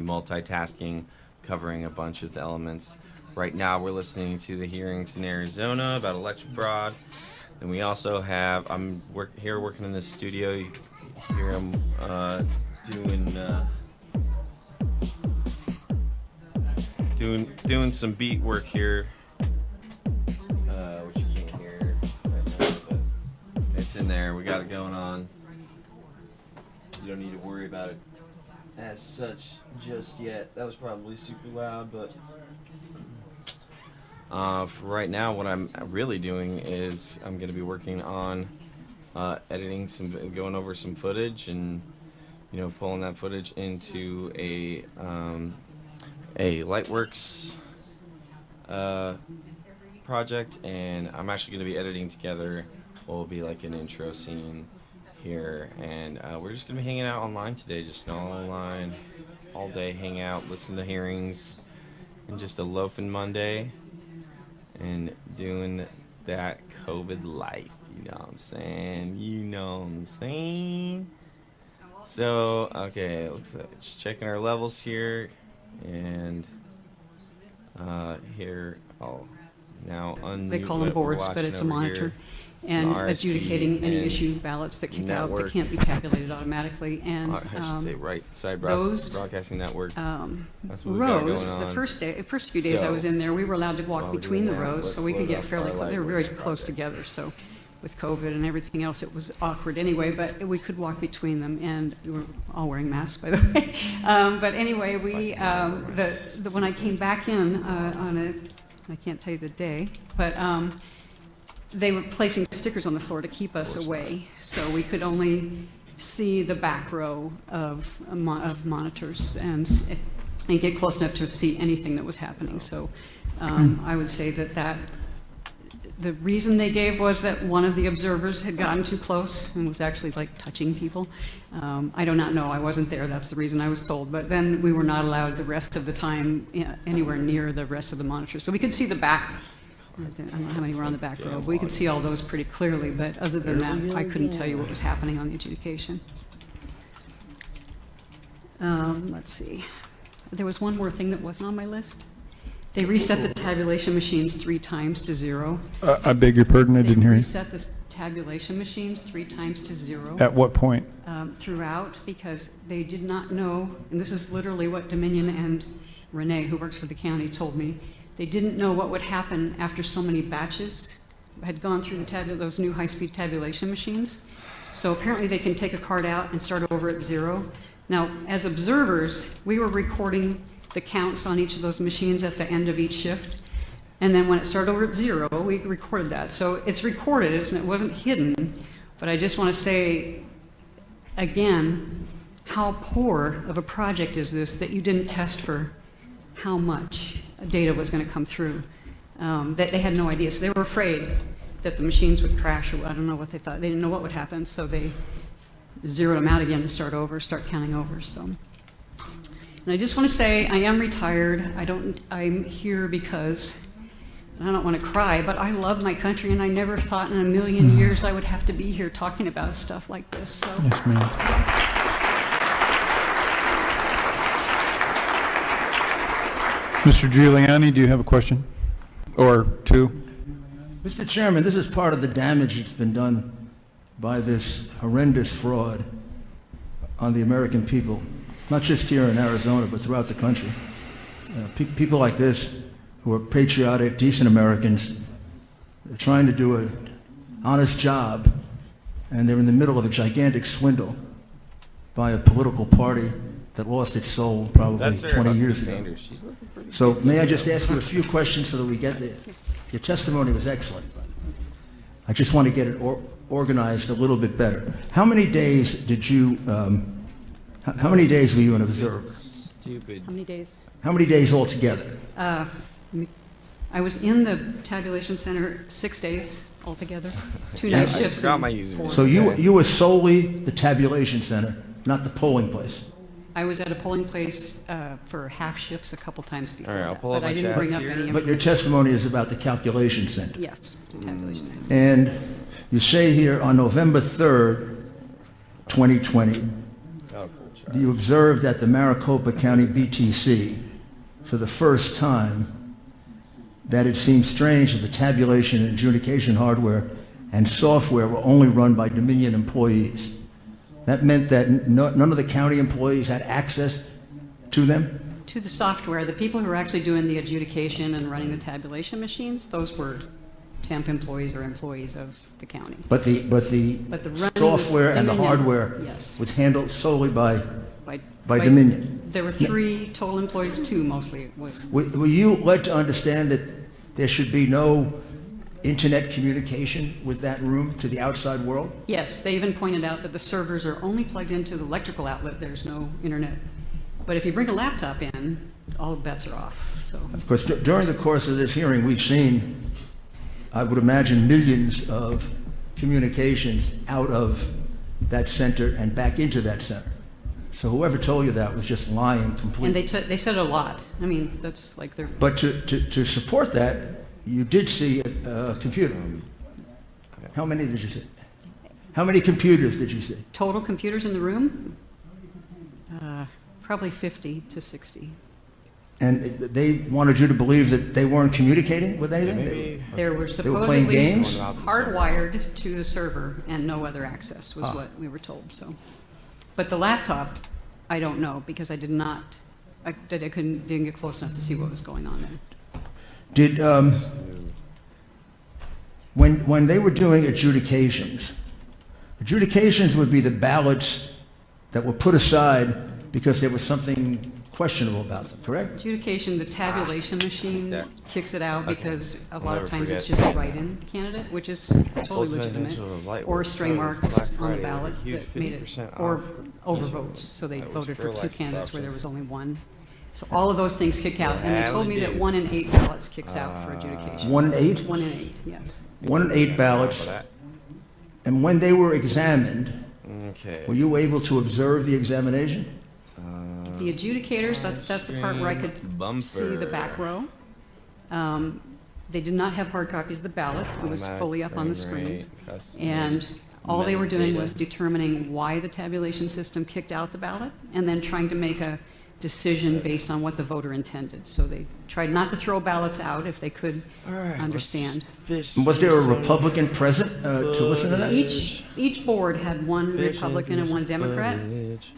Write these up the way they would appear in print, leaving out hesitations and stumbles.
multitasking, covering a bunch of the elements. Right now, we're listening to the hearings in Arizona about election fraud. And we also have, I'm here working in the studio. You hear I'm doing some beat work here, which you can't hear right now, but it's in there. We got it going on. You don't need to worry about it as such just yet. That was probably super loud, but for right now, what I'm really doing is I'm going to be working on editing going over some footage, and pulling that footage into a Lightworks project, and I'm actually going to be editing together what will be like an intro scene here, and we're just going to be hanging out online today, just online all day, hang out, listen to hearings, and just a loafing Monday, and doing that COVID life, you know what I'm saying? So, okay, it looks like just checking our levels here, and here, now unmute. They call them boards, but it's a monitor. And adjudicating any issue ballots that kick out that can't be tabulated automatically. And I should say right side broadcasting network. That's what rows. The first few days I was in there, we were allowed to walk between the rows, so we could get fairly close. They were very close together. So with COVID and everything else, it was awkward anyway. But we could walk between them, and we were all wearing masks, by the way. But anyway, when I came back in I can't tell you the day, but. They were placing stickers on the floor to keep us away, so we could only see the back row of monitors and get close enough to see anything that was happening. So I would say that the reason they gave was that one of the observers had gotten too close and was actually like touching people. I do not know, I wasn't there, that's the reason I was told, but then we were not allowed the rest of the time anywhere near the rest of the monitors. So we could see the back. I don't know how many were on the back row, but we could see all those pretty clearly, but other than that, I couldn't tell you what was happening on the adjudication. Let's see. There was one more thing that wasn't on my list. They reset the tabulation machines 3 times to 0. I beg your pardon, I didn't hear you. They reset the tabulation machines 3 times to 0. At what point? Throughout, because they did not know, and this is literally what Dominion and Renee, who works for the county, told me. They didn't know what would happen after so many batches had gone through those new high-speed tabulation machines. So apparently they can take a card out and start over at 0. Now, as observers, we were recording the counts on each of those machines at the end of each shift. And then when it started over at 0, we recorded that. So it's recorded, it wasn't hidden. But I just want to say, again, how poor of a project is this that you didn't test for how much data was going to come through, that they had no idea. So they were afraid that the machines would crash, or I don't know what they thought. They didn't know what would happen, so they zeroed them out again to start counting over. So, and I just want to say, I am retired. I'm here because, I don't want to cry, but I love my country, and I never thought in a million years I would have to be here talking about stuff like this. So. Yes, ma'am. Mr. Giuliani, do you have a question? Or two? Mr. Chairman, this is part of the damage that's been done by this horrendous fraud on the American people, not just here in Arizona, but throughout the country. People like this, who are patriotic, decent Americans, are trying to do an honest job, and they're in the middle of a gigantic swindle by a political party that lost its soul probably 20 years ago. So may I just ask you a few questions so that we get there? Your testimony was excellent. I just want to get it organized a little bit better. How many days did you, how many days were you an observer? Stupid. How many days? How many days altogether? I was in the tabulation center 6 days altogether, 2 night shifts. I forgot my username. So you were solely the tabulation center, not the polling place? I was at a polling place for half shifts a couple times before. All right, I'll pull up but I my didn't chats bring up here. any. But your testimony is about the calculation center. Yes, the tabulation center. And you say here on November 3rd, 2020, you observed at the Maricopa County BTC for the first time that it seemed strange that the tabulation and adjudication hardware and software were only run by Dominion employees. That meant that none of the county employees had access to them? To the software, the people who were actually doing the adjudication and running the tabulation machines, those were temp employees or employees of the county. But the running was software and the Dominion. hardware Yes. was handled solely by By Dominion. There were 3 total employees, 2 mostly was. Were you led to understand that there should be no internet communication with that room to the outside world? Yes, they even pointed out that the servers are only plugged into the electrical outlet, there's no internet. But if you bring a laptop in, all bets are off, so. Of course, during the course of this hearing, we've seen, I would imagine, millions of communications out of that center and back into that center. So whoever told you that was just lying And completely. they said a lot. I mean, that's like their, But to support that, you did see a computer. How many did you see? How many computers did you see? total computers in the room? Probably 50 to 60. And they wanted you to believe that they weren't communicating with anything? Maybe They were were playing supposedly games? hardwired to the server and no other access was what we were told, so. But the laptop, I don't know, because I did not, didn't get close enough to see what was going on there. Did, when they were doing adjudications would be the ballots that were put aside because there was something questionable about them, correct? Adjudication, the tabulation machine that. kicks it out Okay. because a I'll lot of never times it's forget. just a write-in candidate, which is totally Ultimate legitimate. Essential of Light Or Work stray Code is marks Black on the Friday, ballot a huge that made it, 50% or off overvotes, so they that was voted for for 2 license candidates where there options. was only 1. So all of those things kick out, and they told me that Alley-do. 1 in 8 ballots kicks out for adjudication. 1 in 8? 1 in 8, yes. 1 in 8 ballots. For that. And when they were examined, Okay. were you able to observe the examination? The adjudicators, that's the part where I could see the Bumper. back row. They did not have hard copies of the ballot, it was Automatic fully up on the frame screen. rate, custom And all they were doing was metadata. determining why the tabulation system kicked out the ballot, and then trying to make a decision based on what the voter intended. So they tried not to throw ballots out if they could All right, let's understand. fish Was there a through some Republican present to listen to that? Each board had 1 fish Republican through and 1 some Democrat. footage.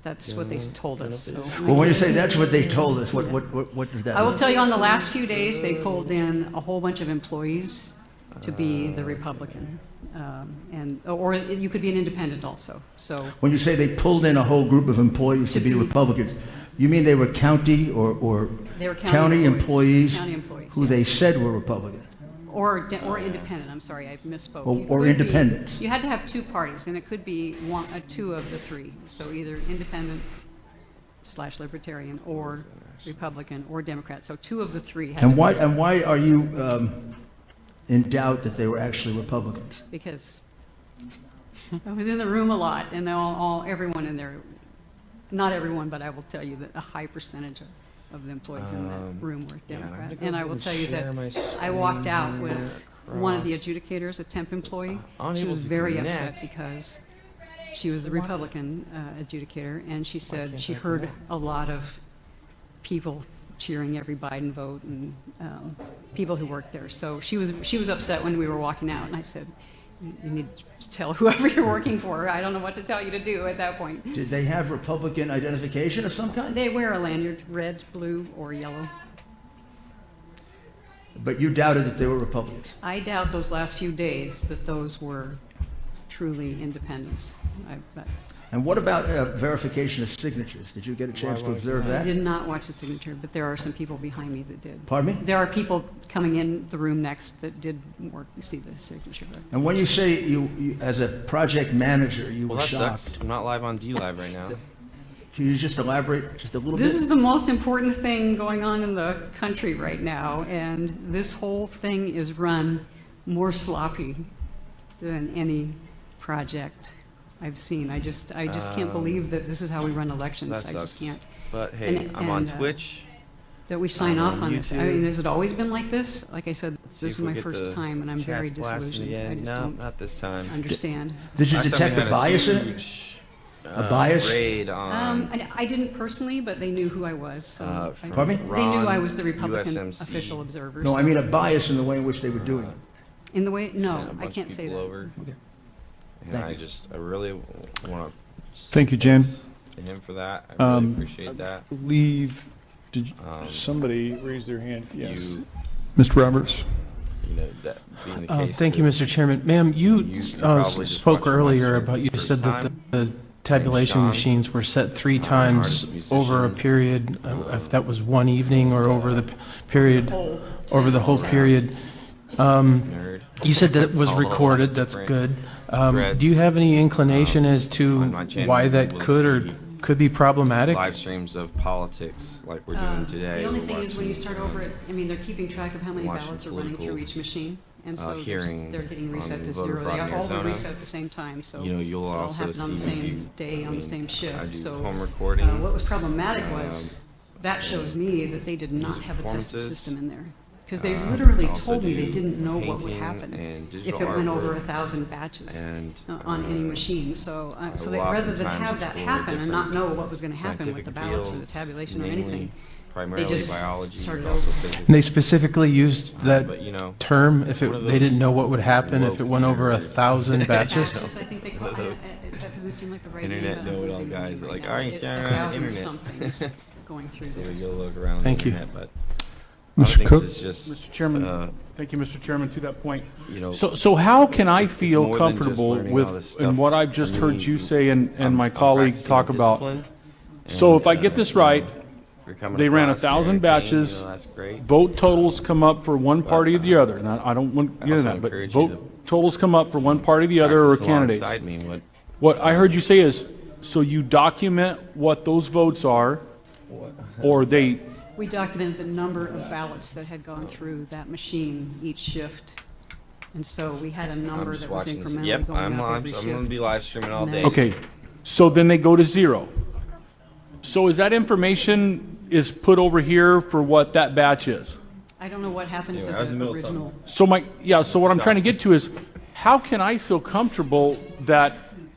That's what they told us, so. Well, when you say that's what they told us, what does that I will mean? tell you, on the last few days, they pulled in a whole bunch of employees to be the Republican. Or you could be an independent also, so. When you say they pulled in a whole group of employees to be Republicans, you mean they were county or They were county employees County employees, who yeah. they said were Republican? Or independent, I'm sorry, I misspoke. Or- You or could be- independents. You had to have 2 parties, and it could be 2 of the 3. So either independent / libertarian, or Republican, or Democrat. So 2 of the 3 had to And be. why are you in doubt that they were actually Republicans? Because I was in the room a lot, and everyone in there, not everyone, but I will tell you that a high percentage of the employees in that room were Yeah, I'm Democrat. gonna go And I ahead will and tell you share my that I walked out screen with one of the across. adjudicators, a temp employee. She Unable was to very upset connect. because she was the Republican adjudicator, and she said can't she I heard connect? a lot of people cheering every Biden vote, and people who worked there. So she was upset when we were walking out, and I said, you need to tell whoever you're working for. I don't know what to tell you to do at that point. Did they have Republican identification of some kind? They wear a lanyard, red, blue, or yellow. But you doubted that they were Republicans? I doubt those last few days that those were truly independents. And what about verification of signatures? Did you get a chance to observe I that? did not watch the signature, but there are some people behind me that did. Pardon me? There are people coming in the room next that did work to see the signature. And when you say you as a project manager, you Well, were that shocked, sucks. I'm not live on D Live right now. can you just elaborate just a little This bit? is the most important thing going on in the country right now, and this whole thing is run more sloppy than any project I've seen. I just can't believe that this is how we run elections. That I just sucks. can't. But hey, I'm on and, Twitch. That we sign I'm off on on this. I YouTube. mean, has it always been like this? Like I said, See this if is we my get first the time, and I'm very chats blasting disillusioned. I again. just No, don't not this time. understand. Did you Last time we detect had a bias in it? huge bias? raid on I didn't personally, but they knew who I was, so. from Pardon me? They knew I Ron, was the Republican USMC. official observer. No, I so- mean a bias in the way in which they were doing it. In the way, Sent no, a I bunch can't of say people that. over. And Thank I really want to Thank you, Jan. to him for that. I really Um, appreciate that. Leave, did, Um, somebody raise their hand? Yes. You, Mr. Roberts? you know, that being the case. Thank you, that Mr. Chairman. Ma'am, you you probably just spoke watched earlier Monster about, for you the said first that time. the tabulation Sean, machines were set 3 artist times over a musician, period, if that was one evening or over the period, over the whole period. Nerd. You said that it was All recorded, that's different good. Do you have any inclination as to on my channel, why you that will could or see could be problematic? Live streams of politics like we're doing today. The only We're thing is, when you watching, start over it, I mean, they're keeping track of how many watching ballots are running through political, each machine, and so hearing they're getting on reset to voter zero. fraud They in all Arizona. reset at the same time, so. You know, you'll it all also happened on the see same day, on the same I shift, do so. home recording. What was problematic was, that shows me that they did not music have a tested performances. system in there. Because they I literally also told me they do didn't know what would painting happen and if digital it went over artwork. 1,000 batches And, on any machine. So, so they, will rather than oftentimes have that explore happen and not different know what was going to happen with the scientific ballots or the fields, tabulation or namely anything, primarily just biology, started but also over. physics. And they specifically used that But, you know, term, if one of they didn't those know what would happen if it went over woke 1,000 batches? batches, I think they call it. those That doesn't seem like the right internet name, but I'm know-it-all losing guys memory that like, right "All right, now. you see, I A don't have thousand internet." something is going through so there. we go look around Thank the you. internet, but Mr. I think Cook? this is just, Mr. Chairman, uh, thank you, Mr. Chairman, to that point. you know, So how can I it's feel more than just comfortable learning all this with, stuff. in what I've just For heard me, you say and I'm my colleague practicing talk about? discipline, So and, if I get this you know, right, if you're coming they ran across and 1,000 you're entertained, batches, you know, that's great. vote totals come up for one party or the other. Now, I don't want to get into also that, but encourage you vote totals come up for one party or the other or Practice candidates. alongside me, What I heard you say is, so you document what those votes are, or they, We documented the number of ballots that had gone through that machine each shift. And so we had a I'm number just that was watching this. incrementally Yep, going I'm up on. every I'm going to be shift. live streaming all And day. then- okay, so then they go to zero. So is that information is put over here for what that batch is? I don't know what happened to Anyway, I was in the the middle of original. So what I'm trying to get to is, how can I feel comfortable that,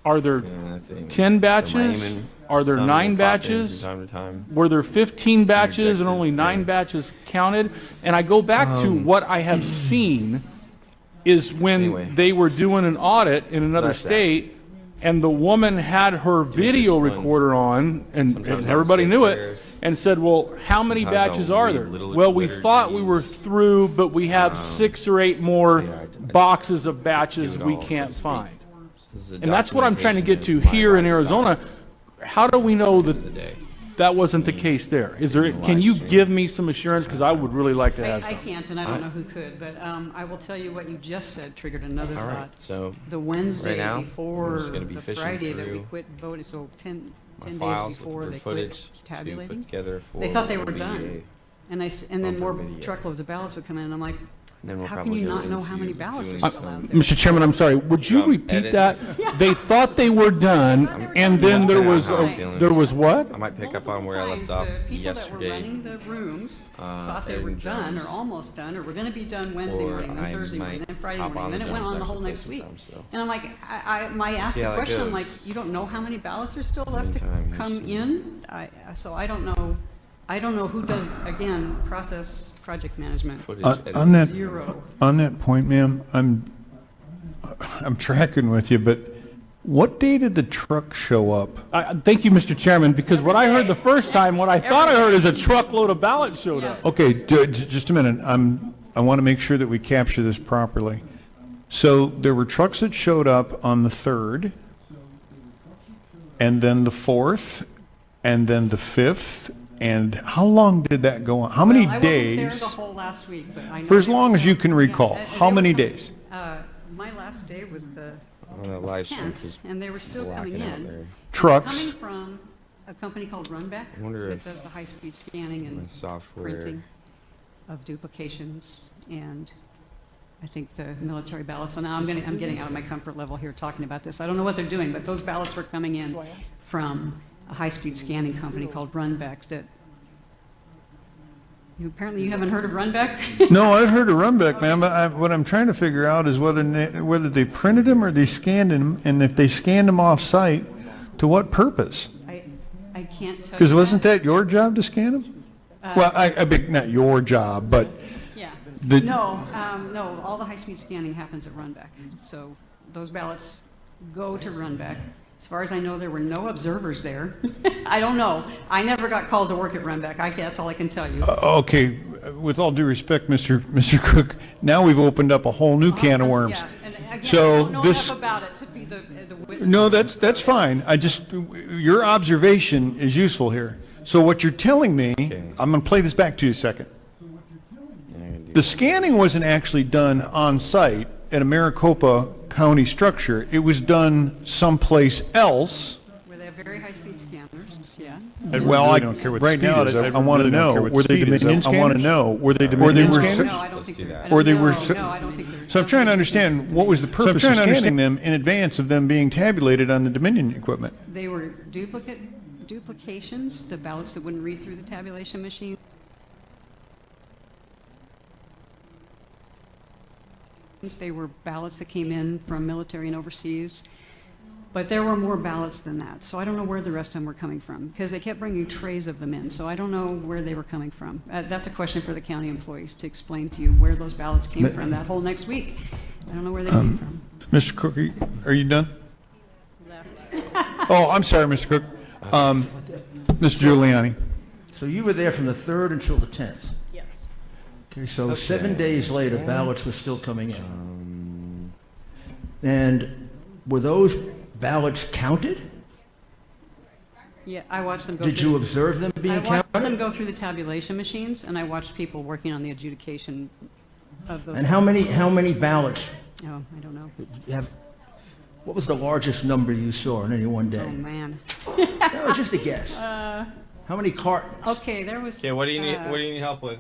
are there Yeah, that's it. 10 So batches? Mayman, Are there son 9 will pop in from batches? time to time. Were there 15 batches and only Interjects 9 his, batches counted? And I go back to what I have seen is when Anyway. they were doing an audit in another that's that. state, and the woman had her video discipline. recorder on, and Sometimes everybody I'll say knew it, prayers. and said, well, how many Sometimes I'll batches are read there? little Well, we thought we were liturgies. through, but we have 6 or 8 more so yeah, I boxes of batches do it we all, so can't to speak. find. This is a And that's what I'm trying to get to documentation of here my in lifestyle Arizona. How do we know at the end of that the day. that wasn't the case there? Is there, In the can you live stream. give me some assurance? Because I would really like to have I some. can't, and I don't know who could, but I will tell you what you just said triggered another All right, thought. so The Wednesday now, I'm before just gonna be the fishing Friday that we through quit voting, so 10 my 10 days files, before looking they for quit footage to put tabulating. together for They thought they what were will be done. a- And then more bumper video. truckloads of ballots would come in, and I'm like, then we'll how can probably you go not know how many into ballots are doing still some out there? Mr. Chairman, I'm sorry, would you Jump repeat that? edits. They thought they were done, and then there was, How I'm feeling. there was what? I might pick up on Multiple where I times, left off the people that were yesterday. running the rooms thought they were and done or drums. almost done, or we're gonna be done Wednesday Or morning, then I Thursday morning, might then Friday hop morning, on then the it went drums on the whole actually next play week. sometimes, so. And I'm like, I asked See the how that question, I'm like, goes. you don't know how many ballots are still left to Meantime, here's come some- in? So I don't know who does, again, process project management. Footage On that, Zero. on that point, ma'am, I'm tracking with you, but what day did the truck show up? Thank you, Mr. Chairman, because what I heard the first time, what I thought I heard is a truckload of ballots showed up. Okay, just a minute. I want to make sure that we capture this properly. So there were trucks that showed up on the 3rd, and then the 4th, and then the 5th, and how long did that go on? How many Well, I wasn't there days? the whole last week, but I know. For as they were long as you coming. can recall, and how they were many coming. days? My last day was the On that live stream, 10th, 'cause and they were still coming blacking out in. there. Trucks? Coming from a company called Runback I wonder that if does the high-speed scanning my and software. printing of duplications, and I think the military ballots. So now I'm getting out of my comfort level here talking about this. I don't know what they're doing, but those ballots were coming in from a high-speed scanning company called Runback that, apparently you haven't heard of Runback? No, I've heard of Runback, man, but what I'm trying to figure out is whether they printed them or they scanned them, and if they scanned them off-site, To what purpose? I can't tell you. Because wasn't that your job to scan them? Well, I beg, not your job, but Yeah. the- No, all the high-speed scanning happens at Runback. So those ballots go to Runback. As far as I know, there were no observers there. I don't know. I never got called to work at Runback. That's all I can tell you. okay, with all due respect, Mr. Cook, now we've opened up a whole new can of worms. Yeah, and again, So I don't know this- enough about it to be the witness. No, that's fine. Your observation is useful here. So what you're telling me, I'm going to play this back to you a second. The scanning wasn't actually done on site at a Maricopa County structure. It was done someplace else. Where they have very high-speed scanners, yeah. Well, I don't care what the right speed now, is. I I want to really don't know, care what the were they speed is. Dominion scanners? I want to know, were they Dominion scanners? No, I don't Let's think do they're. that. I don't Or they think were so. so- No, I don't think they're. So I'm trying to understand, what was the purpose of scanning them in advance of them being tabulated on the Dominion equipment? They were duplications, the ballots that wouldn't read through the tabulation machine. They were ballots that came in from military and overseas, but there were more ballots than that. So I don't know where the rest of them were coming from, because they kept bringing trays of them in, so I don't know where they were coming from. That's a question for the county employees to explain to you where those ballots came from that whole next week. I don't know where they came from. Mr. Cook, are you done? Left. Oh, I'm sorry, Mr. Cook. Mr. Giuliani. So you were there from the 3rd until the 10th. Yes. Okay, so 7 days later, ballots were still coming in. And were those ballots counted? Yeah, I watched them go Did through. you observe them I being watched them counted? go through the tabulation machines, and I watched people working on the adjudication of those. And how many ballots Oh, I don't know. you have? What was the largest number you saw in any one Oh, day? man. No, just a guess. How many cartons? Okay, there was. Okay, what do you need? What do you need help with?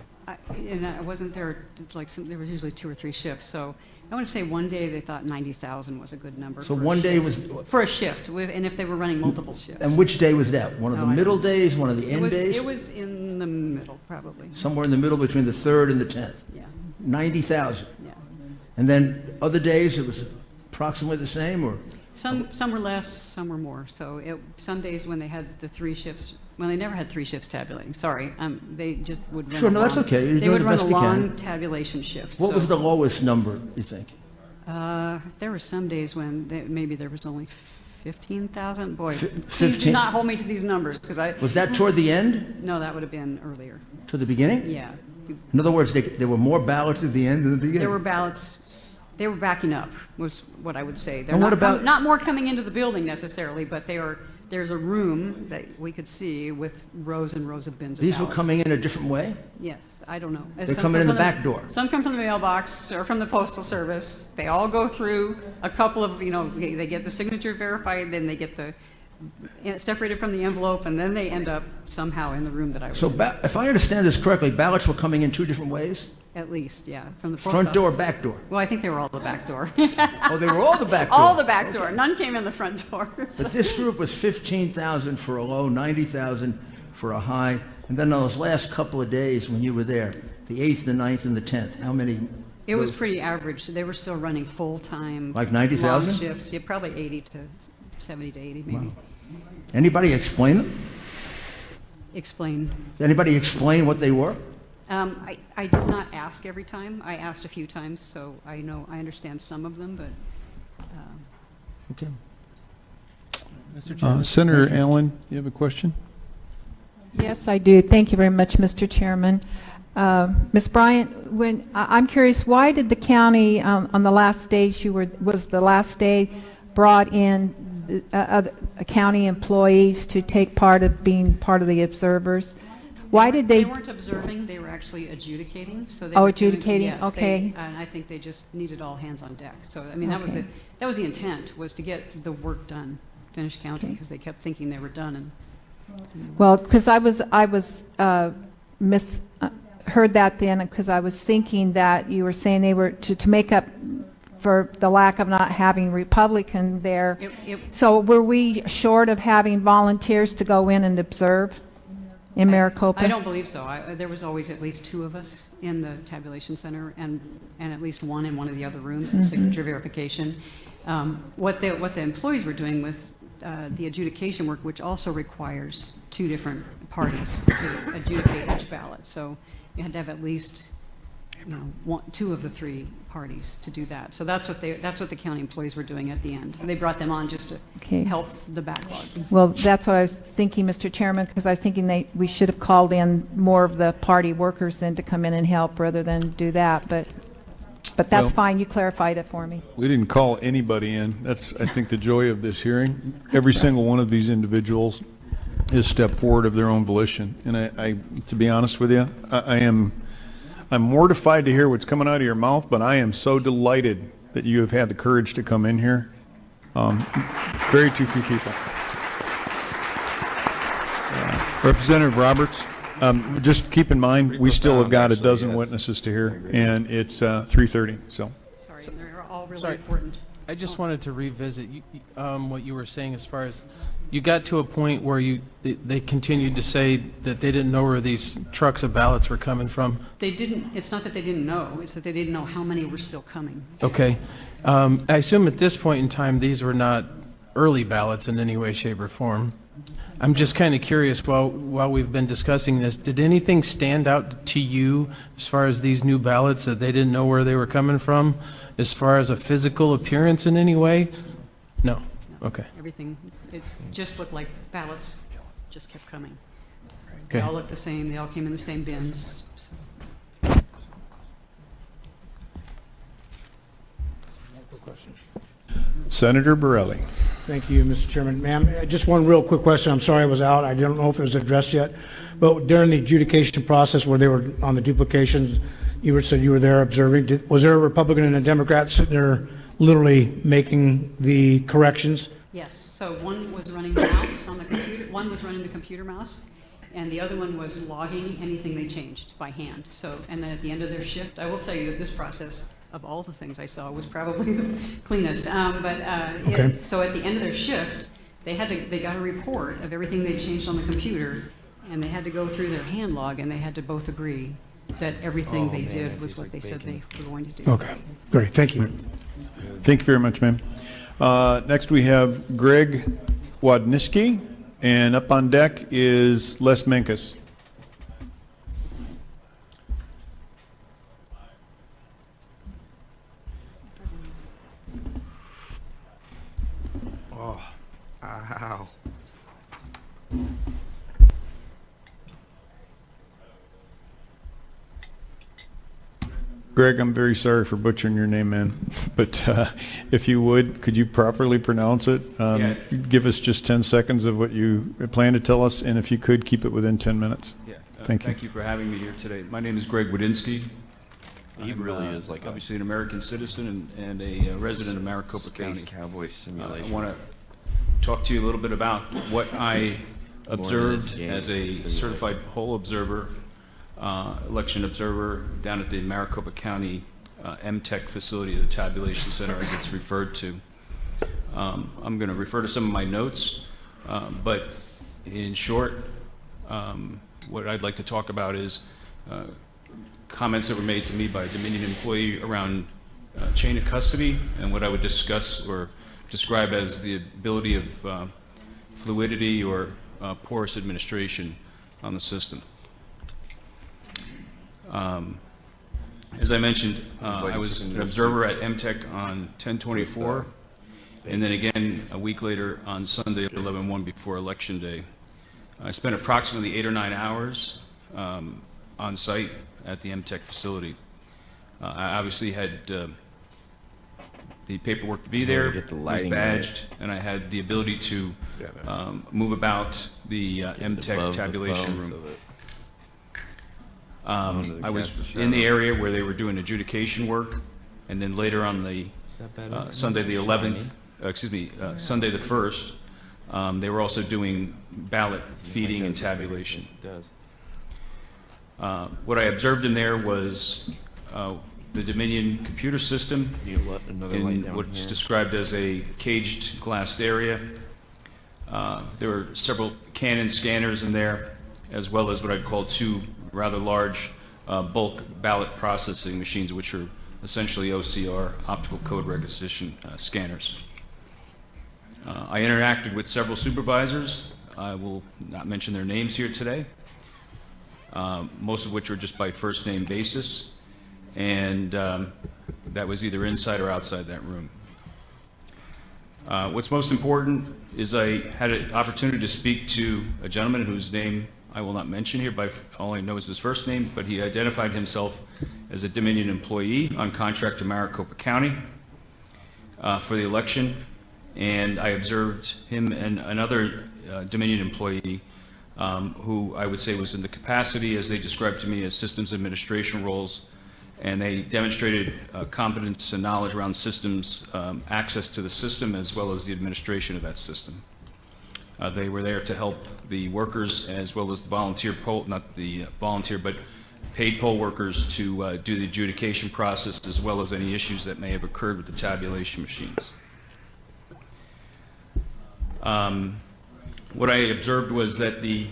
And I wasn't there, there was usually 2 or 3 shifts, so I want to say one day they thought 90,000 was a good number. So for a one day shift. was, For a shift, and if they were running multiple shifts. and which day was that? One of the Oh, I middle don't- days, one of the It end was, days? it was in the middle, probably. Somewhere in the middle between the 3rd and the 10th. Yeah, 90,000. yeah. And then other days it was approximately the same, or? Some were less, some were more. So some days when they had the 3 shifts, well, they never had 3 shifts tabulating, sorry. They just would run Sure, a no, that's long- okay. You're They doing would the run best a we can. long tabulation shift. What so- was the lowest number, you think? There were some days when maybe there was only 15,000. Boy, please do 15 not hold me to these numbers, because Was that toward the end, no, that would have been earlier. to the beginning? Yeah. In other words, there were more ballots at the end than the beginning? There were ballots, they were backing up, was what I would say. They're And what not about- not more coming into the building necessarily, but there's a room that we could see with rows and rows of bins of These were ballots. coming in a different way? Yes, I don't know. They're Some coming come in the from back door. Some come from the mailbox or from the postal service. They all go through a couple of, they get the signature verified, then they get separated from the envelope, and then they end up somehow in the room that I was So in. if I understand this correctly, ballots were coming in 2 different ways? At least, yeah, from the post Front door, office. back door? Well, I think they were all the back door. Oh, they were all the back door? All the back door. None came in the front door. But this group was 15,000 for a low, 90,000 for a high, and then those last couple of days when you were there, the 8th, the 9th, and the 10th, how many? It was those- pretty average. They were still running full-time. Like 90,000? Long shifts, yeah, probably 80 to 70 to 80, maybe. Anybody explain them? Explain. Did anybody explain what they were? I did not ask every time. I asked a few times, so I understand some of them, but Okay. Mr. Chairman. Senator Allen, you have a question? Yes, I do. Thank you very much, Mr. Chairman. Ms. Bryant, I'm curious, why did the county, on the last day was the last day, brought in county employees to take part of being part of the observers? Why did they they? weren't observing, they were actually adjudicating, so they Oh, were doing- adjudicating, yes, okay. and I think they just needed all hands on deck. So, I mean, that was the intent, was to get the work done, finish counting, because they kept thinking they were done, and Well, because I heard that then, because I was thinking that you were saying they were to make up for the lack of not having Republican there. So were we short of having volunteers to go in and observe in Maricopa? I don't believe so. There was always at least 2 of us in the tabulation center, and at least 1 in one of the other rooms, the signature verification. What the employees were doing was the adjudication work, which also requires 2 different parties to adjudicate each ballot. So you had to have at least, 2 of the 3 parties to do that. So that's what the county employees were doing at the end. They brought them on just to Okay. help the backlog. Well, that's what I was thinking, Mr. Chairman, because I was thinking we should have called in more of the party workers then to come in and help rather than do that, but that's Well- fine, you clarified it for me. We didn't call anybody in. That's, I think, the joy of this hearing. Every single one of these individuals has stepped forward of their own volition. And I to be honest with you, I'm mortified to hear what's coming out of your mouth, but I am so delighted that you have had the courage to come in here. Very too few people. Representative Roberts, just keep in mind, we still have got a Actually, dozen yes. witnesses to hear, and it's 3:30, so. Sorry, they're all really Sorry. important. I just wanted to revisit what you were saying as far as, you got to a point where they continued to say that they didn't know where these trucks of ballots were coming from. It's not that they didn't know, it's that they didn't know how many were still coming. Okay. I assume at this point in time, these were not early ballots in any way, shape, or form. I'm just kind of curious, while we've been discussing this, did anything stand out to you as far as these new ballots that they didn't know where they were coming from, as far as a physical appearance in any way? No? Okay. Everything, it just looked like ballots just kept coming. They Okay. all looked the same, they all came in the same bins. So. Senator Borelli. Thank you, Mr. Chairman. Ma'am, just one real quick question. I'm sorry I was out. I don't know if it was addressed yet. But during the adjudication process where they were on the duplications, said you were there observing. Was there a Republican and a Democrat sitting there literally making the corrections? Yes, so one was running the mouse on the computer, one was running the computer mouse, and the other one was logging anything they changed by hand. So, and then at the end of their shift, I will tell you that this process, of all the things I saw, was probably the cleanest. Okay. So at the end of their shift, they got a report of everything they changed on the computer, and they had to go through their hand log, and they had to both agree that everything they did was what they said they were going to do. Okay, great. Thank you. Thank you very much, ma'am. Next, we have Greg Wadniski, and up on deck is Les Menkes. Ow. Greg, I'm very sorry for butchering your name, man, but if you would, could you properly pronounce it? Yeah. Give us just 10 seconds of what you plan to tell us, and if you could, keep it within 10 minutes. Yeah. Thank you. Thank you for having me here today. My name is Greg Wadinsky. He I'm, really is like obviously an American citizen and a resident of Maricopa Space County. Cowboy I simulation. want to talk to you a little bit about what I observed game as a simulation. certified poll observer, election observer down at the Maricopa County MTech facility, the tabulation center as it's referred to. I'm going to refer to some of my notes, but in short, what I'd like to talk about is comments that were made to me by a Dominion employee around chain of custody and what I would discuss or describe as the ability of fluidity or porous administration on the system. As I mentioned, I was an observer at MTech on 10/24, and then again a week later on Sunday, 11/1, before Election Day. I spent approximately 8 or 9 hours on site at the MTech facility. I obviously had the paperwork to be there, get the was lighting badged, and I had the ability to move about the MTech Above the tabulation phone room. so that- I was in the area where they were doing adjudication work, and then later on the Is that better? Sunday the 11th, Sunday the 1st, they were also doing ballot feeding and tabulation. Yes, it does. What I observed in there was the Dominion computer system You let another light in down what's here. described as a caged glassed area. There were several Canon scanners in there, as well as what I'd call 2 rather large bulk ballot processing machines, which are essentially OCR, optical code recognition scanners. I interacted with several supervisors. I will not mention their names here today, most of which were just by first name basis, and that was either inside or outside that room. What's most important is I had an opportunity to speak to a gentleman whose name I will not mention here, but all I know is his first name, but he identified himself as a Dominion employee on contract to Maricopa County for the election, and I observed him and another Dominion employee who I would say was in the capacity, as they described to me, as systems administration roles, and they demonstrated competence and knowledge around systems, access to the system, as well as the administration of that system. They were there to help the workers as well as the volunteer poll, not the volunteer, but paid poll workers to do the adjudication process, as well as any issues that may have occurred with the tabulation machines. What I observed was that the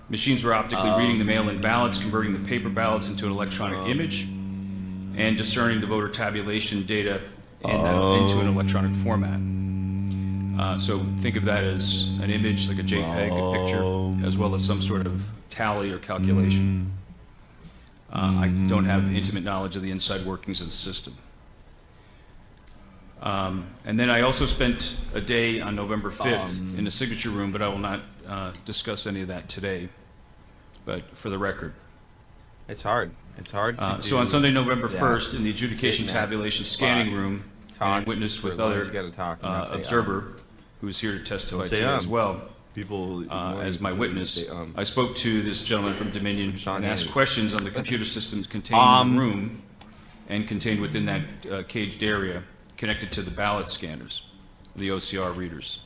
machines were optically reading the mail-in ballots, converting the paper ballots into an electronic image, and discerning the voter tabulation data into an electronic format. So think of that as an image, like a JPEG, a picture, as well as some sort of tally or calculation. I don't have intimate knowledge of the inside workings of the system. And then I also spent a day on November 5th in the signature room, but I will not discuss any of that today, but for the record. It's hard. It's hard to So on Sunday, November that. 1st, in the adjudication Sit in that tabulation scanning room, and I witnessed with for as long other as you gotta talk, and not say, observer, who's here to testify Don't say, today as well, people as my witness, say, I spoke to this gentleman from Dominion Sean and asked Hannity. questions on the computer systems contained in the room and contained within that caged area connected to the ballot scanners, the OCR readers.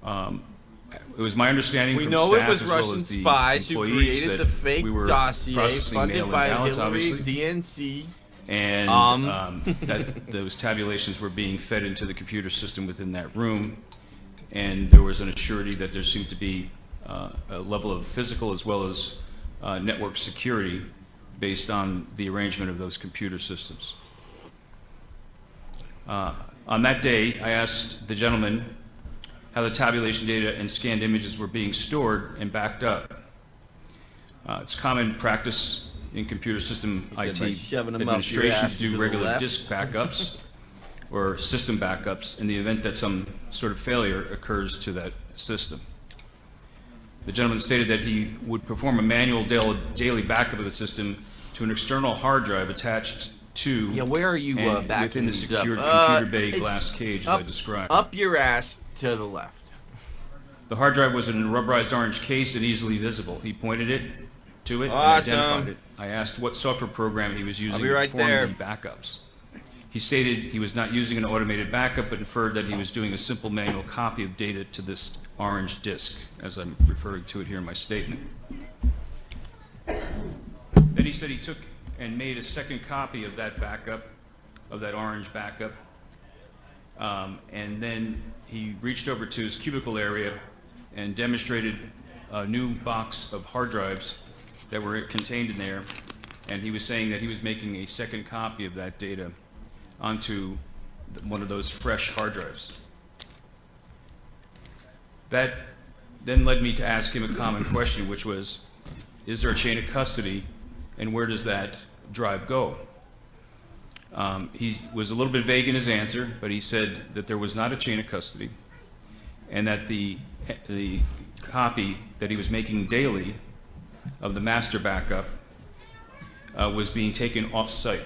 It was my understanding We from know it staff was as well Russian as the spies who employees created that the fake we were dossier processing funded mail-in by ballots, Hillary, obviously, DNC. and that those tabulations were being fed into the computer system within that room, and there was an assurity that there seemed to be a level of physical as well as network security based on the arrangement of those computer systems. On that day, I asked the gentleman how the tabulation data and scanned images were being stored and backed up. It's common practice in computer system said by IT shoving 'em up your administration ass to and do to the regular left. disk backups or system backups in the event that some sort of failure occurs to that system. The gentleman stated that he would perform a manual daily backup of the system to an external hard drive attached to Yeah, where are you and backing within the these secured up? computer bay It's glass cage, as up, I described. Up your ass to the left. The hard drive was in a rubberized orange case and easily visible. He pointed it to it Awesome. and identified it. I asked what software program he was using be to right perform there. the backups. He stated he was not using an automated backup, but inferred that he was doing a simple manual copy of data to this orange disk, as I'm referring to it here in my statement. Then he said he took and made a second copy of that backup, of that orange backup, and then he reached over to his cubicle area and demonstrated a new box of hard drives that were contained in there, and he was saying that he was making a second copy of that data onto one of those fresh hard drives. That then led me to ask him a common question, which was, is there a chain of custody, and where does that drive go? He was a little bit vague in his answer, but he said that there was not a chain of custody, and that the copy that he was making daily of the master backup was being taken off-site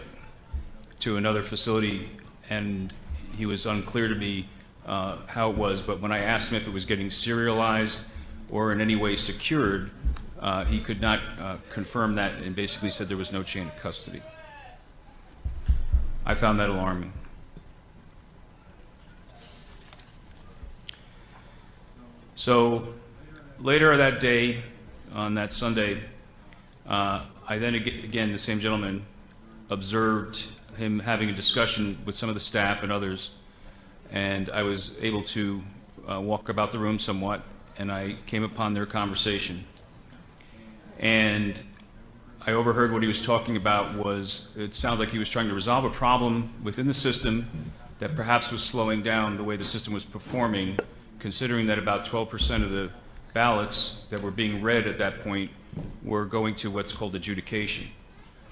to another facility, and he was unclear to me how it was, but when I asked him if it was getting serialized or in any way secured, he could not confirm that and basically said there was no chain of custody. I found that alarming. So later that day, on that Sunday, I then again, the same gentleman, observed him having a discussion with some of the staff and others, and I was able to walk about the room somewhat, and I came upon their conversation. And I overheard what he was talking about was, it sounded like he was trying to resolve a problem within the system that perhaps was slowing down the way the system was performing, considering that about 12% of the ballots that were being read at that point were going to what's called adjudication.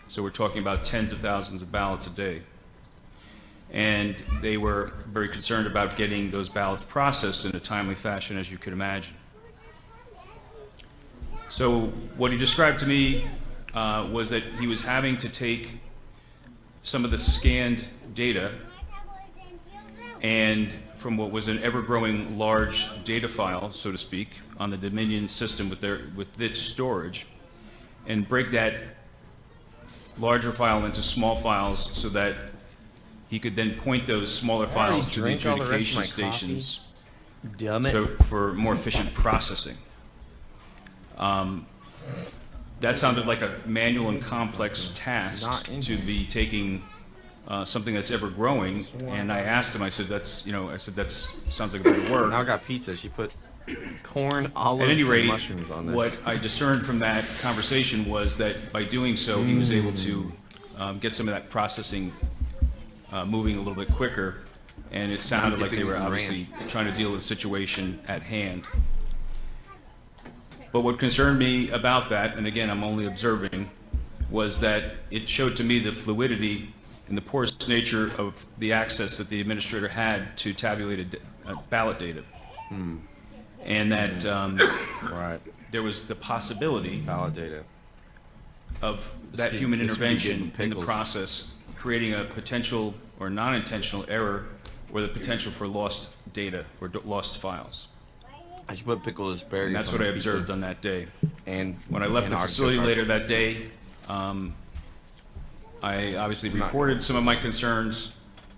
So we're talking about tens of thousands of ballots a day. And they were very concerned about getting those ballots processed in a timely fashion, as you could imagine. So what he described to me was that he was having to take some of the scanned data and from what was an ever-growing large data file, so to speak, on the Dominion system with its storage, and break that larger file into small files so that he could then point those smaller files to the drank all the rest of adjudication my stations Dumb it. so for more efficient processing. That sounded like a manual and complex task Not in to be taking something that's ever growing, and I asked him, I said, that sounds like a bit of work. Now I got pizza. She put corn, At olives, any and rate, mushrooms on this. what I discerned from that conversation was that by doing so, he was able to get some of that processing moving a little bit quicker, and it sounded like they dipping were in obviously trying to deal with the situation at hand. But what concerned me about that, and again, I'm only observing, was that it showed to me the fluidity and the porous nature of the access that the administrator had to tabulated ballot data. And that Right. there was the possibility Ballot data. of that This human would be intervention getting in the pickles. process, creating a potential or non-intentional error or the potential for lost data or lost files. I should put pickled asparagus. And that's on what I this pizza. observed on that day. And When I left and the artichoke facility hearts. later that day, I obviously not- reported some of my concerns,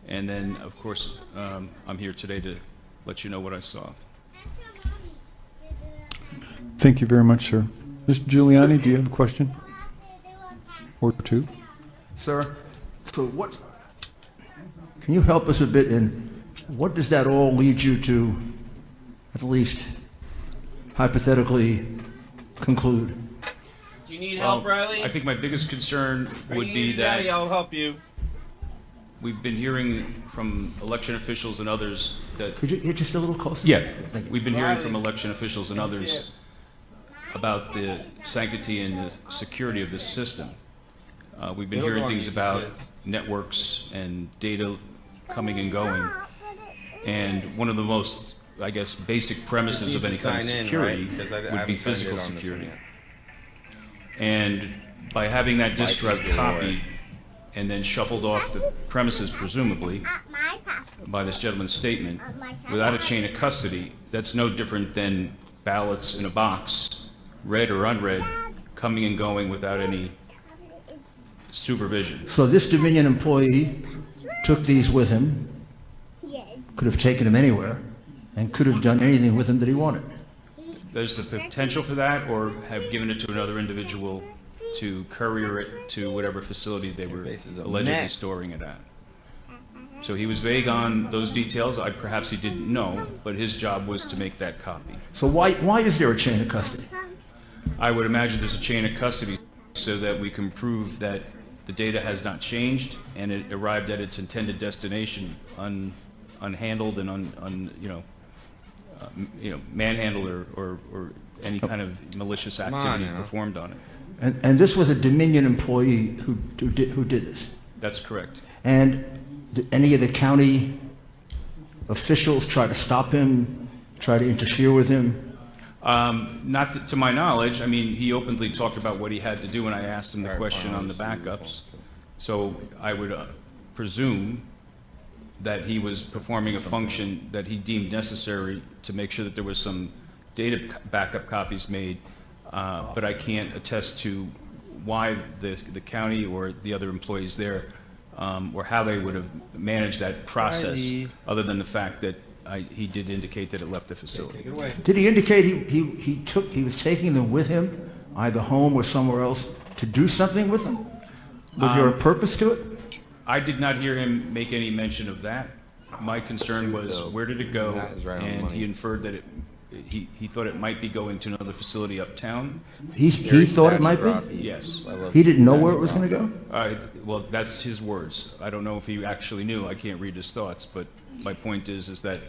and then, of course, I'm here today to let you know what I saw. Thank you very much, sir. Mr. Giuliani, do you have a question? Or two? Sir, so what, can you help us a bit in, what does that all lead you to, at least hypothetically, conclude? Do you need help, Riley? I think my biggest concern would be that I'll help you. we've been hearing from election officials and others that Could you get just a little closer? Yeah, Thank you. we've been hearing from election officials and others about the sanctity and the security of this system. We've been hearing things about networks and data coming and going. And one of the most, I guess, basic premises of any kind of security would be physical security. And by having that disk drive copied and then shuffled off the premises, presumably, by this gentleman's statement, without a chain of custody, that's no different than ballots in a box, read or unread, coming and going without any supervision. So this Dominion employee took these with him, could have taken them anywhere, and could have done anything with them that he wanted. There's the potential for that, or have given it to another individual to courier it to whatever facility they were face is a allegedly mess. storing it at. So he was vague on those details. Perhaps he didn't know, but his job was to make that copy. So why is there a chain of custody? I would imagine there's a chain of custody so that we can prove that the data has not changed and it arrived at its intended destination unhandled and manhandled or any kind of malicious on activity now. performed on it. And this was a Dominion employee who did this? That's correct. And did any of the county officials try to stop him, try to interfere with him? Not that, to my knowledge. I mean, he openly talked about what he had to do when I asked him the question on the backups. So I would presume that he was performing a function that he deemed necessary to make sure that there was some data backup copies made, but I can't attest to why the county or the other employees there, or how they would have managed that process, other than the fact that he did indicate that it left the facility. Did he indicate he was taking them with him, either home or somewhere else, to do something with them? Was there a purpose to it? I did not hear him make any mention of that. My concern was, where did it go? That is right on the And money. he inferred that it he thought it might be going to another facility uptown. He thought it might be? Yes. He didn't know where it was going to go? Well, that's his words. I don't know if he actually knew. I can't read his thoughts, but my point is that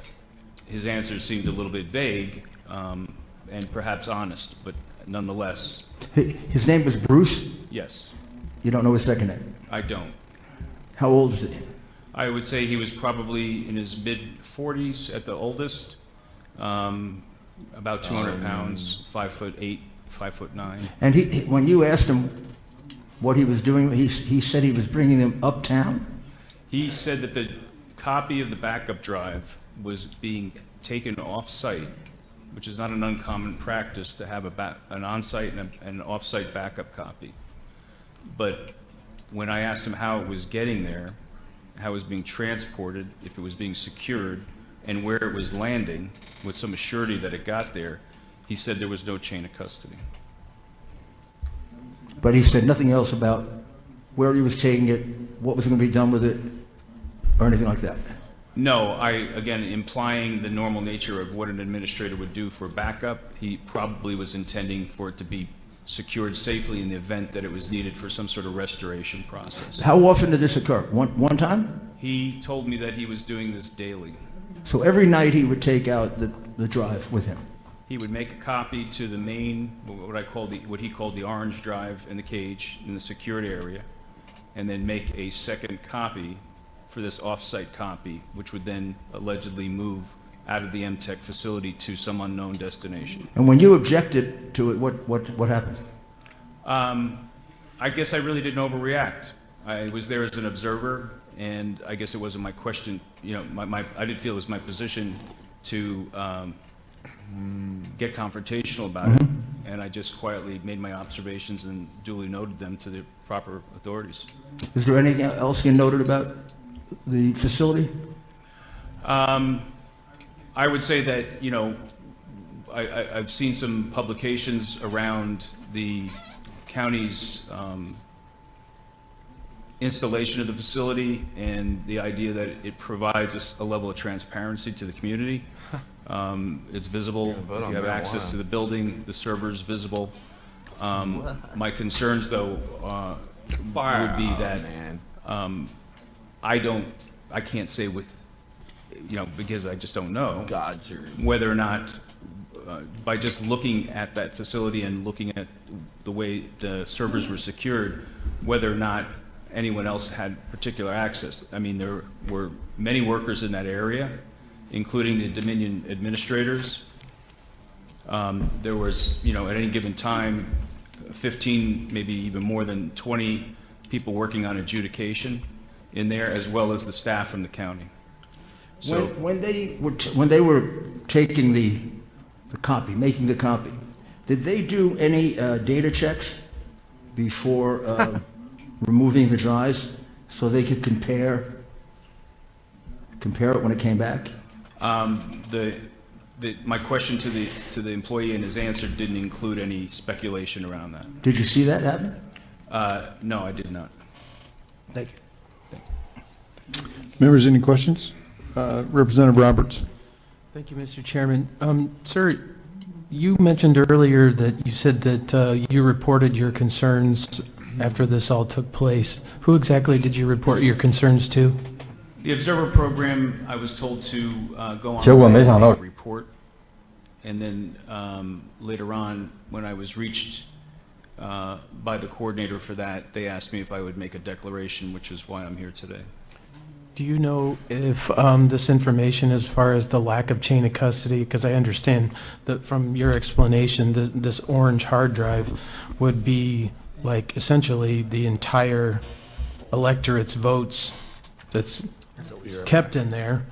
his answers seemed a little bit vague, and perhaps honest, but nonetheless, His name was Bruce? yes, You don't know his second name? I don't. How old is he? I would say he was probably in his mid-40s at the oldest, about 200 pounds, 5'8", 5'9". And when you asked him what he was doing, he said he was bringing them uptown? He said that the copy of the backup drive was being taken off-site, which is not an uncommon practice to have an on-site and an off-site backup copy. But when I asked him how it was getting there, how it was being transported, if it was being secured, and where it was landing, with some assurity that it got there, he said there was no chain of custody. But he said nothing else about where he was taking it, what was going to be done with it, or anything like that? No, again, implying the normal nature of what an administrator would do for backup, he probably was intending for it to be secured safely in the event that it was needed for some sort of restoration process. How often did this occur? One time? He told me that he was doing this daily. So every night he would take out the drive with him? He would make a copy to the main, what he called the orange drive in the cage in the secured area, and then make a second copy for this off-site copy, which would then allegedly move out of the MTech facility to some unknown destination. And when you objected to it, what happened? I guess I really didn't overreact. I was there as an observer, and I guess it wasn't my question, I didn't feel it was my position to get confrontational about it, and I just quietly made my observations and duly noted them to the proper authorities. Is there anything else you noted about the facility? I would say that, I've seen some publications around the county's installation of the facility and the idea that it provides a level of transparency to the community. It's visible. If you have access to the building, the server's visible. My concerns, though, would be that I can't say with, because I just don't know whether or not, by just looking at that facility and looking at the way the servers were secured, whether or not anyone else had particular access. I mean, there were many workers in that area, including the Dominion administrators. There was, at any given time, 15, maybe even more than 20 people working on adjudication in there, as well as the staff from the county. So When they were taking the copy, making the copy, did they do any data checks before removing the drives so they could compare it when it came back? my question to the employee and his answer didn't include any speculation around that. Did you see that happen? No, I did not. Thank you. Members, any questions? Representative Roberts. Thank you, Mr. Chairman. Sir, you mentioned earlier that you said that you reported your concerns after this all took place. Who exactly did you report your concerns to? The Observer Program, I was told to go on 结果没想到 and report, and then later on, when I was reached by the coordinator for that, they asked me if I would make a declaration, which is why I'm here today. Do you know if this information, as far as the lack of chain of custody, because I understand that from your explanation, this orange hard drive would be like essentially the entire electorate's votes that's kept in there.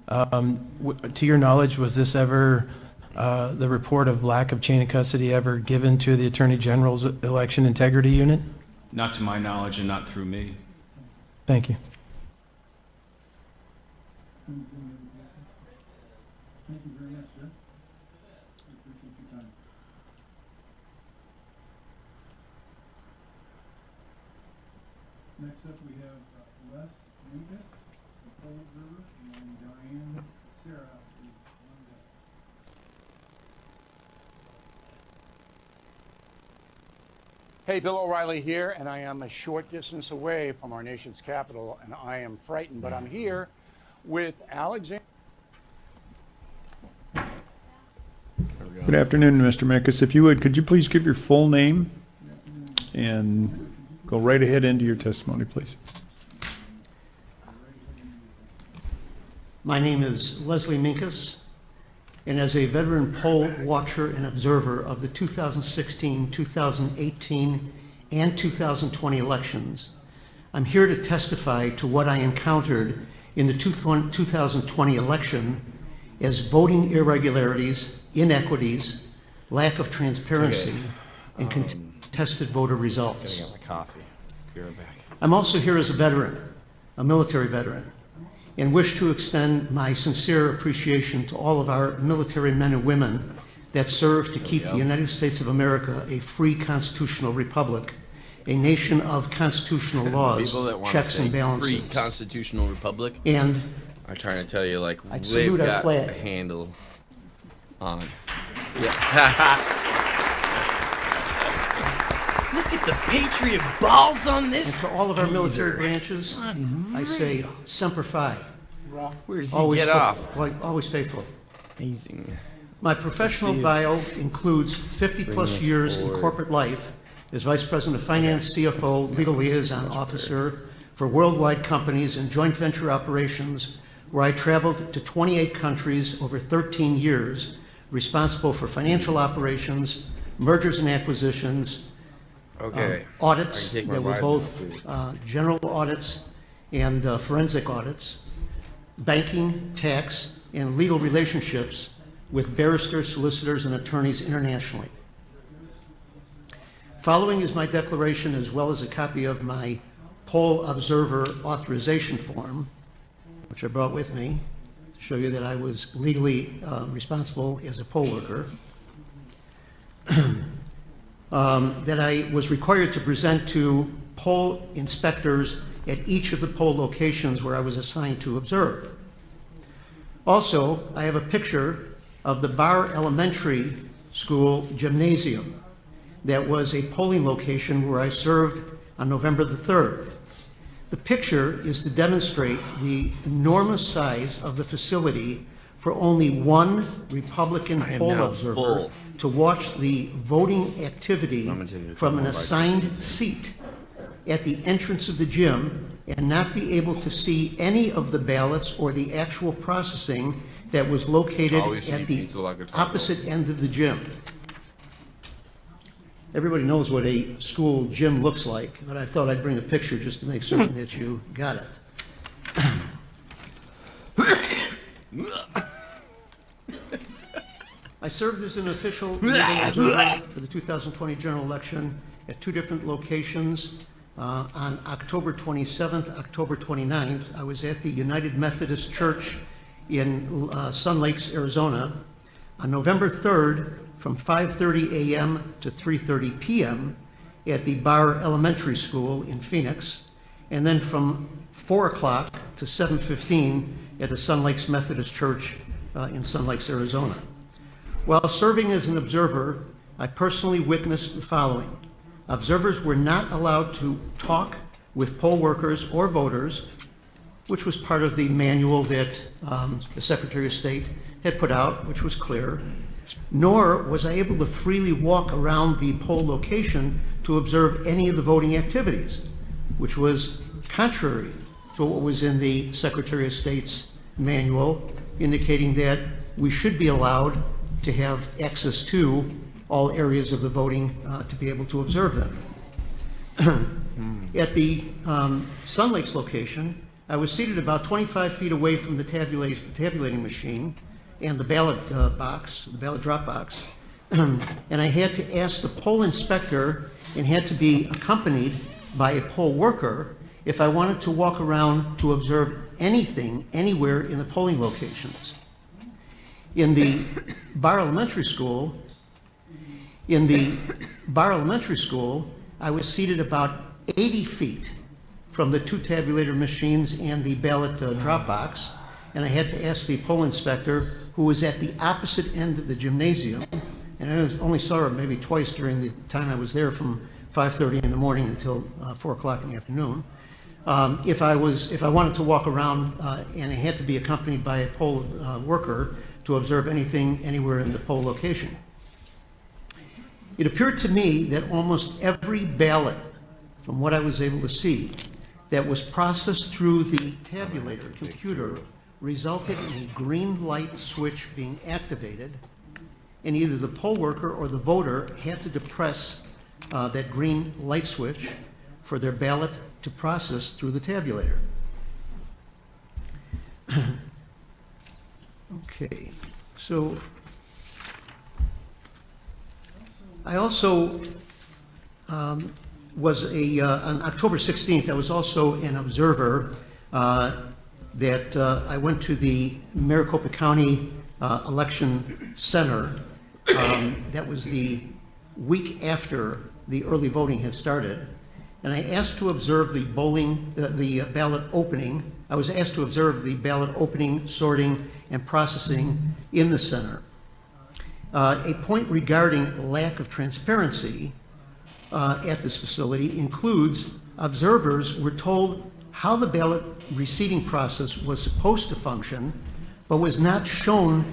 To your knowledge, was this ever, the report of lack of chain of custody ever given to the Attorney General's Election Integrity Unit? Not to my knowledge and not through me. Thank you. Thank you very much, sir. I appreciate your time. Next up, we have Les Minkus, the poll observer, and Diane Sarah, who's on the Hey, Bill O'Reilly here, and I am a short distance away from our nation's capital, and I am frightened, but I'm here with Alexander. Good afternoon, Mr. Mekas. If you would, could you please give your full name and go right ahead into your testimony, please? My name is Leslie Minkus, and as a veteran poll watcher and observer of the 2016, 2018, and 2020 elections, I'm here to testify to what I encountered in the 2020 election as voting irregularities, inequities, lack of transparency, and contested voter results. Gotta get my coffee. Be right back. I'm also here as a veteran, a military veteran, and wish to extend my sincere appreciation to all of our military men and women that serve to keep the United States of America a free constitutional republic, a nation of constitutional laws, People that want to checks say and balances. free constitutional republic And are trying to tell you like I'd they've salute our got flag. a handle on. Look at the Patriot balls on this. to all of our military branches, I say Semper Fi. Where does he Always get faithful- off? Always faithful. Amazing. My professional Let's see if- bio includes 50-plus this years in forward. corporate life as Vice President of Finance, CFO, Legal Liaison Officer for worldwide companies and joint venture operations, where I traveled to 28 countries over 13 years, responsible for financial operations, mergers and acquisitions, Okay. I audits can take my that were ride both now, general audits and forensic audits, banking, tax, and legal relationships with barristers, solicitors, and attorneys internationally. Following is my declaration, as well as a copy of my poll observer authorization form, which I brought with me to show you that I was legally responsible as a poll worker, that I was required to present to poll inspectors at each of the poll locations where I was assigned to observe. Also, I have a picture of the Barr Elementary School gymnasium that was a polling location where I served on November the 3rd. The picture is to demonstrate the enormous size of the facility for only one Republican I am poll now observer full. to watch the voting activity I'm gonna take a couple from an more bites. assigned seat at the entrance of the gym and not be able to see any of the ballots or the actual processing that was located Always at eat the pizza like a taco. opposite end of the gym. Everybody knows what a school gym looks like, but I thought I'd bring a picture just to make certain that you got it. I served as an official meeting observer for the 2020 general election at two different locations. On October 27th, October 29th, I was at the United Methodist Church in Sun Lakes, Arizona. On November 3rd, from 5:30 a.m. to 3:30 p.m. at the Barr Elementary School in Phoenix, and then from 4 o'clock to 7:15 at the Sun Lakes Methodist Church in Sun Lakes, Arizona. While serving as an observer, I personally witnessed the following. Observers were not allowed to talk with poll workers or voters, which was part of the manual that the Secretary of State had put out, which was clear, nor was I able to freely walk around the poll location to observe any of the voting activities, which was contrary to what was in the Secretary of State's manual, indicating that we should be allowed to have access to all areas of the voting to be able to observe them. At the Sun Lakes location, I was seated about 25 feet away from the tabulating machine and the ballot box, the ballot drop box, and I had to ask the poll inspector and had to be accompanied by a poll worker if I wanted to walk around to observe anything anywhere in the polling locations. In the Barr Elementary School, I was seated about 80 feet from the two tabulator machines and the ballot drop box, and I had to ask the poll inspector, who was at the opposite end of the gymnasium, and I only saw her maybe twice during the time I was there from 5:30 in the morning until 4 o'clock in the afternoon. If I wanted to walk around and I had to be accompanied by a poll worker to observe anything anywhere in the poll location. It appeared to me that almost every ballot, from what I was able to see, that was processed through the tabulator computer resulted in a green light switch being activated, and either the poll worker or the voter had to depress that green light switch for their ballot to process through the tabulator. Okay, so I also was on October 16th, I was also an observer that I went to the Maricopa County Election Center. That was the week after the early voting had started. And I asked to observe the ballot opening. I was asked to observe the ballot opening, sorting, and processing in the center. A point regarding lack of transparency at this facility includes observers were told how the ballot receiving process was supposed to function, but was not shown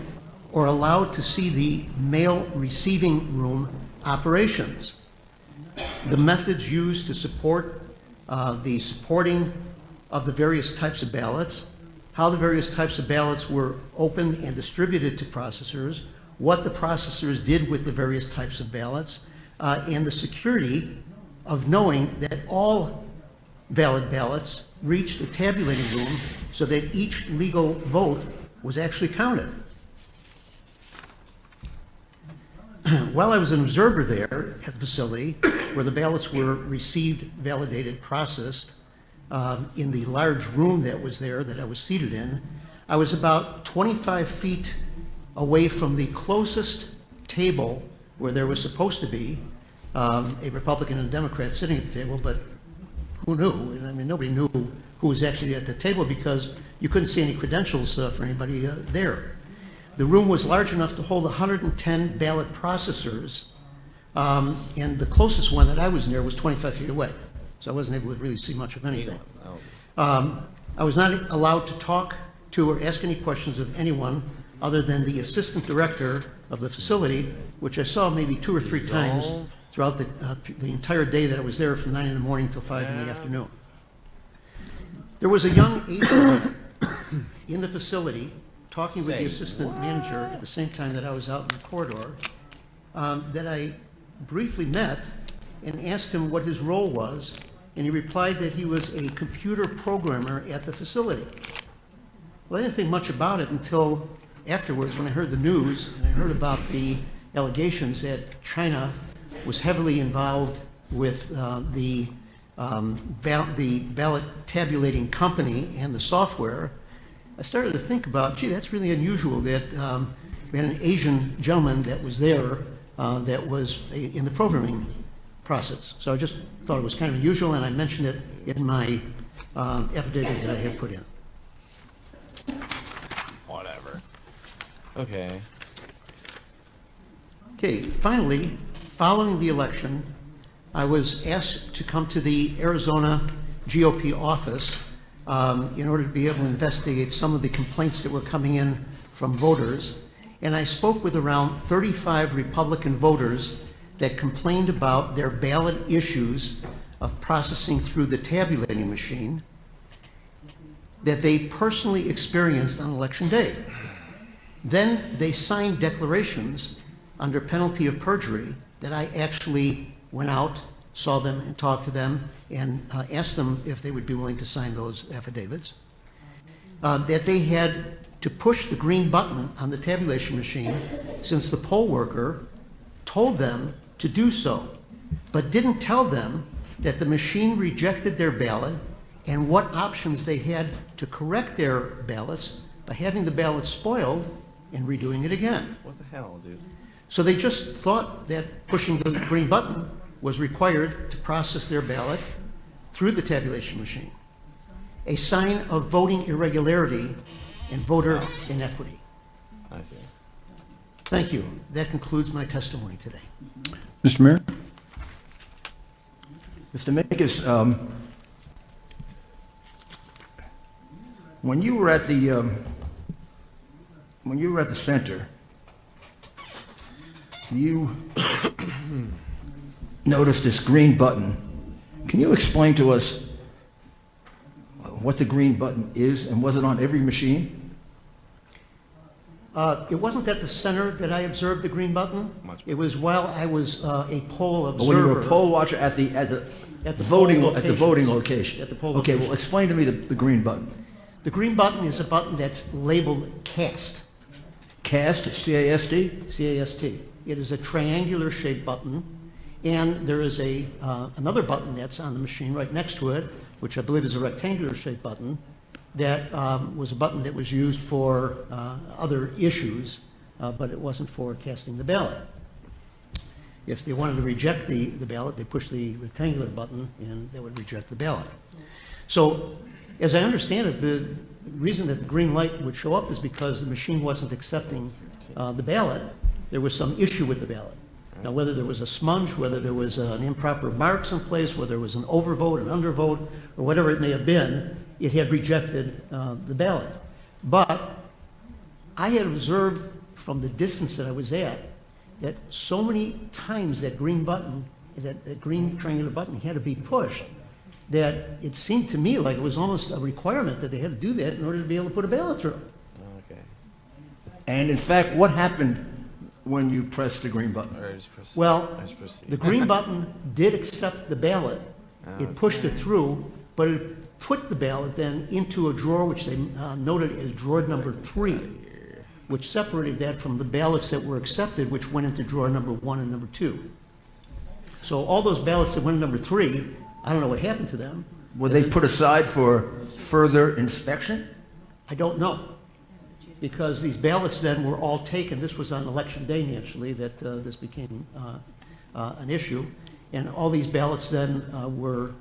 or allowed to see the mail receiving room operations. The methods used to support the supporting of the various types of ballots, how the various types of ballots were opened and distributed to processors, what the processors did with the various types of ballots, and the security of knowing that all valid ballots reached the tabulating room so that each legal vote was actually counted. While I was an observer there at the facility, where the ballots were received, validated, processed, in the large room that was there that I was seated in, I was about 25 feet away from the closest table where there was supposed to be a Republican and a Democrat sitting at the table, but who knew? I mean, nobody knew who was actually at the table because you couldn't see any credentials for anybody there. The room was large enough to hold 110 ballot processors, and the closest one that I was near was 25 feet away, so I wasn't able to really see much of anything. I was not allowed to talk to or ask any questions of anyone other than the assistant director of the facility, which I saw maybe 2 or 3 times throughout the entire day that I was there from 9 in the morning till 5 in the afternoon. There was a young agent in the facility talking with the assistant manager at the same time that I was out in the corridor that I briefly met and asked him what his role was, and he replied that he was a computer programmer at the facility. Well, I didn't think much about it until afterwards when I heard the news and I heard about the allegations that China was heavily involved with the ballot tabulating company and the software. I started to think about, gee, that's really unusual that we had an Asian gentleman that was there that was in the programming process. So I just thought it was kind of unusual, and I mentioned it in my affidavit that I had put in. Whatever. Okay. Okay, finally, following the election, I was asked to come to the Arizona GOP office in order to be able to investigate some of the complaints that were coming in from voters. And I spoke with around 35 Republican voters that complained about their ballot issues of processing through the tabulating machine that they personally experienced on Election Day. Then they signed declarations under penalty of perjury that I actually went out, saw them and talked to them and asked them if they would be willing to sign those affidavits, that they had to push the green button on the tabulation machine since the poll worker told them to do so, but didn't tell them that the machine rejected their ballot and what options they had to correct their ballots by having the ballot spoiled and redoing it again. What the hell, dude? So they just thought that pushing the green button was required to process their ballot through the tabulation machine, a sign of voting irregularity and voter inequity. I see. Thank you. That concludes my testimony today. Mr. Mayor? Mr. Minkus, when you were at the center, you noticed this green button. Can you explain to us what the green button is, and was it on every machine? It wasn't at the center that I observed the green button. It was while I was a poll observer. When you were a poll watcher at the voting location? At the poll Okay, location. well, explain to me the green button. The green button is a button that's labeled CAST. CAST, C-A-S-T? C-A-S-T. It is a triangular shaped button, and there is another button that's on the machine right next to it, which I believe is a rectangular shaped button, that was a button that was used for other issues, but it wasn't for casting the ballot. If they wanted to reject the ballot, they pushed the rectangular button and they would reject the ballot. So, as I understand it, the reason that the green light would show up is because the machine wasn't accepting the ballot. There was some issue with the ballot. Now, whether there was a smudge, whether there was an improper mark someplace, whether there was an overvote, an undervote, or whatever it may have been, it had rejected the ballot. But I had observed from the distance that I was at that so many times that green button, that green triangular button had to be pushed, that it seemed to me like it was almost a requirement that they had to do that in order to be able to put a ballot through. Okay. And in fact, what happened when you pressed the green button? Or I just press- Well, I just press the green button did accept the ballot. It pushed it through, but it put the ballot then into a drawer which they noted as drawer number 3, which separated that from the ballots that were accepted, which went into drawer number 1 and number 2. So all those ballots that went in number 3, I don't know what happened to them. Were they put aside for further inspection? I don't know, because these ballots then were all taken. This was on election day, naturally, that this became an issue. And all these ballots then were,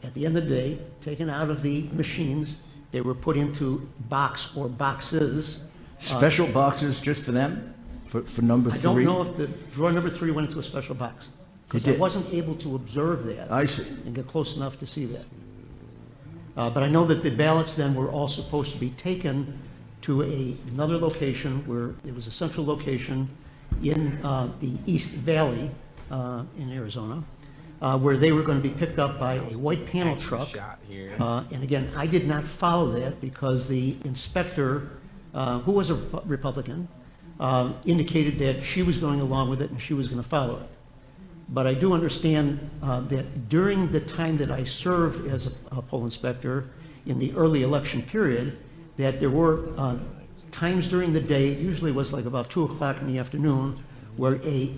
at the end of the day, taken out of the machines. They were put into box or boxes. Special boxes just for them? For number 3? I don't know if the drawer number 3 went into a special box, because I did. wasn't able to observe that. I see. And get close enough to see that. But I know that the ballots then were all supposed to be taken to another location where it was a central location in the East Valley in Arizona, where they were going to be picked up by a white panel truck. Shot here. And again, I did not follow that because the inspector, who was a Republican, indicated that she was going along with it and she was going to follow it. But I do understand that during the time that I served as a poll inspector in the early election period, that there were times during the day, it usually was like about 2 o'clock in the afternoon, where a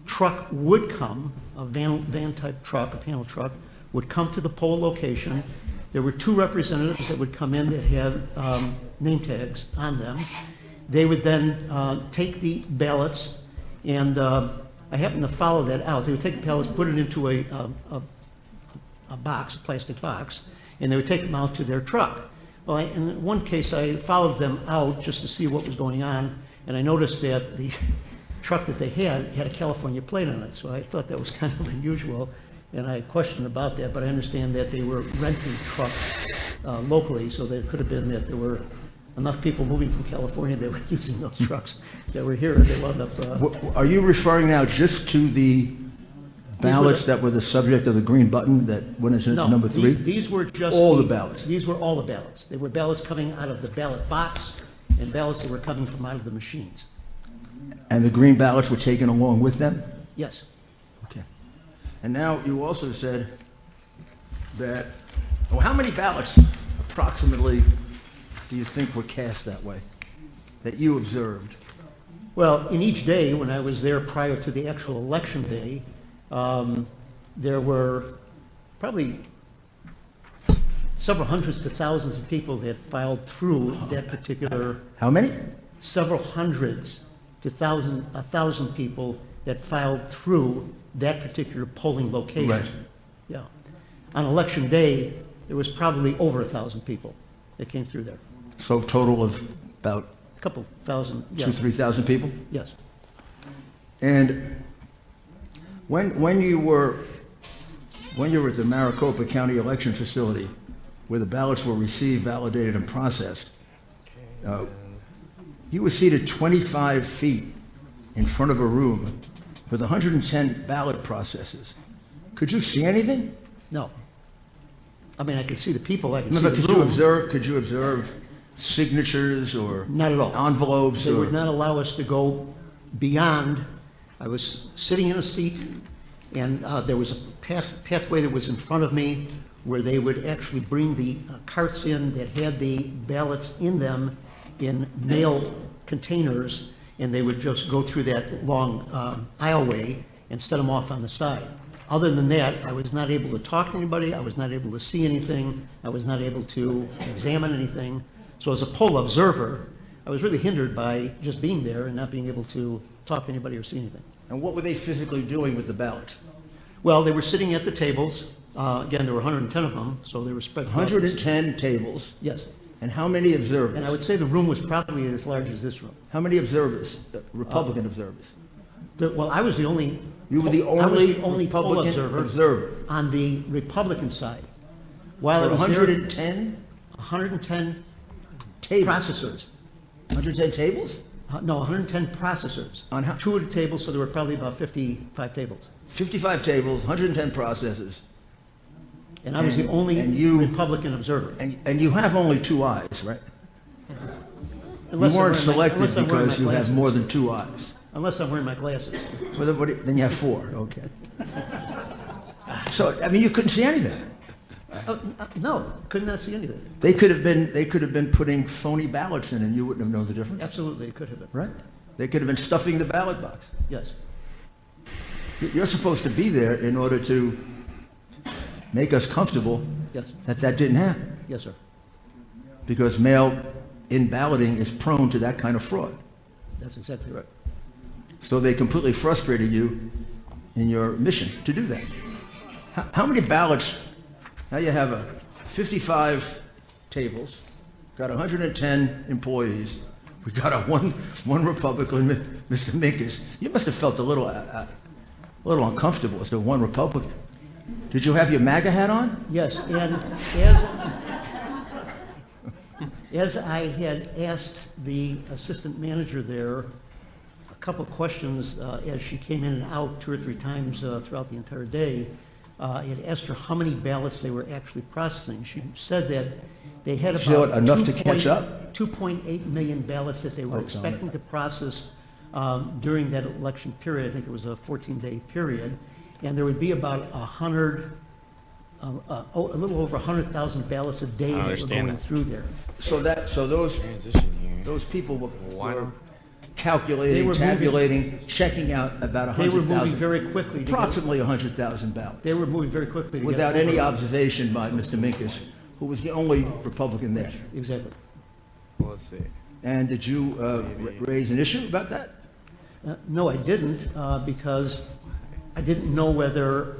truck would come, a van-type truck, a panel truck, would come to the poll location. There were 2 representatives that would come in that had name tags on them. They would then take the ballots, and I happened to follow that out. They would take the ballots, put it into a box, a plastic box, and they would take them out to their truck. Well, in one case, I followed them out just to see what was going on, and I noticed that the truck that they had a California plate on it, so I thought that was kind of unusual, and I questioned about that, but I understand that they were renting trucks locally, so there could have been that there were enough people moving from California that were using those trucks that were here, and they wound up... Are you referring now just to the ballots that were the subject of the green button that went into number 3? These were just... All the ballots? These were all the ballots. They were ballots coming out of the ballot box and ballots that were coming from out of the machines. And the green ballots were taken along with them? Yes. Okay. And now you also said that, well, how many ballots approximately do you think were cast that way, that you observed? Well, in each day, when I was there prior to the actual election day, there were probably several hundreds to thousands of people that filed through that particular... How many? Several hundreds to 1,000 people that filed through that particular polling location. Right. Yeah. On election day, there was probably over 1,000 people that came through there. So total of about A couple thousand, yeah. 2,000 to 3,000 people? Yes. And when you were when you were at the Maricopa County election facility, where the ballots were received, validated, and processed, you were seated 25 feet in front of a room with 110 ballot processes. Could you see anything? No. I mean, I could see the people, I could see No, the but room. could you observe signatures or Not at all. envelopes? They or- would not allow us to go beyond. I was sitting in a seat, and there was a pathway that was in front of me where they would actually bring the carts in that had the ballots in them in mail containers, and they would just go through that long aisleway and set them off on the side. Other than that, I was not able to talk to anybody, I was not able to see anything, I was not able to examine anything. So as a poll observer, I was really hindered by just being there and not being able to talk to anybody or see anything. And what were they physically doing with the ballots? Well, they were sitting at the tables. Again, there were 110 of them, so they were spread throughout. 110 tables. Yes. And how many observers? And I would say the room was probably as large as this room. How many observers, Republican observers? Well, I was the only. You were the I was only the only poll Republican observer. on the Republican side. While I For was there, 110 110 tables? processors. 110 tables? No, 110 processors. On how- Two at a table, so there were probably about 55 tables. 55 tables, 110 processes. And I was the And- only and you- Republican observer. And you have only 2 eyes, right? Unless You I'm weren't wearing selected unless I'm wearing because my you have glasses. more than 2 eyes. Unless I'm wearing my glasses. Well, then you have 4, okay. So, I mean, you couldn't see anything. No, could not see anything. They could have been putting phony ballots in and you wouldn't have known the difference, Absolutely, it could have been. right? They could have been stuffing the ballot box. Yes. You're supposed to be there in order to make us comfortable Yes. that didn't happen, Yes, sir. because mail-in balloting is prone to that kind of fraud. That's exactly right. So they completely frustrated you in your mission to do that. How many ballots? Now you have 55 tables, got 110 employees. We got one Republican, Mr. Minkus. You must have felt a little uncomfortable as the one Republican. Did you have your MAGA hat on? Yes, and as I had asked the assistant manager there a couple of questions as she came in and out 2 or 3 times throughout the entire day, I had asked her how many ballots they were actually processing. She said that they had She had about enough to catch up? 2.8 million ballots that they were Okay. expecting to process during that election period. I think it was a 14-day period. And there would be about a little over 100,000 ballots a day that were understand going that. through there. So Transition here. those people Why were not? They calculating, were moving- tabulating, checking out about They were moving 100,000, very quickly to get, approximately 100,000 ballots, they were moving very quickly to get. without any over- observation by Mr. Minkus, who was the only Republican there. Exactly. Well, let's see. And did you raise an issue about that? No, I didn't, because I didn't know whether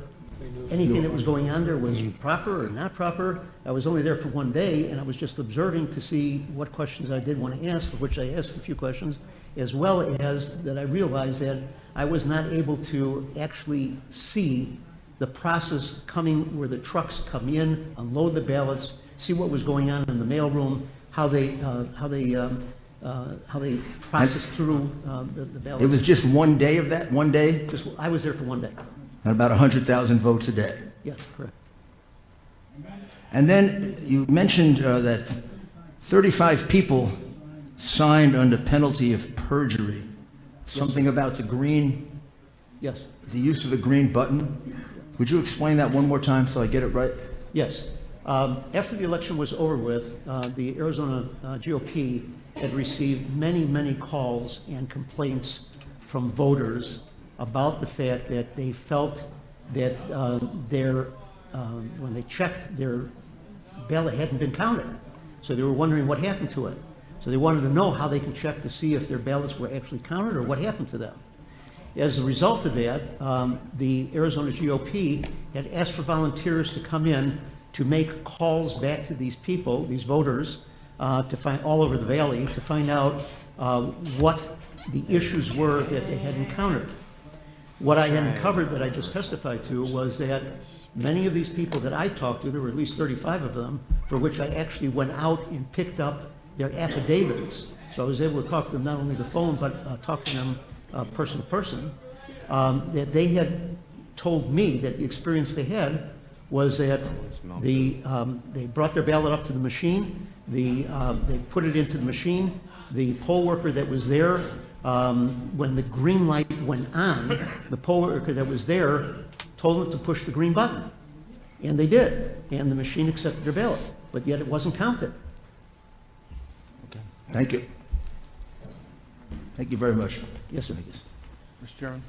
anything that was going on there was proper or not proper. I was only there for 1 day, and I was just observing to see what questions I did want to ask, of which I asked a few questions, as well as that I realized that I was not able to actually see the process coming, where the trucks come in, unload the ballots, see what was going on in the mailroom, how they process through the ballots. It was just 1 day of that, 1 day, I was there for 1 day. and about 100,000 votes a day. Yes, correct. And then you mentioned that 35 people signed under penalty of perjury. Something about the green, Yes, the use of the green button. Would you explain that one more time so I get it right? yes. After the election was over with, the Arizona GOP had received many, many calls and complaints from voters about the fact that they felt that when they checked, their ballot hadn't been counted. So they were wondering what happened to it. So they wanted to know how they could check to see if their ballots were actually counted or what happened to them. As a result of that, the Arizona GOP had asked for volunteers to come in to make calls back to these people, these voters, to find all over the valley, to find out what the issues were that they had encountered. What I uncovered that I just testified to was that many of these people that I talked to, there were at least 35 of them, for which I actually went out and picked up their affidavits. So I was able to talk to them not only the phone, but talk to them person to person, that they had told me that the experience they had was that they brought their ballot up to the machine, they put it into the machine, the poll worker that was there, when the green light went on, the poll worker that was there told them to push the green button. And they did, and the machine accepted their ballot, but yet it wasn't counted. Thank you. Thank you very much. Yes, sir. Mr. Chairman?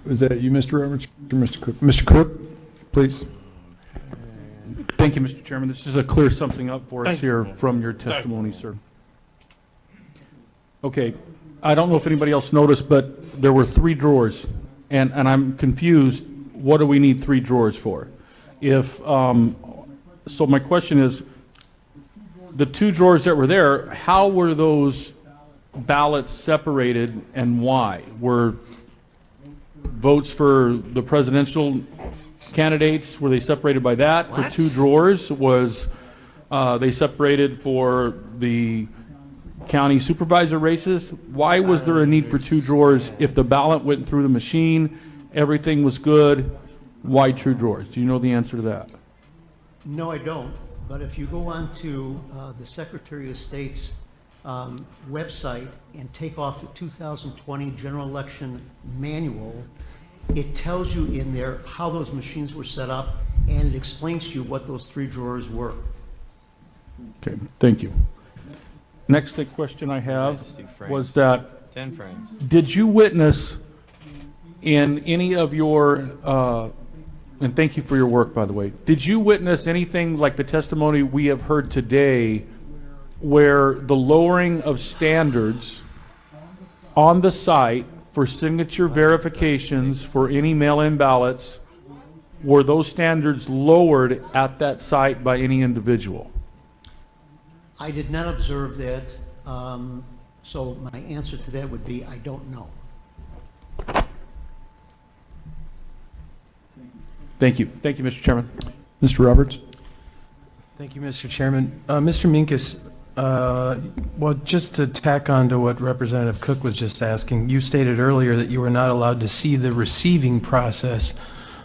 Was that you, Mr. Roberts, or Mr. Cook? Mr. Cook, please. Thank you, Mr. Chairman. This is to clear something up for us here from your testimony, sir. Okay, I don't know if anybody else noticed, but there were 3 drawers, and I'm confused. What do we need 3 drawers for? If so, my question is, the 2 drawers that were there, how were those ballots separated and why? Were votes for the presidential candidates, were they separated by that? For 2 drawers? Was they separated for the county supervisor races? Why was there a need for 2 drawers if the ballot went through the machine, everything was good? Why 2 drawers? Do you know the answer to that? No, I don't. But if you go on to the Secretary of State's website and take off the 2020 general election manual, it tells you in there how those machines were set up, and it explains to you what those 3 drawers were. Okay, thank you. Next question I have was that 10 frames. did you witness in any of your, and thank you for your work, by the way, did you witness anything like the testimony we have heard today where the lowering of standards on the site for signature verifications for any mail-in ballots, were those standards lowered at that site by any individual? I did not observe that, so my answer to that would be I don't know. Thank you. Thank you, Mr. Chairman. Mr. Roberts? Thank you, Mr. Chairman. Mr. Minkus, well, just to tack on to what Representative Cook was just asking, you stated earlier that you were not allowed to see the receiving process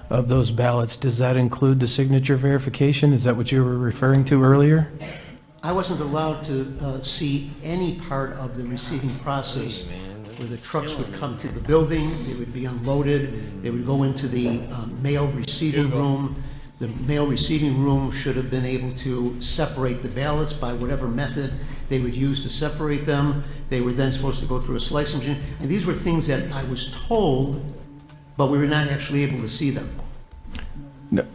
of those ballots. Does that include the signature verification? Is that what you were referring to earlier? I wasn't allowed to see any part of the receiving process where the trucks would come to the building, they would be unloaded, they would go into the mail receiving room. The mail receiving room should have been able to separate the ballots by whatever method they would use to separate them. They were then supposed to go through a slicing machine. And these were things that I was told, but we were not actually able to see them.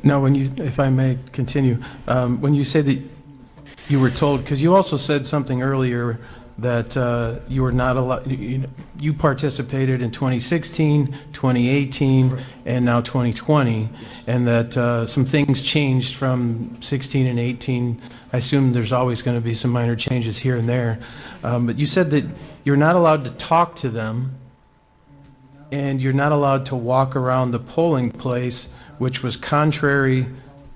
No, when you, if I may continue, when you say that you were told, because you also said something earlier that you were not allowed, you participated in 2016, 2018, and now 2020, and that some things changed from 16 and 18. I assume there's always going to be some minor changes here and there. But you said that you're not allowed to talk to them, and you're not allowed to walk around the polling place, which was contrary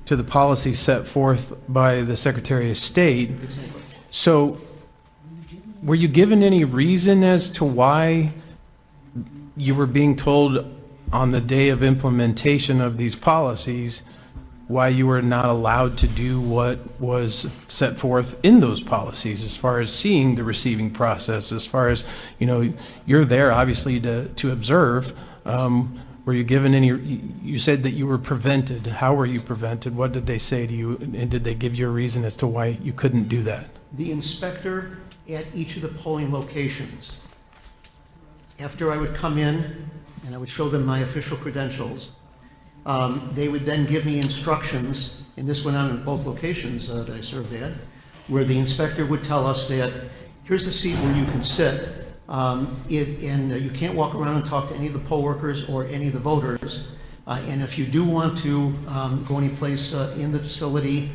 to the policy set forth by the Secretary of State. So were you given any reason as to why you were being told on the day of implementation of these policies why you were not allowed to do what was set forth in those policies as far as seeing the receiving process, as far as, you're there obviously to observe. Were you given any, you said that you were prevented. How were you prevented? What did they say to you? And did they give you a reason as to why you couldn't do that? The inspector at each of the polling locations, after I would come in and I would show them my official credentials, they would then give me instructions, and this went on in both locations that I served at, where the inspector would tell us that here's the seat where you can sit, and you can't walk around and talk to any of the poll workers or any of the voters, and if you do want to go anyplace in the facility,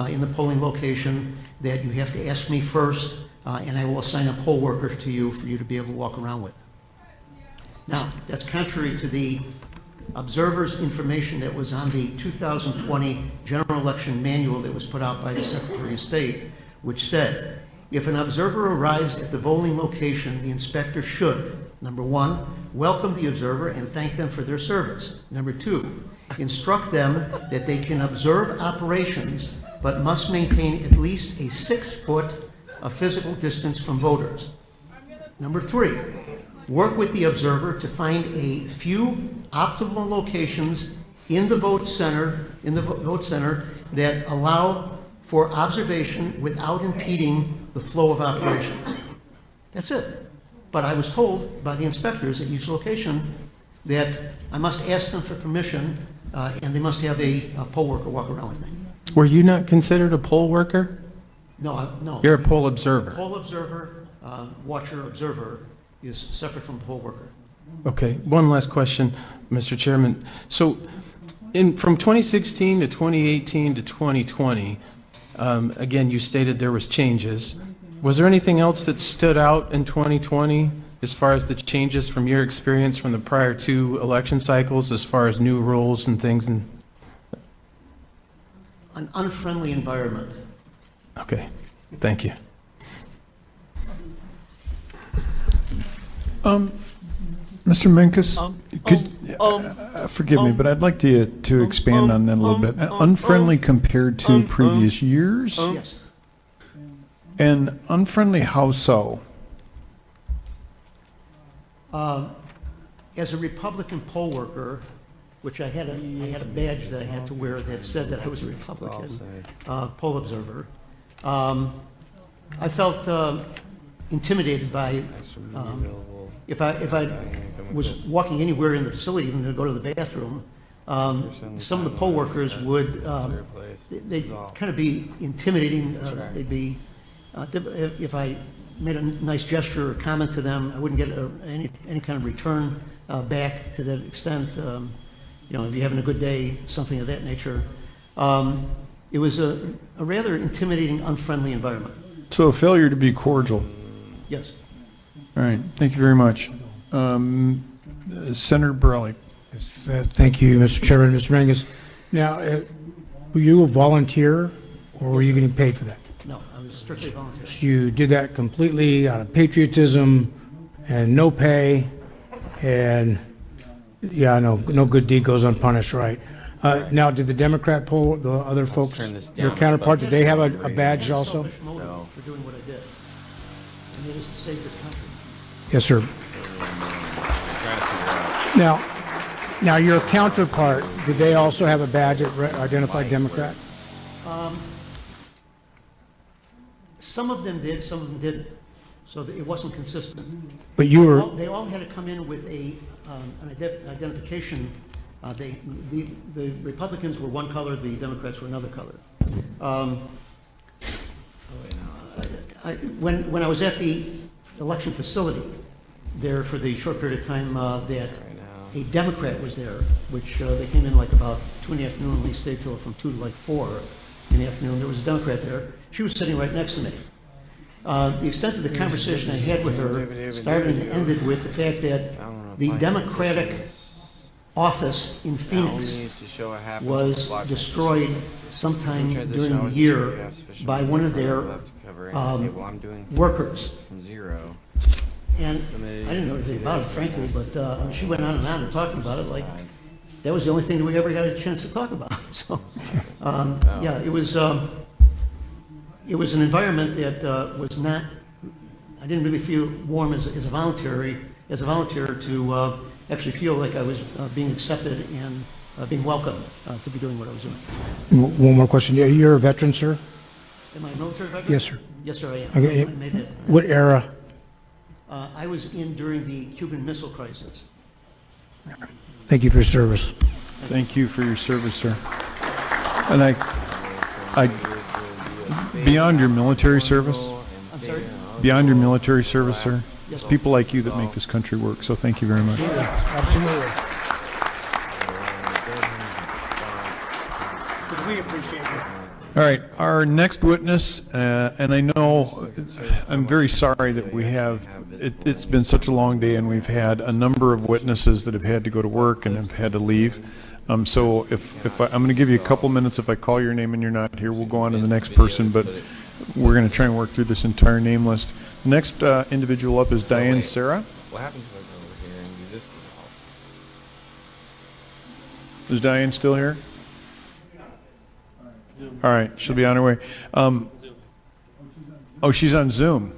in the polling location, that you have to ask me first. and I will assign a poll worker to you for you to be able to walk around with. Now, that's contrary to the observer's information that was on the 2020 general election manual that was put out by the Secretary of State, which said, if an observer arrives at the voting location, the inspector should, number one, welcome the observer and thank them for their service. Number two, instruct them that they can observe operations but must maintain at least a 6 foot of physical distance from voters. Number three, work with the observer to find a few optimal locations in the vote center, that allow for observation without impeding the flow of operations. That's it. But I was told by the inspectors at each location that I must ask them for permission, and they must have a poll worker walk around with me. Were you not considered a poll worker? No, no. You're a poll observer. Poll observer, watcher observer is separate from poll worker. Okay, one last question, Mr. Chairman. So from 2016 to 2018 to 2020, again, you stated there was changes. Was there anything else that stood out in 2020 as far as the changes from your experience from the prior two election cycles, as far as new rules and things? And An unfriendly environment. okay, thank you. Mr. Minkus, forgive me, but I'd like to expand on that a little bit. Unfriendly compared to previous years? Yes. And unfriendly how so? As a Republican poll worker, which I had a badge that I had to wear that said that I was a Republican poll observer, I felt intimidated by if I was walking anywhere in the facility, even to go to the bathroom, some of the poll workers would they'd kind of be intimidating. They'd be if I made a nice gesture or comment to them, I wouldn't get any kind of return back to that extent. You know, if you're having a good day, something of that nature. It was a rather intimidating, unfriendly environment. So a failure to be cordial. Yes. All right, thank you very much. Senator Borelli. Thank you, Mr. Chairman. Mr. Mangus, now, were you a volunteer, or were you getting paid for that? No, I was strictly volunteer. So you did that completely out of patriotism and no pay, and, yeah, no good deed goes unpunished, right? Now, did the Democrat poll, the other folks, turn this your down counterpart, above did they have a this badge also? Selfish motive for doing what I did. And it is to save this country. Yes, sir. Now, your counterpart, did they also have a badge that identified Democrats? Some of them did, some of them didn't. So that it wasn't consistent. But you were, They all had to come in with an identification. The Republicans were one color, the Democrats were another color. When I was at the election facility there for the short period of time that a Democrat was there, which they came in like about 2 in the afternoon, and we stayed till from 2 to like 4 in the afternoon. There was a Democrat there. She was sitting right next to me. The extent of the conversation I had with her started and ended with the fact that the Democratic office in Phoenix was destroyed sometime during the year by one of their workers. And I didn't know anything about it, frankly, but she went on and talking about it like that was the only thing that we ever got a chance to talk about. So, yeah, it was an environment that was not, I didn't really feel warm as a volunteer to actually feel like I was being accepted and being welcome to be doing what I was doing. one more question. You're a veteran, sir? Am I a military veteran? Yes, sir. Yes, sir, I am. Okay. I made that. What era? I was in during the Cuban Missile Crisis. Thank you for your service. Thank you for your service, sir. And I beyond your military service, I'm sorry? beyond your military service, sir, Yes. it's people like you that make this country work, so thank you very much. Absolutely. Because we appreciate you. All right, our next witness, and I know, I'm very sorry that we have, it's been such a long day, and we've had a number of witnesses that have had to go to work and have had to leave. So if I'm going to give you a couple minutes, if I call your name and you're not here, we'll go on to the next person, but we're going to try and work through this entire name list. The next individual up is Diane Sarah. What happens if I go over here and do this dissolve? Is Diane still here? All right, she'll be on her way. Oh, she's on Zoom.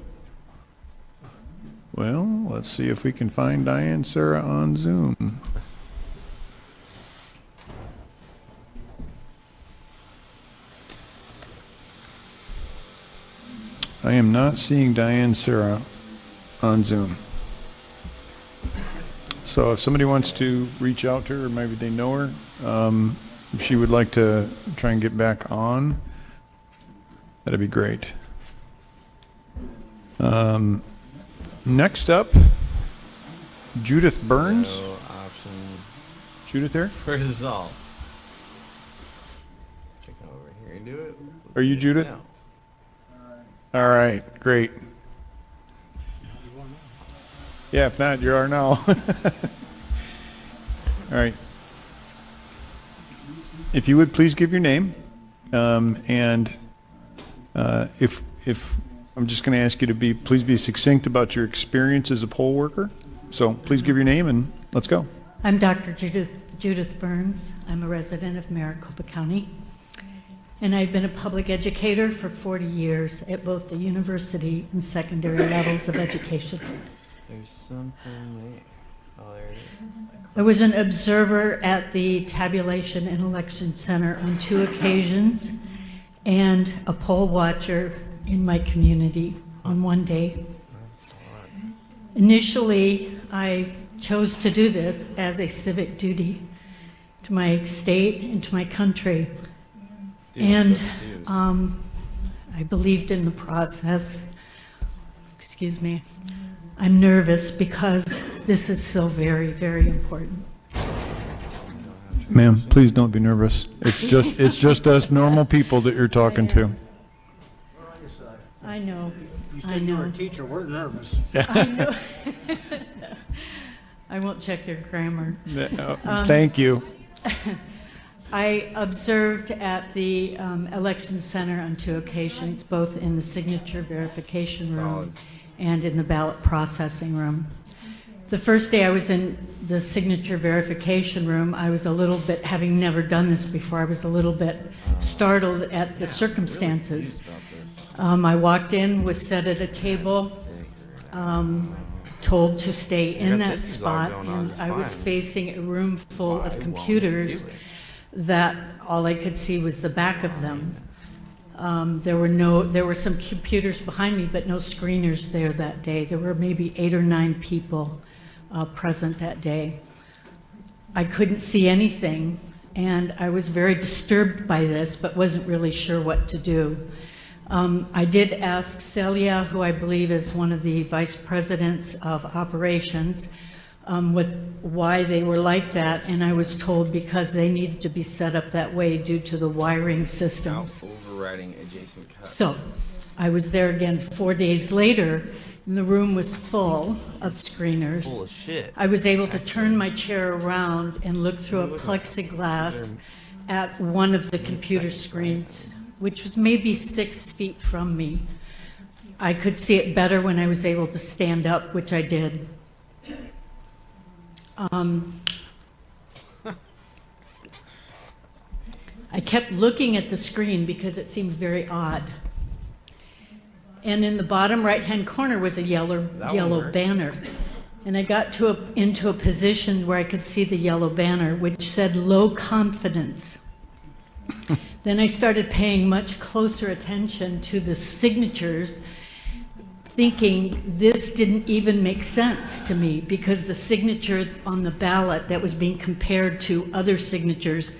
Well, let's see if we can find Diane Sarah on Zoom. I am not seeing Diane Sarah on Zoom. So if somebody wants to reach out to her, or maybe they know her, if she would like to try and get back on, that'd be great. Next up, Judith Burns. So option Judith there? for dissolve. Check over here and do it. Are you Judith? No. All right, great. Yeah, if not, you are now. All right. If you would please give your name, and if I'm just going to ask you to please be succinct about your experience as a poll worker. So please give your name and let's go. I'm Dr. Judith Burns. I'm a resident of Maricopa County, and I've been a public educator for 40 years at both the university and secondary levels of education. There's something there. Oh, there it is. I was an observer at the Tabulation and Election Center on 2 occasions, and a poll watcher in my community on 1 day. Initially, I chose to do this as a civic duty to my state and to my country. And I believed in the process. Excuse me. I'm nervous because this is so very, very important. Ma'am, please don't be nervous. It's just us normal people that you're talking to. I know. You said you were a teacher, we're nervous. I know. I won't check your grammar. Thank you. I observed at the election center on 2 occasions, both in the signature verification room and in the ballot processing room. The first day I was in the signature verification room, I was a little bit, having never done this before, I was a little bit startled at the circumstances. I walked in, was set at a table, told to stay in that spot, and I was facing a room full of computers that all I could see was the back of them. There were some computers behind me, but no screeners there that day. There were maybe 8 or 9 people present that day. I couldn't see anything, and I was very disturbed by this, but wasn't really sure what to do. I did ask Celia, who I believe is one of the vice presidents of operations, why they were like that, and I was told because they needed to be set up that way due to the wiring systems. Overriding adjacent cuts. So I was there again 4 days later, and the room was full of screeners. Full of shit. I was able to turn my chair around and look through a plexiglass at one of the computer screens, which was maybe 6 feet from me. I could see it better when I was able to stand up, which I did. I kept looking at the screen because it seemed very odd. And in the bottom right-hand corner was a yellow banner. And I got into a position where I could see the yellow banner, which said low confidence. Then I started paying much closer attention to the signatures, thinking this didn't even make sense to me because the signature on the ballot that was being compared to other signatures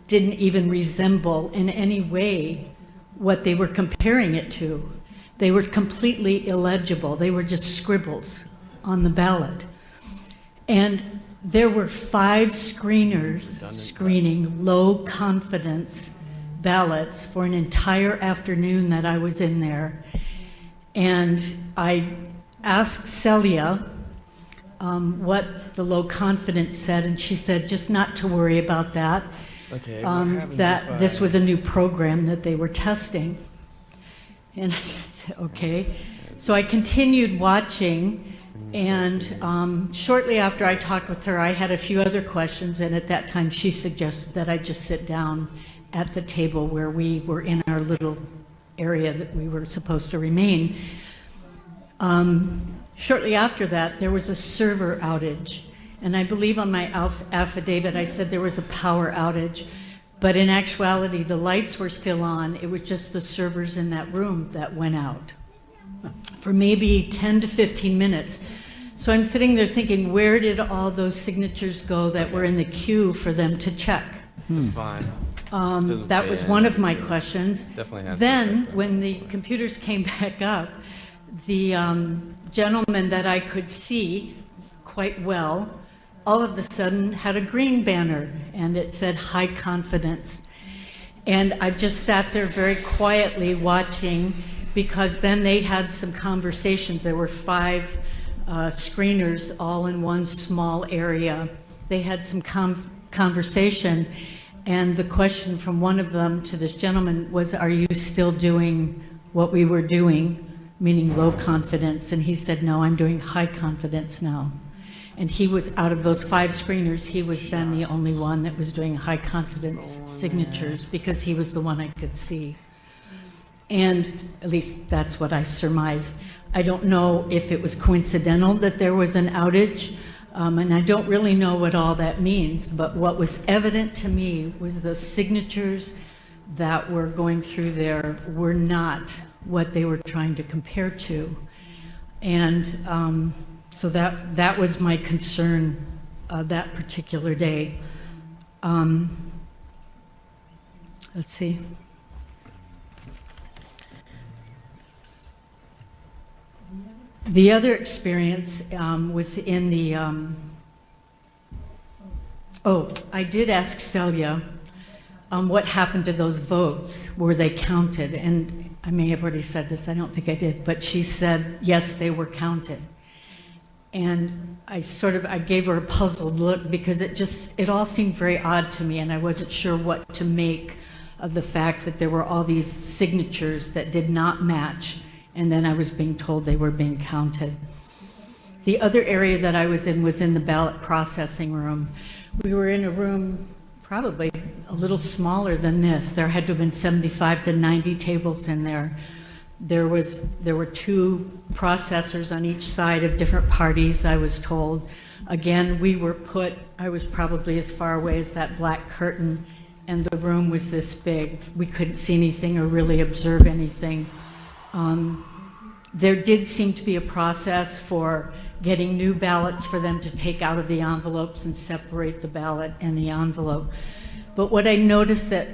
didn't even resemble in any way what they were comparing it to. They were completely illegible. They were just scribbles on the ballot. And there were 5 screeners screening low confidence ballots for an entire afternoon that I was in there. And I asked Celia what the low confidence said, and she said just not to worry about that. Okay, what happens That if this I- was a new program that they were testing. And I said, okay. So I continued watching, and shortly after I talked with her, I had a few other questions, and at that time, she suggested that I just sit down at the table where we were in our little area that we were supposed to remain. Shortly after that, there was a server outage, and I believe on my affidavit, I said there was a power outage, but in actuality, the lights were still on. It was just the servers in that room that went out for maybe 10 to 15 minutes. So I'm sitting there thinking, where did all those signatures go that were in the queue for them to check? That's fine. Doesn't That fit was in. one of my questions. Definitely has to Then, check that. when the computers came back up, the gentleman that I could see quite well, all of a sudden had a green banner, and it said high confidence. And I just sat there very quietly watching, because then they had some conversations. There were 5 screeners all in one small area. They had some conversation, and the question from one of them to this gentleman was, are you still doing what we were doing, meaning low confidence? And he said, no, I'm doing high confidence now. And he was, out of those 5 screeners, he was then the only one that was doing high confidence signatures, because he was the one I could see. And at least that's what I surmised. I don't know if it was coincidental that there was an outage, and I don't really know what all that means, but what was evident to me was the signatures that were going through there were not what they were trying to compare to. And so that was my concern that particular day. Let's see. The other experience was in the, I did ask Celia what happened to those votes. Were they counted? And I may have already said this, I don't think I did, but she said, yes, they were counted. And I gave her a puzzled look, because it all seemed very odd to me, and I wasn't sure what to make of the fact that there were all these signatures that did not match, and then I was being told they were being counted. The other area that I was in the ballot processing room. We were in a room probably a little smaller than this. There had to have been 75 to 90 tables in there. There were 2 processors on each side of different parties, I was told. Again, I was probably as far away as that black curtain, and the room was this big. We couldn't see anything or really observe anything. There did seem to be a process for getting new ballots for them to take out of the envelopes and separate the ballot and the envelope. But what I noticed that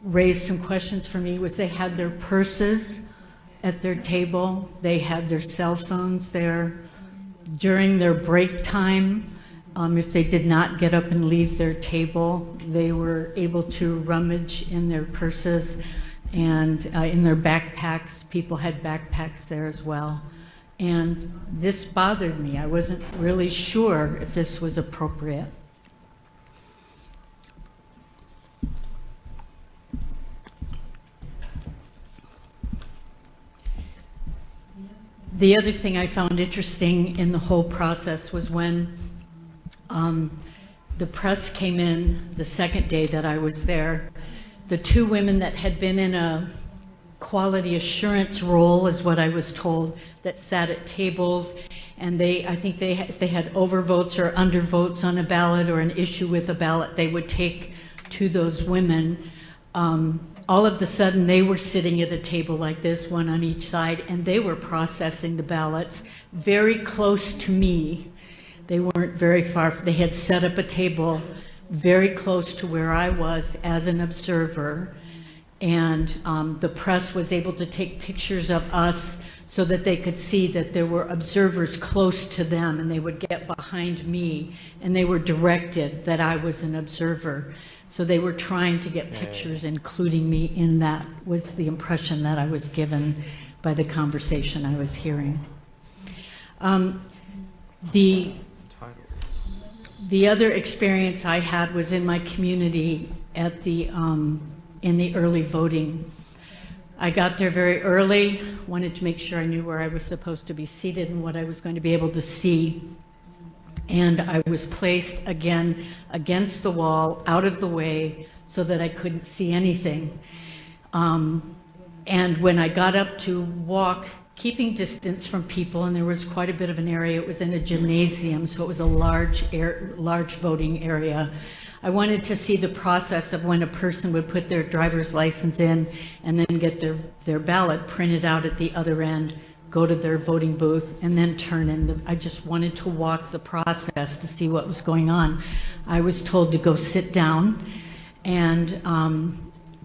raised some questions for me was they had their purses at their table, they had their cell phones there. During their break time, if they did not get up and leave their table, they were able to rummage in their purses and in their backpacks. People had backpacks there as well. And this bothered me. I wasn't really sure if this was appropriate. The other thing I found interesting in the whole process was when the press came in the second day that I was there. The 2 women that had been in a quality assurance role, is what I was told, that sat at tables, and I think if they had overvotes or undervotes on a ballot or an issue with a ballot, they would take to those women. All of a sudden, they were sitting at a table like this, one on each side, and they were processing the ballots very close to me. They weren't very far. They had set up a table very close to where I was as an observer. And the press was able to take pictures of us so that they could see that there were observers close to them, and they would get behind me, and they were directed that I was an observer. So they were trying to get pictures, including me in that, was the impression that I was given by the conversation I was hearing. The other experience I had was in my community at the in the early voting. I got there very early, wanted to make sure I knew where I was supposed to be seated and what I was going to be able to see. And I was placed again against the wall, out of the way, so that I couldn't see anything. And when I got up to walk, keeping distance from people, and there was quite a bit of an area, it was in a gymnasium, so it was a large voting area. I wanted to see the process of when a person would put their driver's license in and then get their ballot printed out at the other end, go to their voting booth, and then turn in. I just wanted to walk the process to see what was going on. I was told to go sit down and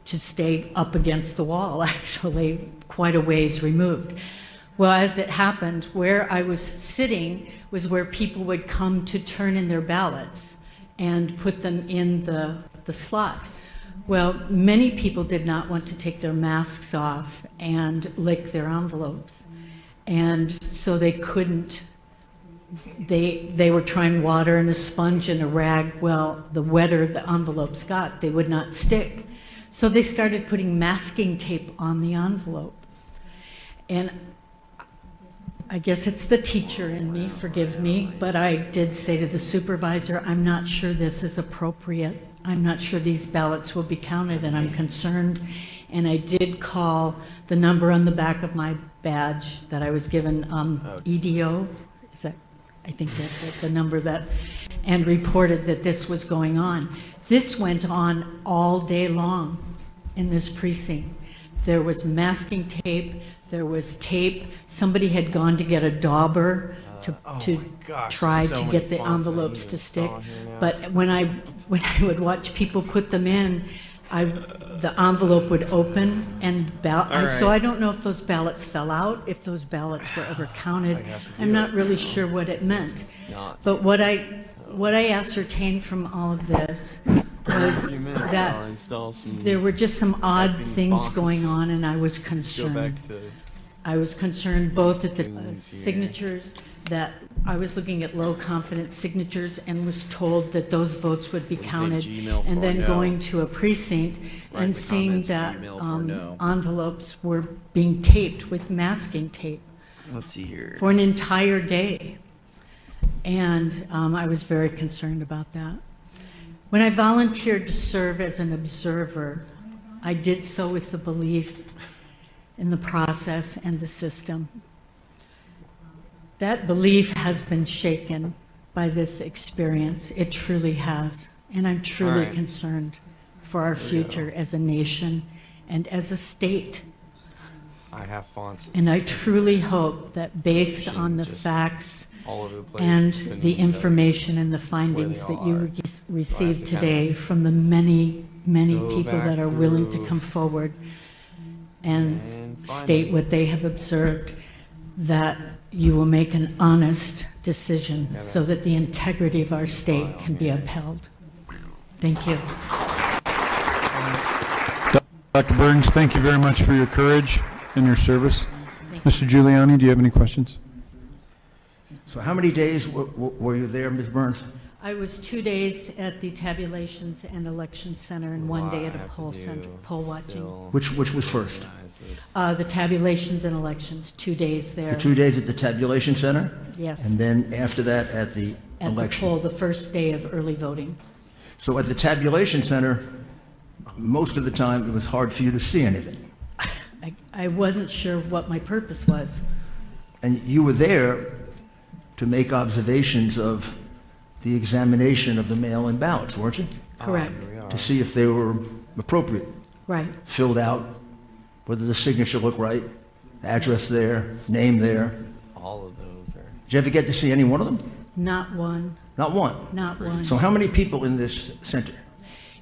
to stay up against the wall, actually, quite a ways removed. Well, as it happened, where I was sitting was where people would come to turn in their ballots and put them in the slot. Well, many people did not want to take their masks off and lick their envelopes. And so they couldn't, they were trying water and a sponge and a rag. Well, the wetter the envelopes got, they would not stick. So they started putting masking tape on the envelope. And I guess it's the teacher in me, forgive me, but I did say to the supervisor, I'm not sure this is appropriate. I'm not sure these ballots will be counted, and I'm concerned. And I did call the number on the back of my badge that I was given, EDO, is that, I think that's it, the number that, and reported that this was going on. This went on all day long in this precinct. There was masking tape, there was tape. Somebody had gone to get a dauber to try to get the envelopes to stick. But when I would watch people put them in, the envelope would open and so I don't know if those ballots fell out, if those ballots were ever counted. I'm not really sure what it meant. But what I ascertained from all of this was that there were just some odd things going on, and I was concerned. I was concerned both at the signatures, that I was looking at low confidence signatures and was told that those votes would be counted, and then going to a precinct and seeing that envelopes were being taped with masking tape. Let's see here. For an entire day. And I was very concerned about that. When I volunteered to serve as an observer, I did so with the belief in the process and the system. That belief has been shaken by this experience. It truly has. And I'm truly concerned for our future as a nation and as a state. I have fonts. And I truly hope that based on the facts all over the place and the information and the findings that you received today from the many people that are willing to come forward and state what they have observed, that you will make an honest decision so that the integrity of our state can be upheld. Thank you. Dr. Burns, thank you very much for your courage and your service. Mr. Giuliani, do you have any questions? So how many days were you there, Ms. Burns? I was 2 days at the tabulations and election center and 1 day at a poll center, poll watching. Which was first? The tabulations and elections, 2 days there. The 2 days at the tabulation center? Yes. And then after that at the At election? the poll, the first day of early voting. So at the tabulation center, most of the time, it was hard for you to see anything. I wasn't sure what my purpose was. And you were there to make observations of the examination of the mail-in ballots, weren't you? Correct. To see if they were appropriate, Right. filled out, whether the signature looked right, address there, name there. All of those are. Did you ever get to see any one of them? Not one. Not one. Not one. So how many people in this center?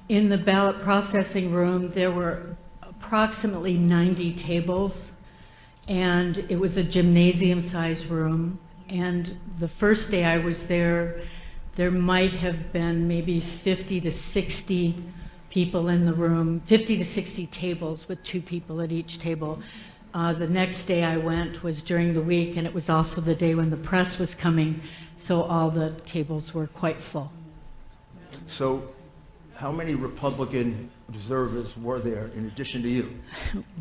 In the ballot processing room, there were approximately 90 tables, and it was a gymnasium-sized room. And the first day I was there, there might have been maybe 50 to 60 people in the room, 50 to 60 tables with 2 people at each table. The next day I went was during the week, and it was also the day when the press was coming, so all the tables were quite full. So how many Republican observers were there in addition to you?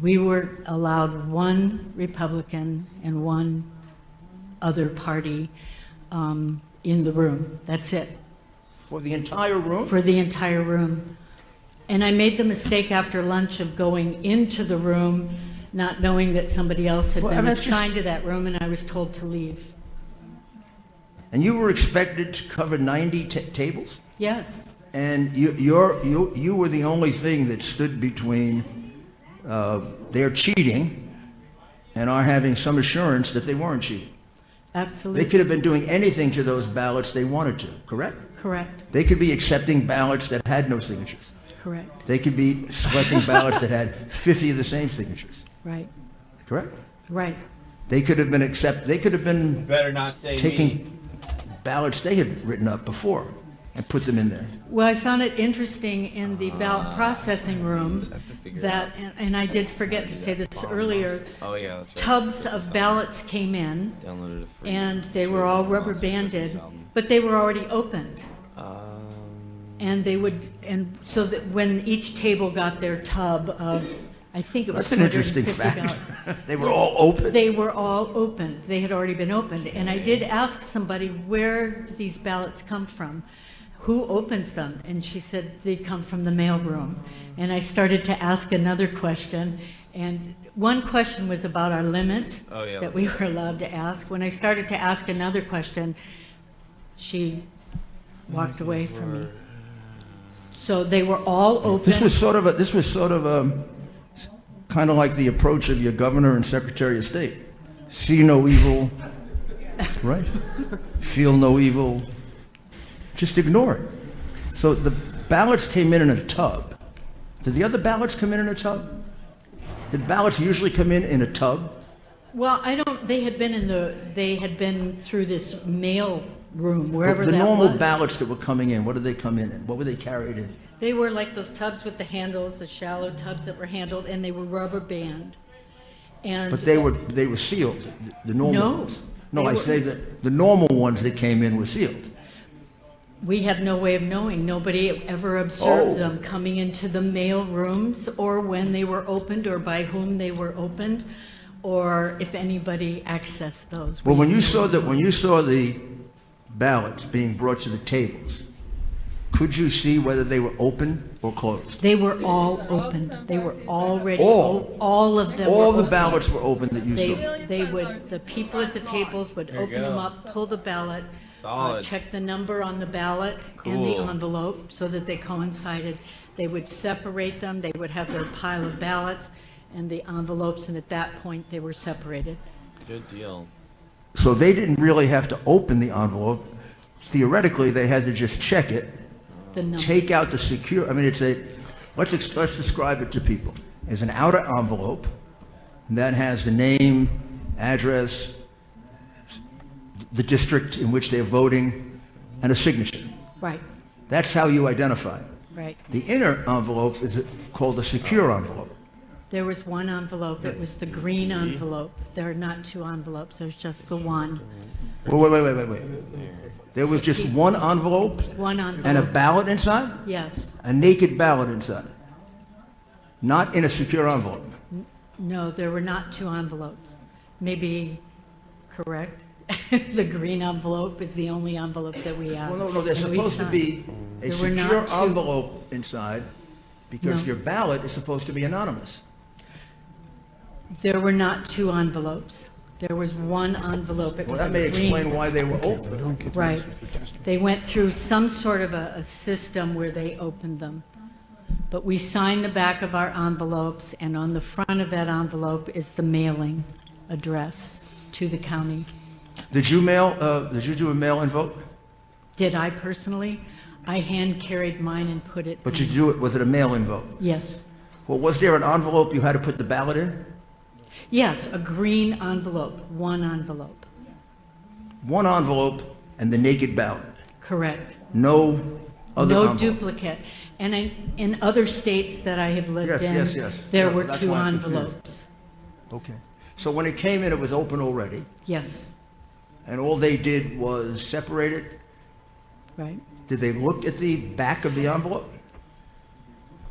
We were allowed 1 Republican and 1 other party in the room. That's it. For the entire room? For the entire room. And I made the mistake after lunch of going into the room, not knowing that somebody else had Well, I been mean, it's just- assigned to that room, and I was told to leave. And you were expected to cover 90 tables? Yes, And you were the only thing that stood between their cheating and our having some assurance that they weren't cheating. absolutely. They could have been doing anything to those ballots they wanted to, correct? Correct, They could be accepting ballots that had no signatures. correct, They could be selecting ballots that had 50 of the same signatures, right, correct? right. They could have been Better not say taking ballots they had written up before and put them in there. Well, I found it interesting in the ballot processing room have to figure that, and I did forget to say this earlier, Oh, yeah, that's right. tubs of ballots came in, Downloaded a free and they were all rubber banded, but they were already opened. And they would, and so that when each table got their tub of, I think it was That's an interesting 250 fact. ballots. They were all open. They were all opened. They had already been opened. And I did ask somebody, where do these ballots come from? Who opens them? And she said, they come from the mailroom. And I started to ask another question. And one question was about our limit Oh, yeah, that we were allowed to ask. When I started to ask another question, she walked away from me. So they were all open. This was sort of kind of like the approach of your governor and secretary of state. See no evil, right? Feel no evil. Just ignore it. So the ballots came in a tub. Did the other ballots come in a tub? Did ballots usually come in a tub? Well, they had been through this mail room, wherever The that normal was. ballots that were coming in, what did they come in? What were they carried in? They were like those tubs with the handles, the shallow tubs that were handled, and they were rubber band. And But they were sealed, the normal No. ones. No, They I were- say that the normal ones that came in were sealed. we have no way of knowing. Nobody ever observed Oh. them coming into the mail rooms, or when they were opened, or by whom they were opened, or if anybody accessed those. Well, when you saw the ballots being brought to the tables, could you see whether they were open or closed? They were all opened. They were already, All? all of them were All the open. ballots were open that you saw. The people at the tables would open them up, pull the ballot, Solid. check the number on the ballot and the Cool. envelope so that they coincided. They would separate them, they would have their pile of ballots and the envelopes, and at that point, they were separated. Good deal. So they didn't really have to open the envelope. Theoretically, they had to just check it, The number, take out the secure, I mean, let's describe it to people. There's an outer envelope that has the name, address, the district in which they're voting, and a signature. right, That's how you identify. right. The inner envelope is called a secure envelope. There was one envelope, it was the green envelope. There are not 2 envelopes, there's just the one. Wait. There was just one envelope One and a envelope, ballot inside? yes. A naked ballot inside? Not in a secure envelope? No, there were not 2 envelopes. Maybe correct? The green envelope is the only envelope that we have. Well, no, there's and we supposed to signed. be a There were not secure 2. envelope inside because No. your ballot is supposed to be anonymous. There were not 2 envelopes. There was one envelope. It Well, was that a may green. explain why they were open. Right. They went through some sort of a system where they opened them. But we signed the back of our envelopes, and on the front of that envelope is the mailing address to the county. Did you do a mail-in vote? Did I personally? I hand carried mine and put it But in. was it a mail-in vote? Yes. Well, was there an envelope you had to put the ballot in? Yes, a green envelope, one envelope. One envelope and the naked ballot. Correct. No other No envelope. duplicate. And in other states that I have lived in, Yes. there Yeah, were that's 2 why I'm confused. envelopes. Okay. So when it came in, it was open already, Yes, and all they did was separate it? right. Did they look at the back of the envelope?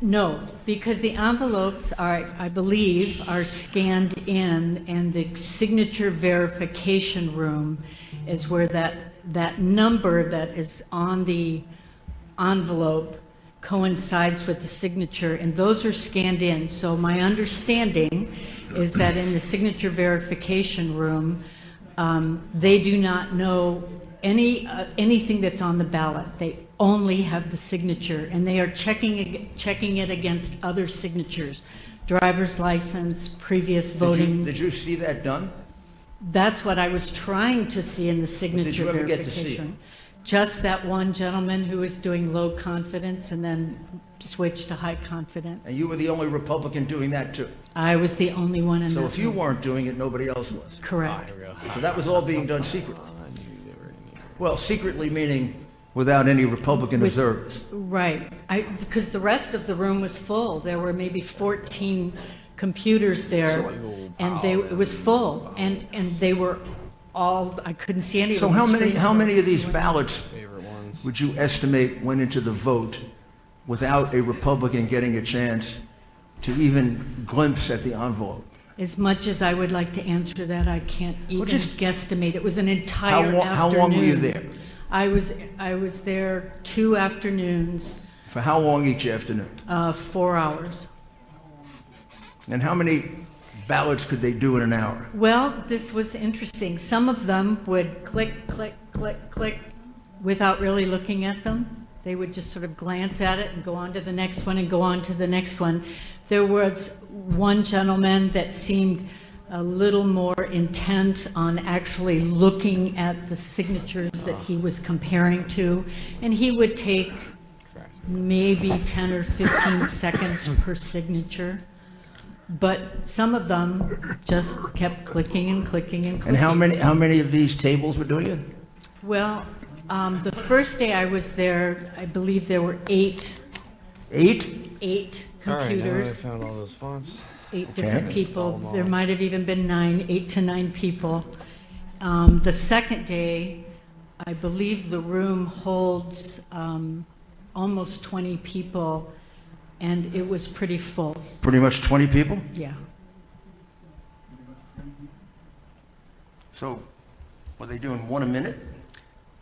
No, because the envelopes are, I believe, are scanned in, and the signature verification room is where that number that is on the envelope coincides with the signature, and those are scanned in. So my understanding is that in the signature verification room, they do not know anything that's on the ballot. They only have the signature, and they are checking it against other signatures, driver's license, previous voting. Did you see that done? That's what I was trying to see in the signature you ever get to see it? verification. Just that one gentleman who was doing low confidence and then switched to high confidence. And you were the only Republican doing that too? I was the only one in So this if you room. weren't doing it, nobody else was? Correct. So that was all being done secretly? Well, secretly meaning without any Republican With- observers? Right. Because the rest of the room was full. There were maybe 14 computers there, and it was full. And they were all, I couldn't see any of So them. how many of these ballots Favorite ones. would you estimate went into the vote without a Republican getting a chance to even glimpse at the envelope? As much as I would like to answer that, I can't even just- guesstimate. It was an entire afternoon. How long were you there? I was there 2 afternoons, For how long each afternoon? 4 hours. And how many ballots could they do in an hour? Well, this was interesting. Some of them would click, click, click, click without really looking at them. They would just sort of glance at it and go on to the next one and go on to the next one. There was one gentleman that seemed a little more intent on actually looking at the signatures that he was comparing to, and he would take maybe 10 or 15 seconds per signature. But some of them just kept clicking and clicking and clicking. And how many of these tables were doing it? Well, the first day I was there, I believe there were 8 8? All right, now that I computers, found all those fonts. 8 different Install people. them all. There might have even been 8 to 9 people. The second day, I believe the room holds almost 20 people, and it was pretty full. Pretty much 20 people? Yeah. So were they doing one a minute?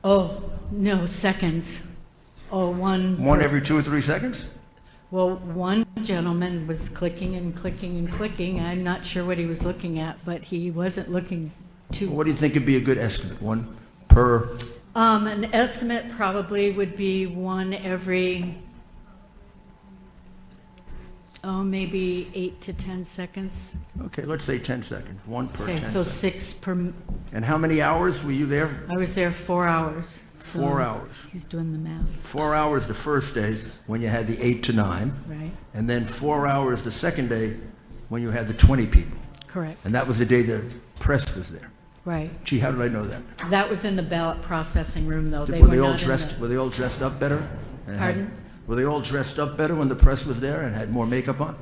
Oh, no, seconds. Oh, one. One every 2 or 3 seconds? Well, one gentleman was clicking and clicking and clicking. I'm not sure what he was looking at, but he wasn't looking too. What do you think would be a good estimate? One per? An estimate probably would be one every, maybe 8 to 10 seconds. Okay, let's say 10 seconds. One per 10 Okay, so seconds. 6 per, And how many hours were you there? I was there 4 hours. so 4 hours. He's doing the math, 4 hours the first day when you had the 8 to 9, right? and then 4 hours the second day when you had the 20 people. Correct, And that was the day the press was there. right. Gee, how did I know that? That was in the ballot processing room, though. They Were were they all not in dressed, the. were they all dressed up better? And had- Pardon? Were they all dressed up better when the press was there and had more makeup on?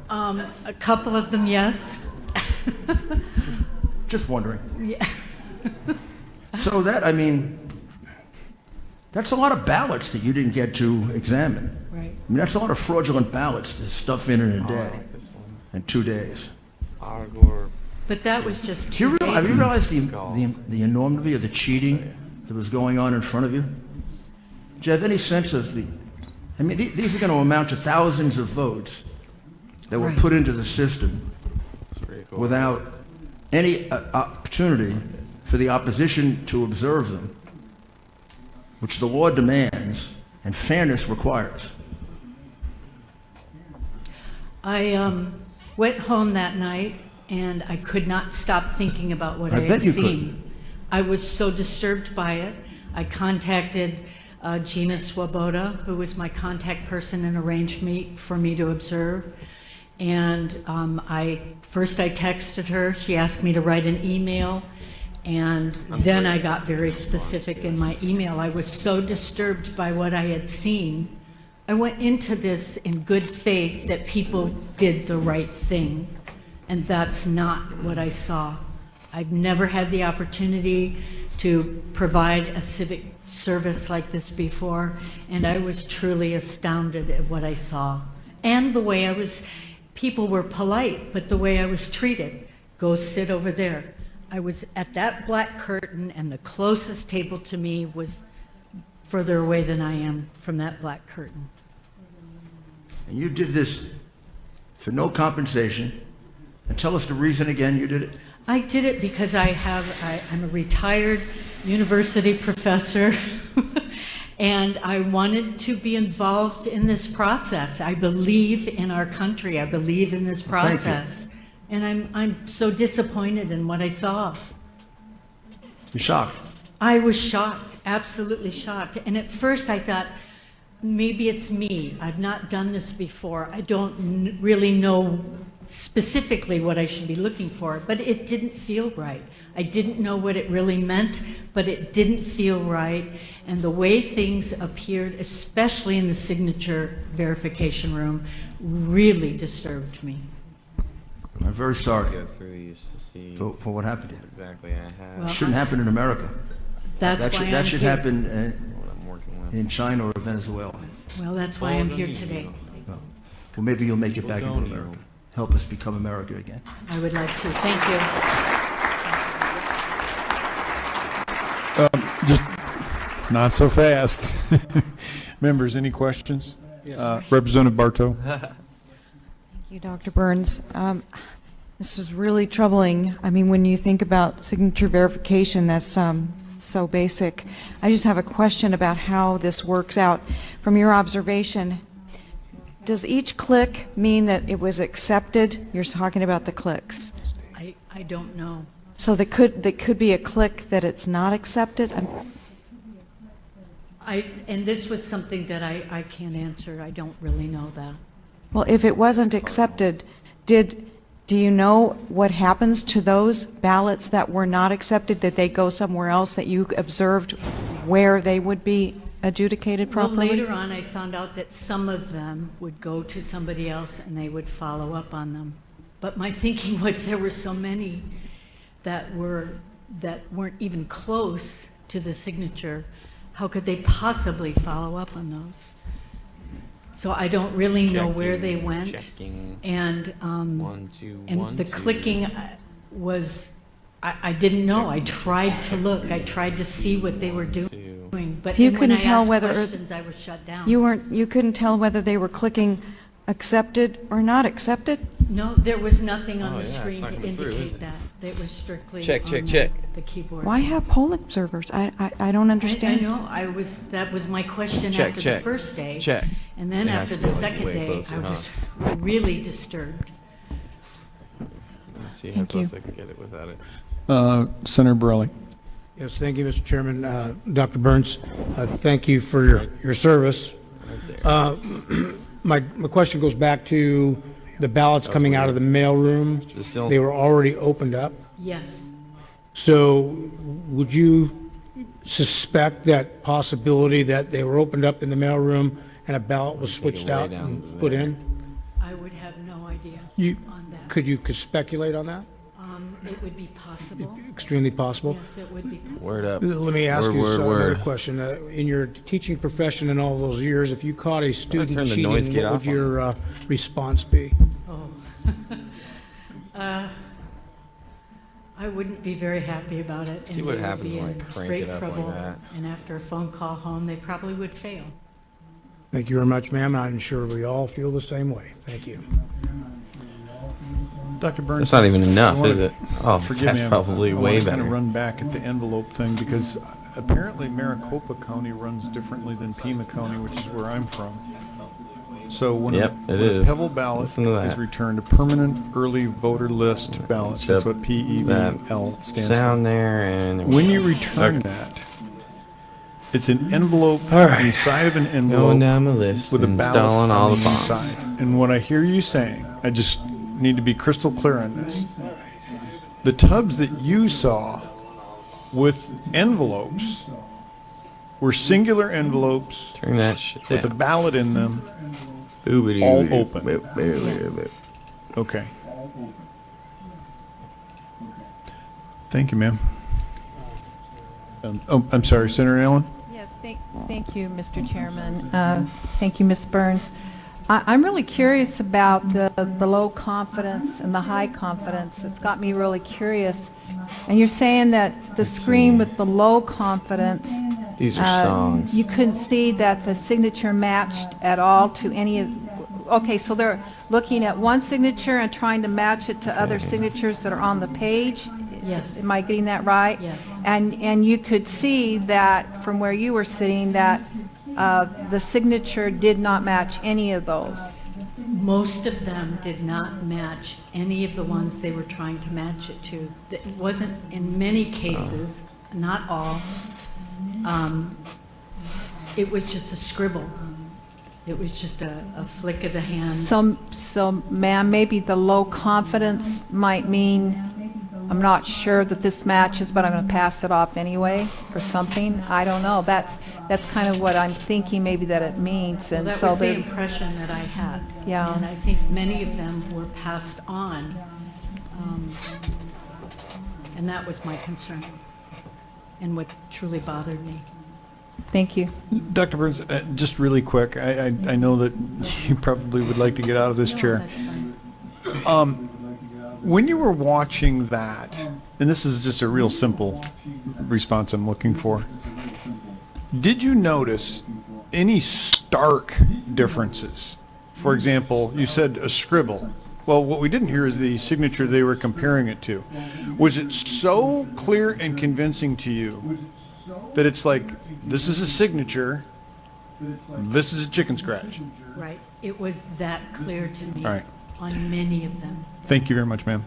A couple of them, yes. Just wondering. Yeah. So that, I mean, that's a lot of ballots that you didn't get to examine. Right. I mean, that's a lot of fraudulent ballots to stuff in a Oh, I day, like this one. in 2 days. Argor. But that was just Do you 2 have you days. realized Skull. the enormity of the cheating that was going on in front of you? Do you have any sense of the, I mean, these are going to amount to thousands of votes that were Right. put into the system It's pretty cool. without any opportunity for the opposition to observe them, which the law demands and fairness requires. I went home that night, and I could not stop thinking about what I I had bet you seen. couldn't. I was so disturbed by it. I contacted Gina Swoboda, who was my contact person and arranged for me to observe. And I texted her, she asked me to write an email, and then I got very specific in my email. I was so disturbed by what I had seen. I went into this in good faith that people did the right thing, and that's not what I saw. I've never had the opportunity to provide a civic service like this before, and I was truly astounded at what I saw. And the way people were polite, but the way I was treated. Go sit over there. I was at that black curtain, and the closest table to me was further away than I am from that black curtain. And you did this for no compensation. And tell us the reason again you did it. I did it because I'm a retired university professor, and I wanted to be involved in this process. I believe in our country. I believe in this Thank you. process. And I'm so disappointed in what I saw. You're shocked. I was shocked, absolutely shocked. And at first I thought, maybe it's me. I've not done this before. I don't really know specifically what I should be looking for, but it didn't feel right. I didn't know what it really meant, but it didn't feel right. And the way things appeared, especially in the signature verification room, really disturbed me. I'm very sorry Go through these to see for what happened to you. exactly I have. Well, Shouldn't happen in America. That's why That I'm should here. happen What I'm working with. in China or Venezuela. Well, that's why I'm here today. Well, maybe you'll make it back into America. Help us become America again. I would like to. Thank you. Just not so fast. Members, any questions? Representative Bartow. Thank you, Dr. Burns. This is really troubling. I mean, when you think about signature verification, that's so basic. I just have a question about how this works out. From your observation, does each click mean that it was accepted? You're talking about the clicks. I don't know. So there could be a click that it's not accepted? And this was something that I can't answer. I don't really know that. Well, if it wasn't accepted, do you know what happens to those ballots that were not accepted? Did they go somewhere else that you observed where they would be adjudicated properly? Well, later on, I found out that some of them would go to somebody else and they would follow up on them. But my thinking was there were so many that weren't even close to the signature. How could they possibly follow up on those? So I don't really know where they went. Checking. And One, two, and one, the two. clicking was, I didn't know. I tried to look. I tried to see what they were doing. But You then when couldn't I tell asked whether questions, I was shut down. You couldn't tell whether they were clicking accepted or not accepted? No, there was nothing on Oh, the yeah, it's screen not to coming through, is indicate it? that. It was strictly Check, on check, check. the keyboard. Why have poll observers? I don't understand. I know. That was my question Check, after check, the first day. check. And then It has after to the be, like, second way day, closer, I huh? was really disturbed. Let's see how Thank you. close I can get it without it. Senator Borelli. Yes, thank you, Mr. Chairman. Dr. Burns, thank you for your service. My question goes back to the ballots coming out of the mailroom. Is it still- They were already opened up. Yes. So would you suspect that possibility that they were opened up in the mailroom and a ballot was switched way out down and put in? I would have no idea You- on that. Could you speculate on that? It would be possible. Extremely possible. Yes, it would be possible. Word up. Let me ask Word, you word, another word. question. In your teaching profession in all those years, if you caught a student turn the noise cheating, gate what off would on your response be? I wouldn't be very happy about it. See and what they would happens be when I in crank great it up like trouble. that. And after a phone call home, they probably would fail. Thank you very much, ma'am. I'm sure we all feel the same way. Thank you. Dr. Burns. That's not even enough, I wanna- is it? Oh, Forgive that's me, probably I way wanna kind better. of run back at the envelope thing because apparently Maricopa County runs differently than Pima County, which is where I'm from. So when Yep, a it is. Pebble ballot Listen to that. is returned, a permanent early voter list ballot, that's Yep. what PEVL That stands sound for. there and When you return Okay. that, It's an envelope All right. inside of an envelope. Going down the list, with a ballot installing all on the fonts. inside. And what I hear you saying, I just need to be crystal clear on this. The tubs that you saw with envelopes were singular envelopes Turn that shit with a down. ballot in them, Boobity all boobity open. boop, boop, boop, boop. Okay. Thank you, ma'am. Oh, I'm sorry, Senator Allen? Yes, thank you, Mr. Chairman. Thank you, Ms. Burns. I'm really curious about the low confidence and the high confidence. It's got me really curious. And you're saying that the screen with the low confidence, These are songs. you couldn't see that the signature matched at all to any of, okay, so they're looking at one signature and trying to match it to other signatures that are on the page? Yes. Am I getting that right? Yes. And you could see that from where you were sitting, that the signature did not match any of those. Most of them did not match any of the ones they were trying to match it to. It wasn't, in many cases, not all, it was just a scribble. It was just a flick of the hand. So ma'am, maybe the low confidence might mean, I'm not sure that this matches, but I'm going to pass it off anyway or something. I don't know. That's kind of what I'm thinking maybe that it means. Well, And that so was the they, impression that I had. Yeah. And I think many of them were passed on. And that was my concern and what truly bothered me. thank you. Dr. Burns, just really quick, I know that you probably would like to get out of this chair. That's fine. When you were watching that, and this is just a real simple response I'm looking for, did you notice any stark differences? For example, you said a scribble. Well, what we didn't hear is the signature they were comparing it to. Was it so clear and convincing to you that it's like, this is a signature, this is a chicken scratch? Right. It was that clear to me All right. on many of them. Thank you very much, ma'am.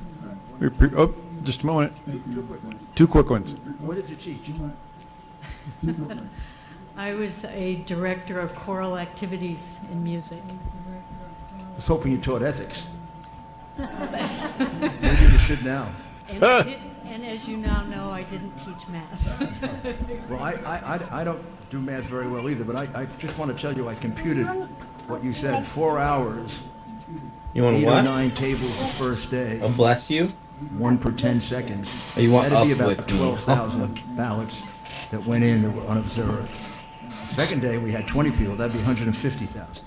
Oh, just a moment. Two quick ones. What did you teach? I was a director of choral activities in music. I was hoping you taught ethics. Maybe you should now. And as you now know, I didn't teach math. Well, I don't do math very well either, but I just want to tell you I computed what you said, 4 hours, You want 8 what? or 9 tables the first day, Oh, bless you. 1 per 10 seconds. Oh, you want That'd be up about with me. 12,000 ballots that went in that were unobserved. Second day, we had 20 people, that'd be 150,000.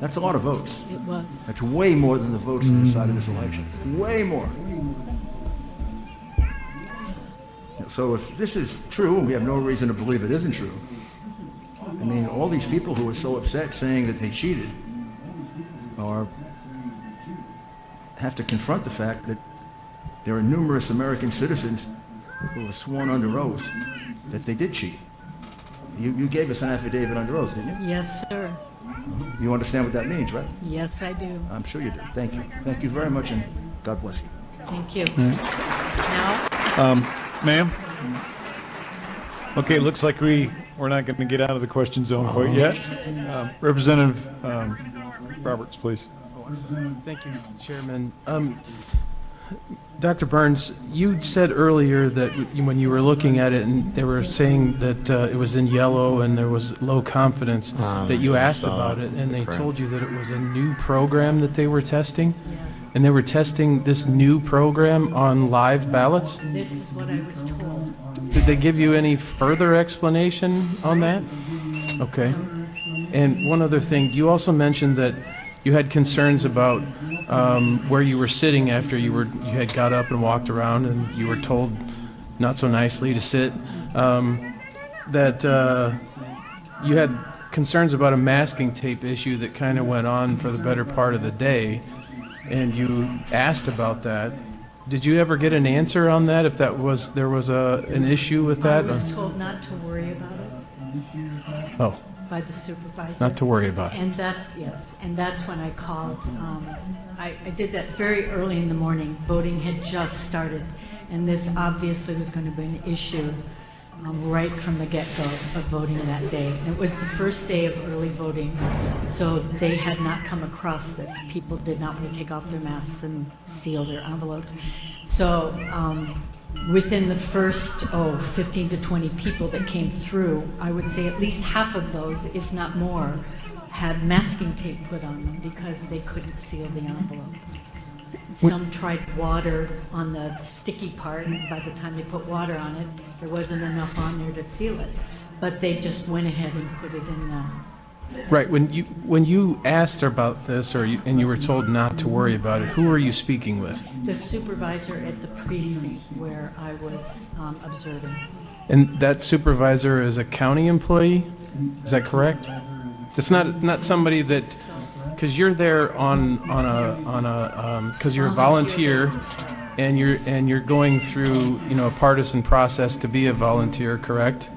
That's a lot of votes. It was. That's way more than the votes that decided this election. Way more. So if this is true, and we have no reason to believe it isn't true, I mean, all these people who are so upset saying that they cheated have to confront the fact that there are numerous American citizens who were sworn under oath that they did cheat. You gave us an affidavit under oath, didn't you? Yes, sir. You understand what that means, right? Yes, I do. I'm sure you do. Thank you. Thank you very much, and God bless you. Thank you. Now, Ma'am? Okay, looks like we're not going to get out of the question zone quite yet. Representative Roberts, please. Thank you, Chairman. Dr. Burns, you said earlier that when you were looking at it and they were saying that it was in yellow and there was low confidence, that you asked about it and they told you that it was a new program that they were testing? yes, And they were testing this new program on live ballots? this is what I was told. Did they give you any further explanation on that? Okay. And one other thing, you also mentioned that you had concerns about where you were sitting after you had got up and walked around and you were told not so nicely to sit. That you had concerns about a masking tape issue that kind of went on for the better part of the day, and you asked about that. Did you ever get an answer on that? If there was an issue with I that? was told not to worry about it Oh, by the supervisor. not to worry about it. And that's, yes, and that's when I called. I did that very early in the morning. Voting had just started, and this obviously was going to be an issue. right from the get-go of voting that day. And it was the first day of early voting, so they had not come across this. People did not want to take off their masks and seal their envelopes. So within the first, 15 to 20 people that came through, I would say at least half of those, if not more, had masking tape put on them because they couldn't seal the envelope. Some tried water on the sticky part, and by the time they put water on it, there wasn't enough on there to seal it. But they just went ahead and put it in the... Right, when you asked about this, and you were told not to worry about it, who were you speaking with? The supervisor at the precinct where I was observing. And that supervisor is a county employee? Is that correct? It's not somebody that, because you're there because you're a volunteer, and you're going through, a partisan process to be a volunteer, correct?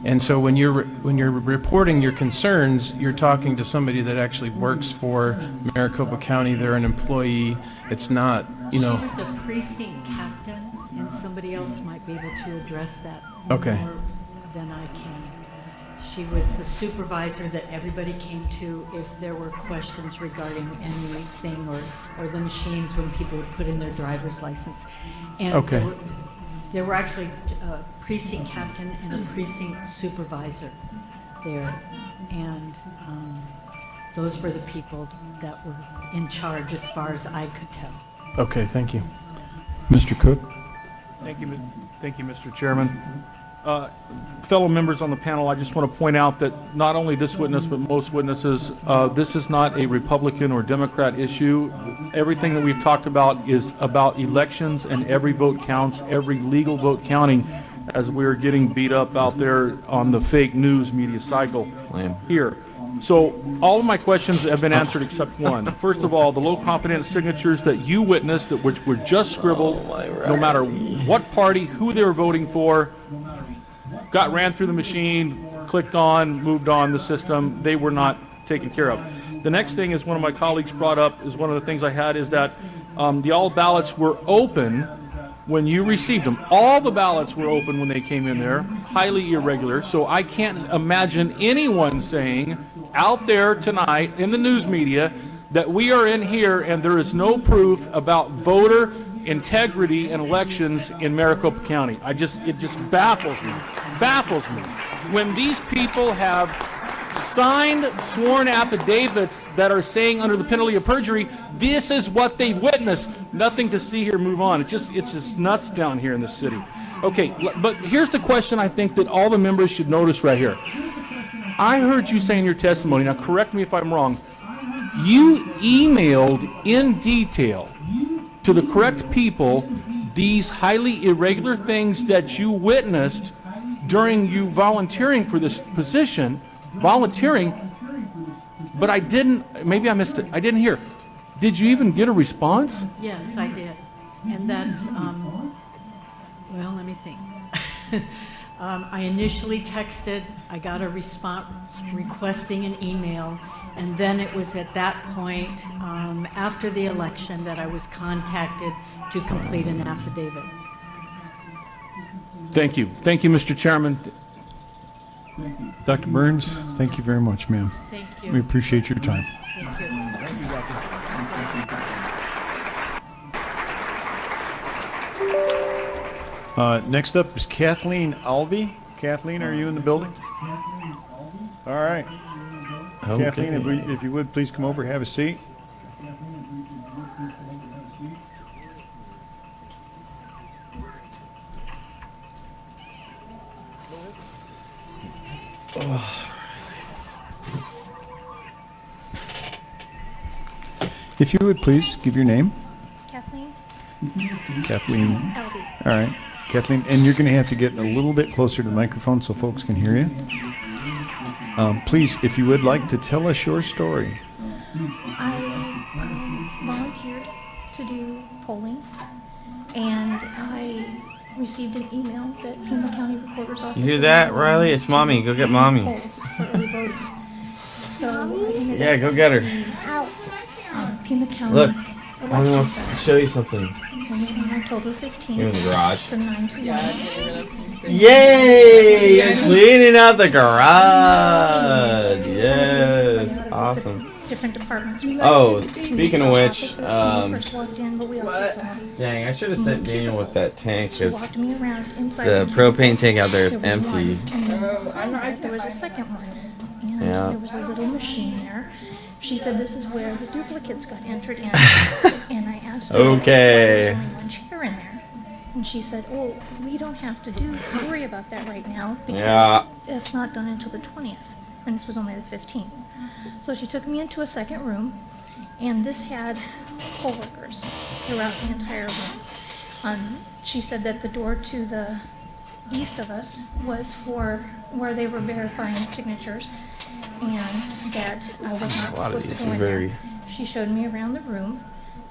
And so when you're reporting your concerns, you're talking to somebody that actually works for Maricopa County. They're an employee. It's not, She was a precinct captain, and somebody else might be able to address that Okay. more than I can. She was the supervisor that everybody came to if there were questions regarding anything or the machines when people would put in their driver's license. And Okay. there were actually a precinct captain and a precinct supervisor there. And those were the people that were in charge as far as I could tell. Okay, thank you. Mr. Cook? Thank you, Mr. Chairman. Fellow members on the panel, I just want to point out that not only this witness, but most witnesses, this is not a Republican or Democrat issue. Everything that we've talked about is about elections, and every vote counts, every legal vote counting, as we're getting beat up out there on the fake news media cycle here. So all of my questions have been answered except one. First of all, the low confidence signatures that you witnessed, which were just scribbled, no matter what party, who they were voting for, ran through the machine, clicked on, moved on the system. They were not taken care of. The next thing is one of my colleagues brought up, is one of the things I had, is that the all ballots were open when you received them. All the ballots were open when they came in there, highly irregular. So I can't imagine anyone saying out there tonight in the news media that we are in here and there is no proof about voter integrity in elections in Maricopa County. It just baffles me. When these people have signed sworn affidavits that are saying under the penalty of perjury, this is what they've witnessed. Nothing to see here, move on. It's just nuts down here in the city. Okay, but here's the question I think that all the members should notice right here. I heard you say in your testimony, now correct me if I'm wrong, you emailed in detail to the correct people these highly irregular things that you witnessed during you volunteering for this position, but I didn't, maybe I missed it, I didn't hear. Did you even get a response? Yes, I did. And that's, well, let me think. I initially texted, I got a response requesting an email, and then it was at that point, after the election, that I was contacted to complete an affidavit. Thank you. Thank you, Mr. Chairman. Dr. Burns, thank you very much, ma'am. Thank you. We appreciate your time. Thank you. Next up is Kathleen Alvey. Kathleen, are you in the building? All right. Okay. Kathleen, if you would, please come over, have a seat. If you would please give your name. Kathleen Kathleen. Elvey. All right. Kathleen, and you're going to have to get a little bit closer to the microphone so folks can hear you. Please, if you would like to tell us your story. I volunteered to do polling, and I received an email that Pima County Recorder's Office. You hear that, Riley? It's Mommy. Go get Mommy. Polls for early voting. So I ended Yeah, up go get her. Pima County Look. want election to center. show you something. We meet on October 15th. You're in the garage. From 9 to 1. Yay! You're cleaning out the garage. Yes, awesome. Different departments. Oh, speaking of which, First walked in, but we also saw dang, I should have sent Daniel with that tank She because walked me around inside the propane tank out there is There was empty. one, and then there was a second one, and Yeah. there was a little machine there. She said this is where the duplicates got entered in, and I asked her Okay. why there's only one chair in there, and she said, "Oh, we don't have to worry about that right now because Yeah. it's not done until the 20th, and this was only the 15th." So she took me into a second room, and this had poll workers throughout the entire room. She said that the door to the east of us was for where they were verifying signatures, and that I was not A lot of supposed these to go are in very there. She showed me around the room,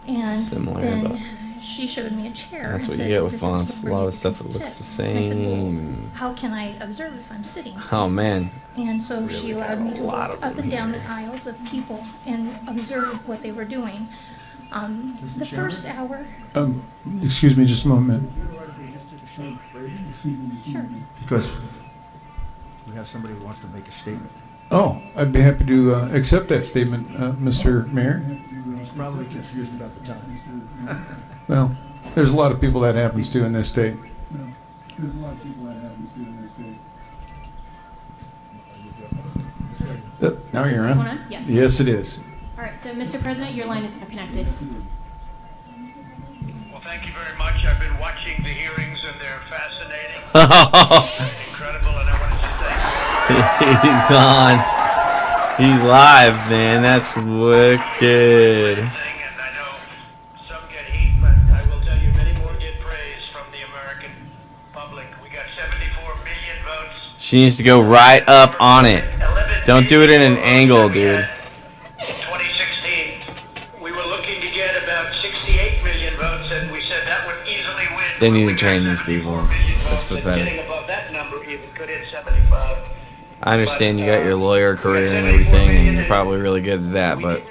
and similar, but then she showed me a chair. that's and what you said, get with "This is fonts. A where lot you of stuff can that looks the sit." And I said, "Well, same. how can I observe if I'm sitting?" Oh man. And so she allowed me to lot walk of up them and down the aisles of people and observe what they were doing. The first hour, Excuse me just a moment. sure. Because we have somebody who wants to make a statement. Oh, I'd be happy to accept that statement, Mr. Mayor. He's probably confused about the time. Well, there's a lot of people that happens to in this state. Now you're Is this on? one on? Yes. Yes, it is. All right, so Mr. President, your line is now connected. Well, thank you very much. I've been watching the hearings, and they're fascinating, incredible, and I wanted to thank you. He's on. He's live, man. That's wicked. And I know some get heat, but I will tell you many more get praise from the American public. We got 74 million votes. She needs to go right up on it. Don't do it in an angle, dude. In 2016, we were looking to get about 68 million votes, and we said that would easily win. They need to train these people. That's pathetic. Getting above that number even could hit 75. I understand you got your lawyer career and everything, and you're probably really good at that, but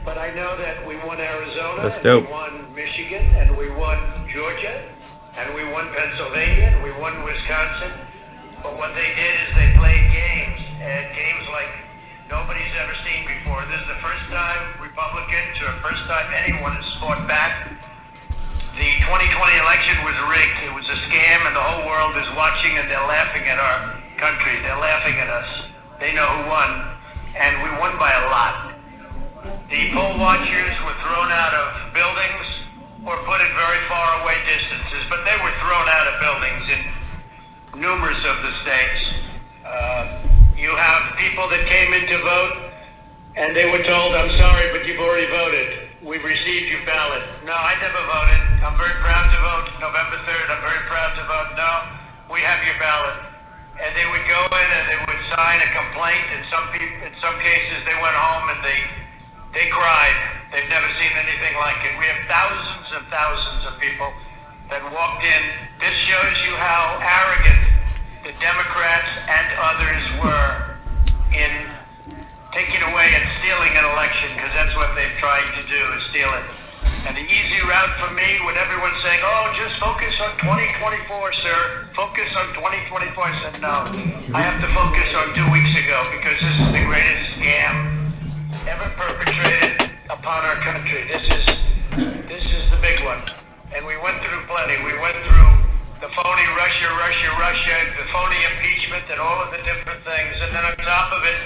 But I know that we won Arizona, that's and dope. we won Michigan, and we won Georgia, and we won Pennsylvania, and we won Wisconsin. But what they did is they played games, and games like nobody's ever seen before. This is the first time Republicans, or first time anyone has fought back. The 2020 election was rigged. It was a scam, and the whole world is watching, and they're laughing at our country. They're laughing at us. They know who won, and we won by a lot. The poll watchers were thrown out of buildings or put in very far away distances, but they were thrown out of buildings in numerous of the states. You have people that came in to vote, and they were told, "I'm sorry, but you've already voted. We've received your ballot." No, I never voted. I'm very proud to vote. November 3rd, I'm very proud to vote. No, we have your ballot. And they would go in and they would sign a complaint. In some cases, they went home and they cried. They've never seen anything like it. We have thousands and thousands of people that walked in. This shows you how arrogant the Democrats and others were in taking away and stealing an election, because that's what they've tried to do, is steal it. And the easy route for me, when everyone's saying, "Oh, just focus on 2024, sir. Focus on 2024." I said, no. I have to focus on 2 weeks ago, because this is the greatest scam ever perpetrated upon our country. This is the big one. And we went through plenty. We went through the phony Russia, the phony impeachment, and all of the different things. And then on top of it,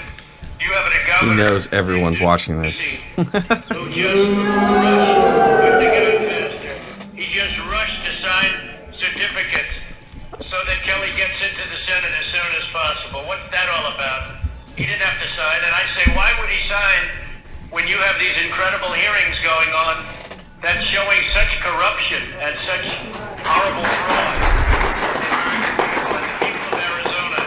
you have a he governor knows everyone's watching this. who just rushed to sign certificates so that Kelly gets into the Senate as soon as possible. What's that all about? He didn't have to sign, and I say, why would he sign when you have these incredible hearings going on that's showing such corruption and such horrible fraud in the people of Arizona?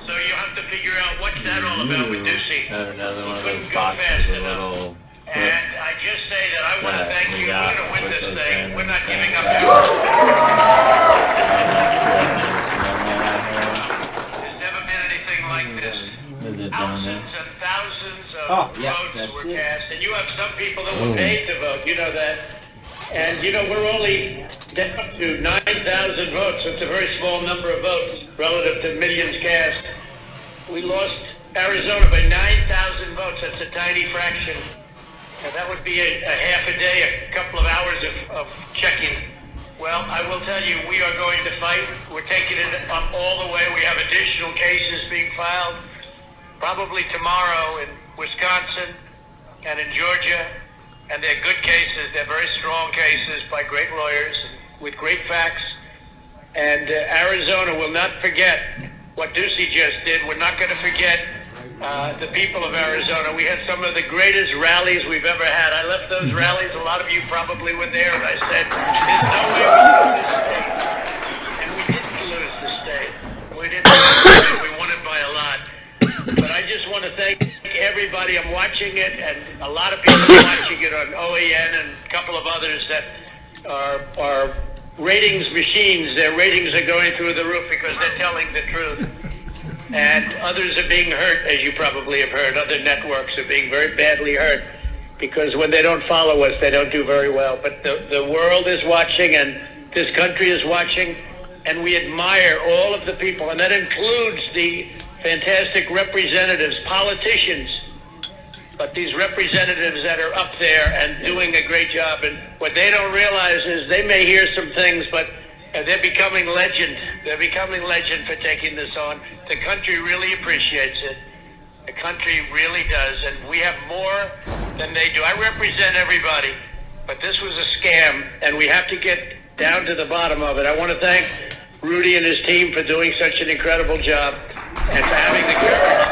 So you have to figure out what's that all about with Ducey. Another one of Couldn't those go boxes fast with enough. little And I just say that I want to thank you. We're going to win this thing. We're not giving up. There's never been anything like this. Thousands and thousands of votes were cast, and you have some people that were paid to vote, you know that. And, you know, we're only down to 9,000 votes. It's a very small number of votes relative to millions cast. We lost Arizona by 9,000 votes. That's a tiny fraction. And that would be a half a day, a couple of hours of checking. Well, I will tell you, we are going to fight. We're taking it up all the way. We have additional cases being filed, probably tomorrow in Wisconsin and in Georgia. And they're good cases. They're very strong cases by great lawyers with great facts. And Arizona will not forget what Ducey just did. We're not going to forget the people of Arizona. We had some of the greatest rallies we've ever had. I left those rallies. A lot of you probably were there. And I said, there's no way we lose this state. And we didn't lose the state. We won it by a lot. But I just want to thank everybody. I'm watching it, and a lot of people are watching it on OAN and a couple of others that are ratings machines. Their ratings are going through the roof because they're telling the truth. And others are being hurt, as you probably have heard. Other networks are being very badly hurt because when they don't follow us, they don't do very well. But the world is watching, and this country is watching, and we admire all of the people, and that includes the fantastic representatives, politicians, but these representatives that are up there and doing a great job. And what they don't realize is they may hear some things, but they're becoming legend. They're becoming legend for taking this on. The country really appreciates it. The country really does, and we have more than they do. I represent everybody, but this was a scam, and we have to get down to the bottom of it. I want to thank Rudy and his team for doing such an incredible job and for having the courage.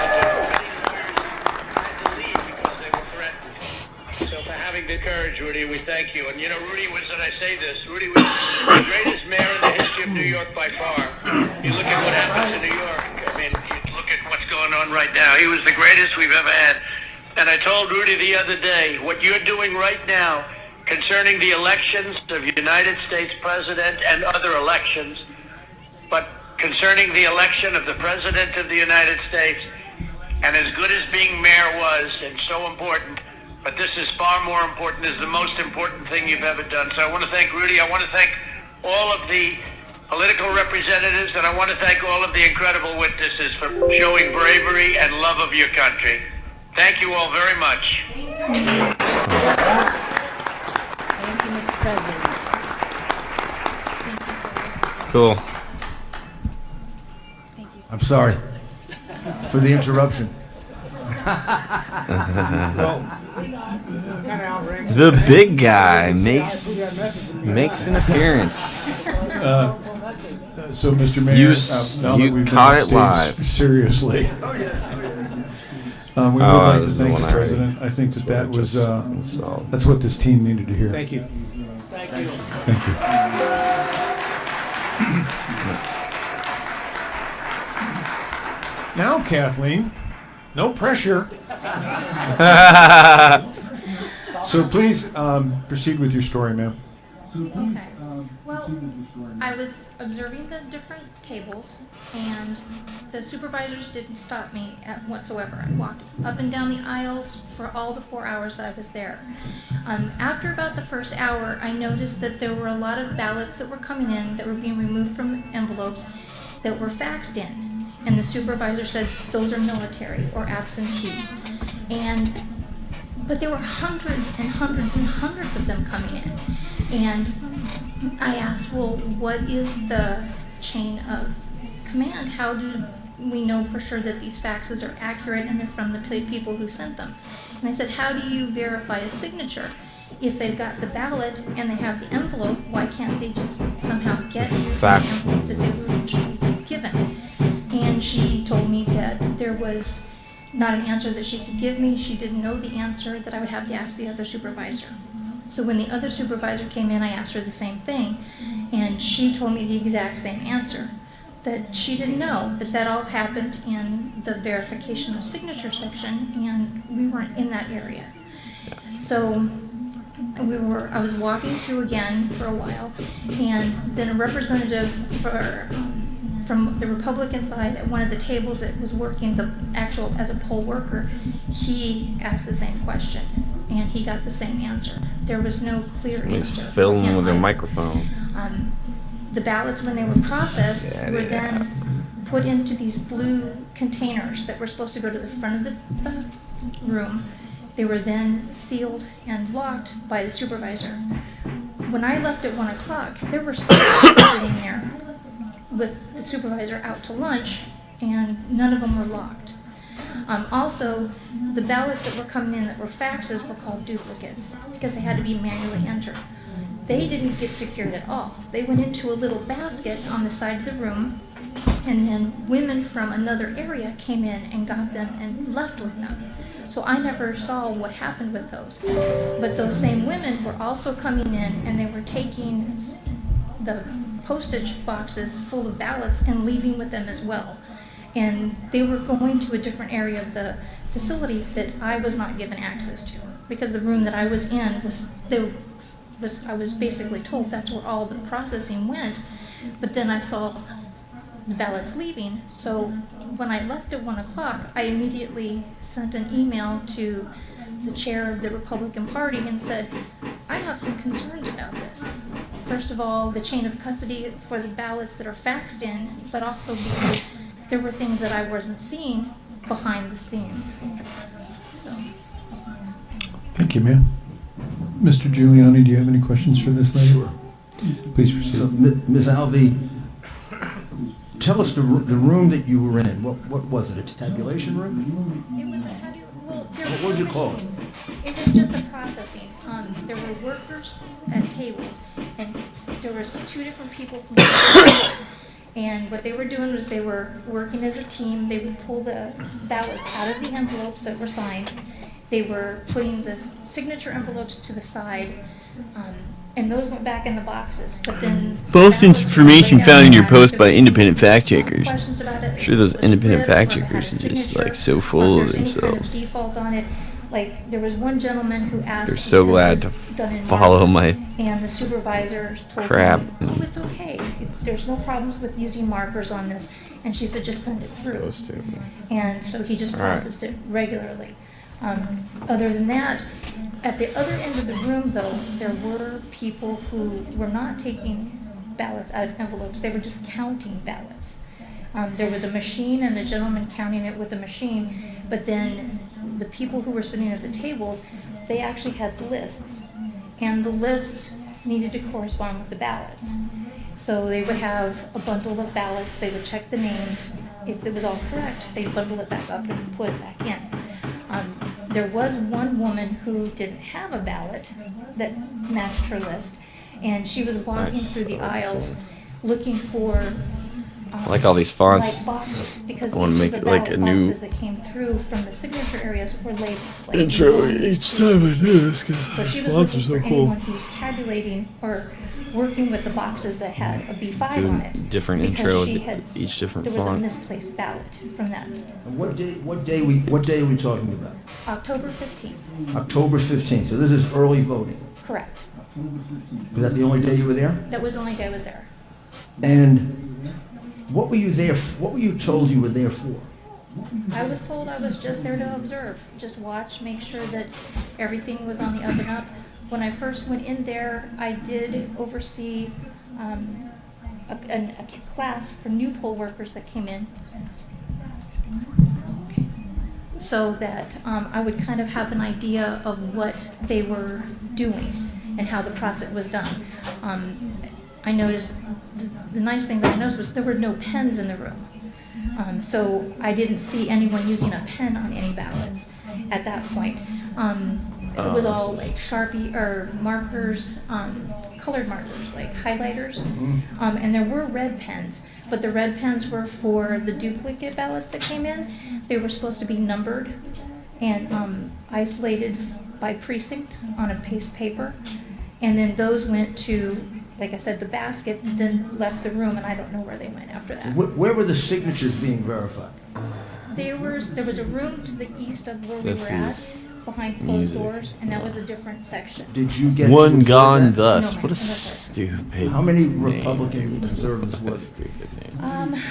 Rudy, we thank you. And you know, Rudy was, and I say this, Rudy was the greatest mayor in the history of New York by far. You look at what happens in New York. I mean, you look at what's going on right now. He was the greatest we've ever had. And I told Rudy the other day, what you're doing right now concerning the elections of United States President and other elections, but concerning the election of the President of the United States, and as good as being mayor was, and so important, but this is far more important. This is the most important thing you've ever done. So I want to thank Rudy. I want to thank all of the political representatives, and I want to thank all of the incredible witnesses for showing bravery and love of your country. Thank you all very much. Thank you, Mr. President. Cool. I'm sorry for the interruption. The big guy makes an appearance. So, Mr. Mayor, now that we've caught been it live. Seriously. We would like to thank the president. I think that was that's what this team needed to hear. Thank you. Thank you. Now, Kathleen, no pressure. So please proceed with your story, ma'am. Okay. Well, I was observing the different tables, and the supervisors didn't stop me whatsoever. I walked up and down the aisles for all the 4 hours that I was there. After about the first hour, I noticed that there were a lot of ballots that were coming in that were being removed from envelopes that were faxed in. And the supervisor said, those are military or absentee. But there were hundreds and hundreds and hundreds of them coming in. And I asked, well, what is the chain of command? How do we know for sure that these faxes are accurate and they're from the people who sent them? And I said, how do you verify a signature? If they've got the ballot and they have the envelope, why can't they just somehow get you the envelope that they were originally given? And she told me that there was not an answer that she could give me. She didn't know the answer, that I would have to ask the other supervisor. So when the other supervisor came in, I asked her the same thing, and she told me the exact same answer, that she didn't know that that all happened in the verification of signature section, and we weren't in that area. So I was walking through again for a while, and then a representative for from the Republican side, at one of the tables that was working the actual, as a poll worker, he asked the same question, and he got the same answer. There was no clear Somebody's answer. filming with their either. microphone. The ballots, when they were processed, were then put into these blue containers that were supposed to go to the front of the room. They were then sealed and locked by the supervisor. When I left at 1 o'clock, there were still sitting there with the supervisor out to lunch, and none of them were locked. Also, the ballots that were coming in that were faxes were called duplicates because they had to be manually entered. They didn't get secured at all. They went into a little basket on the side of the room, and then women from another area came in and got them and left with them. So I never saw what happened with those. But those same women were also coming in, and they were taking the postage boxes full of ballots and leaving with them as well. And they were going to a different area of the facility that I was not given access to, because the room that I was in I was basically told that's where all the processing went. But then I saw the ballots leaving, so when I left at 1 o'clock, I immediately sent an email to the chair of the Republican Party and said, I have some concerns about this. First of all, the chain of custody for the ballots that are faxed in, but also because there were things that I wasn't seeing behind the scenes. So. Thank you, ma'am. Mr. Giuliani, do you have any questions for this lady? Sure. Please proceed. So, Ms. Alvey, tell us the room that you were in. What was it, a tabulation room? It was What would you call it? It was just a processing. There were workers at tables, and there was 2 different people from different tables. And what they were doing was they were working as a team. They would pull the ballots out of the envelopes that were signed. They were putting the signature envelopes to the side, and those went back in the boxes. But then False information found in your post by independent fact checkers. Questions about it. I'm sure those was independent ripped, fact or it had a checkers are just signature, like so or full if of there's any kind of themselves. default on it. Like, there was one gentleman who asked. They're so glad to follow my And the supervisor told crap. him, oh, it's okay. There's no problems with using markers on this. And she said, just send it through. And so he just All right. processed it regularly. Other than that, at the other end of the room, though, there were people who were not taking ballots out of envelopes. They were just counting ballots. There was a machine and a gentleman counting it with a machine, but then the people who were sitting at the tables, they actually had lists, and the lists needed to correspond with the ballots. So they would have a bundle of ballots, they would check the names. If it was all correct, they'd bundle it back up and put it back in. There was one woman who didn't have a ballot that matched her list, and she was walking Nice. through the I like this aisles looking for I like all these fonts. like boxes, because I wanna each make of it the like ballot a new boxes that came through from the signature areas were labeled. like intro B1. each time I do this. So she was looking for anyone who's tabulating or working with the boxes that had a B5 Do on a it. different because intro she with had- each different There was a font. misplaced ballot from that. And what day are we talking about? October 15th, October 15th, so this is early voting. correct. Was that the only day you were there? That was the only day I was there. And what were you there, what were you told you were there for? I was told I was just there to observe, just watch, make sure that everything was on the up and up. When I first went in there, I did oversee a class for new poll workers that came in, so that I would kind of have an idea of what they were doing and how the process was done. I noticed, the nice thing that I noticed was there were no pens in the room. So I didn't see anyone using a pen on any ballots at that point. It was all like Sharpie or markers, colored markers, like highlighters. And there were red pens, but the red pens were for the duplicate ballots that came in. They were supposed to be numbered and isolated by precinct on a piece of paper. And then those went to, like I said, the basket, then left the room, and I don't know where they went after that. Where were the signatures being verified? There was a room to the east of where we This were at, is behind closed Music. doors, and that was a different section. Did you get to One observe gone that? thus. No, What a ma'am. stupid. How many name, Republican dude. observers What a were? stupid name.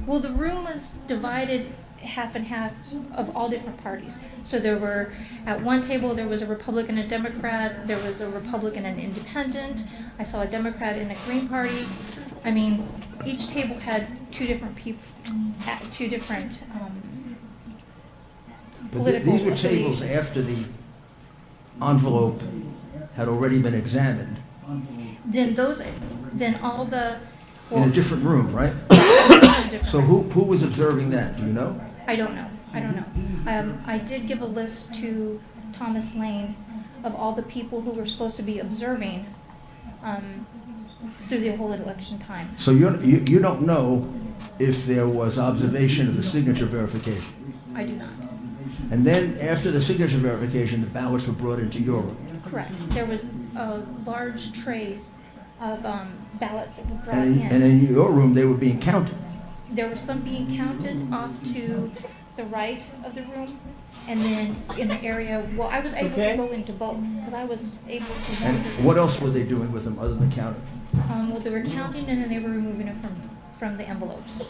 Well, the room was divided half and half of all different parties. So there were, at one table, there was a Republican and a Democrat, there was a Republican and an independent, I saw a Democrat and a Green Party. I mean, each table had two different people, two different But political these were tables affiliations. after the envelope had already been examined, Then all the, in well, a different room, right? different. So who was observing that, do you know? I don't know. I did give a list to Thomas Lane of all the people who were supposed to be observing through the whole election time. So you don't know if there was observation of the signature verification? I do not. And then, after the signature verification, the ballots were brought into your room? Correct. There was large trays of ballots that were brought And in. in your room, they were being counted? There were some being counted off to the right of the room, and then in the area, well, I was able to go into both, because I was able to And wander. what else were they doing with them other than counting? Well, they were counting, and then they were removing it from the envelopes.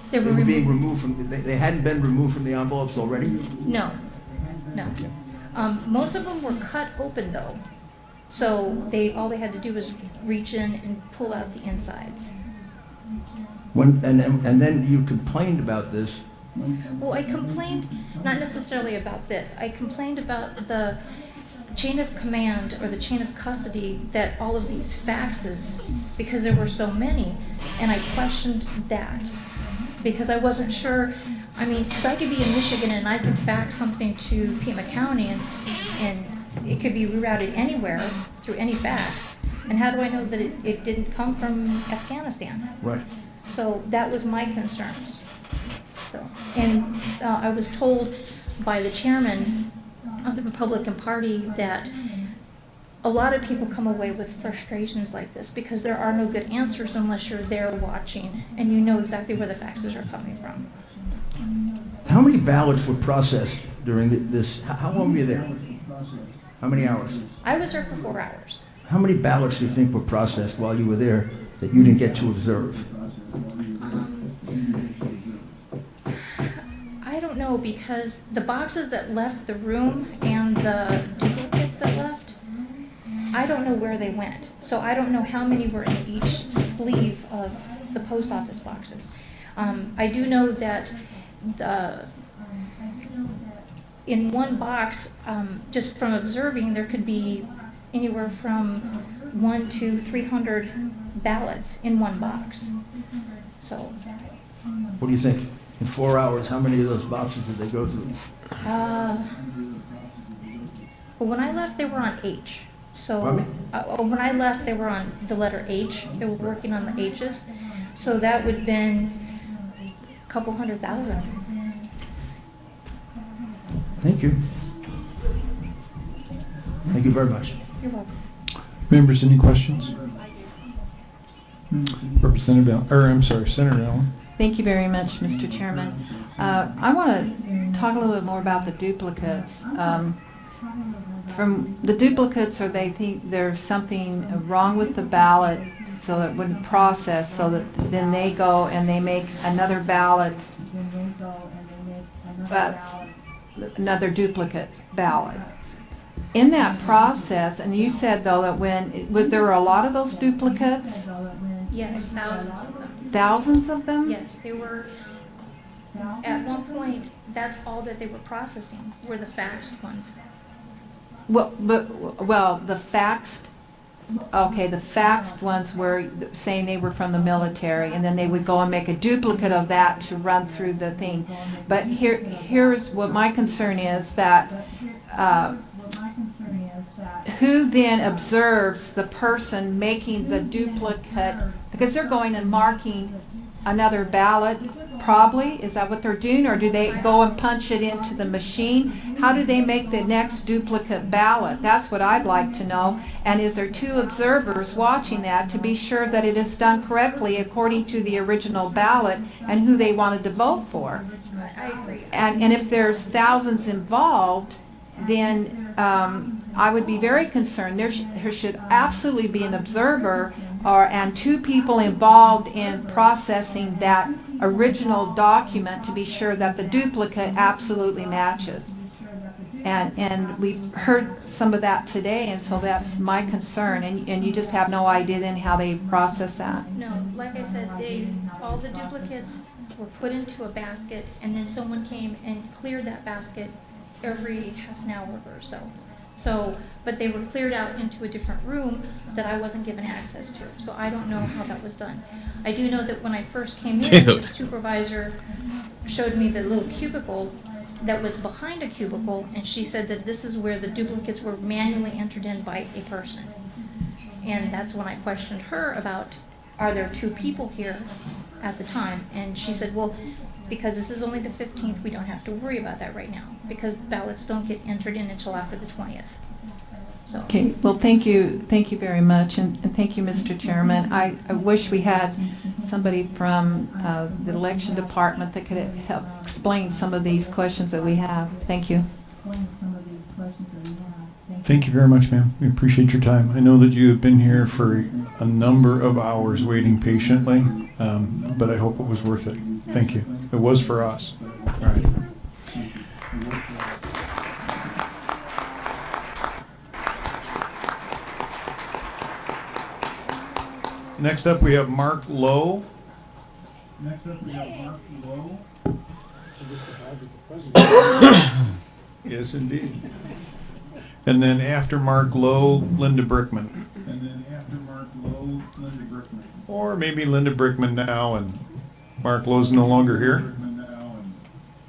They were being removed from, they hadn't been removed from the envelopes already? No. Most of them were cut open though, so all they had to do was reach in and pull out the insides. And then you complained about this. Well, I complained not necessarily about this. I complained about the chain of command or the chain of custody that all of these faxes, because there were so many, and I questioned that because I wasn't sure. I mean, because I could be in Michigan and I could fax something to Pima County and it could be rerouted anywhere through any fax. And how do I know that it didn't come from Afghanistan? Right. So that was my concerns. So, and I was told by the chairman of the Republican Party that a lot of people come away with frustrations like this because there are no good answers unless you're there watching and you know exactly where the faxes are coming from. How many ballots were processed during this? How long were you there? How many hours? I was there for 4 hours. How many ballots do you think were processed while you were there that you didn't get to observe? I don't know, because the boxes that left the room and the duplicates that left, I don't know where they went. So I don't know how many were in each sleeve of the post office boxes. I do know that in one box, just from observing, there could be anywhere from 100 to 300 ballots in one box. So. What do you think? In 4 hours, how many of those boxes did they go through? Well, when I left, they were on H. So Pardon me? when I left, they were on the letter H. They were working on the H's. So that would have been a couple 100,000. Thank you. Thank you very much. You're welcome. Members, any questions? Representative, Senator Allen. Thank you very much, Mr. Chairman. I want to talk a little bit more about the duplicates. From the duplicates, or they think there's something wrong with the ballot, so that it wouldn't process, so that then they go and they make another ballot, another duplicate ballot. In that process, and you said though that there were a lot of those duplicates? Yes, thousands of them. Thousands of them? Yes, they were, at one point, that's all that they were processing, were the faxed ones. Well, the faxed ones were saying they were from the military, and then they would go and make a duplicate of that to run through the thing. But here's what my concern is, that who then observes the person making the duplicate, because they're going and marking another ballot, probably, is that what they're doing, or do they go and punch it into the machine? How do they make the next duplicate ballot? That's what I'd like to know. And is there two observers watching that to be sure that it is done correctly according to the original ballot and who they wanted to vote for? I agree. And if there's thousands involved, then I would be very concerned. There should absolutely be an observer and two people involved in processing that original document to be sure that the duplicate absolutely matches. And we've heard some of that today, and so that's my concern. And you just have no idea then how they process that. No, like I said, all the duplicates were put into a basket, and then someone came and cleared that basket every half an hour or so. But they were cleared out into a different room that I wasn't given access to. So I don't know how that was done. I do know that when I first came in, the supervisor showed me the little cubicle that was behind a cubicle, and she said that this is where the duplicates were manually entered in by a person. And that's when I questioned her about, are there two people here at the time? And she said, well, because this is only the 15th, we don't have to worry about that right now, because ballots don't get entered in until after the 20th. So. Okay, well, thank you very much, and thank you, Mr. Chairman. I wish we had somebody from the election department that could help explain some of these questions that we have. Thank you. Thank you very much, ma'am. We appreciate your time. I know that you have been here for a number of hours waiting patiently, but I hope it was worth it. Thank you. It was for us. All right. Next up, we have Mark Lowe. Yes, indeed. And then after Mark Lowe, Linda Brickman. Or maybe Linda Brickman now and Mark Lowe's no longer here.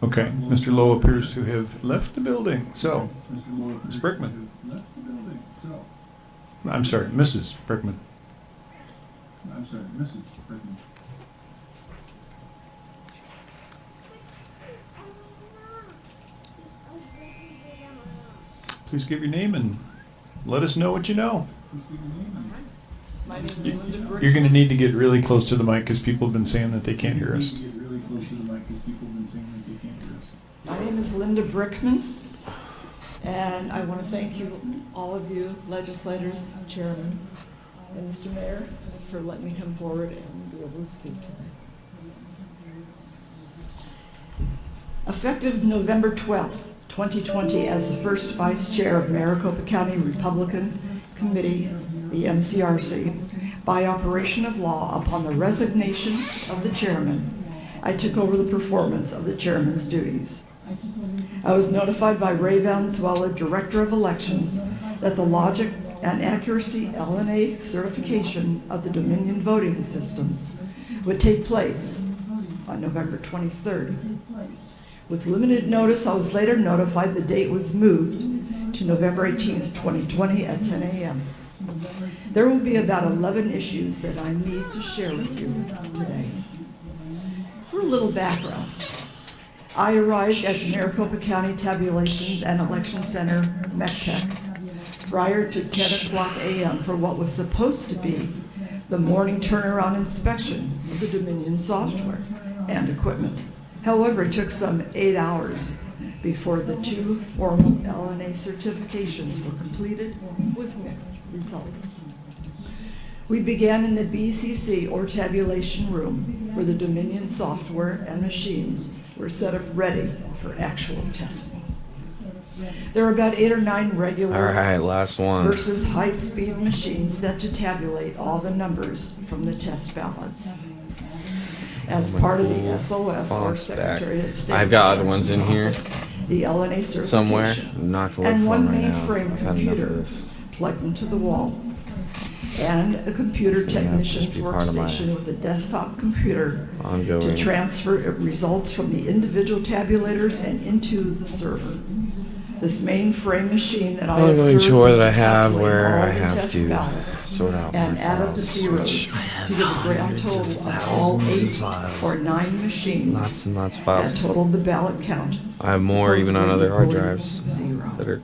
Okay, Mr. Lowe appears to have left the building. So, Ms. Brickman. I'm sorry, Mrs. Brickman. Please give your name and let us know what you know. My name is Linda Brickman. You're going to need to get really close to the mic because people have been saying that they can't hear us. My name is Linda Brickman, and I want to thank you, all of you, legislators, chairman, and Mr. Mayor, for letting me come forward and be able to speak today. Effective November 12th, 2020, as the first vice chair of Maricopa County Republican Committee, the MCRC, by operation of law upon the resignation of the chairman, I took over the performance of the chairman's duties. I was notified by Ray Valenzuela, Director of Elections, that the logic and accuracy LNA certification of the Dominion voting systems would take place on November 23rd. With limited notice, I was later notified the date was moved to November 18th, 2020 at 10 a.m. There will be about 11 issues that I need to share with you today. For a little background, I arrived at the Maricopa County Tabulations and Election Center, MECTEC, prior to 10 o'clock a.m. for what was supposed to be the morning turnaround inspection of the Dominion software and equipment. However, it took some 8 hours before the two formal LNA certifications were completed with mixed results. We began in the BCC, or tabulation room, where the Dominion software and machines were set up ready for actual testing. There are about 8 or 9 regular All right, last one. versus high-speed machines set to tabulate all the numbers from the test ballots. As part of the SOS, or Secretary of State, I've got other ones in here the LNA certification, somewhere. I'm not gonna look and for one them right now. mainframe I've had enough of computer this. plugged into the wall, and a computer It's gonna have to just technician's be part of my workstation with a desktop computer ongoing. to transfer results from the individual tabulators and into the server. This mainframe machine that I Ongoing observed chore was that I to have calculate where all I the have test to ballots sort out and my add up the files, zeros which to get the grand total of all 8 or 9 machines lots and lots of that files. totaled the ballot count. I have more even on other hard Supposedly drives zero. that are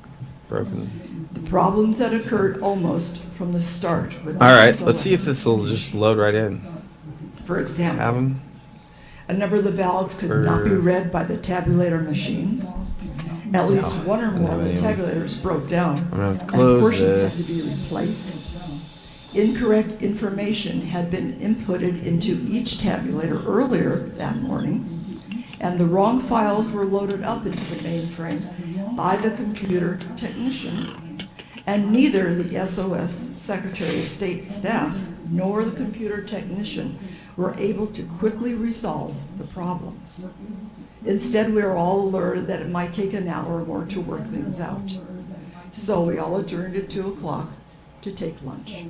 broken. The problems that occurred almost from the start with All right, SOS. let's see if this will just load right in. For example, Have them. A number of the ballots could not be read by the tabulator machines. At least one or more of the tabulators broke down, I'm gonna have to and close portions had this. to be replaced. Incorrect information had been inputted into each tabulator earlier that morning, and the wrong files were loaded up into the mainframe by the computer technician, and neither the SOS Secretary of State staff nor the computer technician were able to quickly resolve the problems. Instead, we were all alerted that it might take an hour or more to work things out. So we all adjourned at 2 o'clock to take lunch.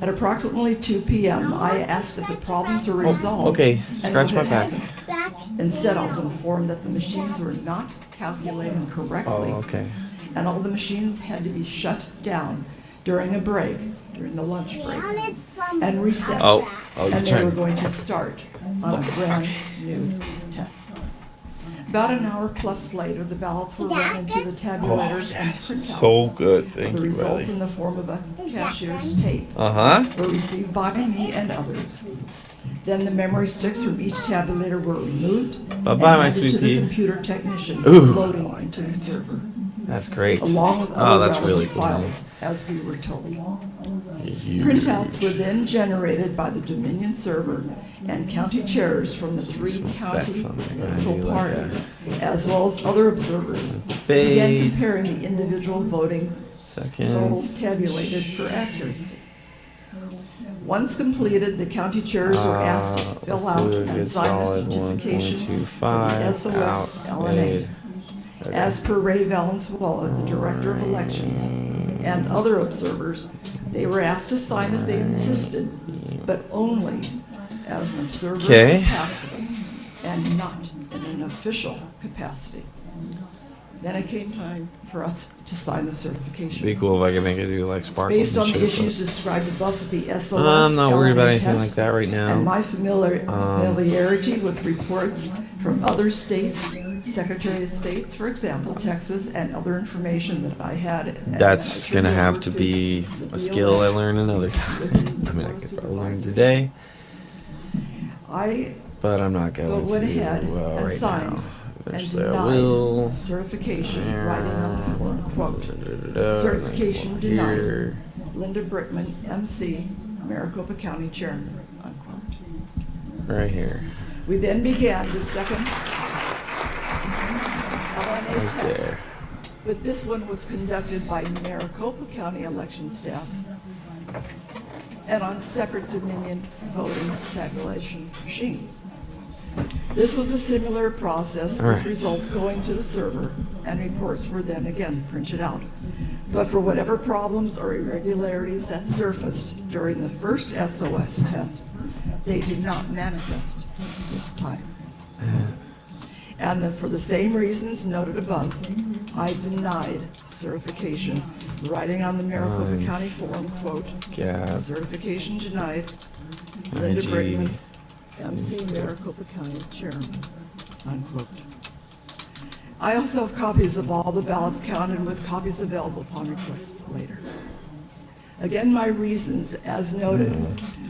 At approximately 2 p.m., I asked if the problems were resolved. okay, and scratch what my had happened. Instead, I was informed that the machines were not calculating correctly. Oh, okay. And all the machines had to be shut down during a break, during the lunch break, and reset. Oh, you're And they were trying. going to start on a brand new test. About an hour plus later, the ballots were run into the tabulators and printouts. So good, thank The you, results Riley. in the form of a cashier's tape Uh-huh. were received by me and others. Then the memory sticks from each tabulator were removed Bye-bye, my and handed to the sweetie. computer technician Ooh. loading into the server, That's great. along with Oh, other that's really relevant cool. files, as we were told. Huge. Printouts were then generated by the Dominion server and county chairs from the three Some county effects on there, political maybe like parties, as well as other observers, began Fade. comparing the individual voting totals Seconds. tabulated for accuracy. Once completed, the county chairs were asked to fill Let's out do a and good sign the solid certification for the 1.25 SOS out. LNA. Made. As per Ray Valenzuela, the Director of Elections, and other observers, they were asked to sign if they insisted, but only as an observer Okay. capacity and not in an official capacity. Then it came time for us to sign the certification. Be cool if I could make it do like sparkles Based and on the shit, issues but- described above with the SOS I'm not worried about LNA anything like test, that right now. and my familiarity with reports from other states, Secretary of States, for example, Texas, and other information that I had. and That's I gonna turned have over to the be a skill I BOS learn another time. I mean, I could probably learn today, I but I'm not going to went ahead and right signed now. and Eventually I denied will. certification, writing on the form, quote, Da-da-da-da, certification and denied, here. Linda Brickman, MC, Maricopa County Chairman, unquote. Right here. We then began the second LNA Right test, there. but this one was conducted by Maricopa County election staff and on separate Dominion voting tabulation machines. This was a similar process All with right. results going to the server, and reports were then again printed out. But for whatever problems or irregularities that surfaced during the first SOS test, they did not manifest this time. And then for the same reasons noted above, I denied certification, writing on the Maricopa Nice. County form, quote, Gap. certification denied, Linda IG. Brickman, MC Maricopa County Chairman, unquote. I also have copies of all the ballots counted with copies available upon request later. Again, my reasons, as noted,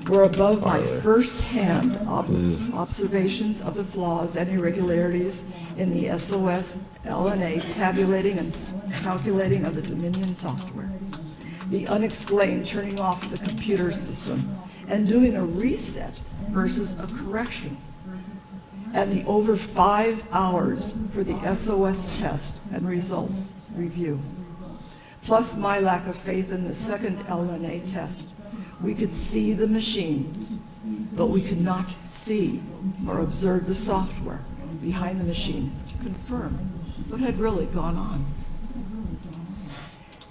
were above my first-hand observations of the flaws and irregularities in the SOS LNA tabulating and calculating of the Dominion software, the unexplained turning off of the computer system and doing a reset versus a correction, and the over 5 hours for the SOS test and results review, plus my lack of faith in the second LNA test. We could see the machines, but we could not see or observe the software behind the machine to confirm what had really gone on.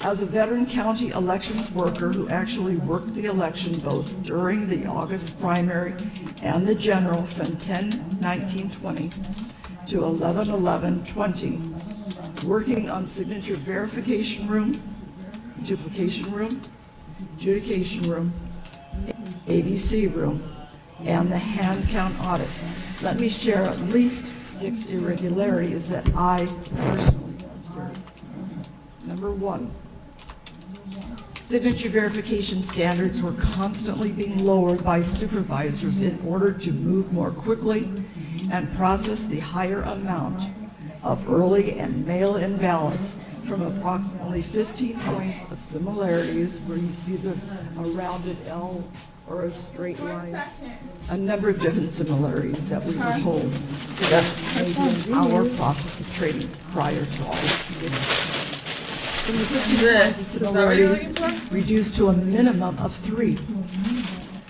As a veteran county elections worker who actually worked the election both during the August primary and the general from 10/19/20 to 11/11/20, working on signature verification room, duplication room, adjudication room, ABC room, and the hand count audit, let me share at least 6 irregularities that I personally observed. Number 1, Signature verification standards were constantly being lowered by supervisors in order to move more quickly and process the higher amount of early and mail-in ballots from approximately 15 points of similarities, where you see a rounded L or a straight line, a number of different similarities that we were told in our process of trading prior to all this. From the 15 points of similarities reduced to a minimum of 3.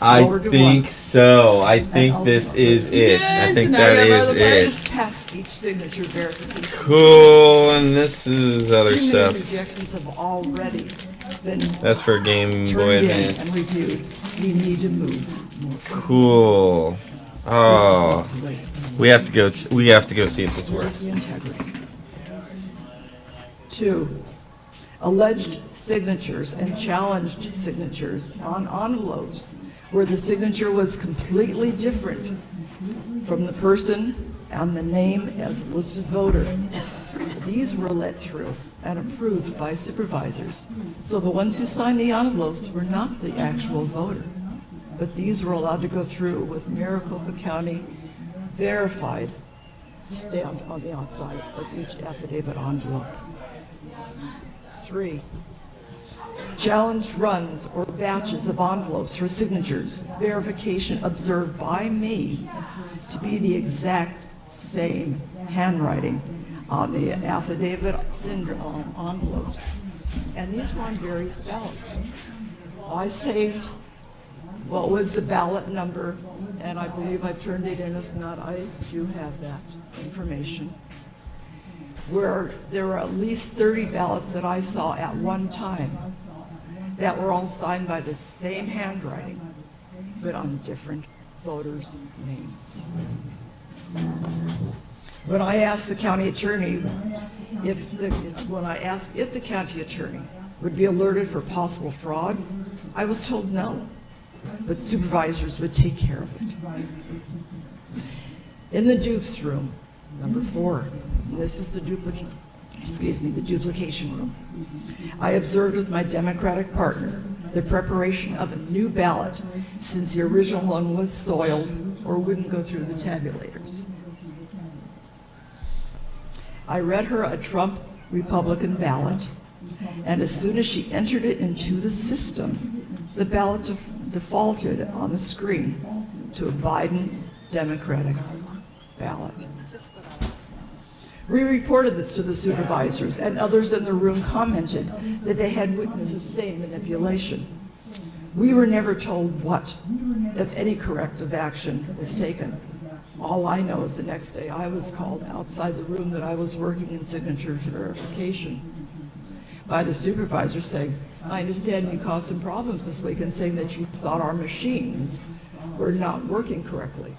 I Lower to think 1. so. I think this is it. I think that is it. Just past each signature verification. Cool, and this is other Too many stuff. rejections have already been That's for Game Boy turned in Advance. and reviewed. We need to move more quickly. Cool. Oh, This is not the way. we have to go. We have to go see if this Where's works. the integrity? 2, alleged signatures and challenged signatures on envelopes where the signature was completely different from the person and the name as a listed voter. These were let through and approved by supervisors. So the ones who signed the envelopes were not the actual voter, but these were allowed to go through with Maricopa County verified stamped on the outside of each affidavit envelope. 3, challenged runs or batches of envelopes for signatures, verification observed by me to be the exact same handwriting on the affidavit syndrome envelopes. And these were on various ballots. I saved what was the ballot number, and I believe I turned it in. If not, I do have that information, where there were at least 30 ballots that I saw at one time that were all signed by the same handwriting, but on different voters' names. When I asked the county attorney if the county attorney would be alerted for possible fraud, I was told no, but supervisors would take care of it. In the dupes room, number 4, and this is the duplication room, I observed with my Democratic partner the preparation of a new ballot, since the original one was soiled or wouldn't go through the tabulators. I read her a Trump Republican ballot, and as soon as she entered it into the system, the ballot defaulted on the screen to a Biden Democratic ballot. We reported this to the supervisors, and others in the room commented that they had witnessed the same manipulation. We were never told what, if any, corrective action was taken. All I know is the next day I was called outside the room that I was working in signature verification by the supervisor saying, I understand you caused some problems this week, and saying that you thought our machines were not working correctly.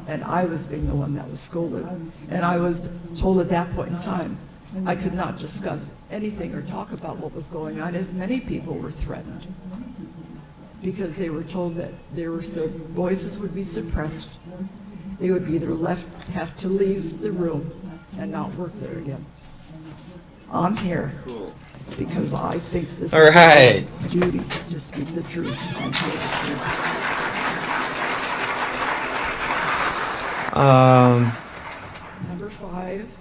And I was being the one that was scolded. And I was told at that point in time, I could not discuss anything or talk about what was going on, as many people were threatened, because they were told that their voices would be suppressed. They would be either have to leave the room and not work there again. I'm here because I think this is my duty to speak the truth and tell the truth. Number 5,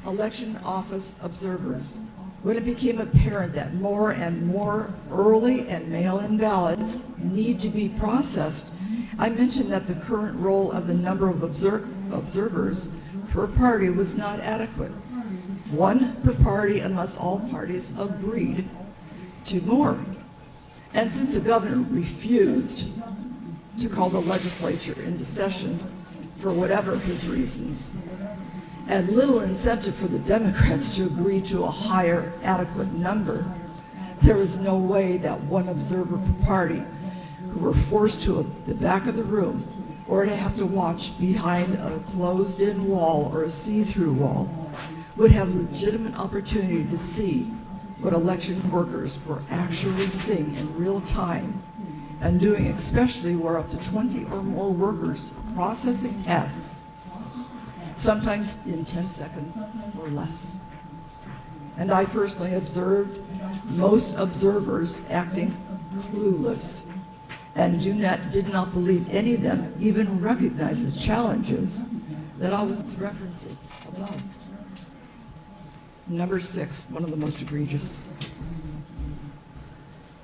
election office observers. When it became apparent that more and more early and mail-in ballots need to be processed, I mentioned that the current roll of the number of observers per party was not adequate. 1 per party unless all parties agreed to more. And since the governor refused to call the legislature into session for whatever his reasons, and little incentive for the Democrats to agree to a higher adequate number, there was no way that 1 observer per party, who were forced to the back of the room or to have to watch behind a closed-in wall or a see-through wall, would have legitimate opportunity to see what election workers were actually seeing in real time and doing, especially where up to 20 or more workers processing tests, sometimes in 10 seconds or less. And I personally observed most observers acting clueless, and did not believe any of them even recognize the challenges that I was referencing above. Number 6, one of the most egregious.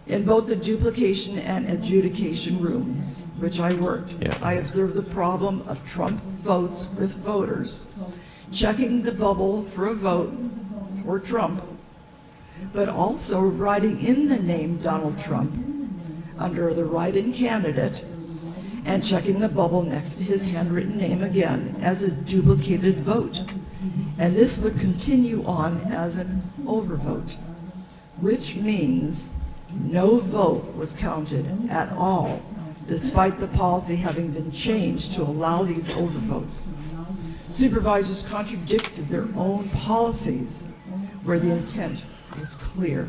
In both the duplication and adjudication rooms, which I worked, I observed the problem of Trump votes with voters, checking the bubble for a vote for Trump, but also writing in the name Donald Trump under the write-in candidate and checking the bubble next to his handwritten name again as a duplicated vote. And this would continue on as an overvote, which means no vote was counted at all, despite the policy having been changed to allow these overvotes. Supervisors contradicted their own policies where the intent was clear.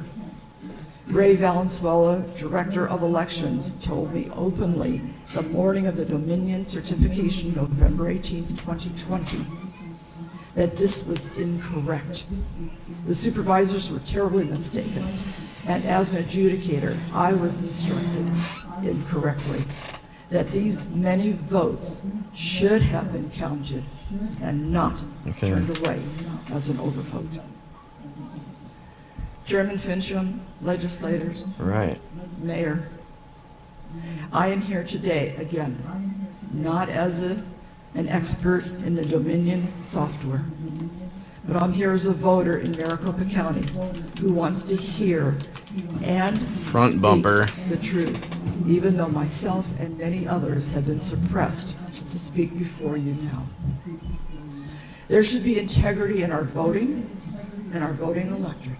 Ray Valenzuela, Director of Elections, told me openly the morning of the Dominion certification, November 18, 2020, that this was incorrect. The supervisors were terribly mistaken, and as an adjudicator, I was instructed incorrectly that these many votes should have been counted and not turned away as an overvote. Chairman Fincham, legislators, Mayor, I am here today, again, not as an expert in the Dominion software, but I'm here as a voter in Maricopa County who wants to hear and speak the truth, even though myself and many others have been suppressed to speak before you now. There should be integrity in our voting and our voting electorate.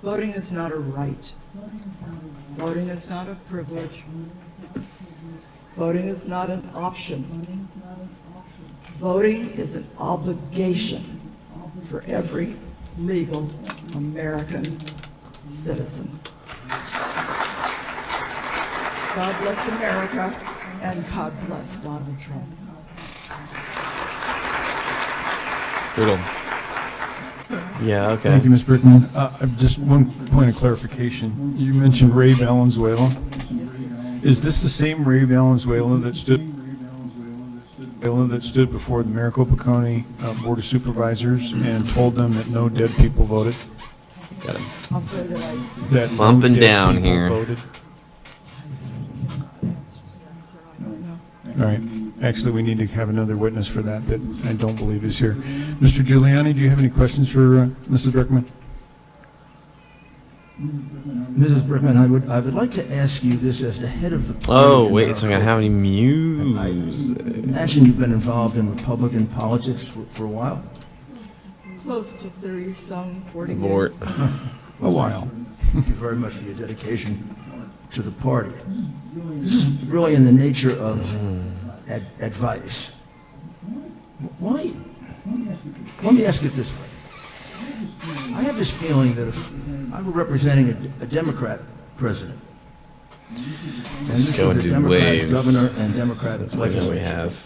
Voting is not a right. Voting is not a privilege. Voting is not an option. Voting is an obligation for every legal American citizen. God bless America, and God bless Donald Trump. Brutal. Yeah, okay. Thank you, Ms. Brickman. Just one point of clarification. You mentioned Ray Valenzuela. Is this the same Ray Valenzuela that stood before the Maricopa County Board of Supervisors and told them that no dead people voted? Got him. I'm sorry that I... That Bumping no dead down people here. voted? All right. Actually, we need to have another witness for that I don't believe is here. Mr. Giuliani, do you have any questions for Mrs. Brickman? Mrs. Brickman, I would like to ask you this as the head of the party. Oh, wait a second. How many music? I imagine you've been involved in Republican politics for a while. Close to 30-some, 40 Abort. years. A while. Thank you very much for your dedication to the party. This is really in the nature of advice. Why? Let me ask it this way. I have this feeling that if I were representing a Democrat president, and this was a Democrat governor and Democrat legislature, we have.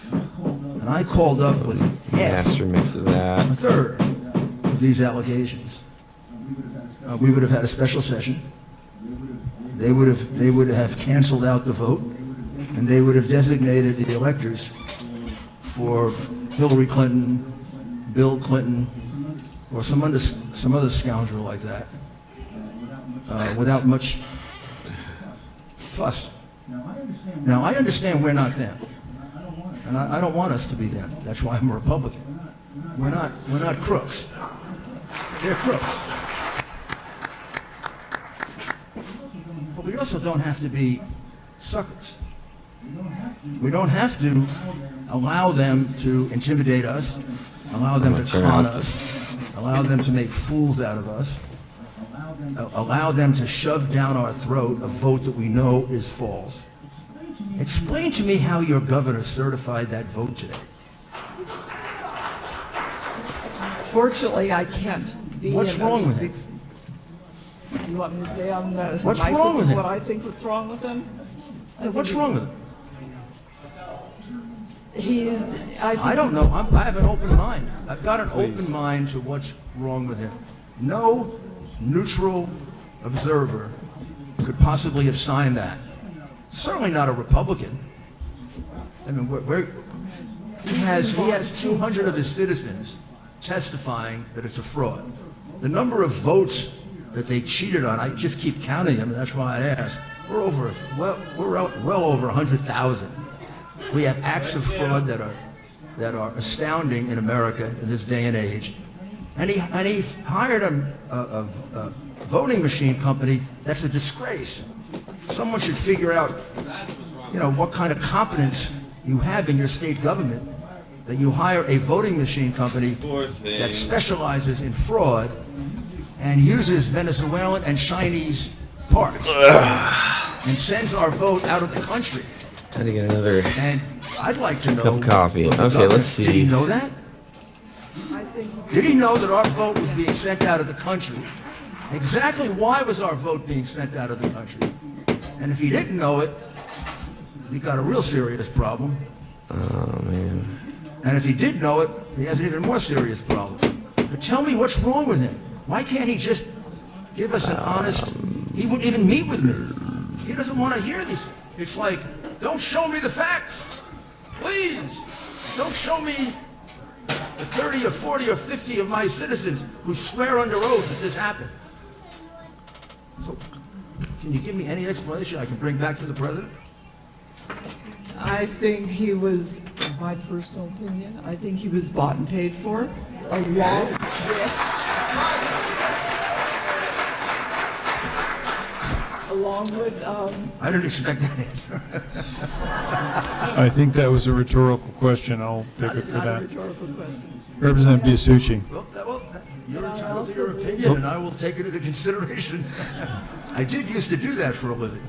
and I called up with Master mix of that. a third of these allegations, we would have had a special session. They would have canceled out the vote, and they would have designated the electors for Hillary Clinton, Bill Clinton, or some other scoundrel like that, without much fuss. Now, I understand we're not them, and I don't want us to be them. That's why I'm a Republican. We're not crooks. They're crooks. But we also don't have to be suckers. We don't have to allow them to intimidate us, allow them to con us, allow them to make fools out of us, allow them to shove down our throat a vote that we know is false. Explain to me how your governor certified that vote today. Fortunately, I can't be What's in wrong those with him? You want me to say on the What's mic wrong with him? what I think what's wrong with him? What's wrong with him? I don't know. I have an open mind. I've got an open mind to what's wrong with him. No neutral observer could possibly have signed that. Certainly not a Republican. I mean, he has 200 of his citizens testifying that it's a fraud. The number of votes that they cheated on, I just keep counting them, and that's why I asked. We're well over 100,000. We have acts of fraud that are astounding in America in this day and age. And he hired a voting machine company that's a disgrace. Someone should figure out, what kind of competence you have in your state government that you hire a voting machine company that specializes in fraud and uses Venezuelan and Chinese parts and sends our vote out of the country. Had to get another And I'd like to know. cup of coffee. Okay, let's see. Did he know that? Did he know that our vote was being sent out of the country? Exactly why was our vote being sent out of the country? And if he didn't know it, he got a real serious problem. Oh, man. And if he did know it, he has an even more serious problem. But tell me what's wrong with him. Why can't he just give us an honest... He wouldn't even meet with me. He doesn't want to hear these. It's like, don't show me the facts. Please. Don't show me the 30 or 40 or 50 of my citizens who swear under oath that this happened. So, can you give me any explanation I can bring back to the president? I think he was, in my personal opinion, I think he was bought and paid for, along with I didn't expect that answer. I think that was a rhetorical question. I'll take it for not a that. rhetorical question. Representative Biasucci. Well, you're entitled to your opinion, and I will take it into consideration. I did used to do that for a living.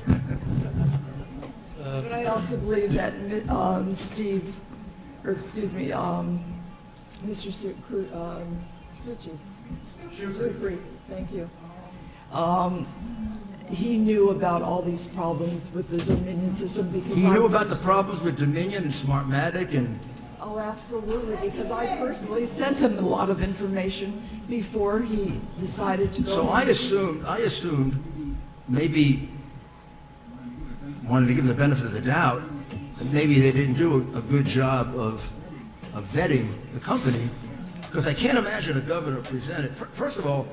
But I also believe that Steve, or excuse me, Mr. Sucri, thank you. He knew about all these problems with the Dominion system because He knew about the problems with Dominion and Smartmatic and... Oh, absolutely, because I personally sent him a lot of information before he decided to go. So I assumed, maybe wanted to give them the benefit of the doubt, that maybe they didn't do a good job of vetting the company, because I can't imagine a governor presented, first of all,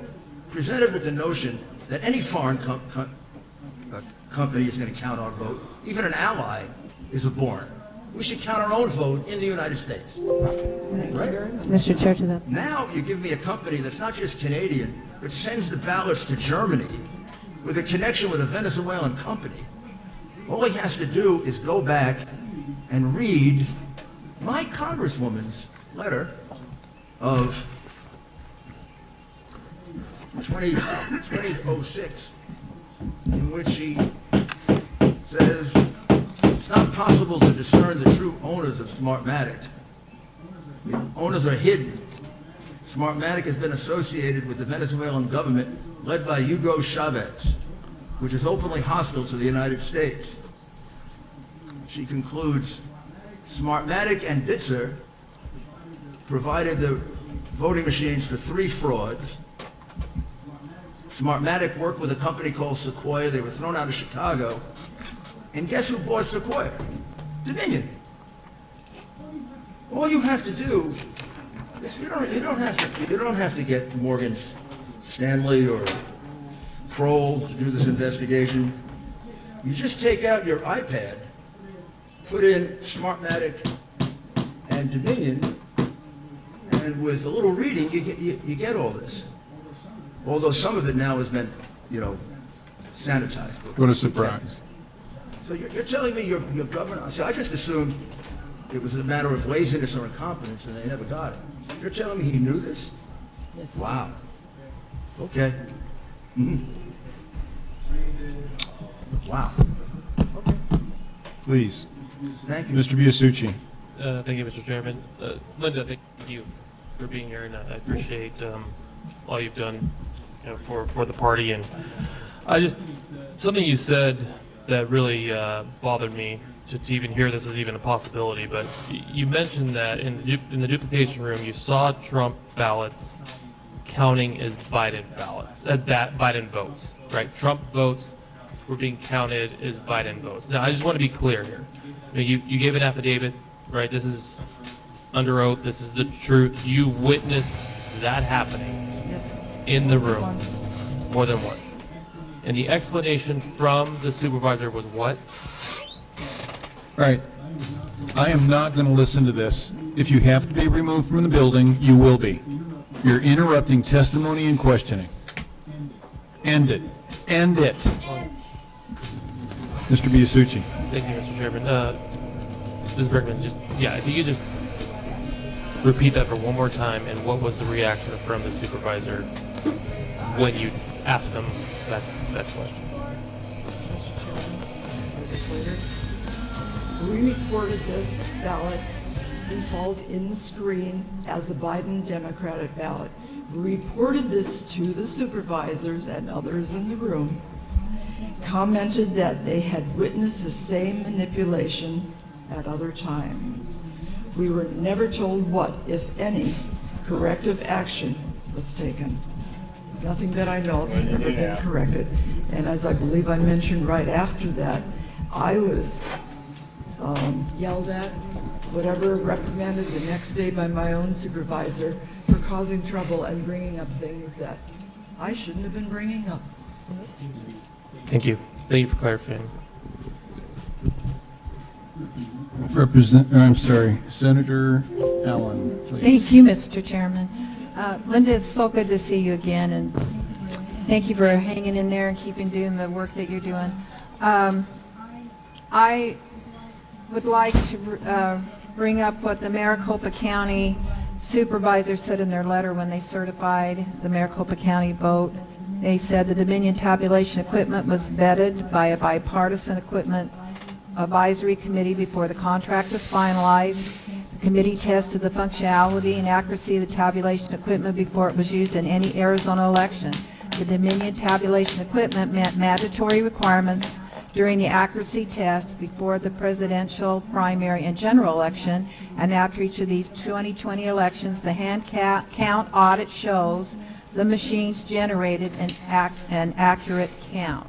presented with the notion that any foreign company is going to count our vote, even an ally is abhorrent. We should count our own vote in the United States. Right? Mr. Chair, to that. Now you give me a company that's not just Canadian, but sends the ballots to Germany with a connection with a Venezuelan company. All he has to do is go back and read my congresswoman's letter of 2006, in which she says it's not possible to discern the true owners of Smartmatic. The owners are hidden. Smartmatic has been associated with the Venezuelan government led by Hugo Chavez, which is openly hostile to the United States. She concludes, Smartmatic and Blitzer provided the voting machines for 3 frauds. Smartmatic worked with a company called Sequoia. They were thrown out of Chicago. And guess who bought Sequoia? Dominion. All you have to do is you don't have to get Morgan Stanley or Kroll to do this investigation. You just take out your iPad, put in Smartmatic and Dominion, and with a little reading, you get all this. Although some of it now has been, sanitized. What a surprise. So you're telling me your governor, see, I just assumed it was a matter of laziness or incompetence and they never got it. You're telling me he knew this? Yes. Wow. Okay. Mm-hmm. Wow. Okay. Please. Thank you. Mr. Biasucci. Thank you, Mr. Chairman. Linda, thank you for being here, and I appreciate all you've done for the party. And something you said that really bothered me to even hear this is even a possibility, but you mentioned that in the duplication room you saw Trump ballots counting as Biden ballots, that Biden votes, right? Trump votes were being counted as Biden votes. Now, I just want to be clear here. You gave an affidavit, right? This is under oath. This is the truth. You witnessed that happening in the room more than once. And the explanation from the supervisor was what? All right. I am not going to listen to this. If you have to be removed from the building, you will be. You're interrupting testimony and questioning. End it. End it. Mr. Biasucci. Thank you, Mr. Chairman. Ms. Bergman, if you could just repeat that for one more time, and what was the reaction from the supervisor when you asked him that question? Legislators, we reported this ballot default in the screen as the Biden Democratic ballot. We reported this to the supervisors and others in the room, commented that they had witnessed the same manipulation at other times. We were never told what, if any, corrective action was taken. Nothing that I know of had ever been corrected. And as I believe I mentioned right after that, I was yelled at, whatever, reprimanded the next day by my own supervisor for causing trouble and bringing up things that I shouldn't have been bringing up. Thank you. Thank you for clarifying. Senator Allen, please. Thank you, Mr. Chairman. Linda, it's so good to see you again, and thank you for hanging in there and keeping doing the work that you're doing. I would like to bring up what the Maricopa County supervisor said in their letter when they certified the Maricopa County vote. They said the Dominion tabulation equipment was vetted by a bipartisan equipment advisory committee before the contract was finalized. The committee tested the functionality and accuracy of the tabulation equipment before it was used in any Arizona election. The Dominion tabulation equipment met mandatory requirements during the accuracy test before the presidential, primary, and general election, and after each of these 2020 elections, the hand count audit shows the machines generated an accurate count.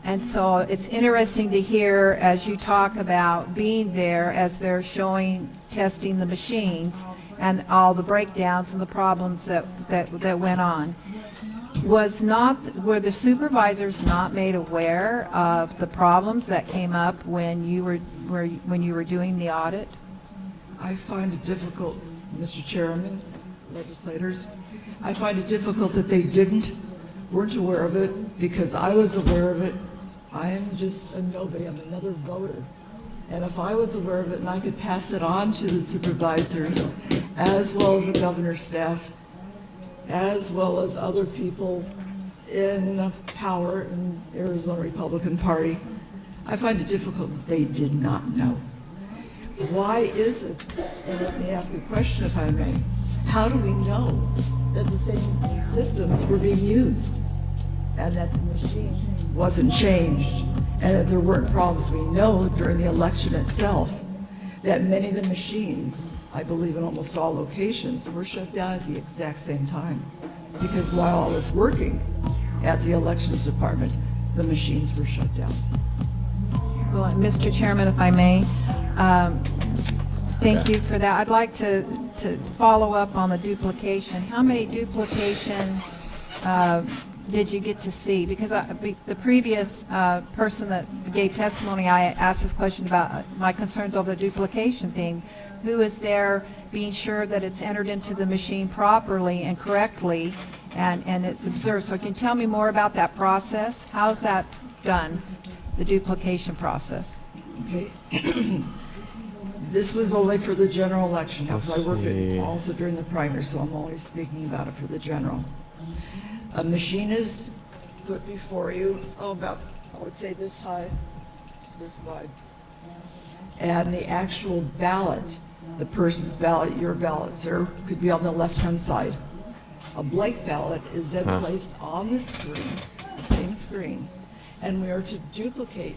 And so it's interesting to hear as you talk about being there as they're testing the machines and all the breakdowns and the problems that went on. Were the supervisors not made aware of the problems that came up when you were doing the audit? I find it difficult, Mr. Chairman, legislators, I find it difficult that they weren't aware of it, because I was aware of it. I am just a nobody, I'm another voter. And if I was aware of it and I could pass it on to the supervisors, as well as the governor's staff, as well as other people in power in the Arizona Republican Party, I find it difficult that they did not know. Why is it, and let me ask a question if I may, how do we know that the same systems were being used and that the machine wasn't changed and that there weren't problems? We know during the election itself that many of the machines, I believe in almost all locations, were shut down at the exact same time, because while I was working at the elections department, the machines were shut down. Well, Mr. Chairman, if I may, thank you for that. I'd like to follow up on the duplication. How many duplication did you get to see? Because the previous person that gave testimony, I asked this question about my concerns over the duplication thing. Who is there being sure that it's entered into the machine properly and correctly and it's observed? So can you tell me more about that process? How's that done, the duplication process? Okay. This was only for the general election, because I worked it also during the primary, so I'm only speaking about it for the general. A machine is put before you, about, I would say this high, this wide. And the actual ballot, the person's ballot, your ballot, sir, could be on the left-hand side. A blank ballot is then placed on the screen, the same screen, and we are to duplicate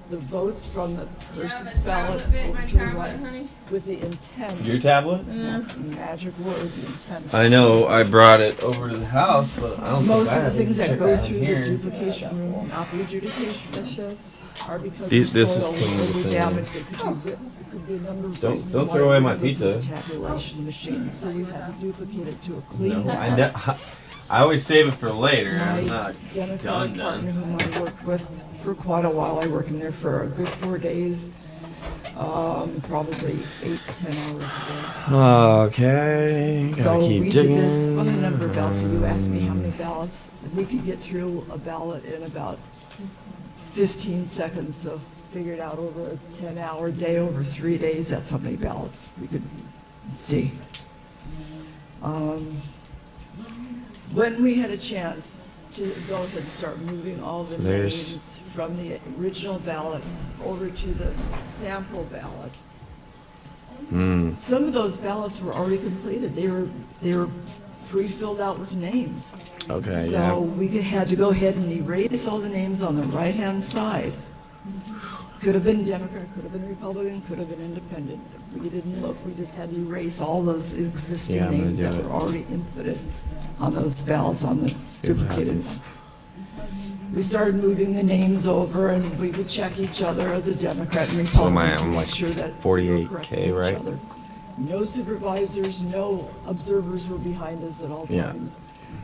the votes from the person's ballot over to the right with the intent. Your tablet? That's the magic word, the intent. I know I brought it over to the house, but I don't Most think I of the have it. things that Check go out through here. the duplication room, not the adjudication issues, are because This of is soil clean, or this the is- damage that could be, it could be a number of Don't- reasons. don't why throw away it my was in pizza. the tabulation machine, so we had to duplicate it to a clean No, ballot. I always save it for later. My I'm not Democratic partner done. whom I worked with for quite a while, I worked in there for a good 4 days, probably 8 to 10 hours a day. Okay. So Gotta keep we digging. did this on a number of ballots. You asked me how many ballots. We could get through a ballot in about 15 seconds, so figured out over a 10-hour day, over 3 days, that's how many ballots we could see. When we had a chance to go ahead and start moving all the So there's- names from the original ballot over to the sample ballot, some of those ballots were already completed. They were pre-filled out with names. Okay, So yeah. we had to go ahead and erase all the names on the right-hand side. Could have been Democrat, could have been Republican, could have been Independent. We didn't look, we just had to erase all those existing Yeah, I'm gonna names do that it. were already inputted on those ballots, on the what duplicated happens. ones. We started moving the names over, and we would check each other as a Democrat and So am I- Republican to I'm make like sure that we were 48K, correcting each right? other. No supervisors, no observers were behind us at all Yeah. times.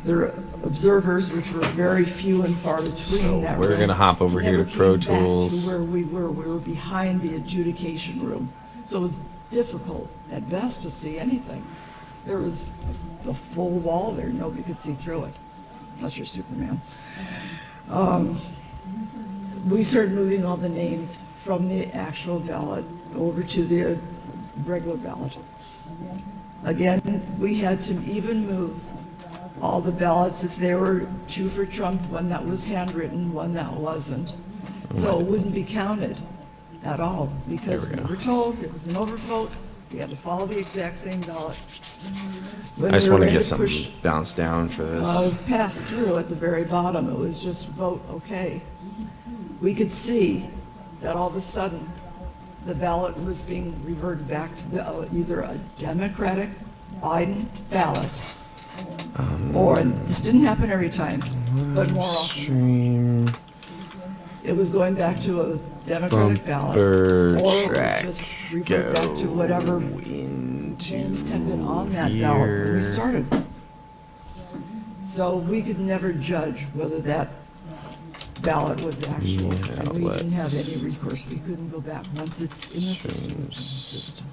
There were observers, which were very few and far between. So that we're were- gonna hop over here never to Pro came back Tools. to where we were behind the adjudication room. So it was difficult at best to see anything. There was a full wall there, nobody could see through it, unless you're Superman. We started moving all the names from the actual ballot over to the regular ballot. Again, we had to even move all the ballots, if there were 2 for Trump, one that was handwritten, one that wasn't. So it wouldn't be counted at all, because we were told it was an overvote, we had to follow the exact same ballot. When I just we were want to ready get something push, bounced down for this. pass through at the very bottom, it was just vote okay. We could see that all of a sudden, the ballot was being reverted back to either a Democratic Biden ballot, or, this didn't happen every time, but more often, Stream it was going back to a Democratic ballot. bumper Or it would track just revert back to whatever into names had been on that ballot when here. we started. So we could never judge whether that ballot was actual, Yeah, and we didn't have let's- any recourse. We couldn't go back. Once it's in the system, it's in the system.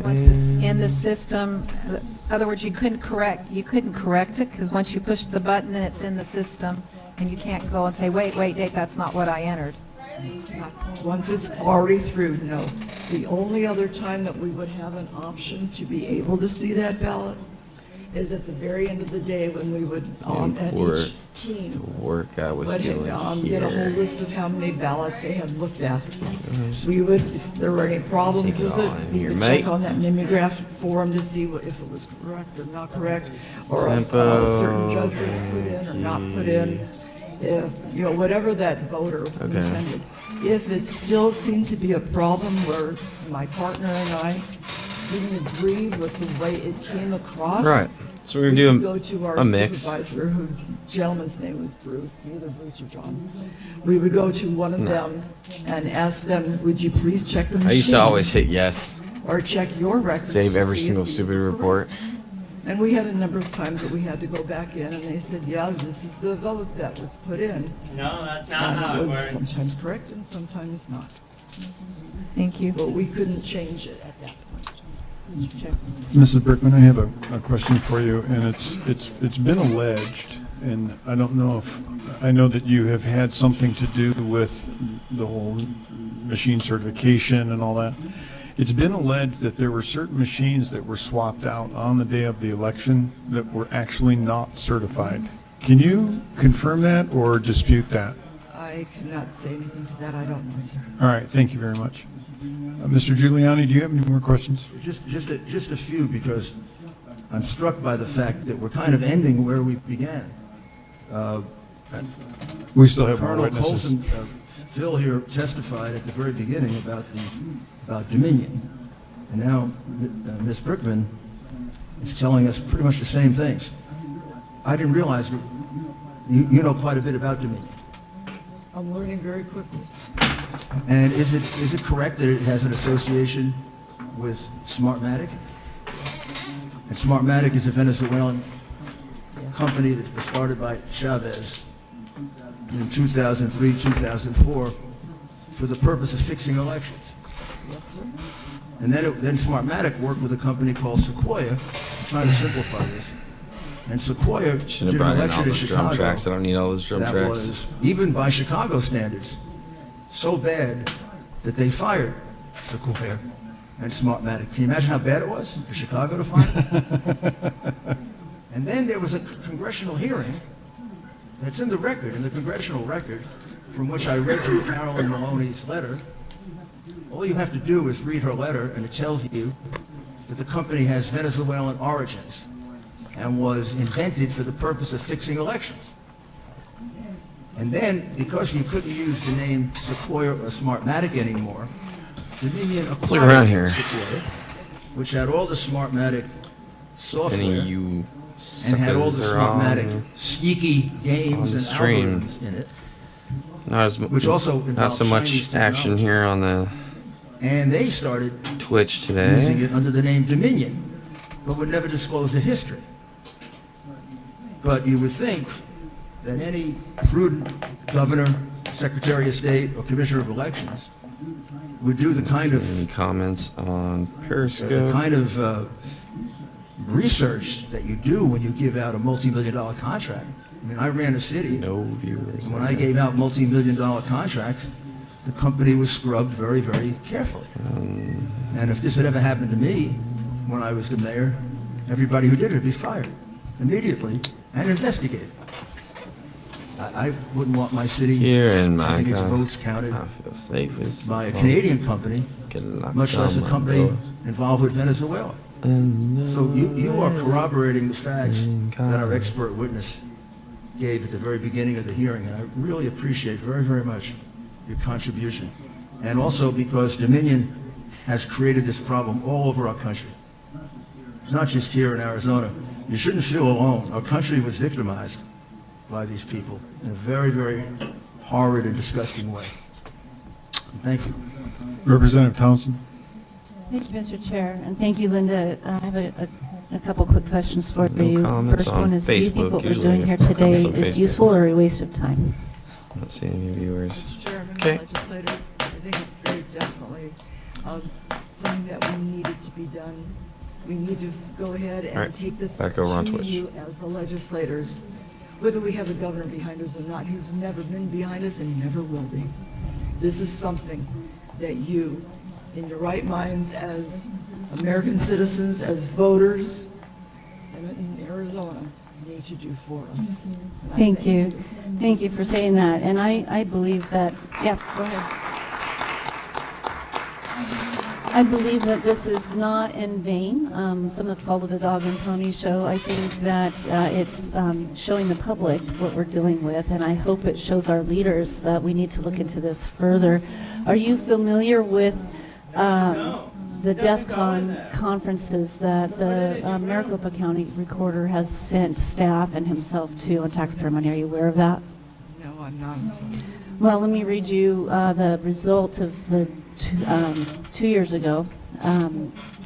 Once it's in the system, in other words, you couldn't correct it, because once you push the button and it's in the system, and you can't go and say, wait, Dave, that's not what I entered. Once it's already through, no. The only other time that we would have an option to be able to see that ballot is at the very end of the day, when we would, at Import each team, the work I was would doing get a whole here. list of how many ballots they had looked at. We would, if there were any problems Take it with all it, in we here, would mate. check on that mimeograph form to see if it was correct or not correct, or if Tempo, a certain judge was put in or not put in, if, whatever that voter intended. If it still seemed to be a problem where my partner and I didn't agree with the way it came across. Right. So we're we gonna could do go to our a mix. supervisor, who gentleman's name was Bruce, either Bruce or John. We would go to one of them and ask them, would you please check the machine? I used to always hit yes. Or check your records. Save to every see if single these stupid were report. correct. And we had a number of times that we had to go back in, and they said, yeah, this is the vote that was put in. No, that's not And how it it was works. sometimes correct and sometimes not. Thank you. But we couldn't change it at that point. Mr. Chairman. Mrs. Brickman, I have a question for you, and it's been alleged, and I don't know if, I know that you have had something to do with the whole machine certification and all that. It's been alleged that there were certain machines that were swapped out on the day of the election that were actually not certified. Can you confirm that or dispute that? I cannot say anything to that. I don't know, sir. All right, thank you very much. Mr. Giuliani, do you have any more questions? Just a few, because I'm struck by the fact that we're kind of ending where we began. We still have more Colonel witnesses. Colson, Phil here testified at the very beginning about Dominion. And now Ms. Brickman is telling us pretty much the same things. I didn't realize that you know quite a bit about Dominion. I'm learning very quickly. And is it correct that it has an association with Smartmatic? And Smartmatic is a Venezuelan company that was started by Chavez in 2003, 2004 for the purpose of fixing elections. Yes, sir. And then Smartmatic worked with a company called Sequoia, trying to simplify this. And Sequoia Should did have an brought in all election in those drum Chicago tracks. I don't need all those drum that tracks. was, even by Chicago standards, so bad that they fired Sequoia and Smartmatic. Can you imagine how bad it was for Chicago to fire them? And then there was a congressional hearing, and it's in the record, in the congressional record, from which I read you Carolyn Maloney's letter. All you have to do is read her letter, and it tells you that the company has Venezuelan origins and was invented for the purpose of fixing elections. And then, because you couldn't use the name Sequoia or Smartmatic anymore, Dominion Let's look around acquired here. Sequoia, which had all the Smartmatic software Any of you and had all the suckers are Smartmatic on sneaky games on the and stream. algorithms in it. Not as Which also not so involved much Chinese action technology. here on the And they started Twitch using today. it under the name Dominion, but would never disclose the history. But you would think that any prudent governor, secretary of state, or commissioner of elections would do the kind Any of comments on the Periscope? kind of research that you do when you give out a multi-million-dollar contract. I mean, I ran a city, No viewers. and when I gave out multi-million-dollar contracts, the company was scrubbed very, very carefully. And if this had ever happened to me when I was the mayor, everybody who did it would be fired immediately and investigated. I wouldn't want my city Here in my having its car, votes counted I feel safe as by a fuck. Canadian company, Getting locked much less a on my company doors. involved with Venezuela. So you are corroborating the facts that our expert witness gave at the very beginning of the hearing, and I really appreciate very, very much your contribution. And also because Dominion has created this problem all over our country, not just here in Arizona. You shouldn't feel alone. Our country was victimized by these people in a very, very horrid and disgusting way. Thank you. Representative Townsend. Thank you, Mr. Chair, and thank you, Linda. I have a couple quick questions for No you. comments First on one is, do you think Facebook. what we're Usually doing we here have today comments on is Facebook. useful or a waste of time? Not seeing any viewers. Mr. Chairman, Okay. legislators, I think it's very definitely something that we needed to be done. We need to go ahead All right, and take this back over on to Twitch. you as the legislators, whether we have a governor behind us or not. He's never been behind us and never will be. This is something that you, in your right minds as American citizens, as voters in Arizona, need to do for us. And I Thank you. Thank you for saying that. And I believe that, yeah, go ahead. I believe that this is not in vain. Some have called it a dog and pony show. I think that it's showing the public what we're dealing with, and I hope it shows our leaders that we need to look into this further. Are you familiar with the DEF CON conferences that the Maricopa County Recorder has sent staff and himself to on taxpayer money? Are you aware of that? No, I'm not. Well, let me read you the results of the 2 years ago.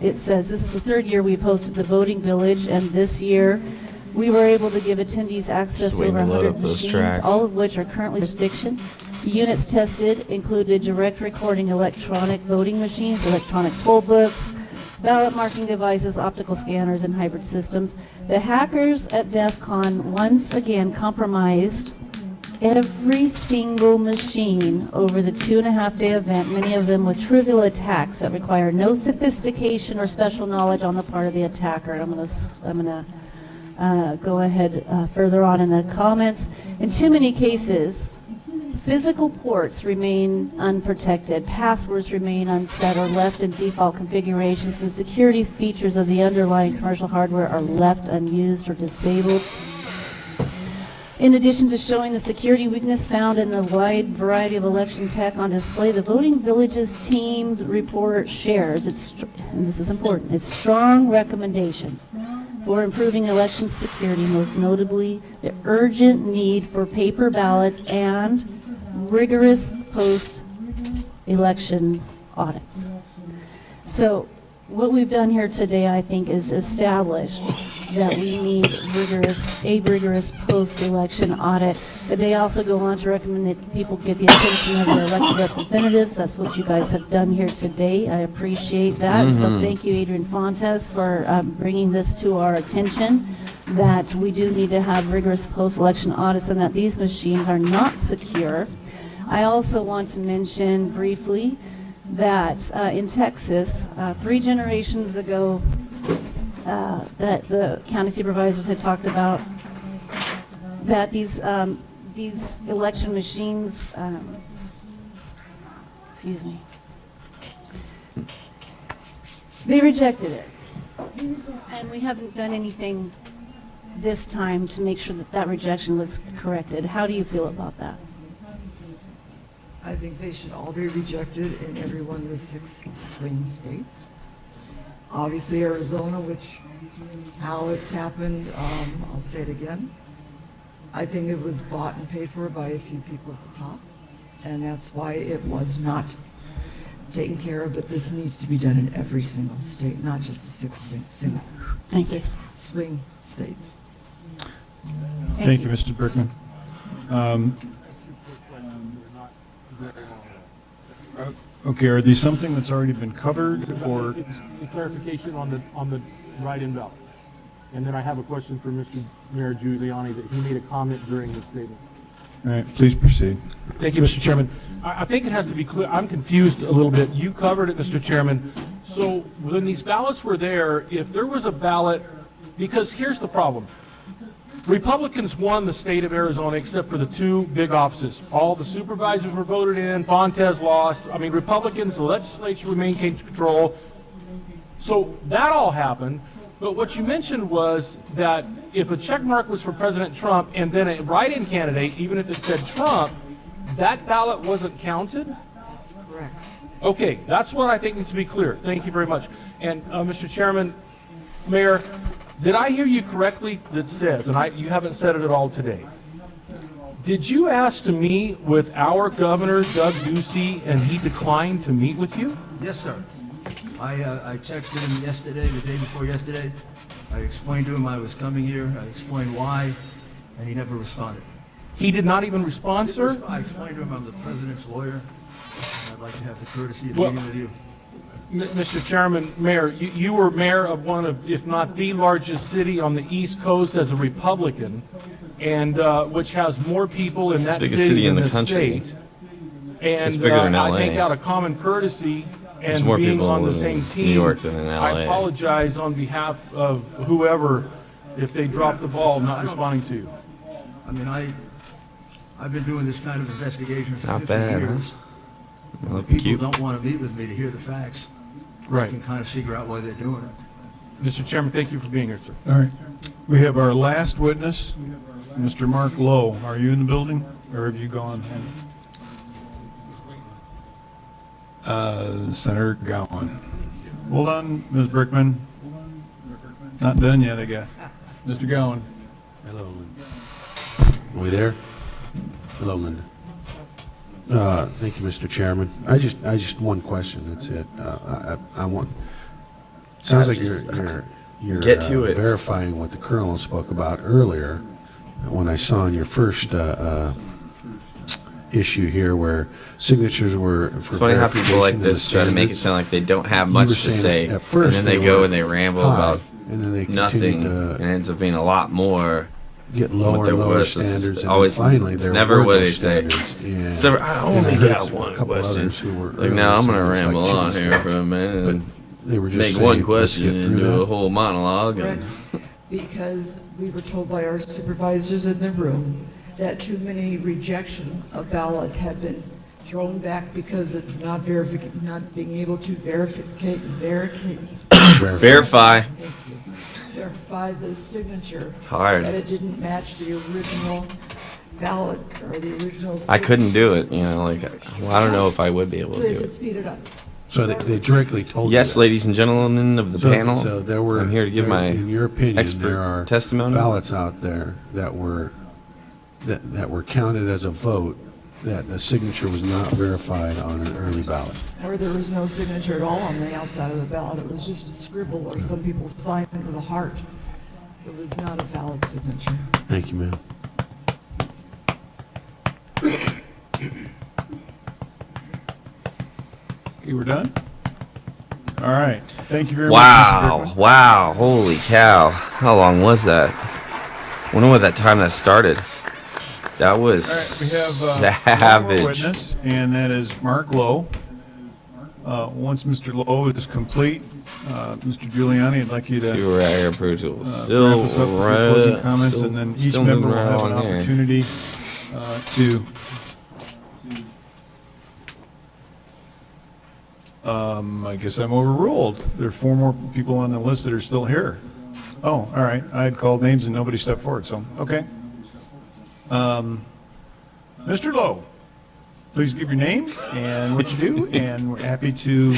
It says, this is the third year we've hosted the Voting Village, and this year we were able to give attendees access Just to waiting over to load 100 up those machines, tracks. all of which are currently in jurisdiction. The units tested included direct recording electronic voting machines, electronic poll books, ballot marking devices, optical scanners, and hybrid systems. The hackers at DEF CON once again compromised every single machine over the 2.5-day event, many of them with trivial attacks that require no sophistication or special knowledge on the part of the attacker. And I'm gonna go ahead further on in the comments. In too many cases, physical ports remain unprotected, passwords remain unset or left in default configurations, and security features of the underlying commercial hardware are left unused or disabled. In addition to showing the security weakness found in the wide variety of election tech on display, the Voting Villages team report shares, and this is important, its strong recommendations for improving election security, most notably the urgent need for paper ballots and rigorous post-election audits. So what we've done here today, I think, is establish that we need a rigorous post-election audit. But they also go on to recommend that people get the attention of their elected representatives. That's what you guys have done here today. I appreciate that. So thank you, Adrian Fontes, for bringing this to our attention, that we do need to have rigorous post-election audits and that these machines are not secure. I also want to mention briefly that in Texas, 3 generations ago, that the county supervisors had talked about, that these election machines, excuse me, they rejected it. And we haven't done anything this time to make sure that that rejection was corrected. How do you feel about that? I think they should all be rejected in every one of the 6 swing states. Obviously Arizona, how it's happened, I'll say it again. I think it was bought and paid for by a few people at the top, and that's why it was not taken care of, but this needs to be done in every single state, not just the 6 swing states. Thank you, Mr. Berkman. Okay, are these something that's already been covered, or? The clarification on the write-in ballot. And then I have a question for Mr. Mayor Giuliani that he made a comment during his statement. All right, please proceed. Thank you, Mr. Chairman. I think it has to be clear, I'm confused a little bit. You covered it, Mr. Chairman. So when these ballots were there, if there was a ballot, because here's the problem. Republicans won the state of Arizona except for the 2 big offices. All the supervisors were voted in, Fontes lost. I mean, Republicans, the legislature maintained control. So that all happened. But what you mentioned was that if a check mark was for President Trump and then a write-in candidate, even if it said Trump, that ballot wasn't counted? That's correct. Okay, that's what I think needs to be clear. Thank you very much. And Mr. Chairman, Mayor, did I hear you correctly that says, and you haven't said it at all today, did you ask to meet with our governor, Doug Ducey, and he declined to meet with you? Yes, sir. I texted him yesterday, the day before yesterday. I explained to him I was coming here. I explained why, and he never responded. He did not even respond, sir? I explained to him I'm the president's lawyer, and I'd like to have the courtesy of meeting with you. Mr. Chairman, Mayor, you were mayor of one of, if not the largest city on the East Coast as a Republican, and which has more people in that city in than the the country. state. And It's bigger than I LA. think out of common courtesy There's and more being people on the in same New team, York than in LA. I apologize on behalf of whoever if they dropped the ball not responding to you. I mean, I've been doing this kind of investigation for Not 50 bad, huh? years. When Looking people cute. don't want to meet with me to hear the facts, I Right. can kind of figure out why they're doing it. Mr. Chairman, thank you for being here, sir. All right. We have our last witness, Mr. Mark Lowe. Are you in the building, or have you gone? Senator Gowan. Hold on, Ms. Brickman. Not done yet, I guess. Mr. Gowan. Hello, Linda. Are we there? Hello, Linda. Thank you, Mr. Chairman. I just one question. That's it. I want. Sounds like you're Get to it. verifying what the colonel spoke about earlier. When I saw in your first issue here, where signatures were. It's funny how people like this try to make it sound like they don't have much to say, and then they go and they ramble about and then they nothing, and it ends up being a lot more. Get lower and lower standards, and always, finally it's there never were what no they say. standards. It's never, I only got one question. Like, now I'm going to ramble on here for a minute and they were just make saying, one let's question get and through do that. a whole monologue. And Because we were told by our supervisors in the room that too many rejections of ballots had been thrown back because of not being able to verify. verify the signature. It's hard. That it didn't match the original ballot or the original. I couldn't do it, you know, like, well, I don't know if I would be able So to they do said it. speed it up. So they directly told you Yes, that? ladies and gentlemen of the So- panel, So there were. I'm here to give there- my in your opinion, expert there are testimony. ballots out there that were counted as a vote, that the signature was not verified on an early ballot. Or there was no signature at all on the outside of the ballot. It was just a scribble, or some people signed with a heart. It was not a valid signature. Thank you, ma'am. You were done? All right. Thank you very much, Mr. Wow, Bergman. wow, holy cow. How long was that? Wonder what that time that started. That was All right, we have one more savage. witness, and that is Mark Lowe. Once Mr. Lowe is complete, Mr. Giuliani, I'd like you to See, we're at here, approval. wrap Still, us up with your closing right, comments, still- and then each still member will moving have right an along here. opportunity to I guess I'm overruled. There are 4 more people on the list that are still here. Oh, all right. I had called names and nobody stepped forward, so, okay. Mr. Lowe, please give your name and what you do, and we're happy to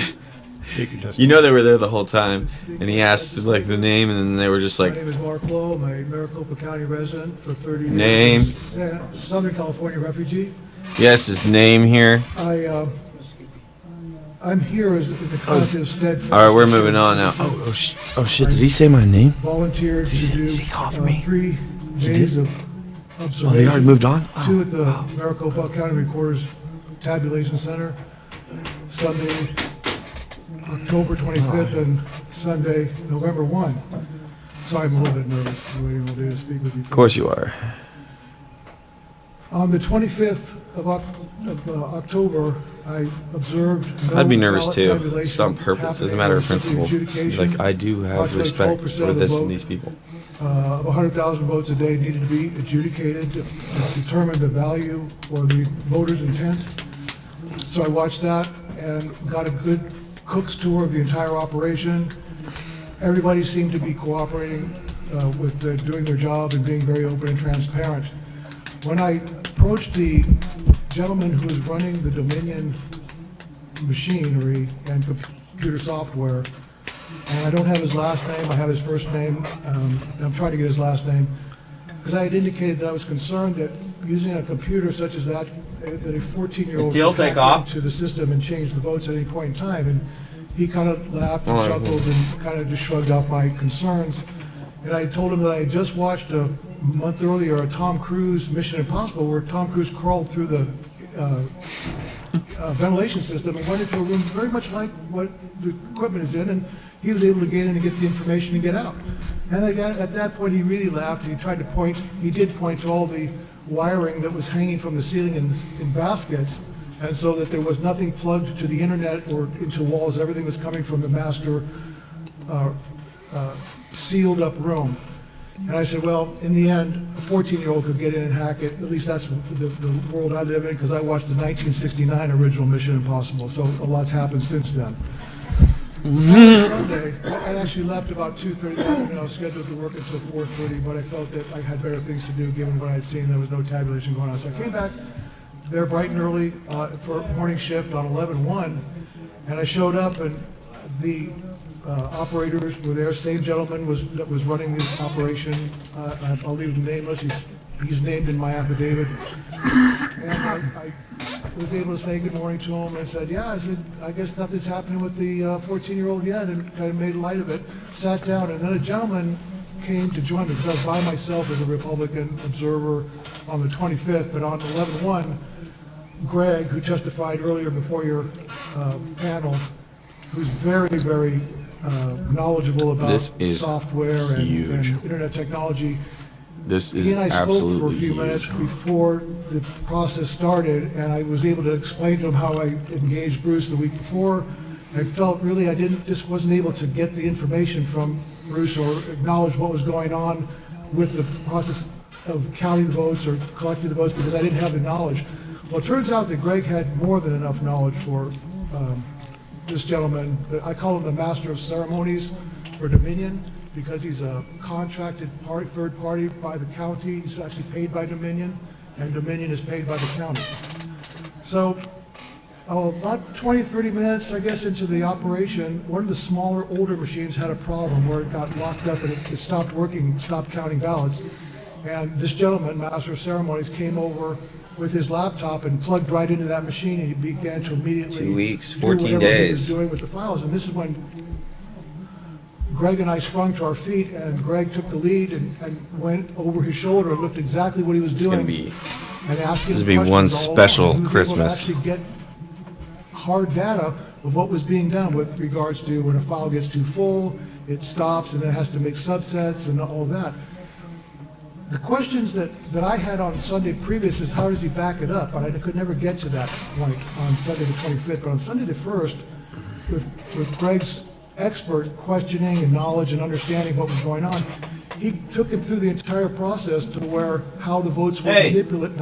take your testimony. You know they were there the whole time, and he asked like the name, and then they were just like, My name is Mark Lowe. I'm a Maricopa County resident for 30 years. Name. Southern California refugee. yes, his name here. I'm here as in the constant steadfast. All right, we're moving on now. Oh shit! Did he say my name? Volunteered to do 3 days of observation. Oh, they already moved on? 2 at the Maricopa County Recorder's Tabulation Center, Sunday, October 25th, and Sunday, November 1. Sorry, I'm a little bit nervous. I'm waiting all day to speak with you. Of course you are. On the 25th of October, I observed no I'd be nervous ballot too, tabulation just on purpose, as a matter of principle. Seems like I do have Approximately respect 12% for of the this vote, and these people. Of 100,000 votes a day needed to be adjudicated to determine the value or the voter's intent. So I watched that and got a good cook's tour of the entire operation. Everybody seemed to be cooperating with doing their job and being very open and transparent. When I approached the gentleman who was running the Dominion machinery and computer software, and I don't have his last name, I have his first name, I'm trying to get his last name, because I had indicated that I was concerned that using a computer such as that a 14-year-old Deal, could take hack off. into the system and change the votes at any point in time, and he kind of laughed and All right. chuckled and kind of just shrugged off my concerns. And I told him that I had just watched a month earlier a Tom Cruise Mission Impossible where Tom Cruise crawled through the ventilation system and went into a room very much like what the equipment is in, and he was able to get in and get the information and get out. And at that point, he really laughed, and he tried to point, he did point to all the wiring that was hanging from the ceiling in baskets, and so that there was nothing plugged to the internet or into walls, everything was coming from the master sealed up room. And I said, well, in the end, a 14-year-old could get in and hack it. At least that's the world I live in, because I watched the 1969 original Mission Impossible, so a lot's happened since then. Sunday, I actually left about 2:30, and I was scheduled to work until 4:30, but I felt that I had better things to do, given what I had seen. There was no tabulation going on. So I came back there bright and early for morning shift on 11/1, and I showed up, and the operators were there. Same gentleman that was running this operation. I'll leave him nameless. He's named in my affidavit. And I was able to say good morning to him and said, yeah, I guess nothing's happening with the 14-year-old yet, and kind of made light of it. Sat down, and then a gentleman came to join me, because I was by myself as a Republican observer on the 25th, but on 11/1, Greg, who testified earlier before your panel, who's very, very knowledgeable about This is software and internet technology. This is He and I spoke for a absolutely few minutes before the process started, and I was able to explain to him how I engaged Bruce the week before. I felt really just wasn't able to get the information from Bruce or acknowledge what was going on with the process of counting the votes or collecting the votes, because I didn't have the knowledge. Well, it turns out that Greg had more than enough knowledge for this gentleman. I call him the master of ceremonies for Dominion, because he's a contracted third party by the county. He's actually paid by Dominion, and Dominion is paid by the county. So about 20, 30 minutes, I guess, into the operation, one of the smaller, older machines had a problem where it got locked up and it stopped working, stopped counting ballots. And this gentleman, Master of Ceremonies, came over with his laptop and plugged right into that machine, and he began to immediately 2 weeks, do 14 whatever he was days. doing with the files. And this is when Greg and I sprung to our feet, and Greg took the lead and went over his shoulder, looked exactly what he was It's gonna doing, be and asking this will be one questions all special along. He was able to Christmas. actually get hard data of what was being done with regards to when a file gets too full, it stops, and then it has to make subsets and all that. The questions that I had on Sunday previous is how does he back it up? But I could never get to that point on Sunday the 25th. But on Sunday the 1st, with Greg's expert questioning and knowledge and understanding what was going on, he took him through the entire process to where how the votes were manipulated,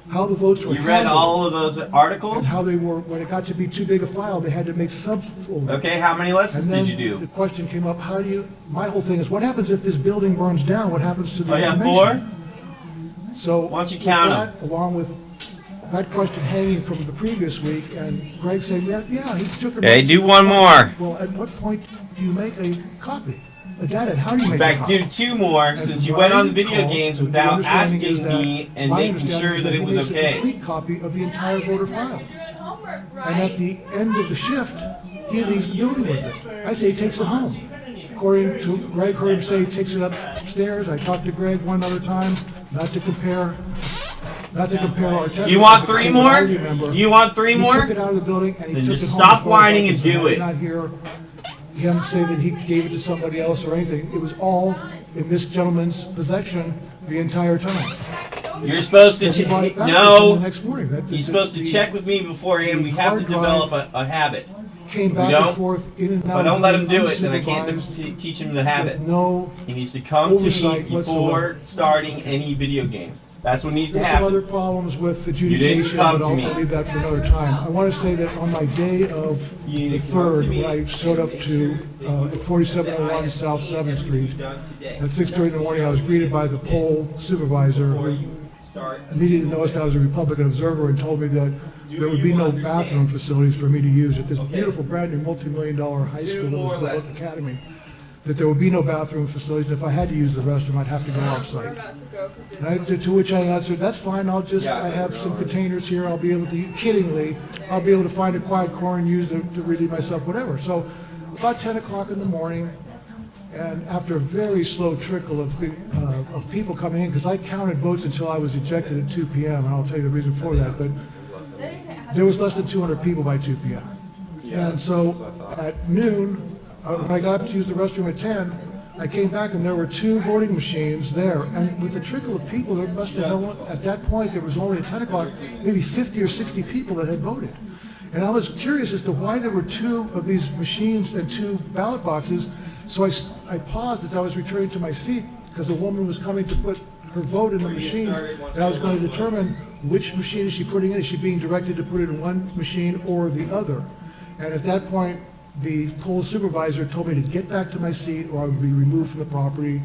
how the votes were You read handled, all of those articles? and how they were, when it got to be too big a file, they had to make subfolders. Okay, how many lessons And then did you do? the question came up, how do you, my whole thing is, what happens if this building burns down? What happens to the Oh, yeah, information? 4? So, Why don't you count with that, along with that question hanging from the previous week, and Greg said, yeah, he took her. Hey, do one more. Well, at what point do you make a copy? A data, and how do you In make a fact, copy? do 2 more And since you went on the Brian video called, games and the without understanding is asking that- me and my making understanding sure is that it he was makes a okay. complete copy of the entire voter file. And at the end of the shift, he leaves the building with it. I say he takes it home. According to Greg, heard him say he takes it upstairs. I talked to Greg one other time, not to compare our testimony. Do you want but to 3 say what I more? remember. Do you want 3 He more? took it out of the building and he Then took just it home. stop as far as whining I'm and do concerned. I it. did not hear him say that he gave it to somebody else or anything. It was all in this gentleman's possession the entire time. You're supposed to And he brought it back no. the next morning. He's supposed to check with me beforehand. We have to hard drive develop a habit. Came We back don't. and forth, in and If out. I don't let him do it, unsupervised, then I can't teach him the habit. with no He needs to come to me oversight before whatsoever. starting any video game. That's what needs to There's some other happen. problems with didn't adjudication, come but to I'll me. leave that for another time. I want to say that on my day of You the need to come to 3rd, me when I showed up to, at 4701 South 7th Street, at 6:30 in the morning, I was greeted by the poll supervisor, who immediately noticed I was a Republican observer and told me that there would be no bathroom facilities for me to use at this beautiful, brand-new, multi-million-dollar high school that was built, academy, that there would be no bathroom facilities, and if I had to use the restroom, I'd have to go off-site. And to which I answered, that's fine, I have some containers here, I'll be able to, kiddingly, I'll be able to find a quiet corner and use them to relieve myself, whatever. So about 10 o'clock in the morning, and after a very slow trickle of people coming in, because I counted votes until I was ejected at 2 p.m., and I'll tell you the reason for that, but there was less than 200 people by 2 p.m. And so at noon, when I got up to use the restroom at 10, I came back and there were 2 voting machines there. And with a trickle of people, there must have been, at that point, there was only at 10 o'clock, maybe 50 or 60 people that had voted. And I was curious as to why there were 2 of these machines and 2 ballot boxes. So I paused as I was returning to my seat because the woman was coming to put her vote in the machines, and I was going to determine which machine is she putting in. Is she being directed to put it in one machine or the other? And at that point, the poll supervisor told me to get back to my seat or I would be removed from the property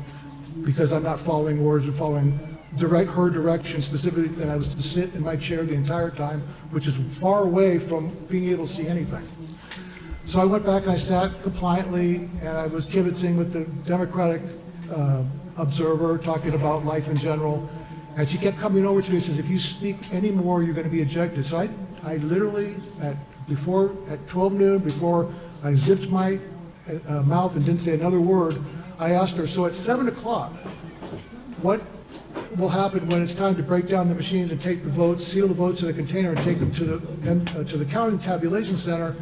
because I'm not following orders or following her direction, specifically that I was to sit in my chair the entire time, which is far away from being able to see anything. So I went back and I sat compliantly, and I was kibitzing with the Democratic observer, talking about life in general. And she kept coming over to me and says, if you speak any more, you're going to be ejected. So I literally, at 12 noon, before I zipped my mouth and didn't say another word, I asked her, so at 7 o'clock, what will happen when it's time to break down the machines and take the votes, seal the votes in a container and take them to the counting tabulation center?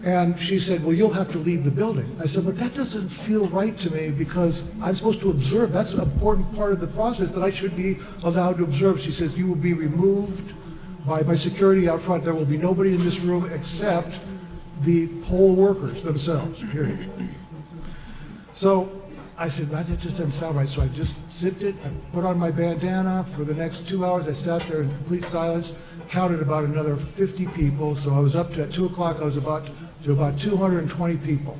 And she said, well, you'll have to leave the building. I said, but that doesn't feel right to me because I'm supposed to observe. That's an important part of the process that I should be allowed to observe. She says, you will be removed by security out front. There will be nobody in this room except the poll workers themselves, period. So I said, that just doesn't sound right. So I just zipped it. I put on my bandana. For the next 2 hours, I sat there in complete silence, counted about another 50 people. So I was up to, at 2 o'clock, I was about 220 people.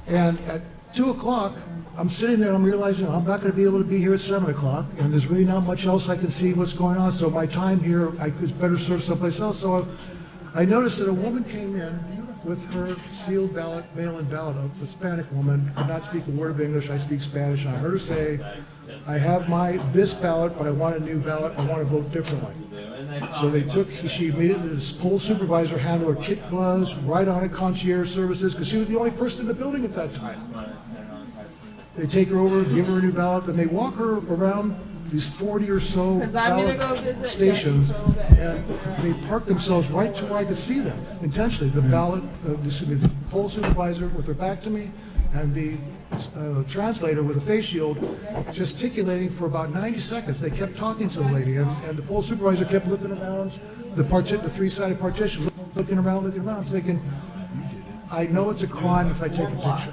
And at 2 o'clock, I'm sitting there, I'm realizing I'm not going to be able to be here at 7 o'clock, and there's really not much else I can see what's going on, so my time here, I could better serve someplace else. So I noticed that a woman came in with her sealed ballot, mail-in ballot, a Hispanic woman, could not speak a word of English, I speak Spanish, and I heard her say, I have this ballot, but I want a new ballot, I want to vote differently. So she immediately, this poll supervisor handled her kit gloves, right on it, concierge services, because she was the only person in the building at that time. They take her over, give her a new ballot, and they walk her around these 40 or so ballot stations, and they park themselves right to where I could see them, intentionally. The the poll supervisor with her back to me, and the translator with a face shield gesticulating for about 90 seconds. They kept talking to the lady, and the poll supervisor kept looking around the three-sided partition, looking around, thinking, I know it's a crime if I take a picture.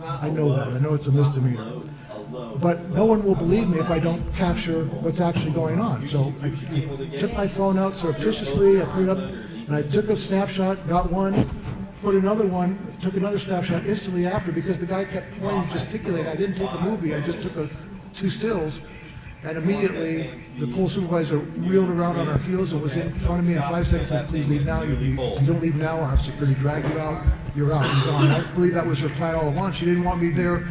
I know that. I know it's a misdemeanor. But no one will believe me if I don't capture what's actually going on. So I took my phone out surreptitiously, I put it up, and I took a snapshot, got one, put another one, took another snapshot instantly after, because the guy kept pointing, gesticulating. I didn't take a movie, I just took two stills, and immediately the poll supervisor wheeled around on her heels and was in front of me in 5 seconds and said, please leave now, if you don't leave now, I'll have security drag you out, you're out, you're gone. I believe that was her plan all along. She didn't want me there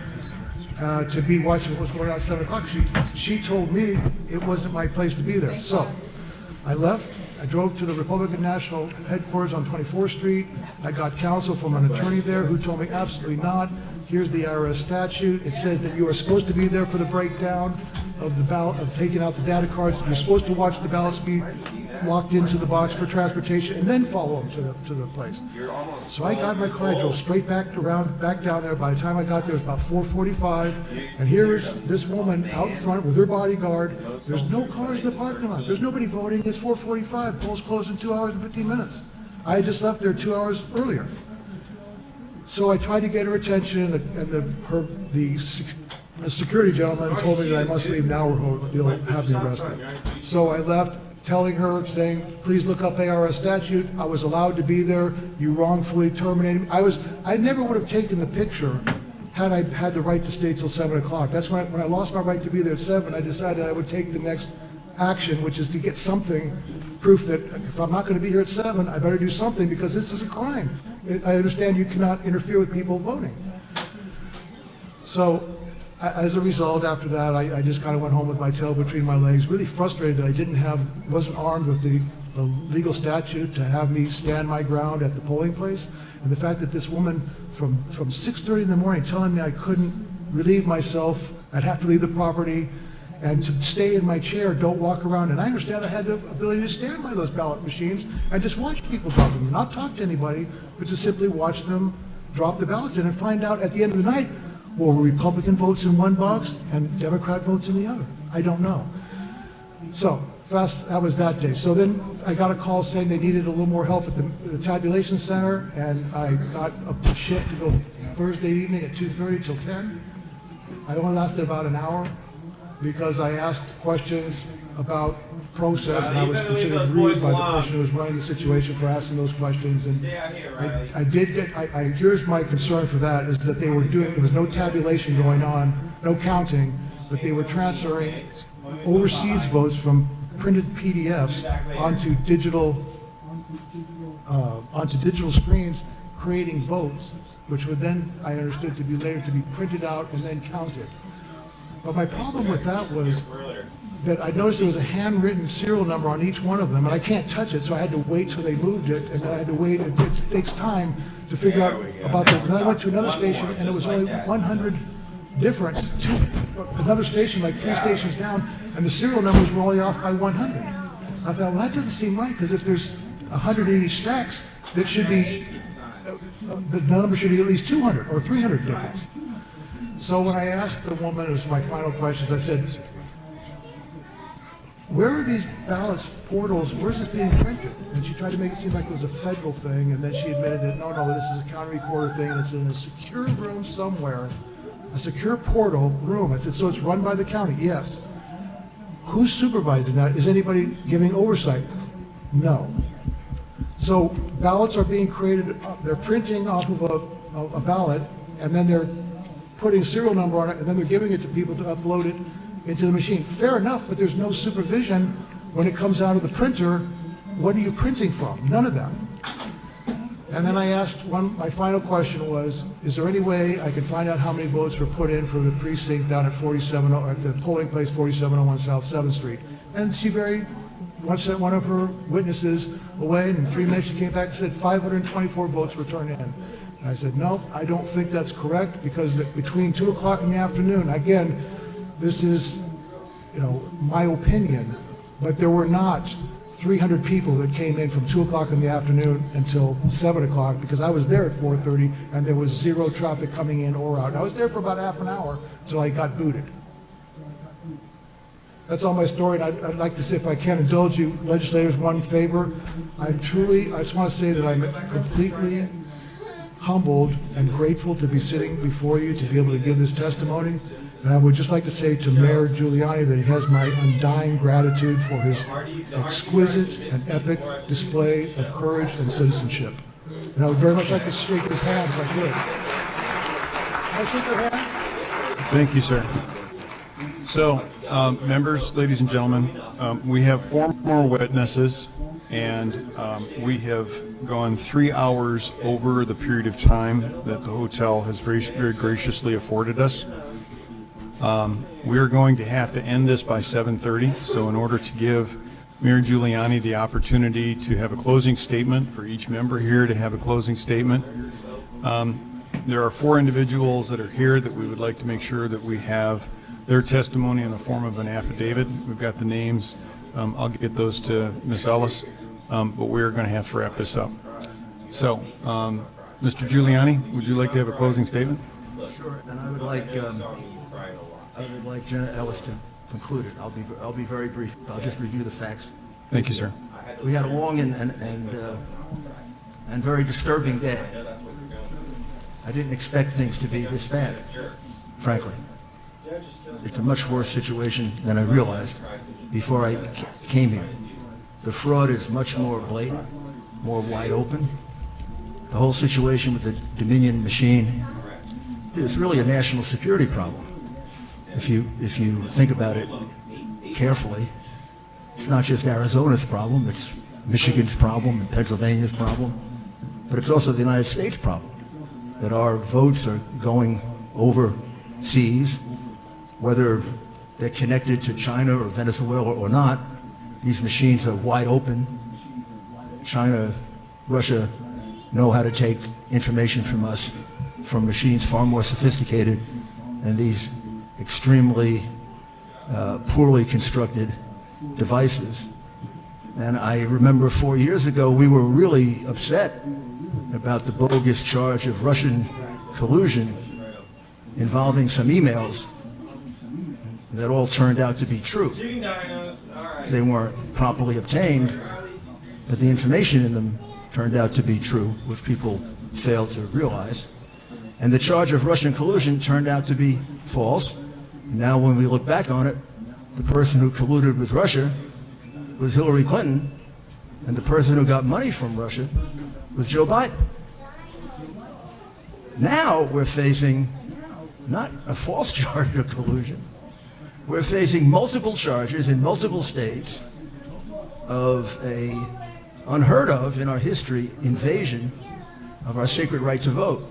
to be watching what was going on at 7 o'clock. She told me it wasn't my place to be there. So I left. I drove to the Republican National headquarters on 24th Street. I got counsel from an attorney there who told me absolutely not. Here's the IRS statute. It says that you are supposed to be there for the breakdown of the ballot, of taking out the data cards. You're supposed to watch the ballots be walked into the box for transportation and then follow them to the place. So I got in my car, I drove straight back down there. By the time I got there, it was about 4:45, and here's this woman out front with her bodyguard. There's no cars in the parking lot. There's nobody voting. It's 4:45. Polls close in 2 hours and 15 minutes. I had just left there 2 hours earlier. So I tried to get her attention, and the security gentleman told me that I must leave now or he'll have me arrested. So I left, telling her, saying, please look up ARS statute. I was allowed to be there. You wrongfully terminated me. I never would have taken the picture had I had the right to stay till 7 o'clock. That's when I lost my right to be there at 7, I decided I would take the next action, which is to get something, proof that if I'm not going to be here at 7, I better do something, because this is a crime. I understand you cannot interfere with people voting. So as a result, after that, I just kind of went home with my tail between my legs, really frustrated that I wasn't armed with the legal statute to have me stand my ground at the polling place. And the fact that this woman from 6:30 in the morning telling me I couldn't relieve myself, I'd have to leave the property, and to stay in my chair, don't walk around. And I understand I had the ability to stand by those ballot machines and just watch people drop them, not talk to anybody, but to simply watch them drop the ballots in and find out at the end of the night, well, were Republican votes in one box and Democrat votes in the other? I don't know. So that was that day. So then I got a call saying they needed a little more help at the tabulation center, and I got a shift to go Thursday evening at 2:30 till 10. I only lasted about an hour because I asked questions about process, and I was considered rude by the person who was running the situation for asking those questions. And here's my concern for that, is that there was no tabulation going on, no counting, but they were transferring overseas votes from printed PDFs onto digital screens, creating votes, which would then, I understood, to be later to be printed out and then counted. But my problem with that was that I noticed there was a handwritten serial number on each one of them, and I can't touch it, so I had to wait till they moved it, and then I had to wait. It takes time to figure out about that. And I went to another station, and it was only 100 difference to another station, like 3 stations down, and the serial numbers were only off by 100. I thought, well, that doesn't seem right, because if there's 180 stacks, that should be, the number should be at least 200 or 300 difference. So when I asked the woman, it was my final questions, I said, where are these ballots portals, where's this being printed? And she tried to make it seem like it was a federal thing, and then she admitted that, no, this is a county recorder thing, and it's in a secure room somewhere, a secure portal room. I said, so it's run by the county? Yes. Who's supervising that? Is anybody giving oversight? No. So ballots are being created, they're printing off of a ballot, and then they're putting serial number on it, and then they're giving it to people to upload it into the machine. Fair enough, but there's no supervision when it comes out of the printer. What are you printing from? None of that. And then I asked my final question was, is there any way I could find out how many votes were put in for the precinct down at at the polling place 4701 South 7th Street? And she sent one of her witnesses away, and in 3 minutes she came back and said 524 votes were turned in. And I said, no, I don't think that's correct, because between 2 o'clock in the afternoon, again, this is, my opinion, but there were not 300 people that came in from 2 o'clock in the afternoon until 7 o'clock, because I was there at 4:30 and there was zero traffic coming in or out. And I was there for about half an hour until I got booted. That's all my story, and I'd like to say, if I can indulge you legislators, one favor. I just want to say that I'm completely humbled and grateful to be sitting before you to be able to give this testimony. And I would just like to say to Mayor Giuliani that he has my undying gratitude for his exquisite and epic display of courage and citizenship. And I would very much like to shake his hand if I could. Can I shake your hand? Thank you, sir. So, members, ladies and gentlemen, we have 4 more witnesses, and we have gone 3 hours over the period of time that the hotel has very graciously afforded us. We are going to have to end this by 7:30, so in order to give Mayor Giuliani the opportunity to have a closing statement, for each member here to have a closing statement, there are 4 individuals that are here that we would like to make sure that we have their testimony in the form of an affidavit. We've got the names. I'll get those to Ms. Ellis, but we're going to have to wrap this up. So, Mr. Giuliani, would you like to have a closing statement? Sure, and I would like Jenna Ellis to conclude it. I'll be very brief. I'll just review the facts. Thank you, sir. We had a long and very disturbing day. I didn't expect things to be this bad, frankly. It's a much worse situation than I realized before I came here. The fraud is much more blatant, more wide open. The whole situation with the Dominion machine is really a national security problem. If you think about it carefully, it's not just Arizona's problem, it's Michigan's problem and Pennsylvania's problem, but it's also the United States problem, that our votes are going overseas, whether they're connected to China or Venezuela or not. These machines are wide open. China, Russia know how to take information from us from machines far more sophisticated than these extremely poorly constructed devices. And I remember 4 years ago, we were really upset about the bogus charge of Russian collusion involving some emails that all turned out to be true. They weren't properly obtained, but the information in them turned out to be true, which people failed to realize. And the charge of Russian collusion turned out to be false. Now when we look back on it, the person who colluded with Russia was Hillary Clinton, and the person who got money from Russia was Joe Biden. Now we're facing not a false charge of collusion, we're facing multiple charges in multiple states of a unheard of in our history invasion of our sacred right to vote.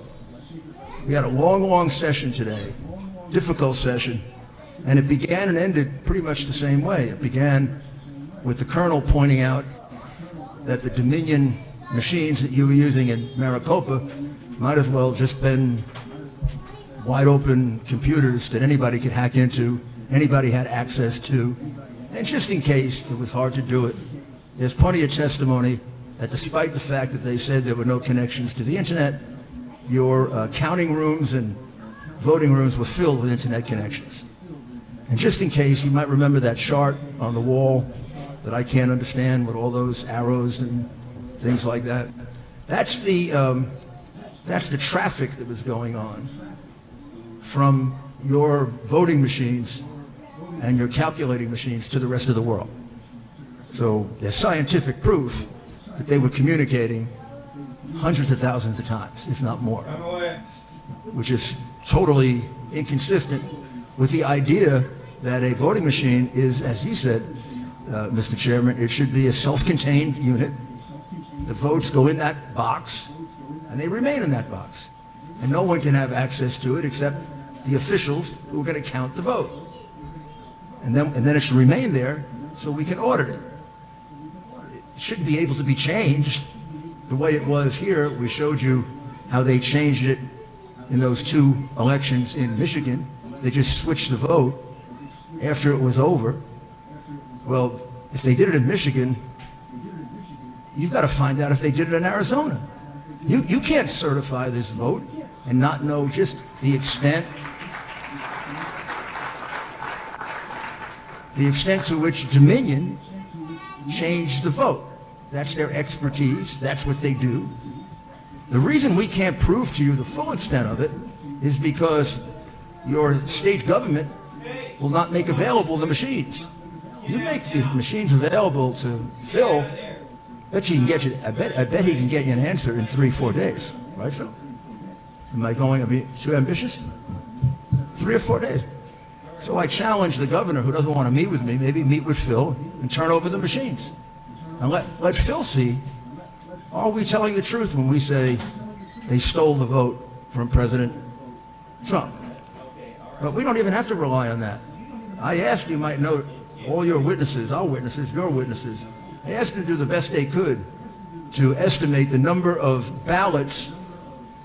We had a long session today, difficult session, and it began and ended pretty much the same way. It began with the colonel pointing out that the Dominion machines that you were using in Maricopa might as well just been wide open computers that anybody could hack into, anybody had access to. And just in case it was hard to do it, there's plenty of testimony that despite the fact that they said there were no connections to the internet, your counting rooms and voting rooms were filled with internet connections. And just in case, you might remember that chart on the wall that I can't understand with all those arrows and things like that. That's the traffic that was going on from your voting machines and your calculating machines to the rest of the world. So there's scientific proof that they were communicating hundreds of thousands of times, if not more, which is totally inconsistent with the idea that a voting machine is, as he said, Mr. Chairman, it should be a self-contained unit. The votes go in that box, and they remain in that box. And no one can have access to it except the officials who are going to count the vote. And then it should remain there so we can audit it. It shouldn't be able to be changed the way it was here. We showed you how they changed it in those 2 elections in Michigan. They just switched the vote after it was over. Well, if they did it in Michigan, you've got to find out if they did it in Arizona. You can't certify this vote and not know just the extent to which Dominion changed the vote. That's their expertise. That's what they do. The reason we can't prove to you the full extent of it is because your state government will not make available the machines. You make the machines available to Phil, I bet he can get you an answer in 3-4 days. Right, Phil? Am I too ambitious? 3 or 4 days. So I challenge the governor, who doesn't want to meet with me, maybe meet with Phil and turn over the machines. And let Phil see, are we telling the truth when we say they stole the vote from President Trump? But we don't even have to rely on that. I asked, you might note, all your witnesses, our witnesses, your witnesses, I asked them to do the best they could to estimate the number of ballots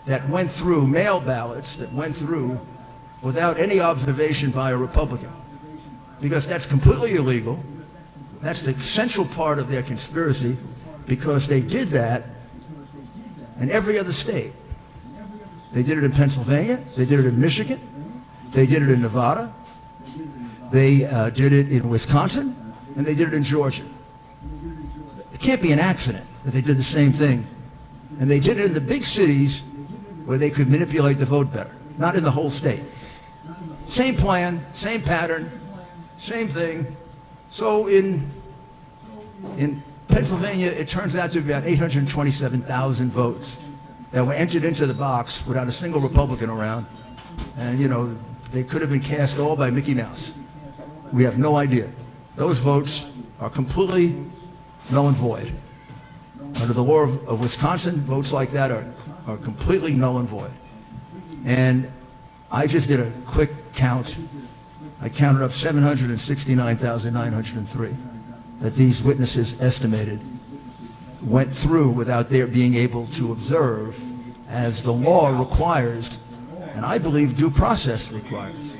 that went through, mail ballots that went through without any observation by a Republican. Because that's completely illegal. That's the central part of their conspiracy, because they did that in every other state. They did it in Pennsylvania, they did it in Michigan, they did it in Nevada, they did it in Wisconsin, and they did it in Georgia. It can't be an accident that they did the same thing. And they did it in the big cities where they could manipulate the vote better, not in the whole state. Same plan, same pattern, same thing. So in Pennsylvania, it turns out to be about 827,000 votes that were entered into the box without a single Republican around. And, you know, they could have been cast all by Mickey Mouse. We have no idea. Those votes are completely null and void. Under the law of Wisconsin, votes like that are completely null and void. And I just did a quick count. I counted up 769,903 that these witnesses estimated went through without their being able to observe, as the law requires, and I believe due process requires.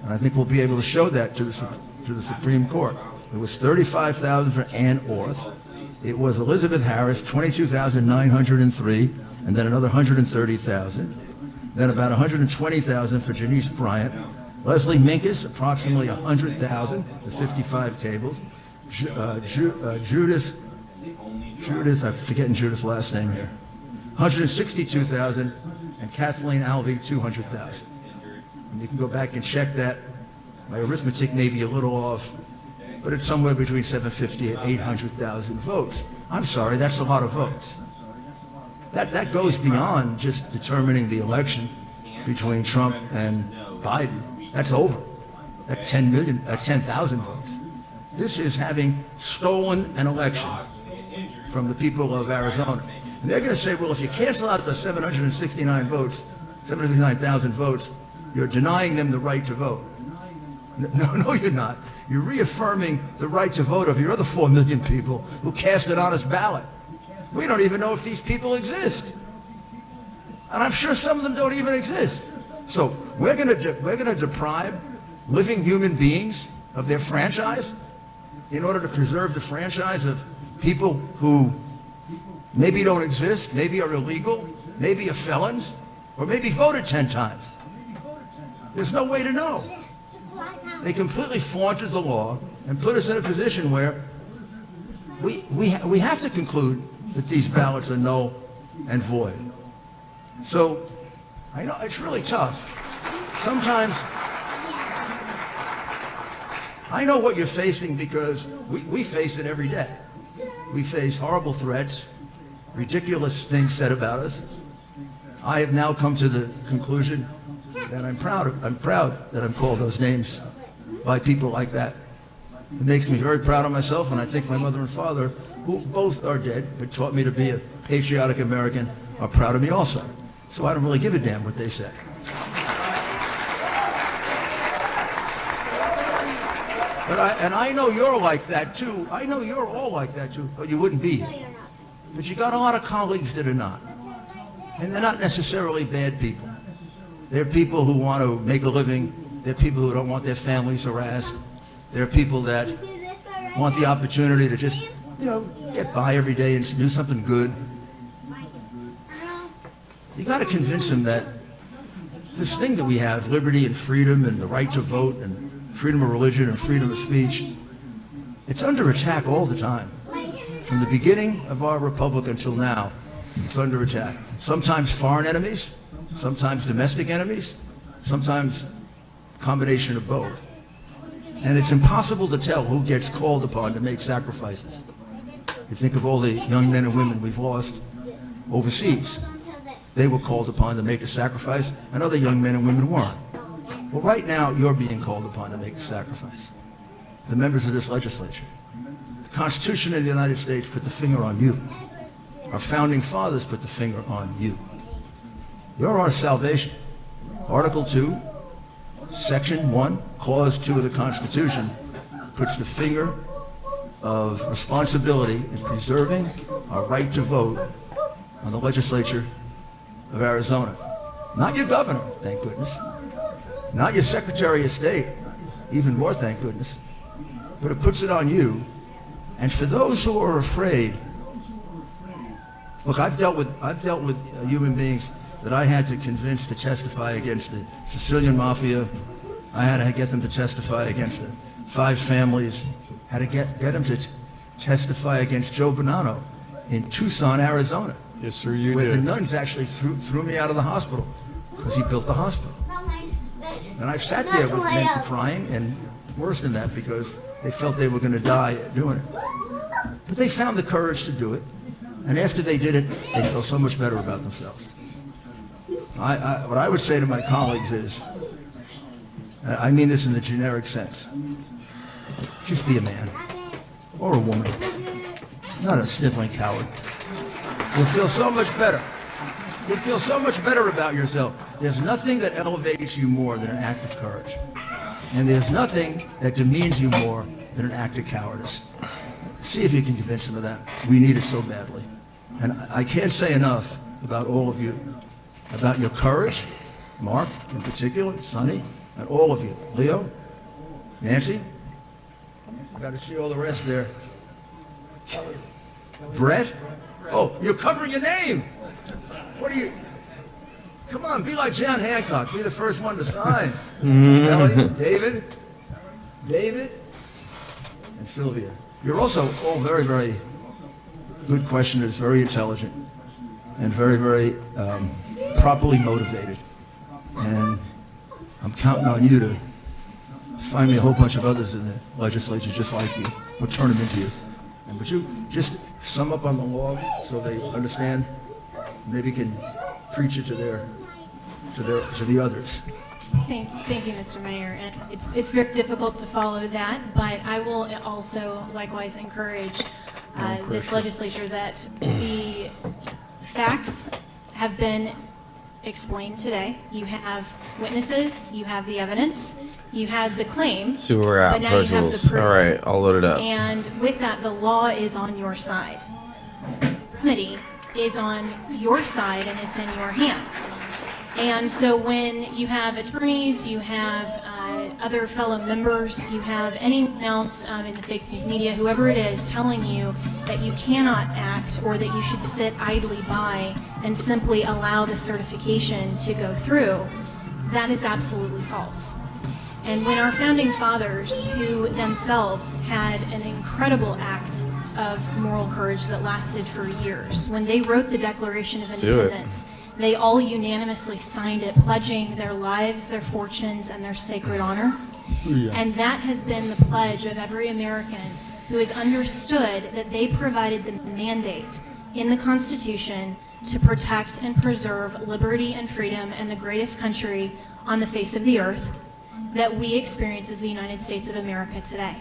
And I think we'll be able to show that to the Supreme Court. It was 35,000 for Ann Orth. It was Elizabeth Harris, 22,903, and then another 130,000. Then about 120,000 for Janice Bryant. Leslie Minkus, approximately 100,000, the 55 tables. Judith, I'm forgetting Judith's last name here, 162,000, and Kathleen Alvey, 200,000. And you can go back and check that. My arithmetic may be a little off, but it's somewhere between 750 and 800,000 votes. I'm sorry, that's a lot of votes. That goes beyond just determining the election between Trump and Biden. That's over. That's 10,000 votes. This is having stolen an election from the people of Arizona. And they're going to say, well, if you cancel out the 769,000 votes, you're denying them the right to vote. No, you're not. You're reaffirming the right to vote of your other 4 million people who cast an honest ballot. We don't even know if these people exist. And I'm sure some of them don't even exist. So we're going to deprive living human beings of their franchise in order to preserve the franchise of people who maybe don't exist, maybe are illegal, maybe are felons, or maybe voted 10 times. There's no way to know. They completely flaunted the law and put us in a position where we have to conclude that these ballots are null and void. So I know it's really tough. Sometimes I know what you're facing because we face it every day. We face horrible threats, ridiculous things said about us. I have now come to the conclusion And I'm proud that I'm called those names by people like that. It makes me very proud of myself, and I think my mother and father, who both are dead, who taught me to be a patriotic American, are proud of me also. So I don't really give a damn what they say. And I know you're like that too. I know you're all like that too, or you wouldn't be here. But you got a lot of colleagues that are not. And they're not necessarily bad people. They're people who want to make a living. They're people who don't want their families harassed. They're people that want the opportunity to just, get by every day and do something good. You got to convince them that this thing that we have, liberty and freedom and the right to vote and freedom of religion and freedom of speech, it's under attack all the time. From the beginning of our republic until now, it's under attack. Sometimes foreign enemies, sometimes domestic enemies, sometimes a combination of both. And it's impossible to tell who gets called upon to make sacrifices. You think of all the young men and women we've lost overseas. They were called upon to make a sacrifice, and other young men and women weren't. Well, right now, you're being called upon to make a sacrifice. The members of this legislature. The Constitution of the United States put the finger on you. Our founding fathers put the finger on you. You're our salvation. Article 2, Section 1, Clause 2 of the Constitution puts the finger of responsibility in preserving our right to vote on the legislature of Arizona. Not your governor, thank goodness. Not your Secretary of State, even more thank goodness. But it puts it on you. And for those who are afraid, look, I've dealt with human beings that I had to convince to testify against the Sicilian Mafia. I had to get them to testify against the 5 families. Had to get them to testify against Joe Bonanno in Tucson, Arizona. Yes, sir, you where did. the nuns actually threw me out of the hospital because he built the hospital. And I sat there with men crying, and worse than that, because they felt they were going to die doing it. But they found the courage to do it, and after they did it, they felt so much better about themselves. What I would say to my colleagues is, I mean this in the generic sense, just be a man or a woman, not a sniveling coward. You'll feel so much better. You'll feel so much better about yourself. There's nothing that elevates you more than an act of courage. And there's nothing that demeans you more than an act of cowardice. See if you can convince them of that. We need it so badly. And I can't say enough about all of you, about your courage, Mark in particular, Sonny, and all of you. Leo, Nancy, I got to see all the rest there. Brett? Oh, you're covering your name. What are you? Come on, be like John Hancock. Be the first one to sign. Kelly, David, and Sylvia. You're also all very, very good questioners, very intelligent, and very, very properly motivated. And I'm counting on you to find me a whole bunch of others in the legislature just like you. We'll turn them into you. And would you just sum up on the law so they understand? Maybe can preach it to the others. Thank you, Mr. Mayor. And it's very difficult to follow that, but I will also likewise encourage this legislature that the facts have been explained today. You have witnesses, you have the evidence, you have the claim, See where we're at. but now Pro you have the Tools. proof. All right, I'll load it up. And with that, the law is on your side. Remedy is on your side, and it's in your hands. And so when you have attorneys, you have other fellow members, you have anyone else in the fake news media, whoever it is, telling you that you cannot act or that you should sit idly by and simply allow the certification to go through, that is absolutely false. And when our founding fathers, who themselves had an incredible act of moral courage that lasted for years, when they wrote the Declaration of Independence, they all unanimously signed it, pledging their lives, their fortunes, and their sacred honor. And that has been the pledge of every American who has understood that they provided the mandate in the Constitution to protect and preserve liberty and freedom in the greatest country on the face of the earth that we experience as the United States of America today.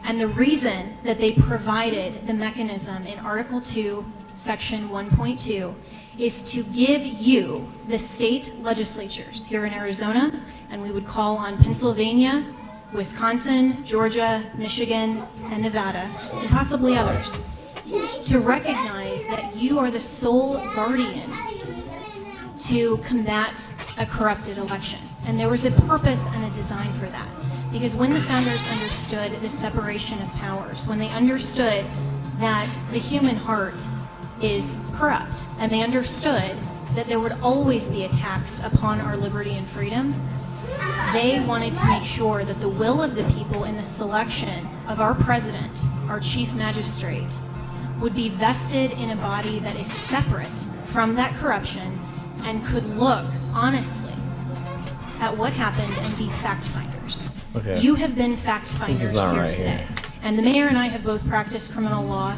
And the reason that they provided the mechanism in Article 2, Section 1.2 is to give you, the state legislatures here in Arizona, and we would call on Pennsylvania, Wisconsin, Georgia, Michigan, and Nevada, and possibly others, to recognize that you are the sole guardian to combat a corrupted election. And there was a purpose and a design for that. Because when the founders understood the separation of powers, when they understood that the human heart is corrupt, and they understood that there would always be attacks upon our liberty and freedom, they wanted to make sure that the will of the people in the selection of our president, our chief magistrate, would be vested in a body that is separate from that corruption and could look honestly at what happened and be fact finders. Okay. You have been fact finders here right today. here. And the mayor and I have both practiced criminal law,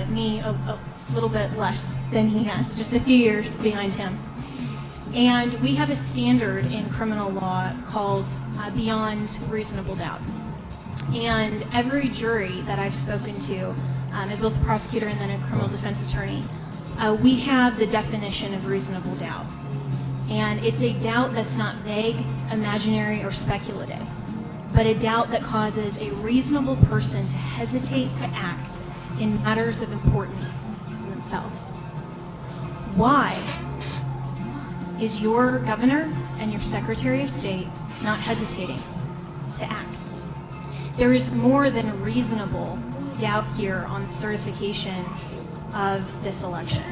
me a little bit less than he has, just a few years behind him. And we have a standard in criminal law called beyond reasonable doubt. And every jury that I've spoken to, as both a prosecutor and then a criminal defense attorney, we have the definition of reasonable doubt. And it's a doubt that's not vague, imaginary, or speculative, but a doubt that causes a reasonable person to hesitate to act in matters of importance to themselves. Why is your governor and your secretary of state not hesitating to act? There is more than a reasonable doubt here on the certification of this election.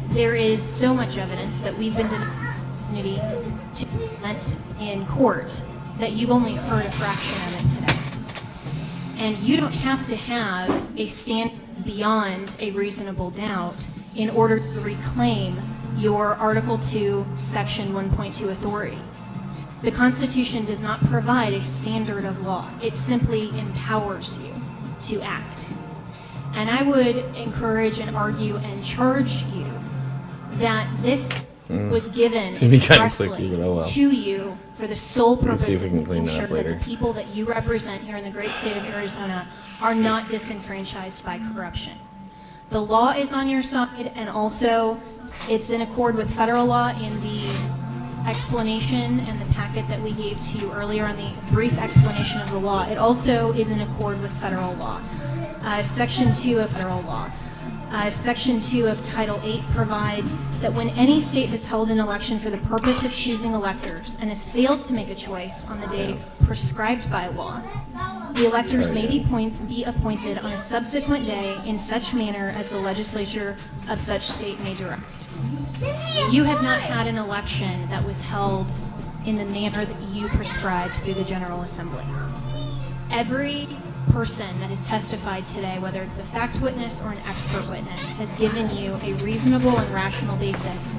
There is so much evidence that we've been denied to present in court that you've only heard a fraction of it today. And you don't have to have a stand beyond a reasonable doubt in order to reclaim your Article 2, Section 1.2 authority. The Constitution does not provide a standard of law. It simply empowers you to act. And I would encourage and argue and charge you that this was given expressly to you for the sole purpose of making sure that the people that you represent here in the great state of Arizona are not disenfranchised by corruption. The law is on your side, and also it's in accord with federal law. In the explanation and the packet that we gave to you earlier on the brief explanation of the law, it also is in accord with federal law. Section 2 of federal law. Section 2 of Title 8 provides that when any state has held an election for the purpose of choosing electors and has failed to make a choice on the day prescribed by law, the electors may be appointed on a subsequent day in such manner as the legislature of such state may direct. You have not had an election that was held in the manner that you prescribed through the General Assembly. Every person that has testified today, whether it's a fact witness or an expert witness, has given you a reasonable and rational basis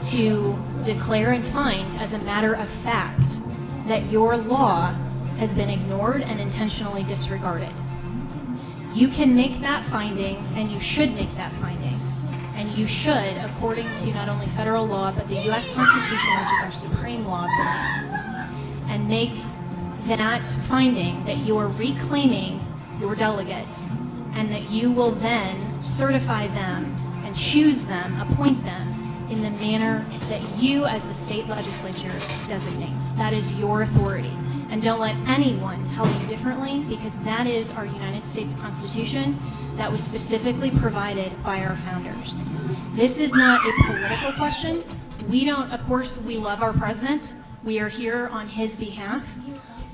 to declare and find as a matter of fact that your law has been ignored and intentionally disregarded. You can make that finding, and you should make that finding, and you should, according to not only federal law, but the U.S. Constitution, which is our supreme law of the land, and make that finding that you are reclaiming your delegates and that you will then certify them and choose them, appoint them in the manner that you as the state legislature designates. That is your authority. And don't let anyone tell you differently, because that is our United States Constitution that was specifically provided by our founders. This is not a political question. We don't, of course, we love our president. We are here on his behalf.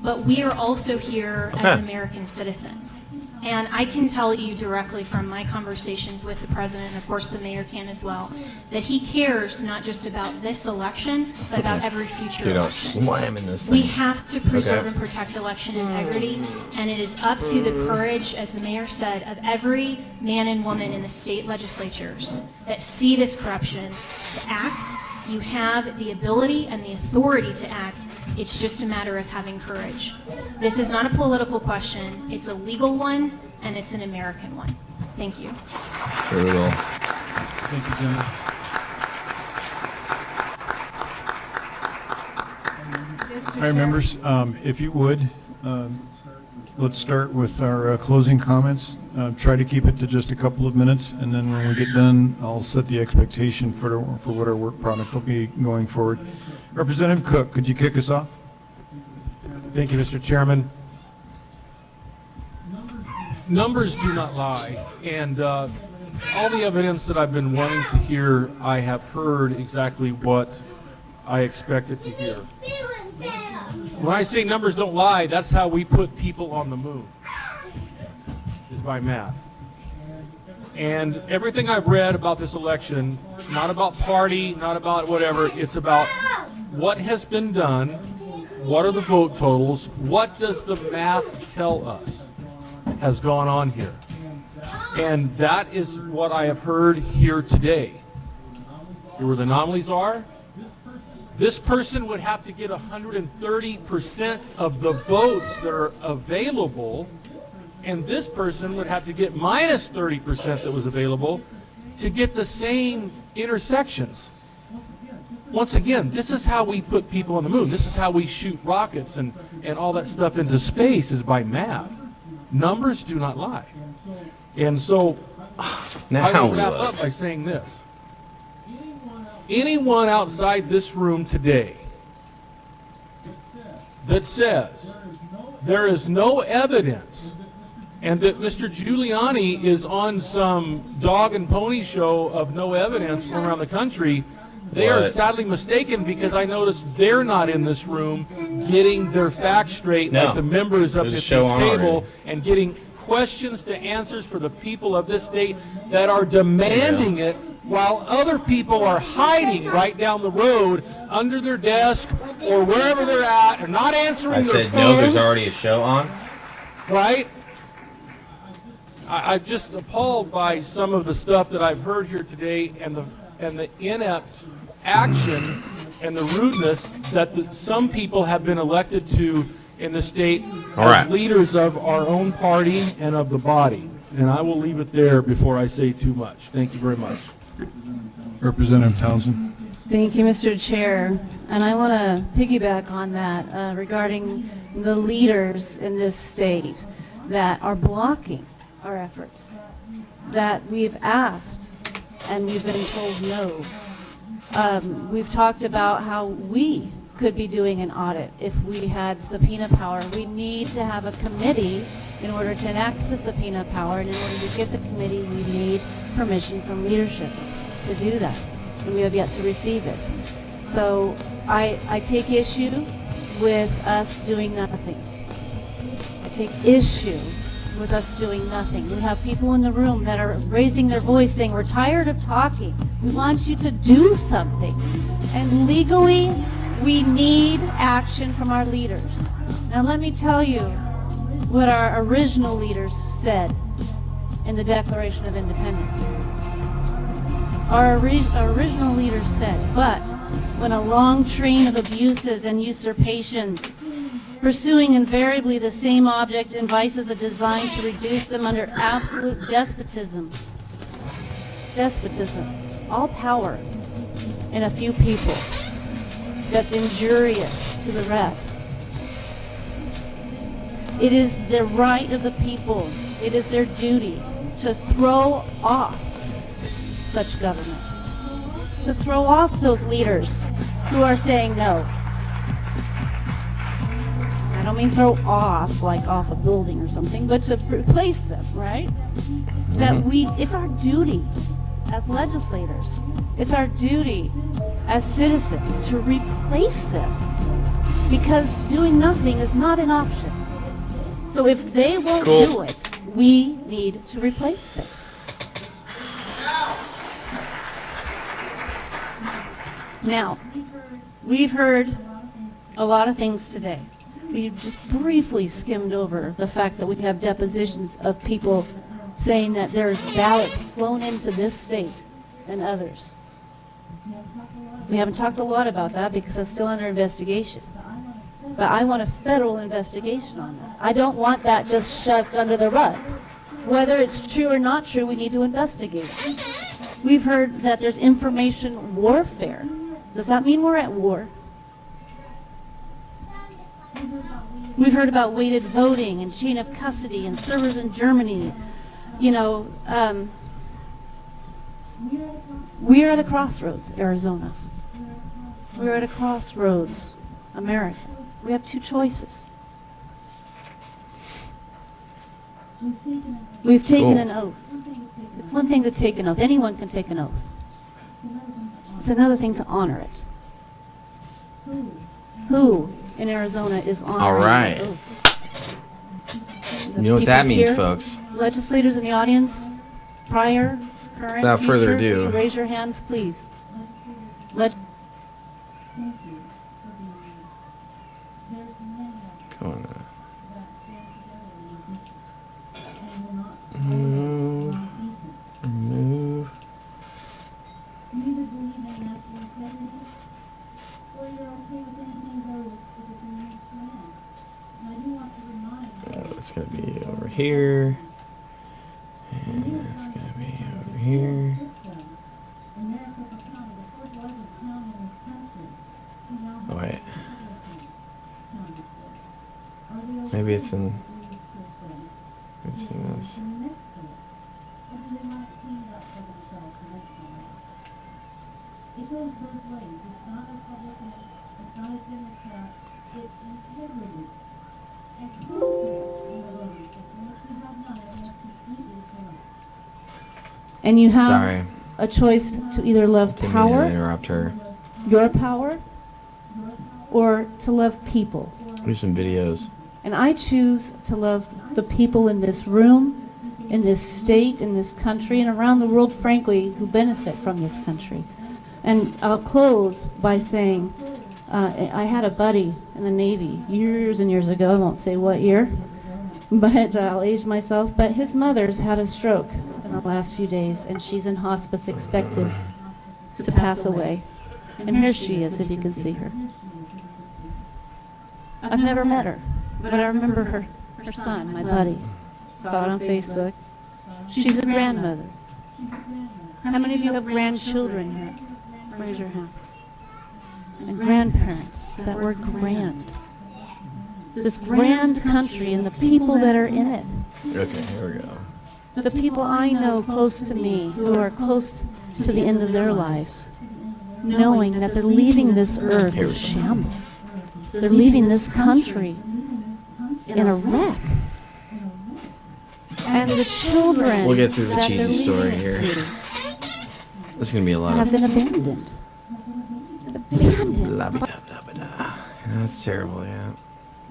But we are also here as American citizens. And I can tell you directly from my conversations with the president, and of course the mayor can as well, that he cares not just about this election, but about every future Dude, I was election. slamming this We thing. have to preserve and protect election integrity, and it is up to the courage, as the mayor said, of every man and woman in the state legislatures that see this corruption to act. You have the ability and the authority to act. It's just a matter of having courage. This is not a political question. It's a legal one, and it's an American one. Thank you. Brutal. Thank you, Jenna. All right, members, if you would, let's start with our closing comments. Try to keep it to just a couple of minutes, and then when we get done, I'll set the expectation for what our work product will be going forward. Representative Cook, could you kick us off? Thank you, Mr. Chairman. Numbers do not lie, and all the evidence that I've been wanting to hear, I have heard exactly what I expected to hear. When I say numbers don't lie, that's how we put people on the moon, is by math. And everything I've read about this election, not about party, not about whatever, it's about what has been done, what are the vote totals, what does the math tell us has gone on here. And that is what I have heard here today. Here where the anomalies are, this person would have to get 130% of the votes that are available, and this person would have to get minus 30% that was available to get the same intersections. Once again, this is how we put people on the moon. This is how we shoot rockets and all that stuff into space, is by math. Numbers do not lie. And so, Now I will wrap up let's. by saying this. Anyone outside this room today that says there is no evidence and that Mr. Giuliani is on some dog and pony show of no evidence from around the country, they are What? sadly mistaken, because I noticed they're not in this room getting their facts straight No. like the members up at There's a this show on table already. and getting questions to answers for the people of this state that are demanding it, while other people are hiding right down the road under their desk or wherever they're at and not answering I their said, no, there's phones, already a show on. right? I'm just appalled by some of the stuff that I've heard here today, and the inept action and the rudeness that some people have been elected to in the state All right. as leaders of our own party and of the body. And I will leave it there before I say too much. Thank you very much. Representative Townsend. Thank you, Mr. Chair. And I want to piggyback on that regarding the leaders in this state that are blocking our efforts, that we've asked and we've been told no. We've talked about how we could be doing an audit if we had subpoena power. We need to have a committee in order to enact the subpoena power, and in order to get the committee, we need permission from leadership to do that, and we have yet to receive it. So I take issue with us doing nothing. I take issue with us doing nothing. We have people in the room that are raising their voice saying, we're tired of talking. We want you to do something. And legally, we need action from our leaders. Now let me tell you what our original leaders said in the Declaration of Independence. Our original leaders said, but when a long train of abuses and usurpations, pursuing invariably the same object and vices are designed to reduce them under absolute despotism, all power in a few people, that's injurious to the rest. It is the right of the people, it is their duty to throw off such government, to throw off those leaders who are saying no. I don't mean throw off, like off a building or something, but to replace them, right? That it's our duty as legislators, it's our duty as citizens to replace them, because doing nothing is not an option. So if they won't do it, we need to replace them. Now, we've heard a lot of things today. We just briefly skimmed over the fact that we have depositions of people saying that there's ballots flown into this state and others. We haven't talked a lot about that because that's still under investigation. But I want a federal investigation on that. I don't want that just shoved under the rug. Whether it's true or not true, we need to investigate it. We've heard that there's information warfare. Does that mean we're at war? We've heard about weighted voting and chain of custody and servers in Germany. You know, we're at a crossroads, Arizona. We're at a crossroads, America. We have two choices. We've taken an oath. It's one thing to take an oath. Anyone can take an oath. It's another thing to honor it. Who in Arizona is honoring All right. the oath? You know what that People means, here, folks. Legislators in the audience, prior, current, Without future, further will you ado. raise your hands, please. Come on. Move. Move. It's going to be over here. And it's going to be over here. Oh, wait. Maybe it's in... Let's see this. It goes both ways. It's not a Republican, it's not a Democrat, it's integrity and confidence in the voting system, which we have none, and that's completely correct. And you have Sorry. a choice to either love Didn't mean power, to interrupt her. your power, or to love people. Do some videos. And I choose to love the people in this room, in this state, in this country, and around the world, frankly, who benefit from this country. And I'll close by saying, I had a buddy in the Navy years and years ago, I won't say what year, but I'll age myself, but his mother's had a stroke in the last few days, and she's in hospice expected to pass away. And here she is, if you can see her. I've never met her, but I remember her son, my buddy. Saw it on Facebook. She's a grandmother. How many of you have grandchildren here? Raise your hand. And grandparents, that word grand. This grand country and the people that are in it. Okay, here we go. The people I know close to me, who are close to the end of their lives, knowing that they're leaving this earth in shambles. They're leaving this country in a wreck. And the children We'll get through the that cheesy they're story leaving here. this city This is going to be a lot have of... been abandoned. Abandoned. Blah, blah, blah, blah, blah. That's terrible, yeah.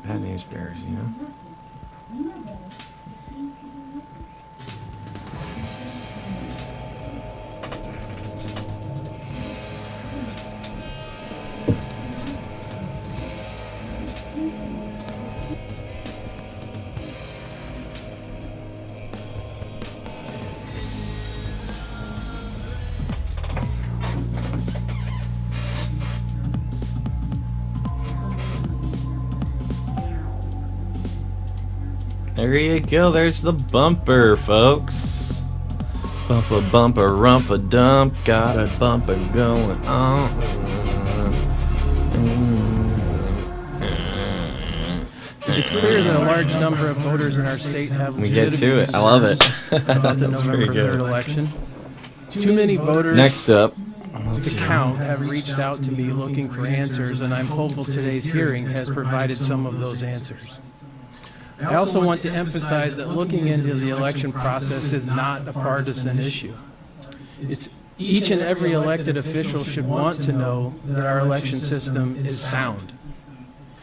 Bad news bears, you know? There you go, there's the bumper, folks. Bumper, bumper, rumpa dump, got a bumper going on. It's clear that a large number of voters in our state have We get to legitimate it, I love it. concerns about the That's very November good. 3rd election. Too many voters Next up, to count have reached out to me looking for answers, and I'm hopeful today's hearing has provided some of those answers. I also want to emphasize that looking into the election process is not a partisan issue. It's each and every elected official should want to know that our election system is sound.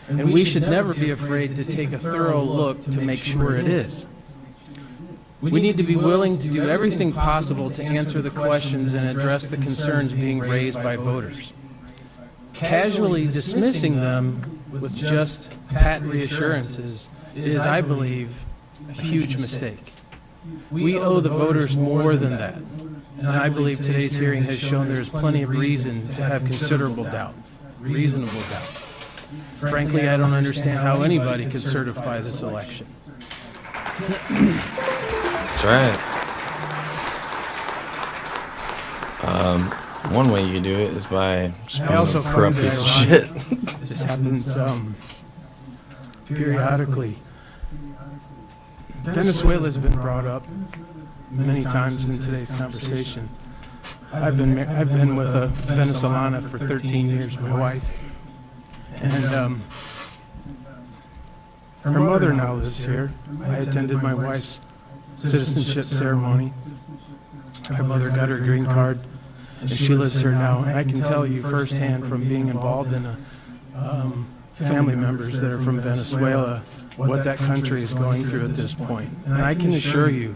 And we should never be afraid to take a thorough look to make sure it is. We need to be willing to do everything possible to answer the questions and address the concerns being raised by voters. Casually dismissing them with just pat reassurances is, I believe, a huge mistake. We owe the voters more than that, and I believe today's hearing has shown there is plenty of reason to have considerable doubt, reasonable doubt. Frankly, I don't understand how anybody could certify this election. that's right. One way you can do it is by just I being also a corrupt find piece of it shit. ironic this happens periodically. Venezuela's been brought up many times in today's conversation. I've been with a Venezolana for 13 years, my wife, and her mother now lives here. I attended my wife's citizenship ceremony. Her mother got her green card, and she lives here now. And I can tell you firsthand from being involved in family members that are from Venezuela what that country is going through at this point. And I can assure you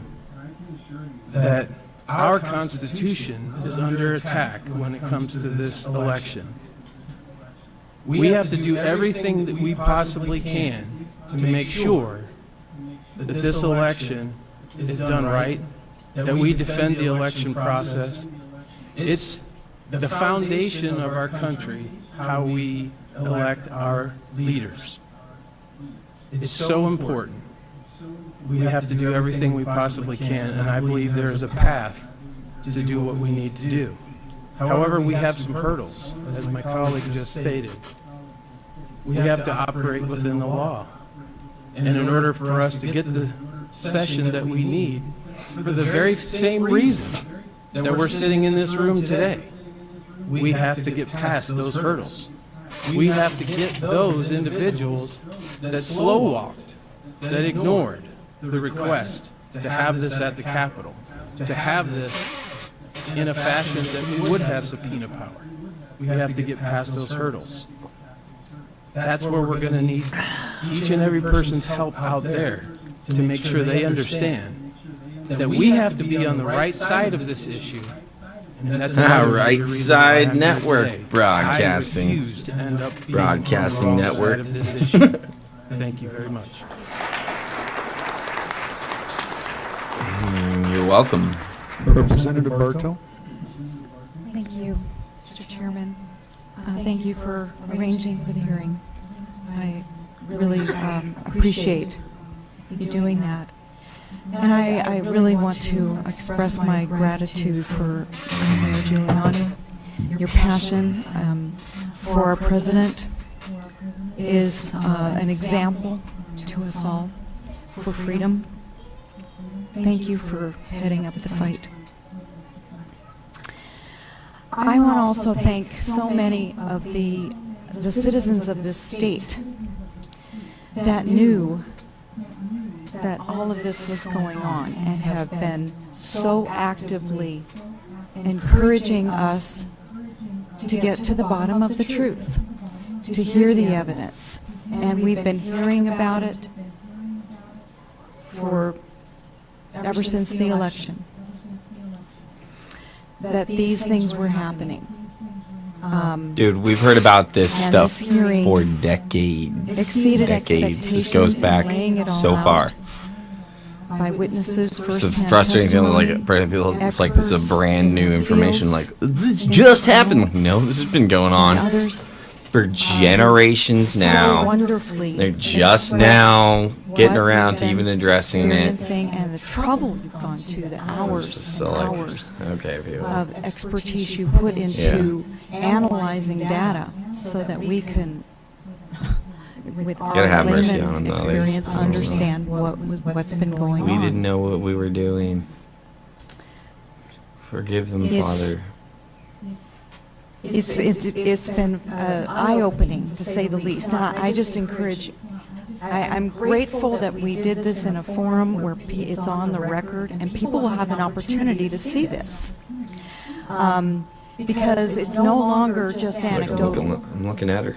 that our Constitution is under attack when it comes to this election. We have to do everything that we possibly can to make sure that this election is done right, that we defend the election process. It's the foundation of our country, how we elect our leaders. It's so important. We have to do everything we possibly can, and I believe there is a path to do what we need to do. However, we have some hurdles, as my colleague just stated. We have to operate within the law. And in order for us to get the session that we need, for the very same reason that we're sitting in this room today, we have to get past those hurdles. We have to get those individuals that slow-walked, that ignored the request to have this at the Capitol, to have this in a fashion that we would have subpoena power. We have to get past those hurdles. That's where we're going to need each and every person's help out there to make sure they understand that we have to be on the right side of this issue. And that's Right Side Network Broadcasting. Broadcasting Network. Thank you very much. You're welcome. Representative Bartow. Thank you, Mr. Chairman. Thank you for arranging for the hearing. I really appreciate you doing that. And I really want to express my gratitude for Mayor Giuliani. Your passion for our president is an example to us all for freedom. Thank you for heading up the fight. I want to also thank so many of the citizens of this state that knew that all of this was going on and have been so actively encouraging us to get to the bottom of the truth, to hear the evidence. And we've been hearing about it ever since the election, that these things were happening. Dude, we've heard about this And stuff this hearing for decades. exceeded This goes expectations back in laying it all so out far. by witnesses, It's first-hand frustrating feeling testimony, it's like this is a brand new information. fields, Like, this just happened. Like, no, this has been going on others for generations so now. wonderfully They're just expressed now getting what around we've to been even addressing it. experiencing and the trouble you've gone to, the hours So, and like, hours okay, people. of expertise you put into analyzing data so that we can, with Gotta our have mercy on layman them, though. experience, understand what's been going We on. didn't know what we were doing. Forgive them, It's- Father. It's been eye-opening, to say the least. And I just encourage, I'm grateful that we did this in a forum where it's on the record and people will have an opportunity to see this. Because it's no longer just anecdotal. I'm looking at her.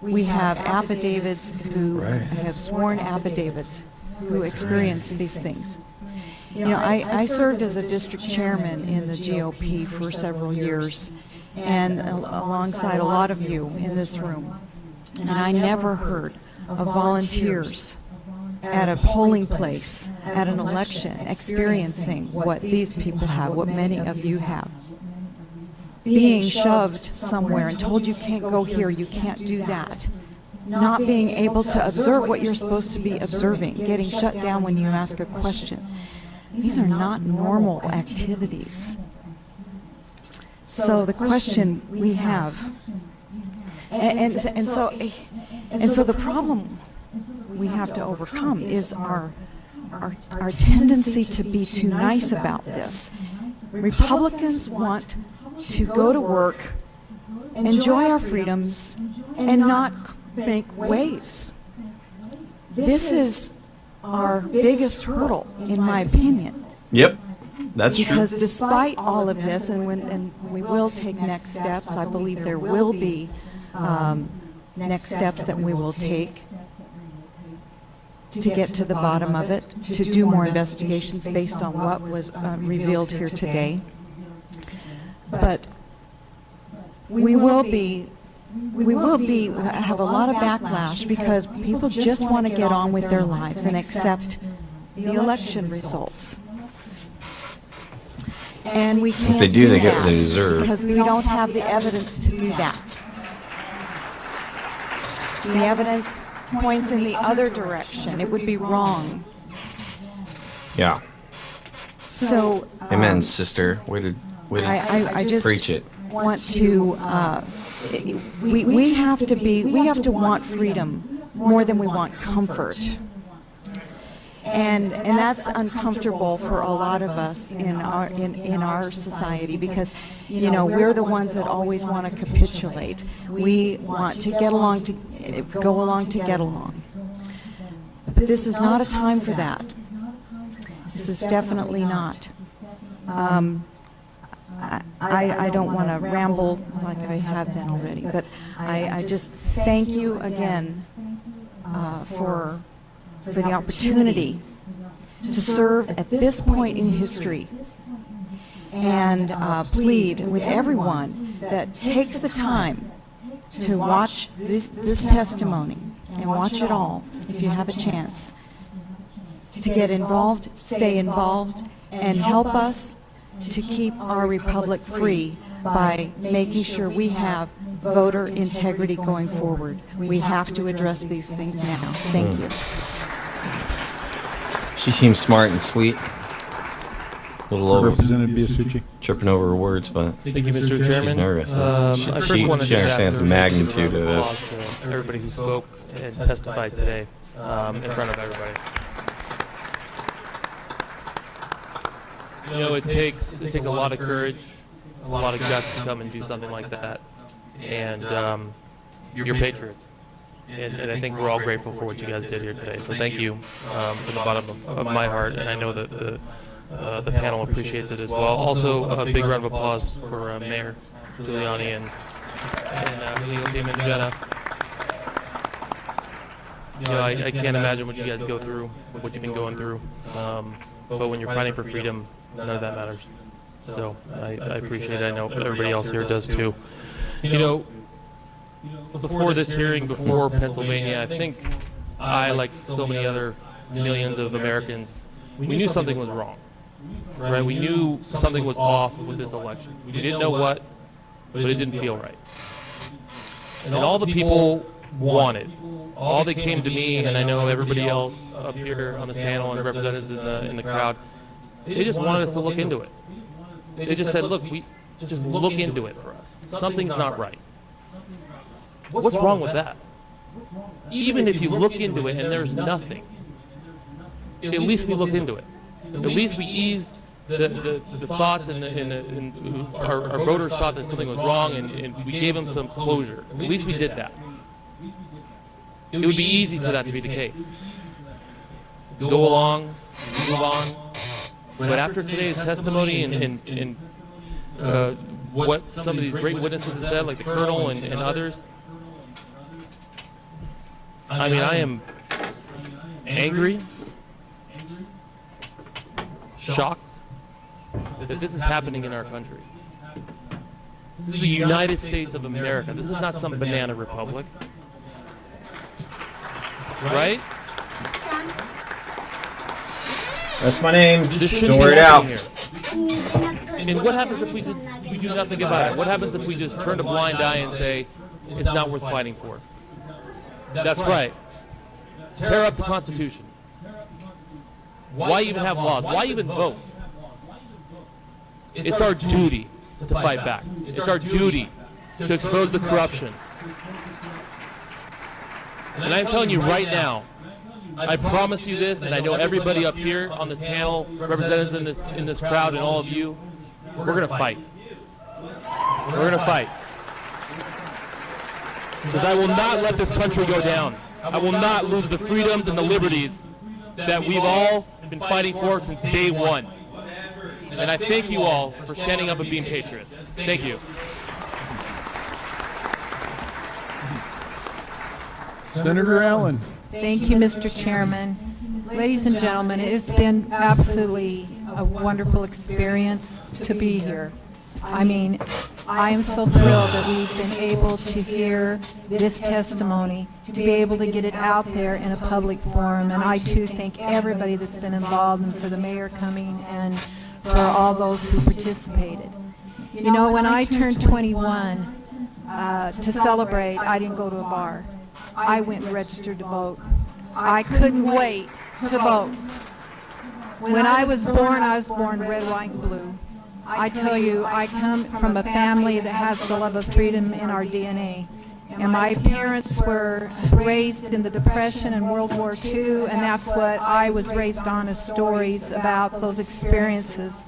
We have affidavits who Right. have sworn affidavits who experienced these things. You know, I served as a district chairman in the GOP for several years, and alongside a lot of you in this room. And I never heard of volunteers at a polling place, at an election, experiencing what these people have, what many of you have. Being shoved somewhere and told you can't go here, you can't do that. Not being able to observe what you're supposed to be observing, getting shut down when you ask a question. These are not normal activities. So the question we have, and so And so the problem we have to overcome is our tendency to be too nice about this. Republicans want to go to work, enjoy our freedoms, and not make waves. This is our biggest hurdle, in my opinion. Yep, that's true. Because despite all of this, and we will take next steps, I believe there will be next steps that we will take to get to the bottom of it, to do more investigations based on what was revealed here today. But we will have a lot of backlash because people just want to get on with their lives and accept the election results. And we can't If they do, they get that what they deserve. because we don't have the evidence to do that. The evidence points in the other direction. It would be wrong. Yeah. So Amen, sister. Way to I just preach it. want to we have to want freedom more than we want comfort. And that's uncomfortable for a lot of us in our society because, you know, we're the ones that always want to capitulate. We want to get along to go along to get along. But this is not a time for that. This is definitely not. I don't want to ramble like I have been already, but I just thank you again for the opportunity to serve at this point in history and plead with everyone that takes the time to watch this testimony and watch it all if you have a chance to get involved, stay involved, and help us to keep our republic free by making sure we have voter integrity going forward. We have to address these things now. Thank you. She seems smart and sweet. A little over, Representative Biasucci. tripping over her words, but Thank you, Mr. she's Chairman. nervous. I first wanted She to just understands ask the a magnitude round of applause this. to everybody who spoke and testified today in front of everybody. You know, it takes a lot of courage, a lot of guts to come and do something like that, and you're patriots. And I think we're all grateful for what you guys did here today. So thank you from the bottom of my heart, and I know that the panel appreciates it as well. Also, a big round of applause for Mayor Giuliani and Julio Team and Jenna. You know, I can't imagine what you guys go through, what you've been going through. But when you're fighting for freedom, none of that matters. So I appreciate it. I know everybody else here does too. You know, before this hearing, before Pennsylvania, I think I, like so many other millions of Americans, we knew something was wrong. Right? We knew something was off with this election. We didn't know what, but it didn't feel right. And all the people wanted, all they came to me, and I know everybody else up here on this panel and representatives in the crowd, they just wanted us to look into it. They just said, look, we just look into it for us. Something's not right. What's wrong with that? Even if you look into it and there's nothing, at least we looked into it. At least we eased the thoughts and our voters thought that something was wrong, and we gave them some closure. At least we did that. It would be easy for that to be the case. Go along, move on. But after today's testimony and what some of these great witnesses have said, like the Colonel and others, I mean, I am angry, shocked that this is happening in our country. This is the United States of America. This is not some banana republic. Right? That's my name. This Don't shouldn't wear be it out. happening here. And what happens if we do nothing about it? What happens if we just turn a blind eye and say, it's not worth fighting for? That's right. Tear up the Constitution. Why even have laws? Why even vote? It's our duty to fight back. It's our duty to expose the corruption. And I'm telling you right now, I promise you this, and I know everybody up here on this panel, representatives in this crowd, and all of you, we're going to fight. We're going to fight. Because I will not let this country go down. I will not lose the freedoms and the liberties that we've all been fighting for since day one. And I thank you all for standing up and being patriots. Thank you. Senator Allen. Thank you, Mr. Chairman. Ladies and gentlemen, it's been absolutely a wonderful experience to be here. I mean, I am so thrilled that we've been able to hear this testimony, to be able to get it out there in a public forum, and I too thank everybody that's been involved, and for the mayor coming, and for all those who participated. You know, when I turned 21 to celebrate, I didn't go to a bar. I went and registered to vote. I couldn't wait to vote. When I was born red, white, and blue. I tell you, I come from a family that has the love of freedom in our DNA. And my parents were raised in the Depression and World War II, and that's what I was raised on, as stories about those experiences.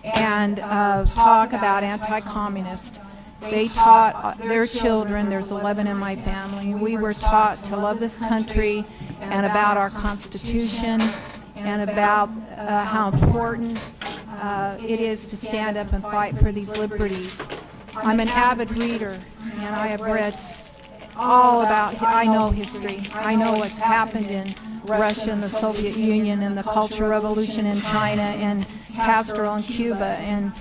And talk about anti-communist. They taught their children, there's 11 in my family, we were taught to love this country and about our Constitution and about how important it is to stand up and fight for these liberties. I'm an avid reader, and I have read all about, I know history. I know what's happened in Russia and the Soviet Union and the Cultural Revolution in China and Castro in Cuba and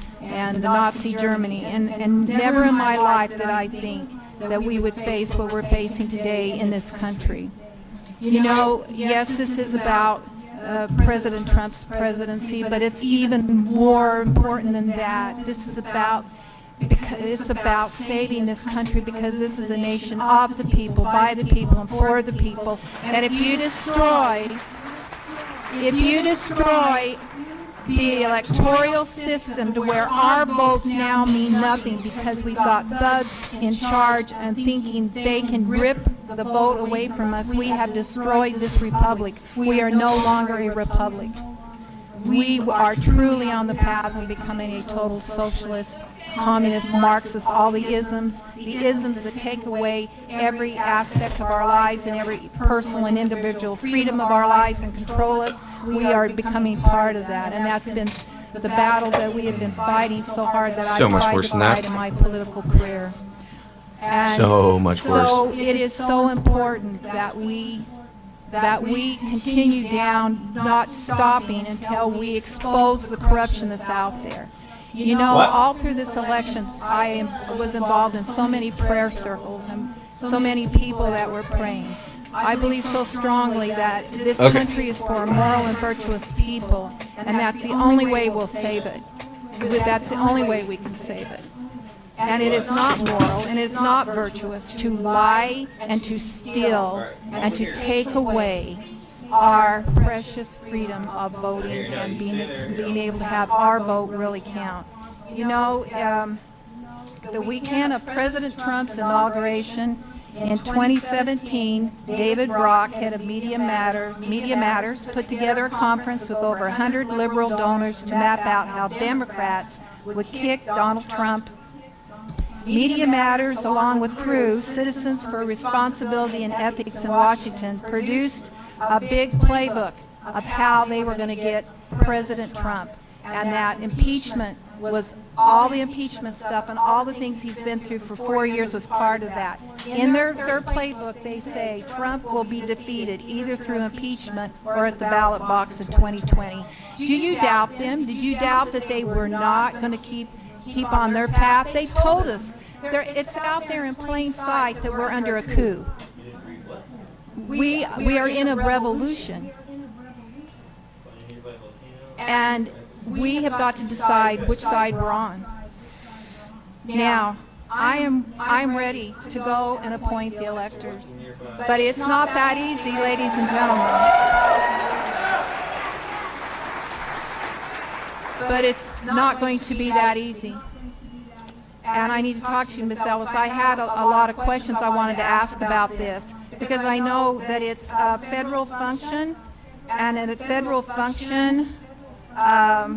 the Nazi Germany. And never in my life did I think that we would face what we're facing today in this country. You know, yes, this is about President Trump's presidency, but it's even more important than that. This is about, because it's about saving this country, because this is a nation of the people, by the people, and for the people. And if you destroy the electoral system to where our votes now mean nothing because we've got thugs in charge and thinking they can rip the vote away from us, we have destroyed this republic. We are no longer a republic. We are truly on the path of becoming a total socialist, communist, Marxist, all the isms that take away every aspect of our lives and every personal and individual freedom of our lives and control us. We are becoming part of that, and that's been the battle that we have been fighting so hard that So I've much tried worse to than fight that. in my political career. And So much worse. So it is so important that we continue down, not stopping until we expose the corruption that's out there. You know, all through this election, I was involved in so many prayer circles and so many people that were praying. I believe so strongly that this country is for moral and virtuous people, and that's the only way we'll save it. That's the only way we can save it. And it is not moral and it's not virtuous to lie and to steal and to take away our precious freedom of voting and being able to have our vote really count. You know, the weekend of President Trump's inauguration in 2017, David Brock, head of Media Matters, put together a conference with over 100 liberal donors to map out how Democrats would kick Donald Trump. Media Matters, along with Crew, Citizens for Responsibility and Ethics in Washington, produced a big playbook of how they were going to get President Trump. And that impeachment was all the impeachment stuff and all the things he's been through for 4 years was part of that. In their playbook, they say Trump will be defeated either through impeachment or at the ballot box in 2020. Do you doubt them? Did you doubt that they were not going to keep on their path? They told us. It's out there in plain sight that we're under a coup. We are in a revolution. And we have got to decide which side we're on. Now, I'm ready to go and appoint the electors. But it's not that easy, ladies and gentlemen. But it's not going to be that easy. And I need to talk to you, Ms. Ellis. I had a lot of questions I wanted to ask about this, because I know that it's a federal function, and in a federal function, power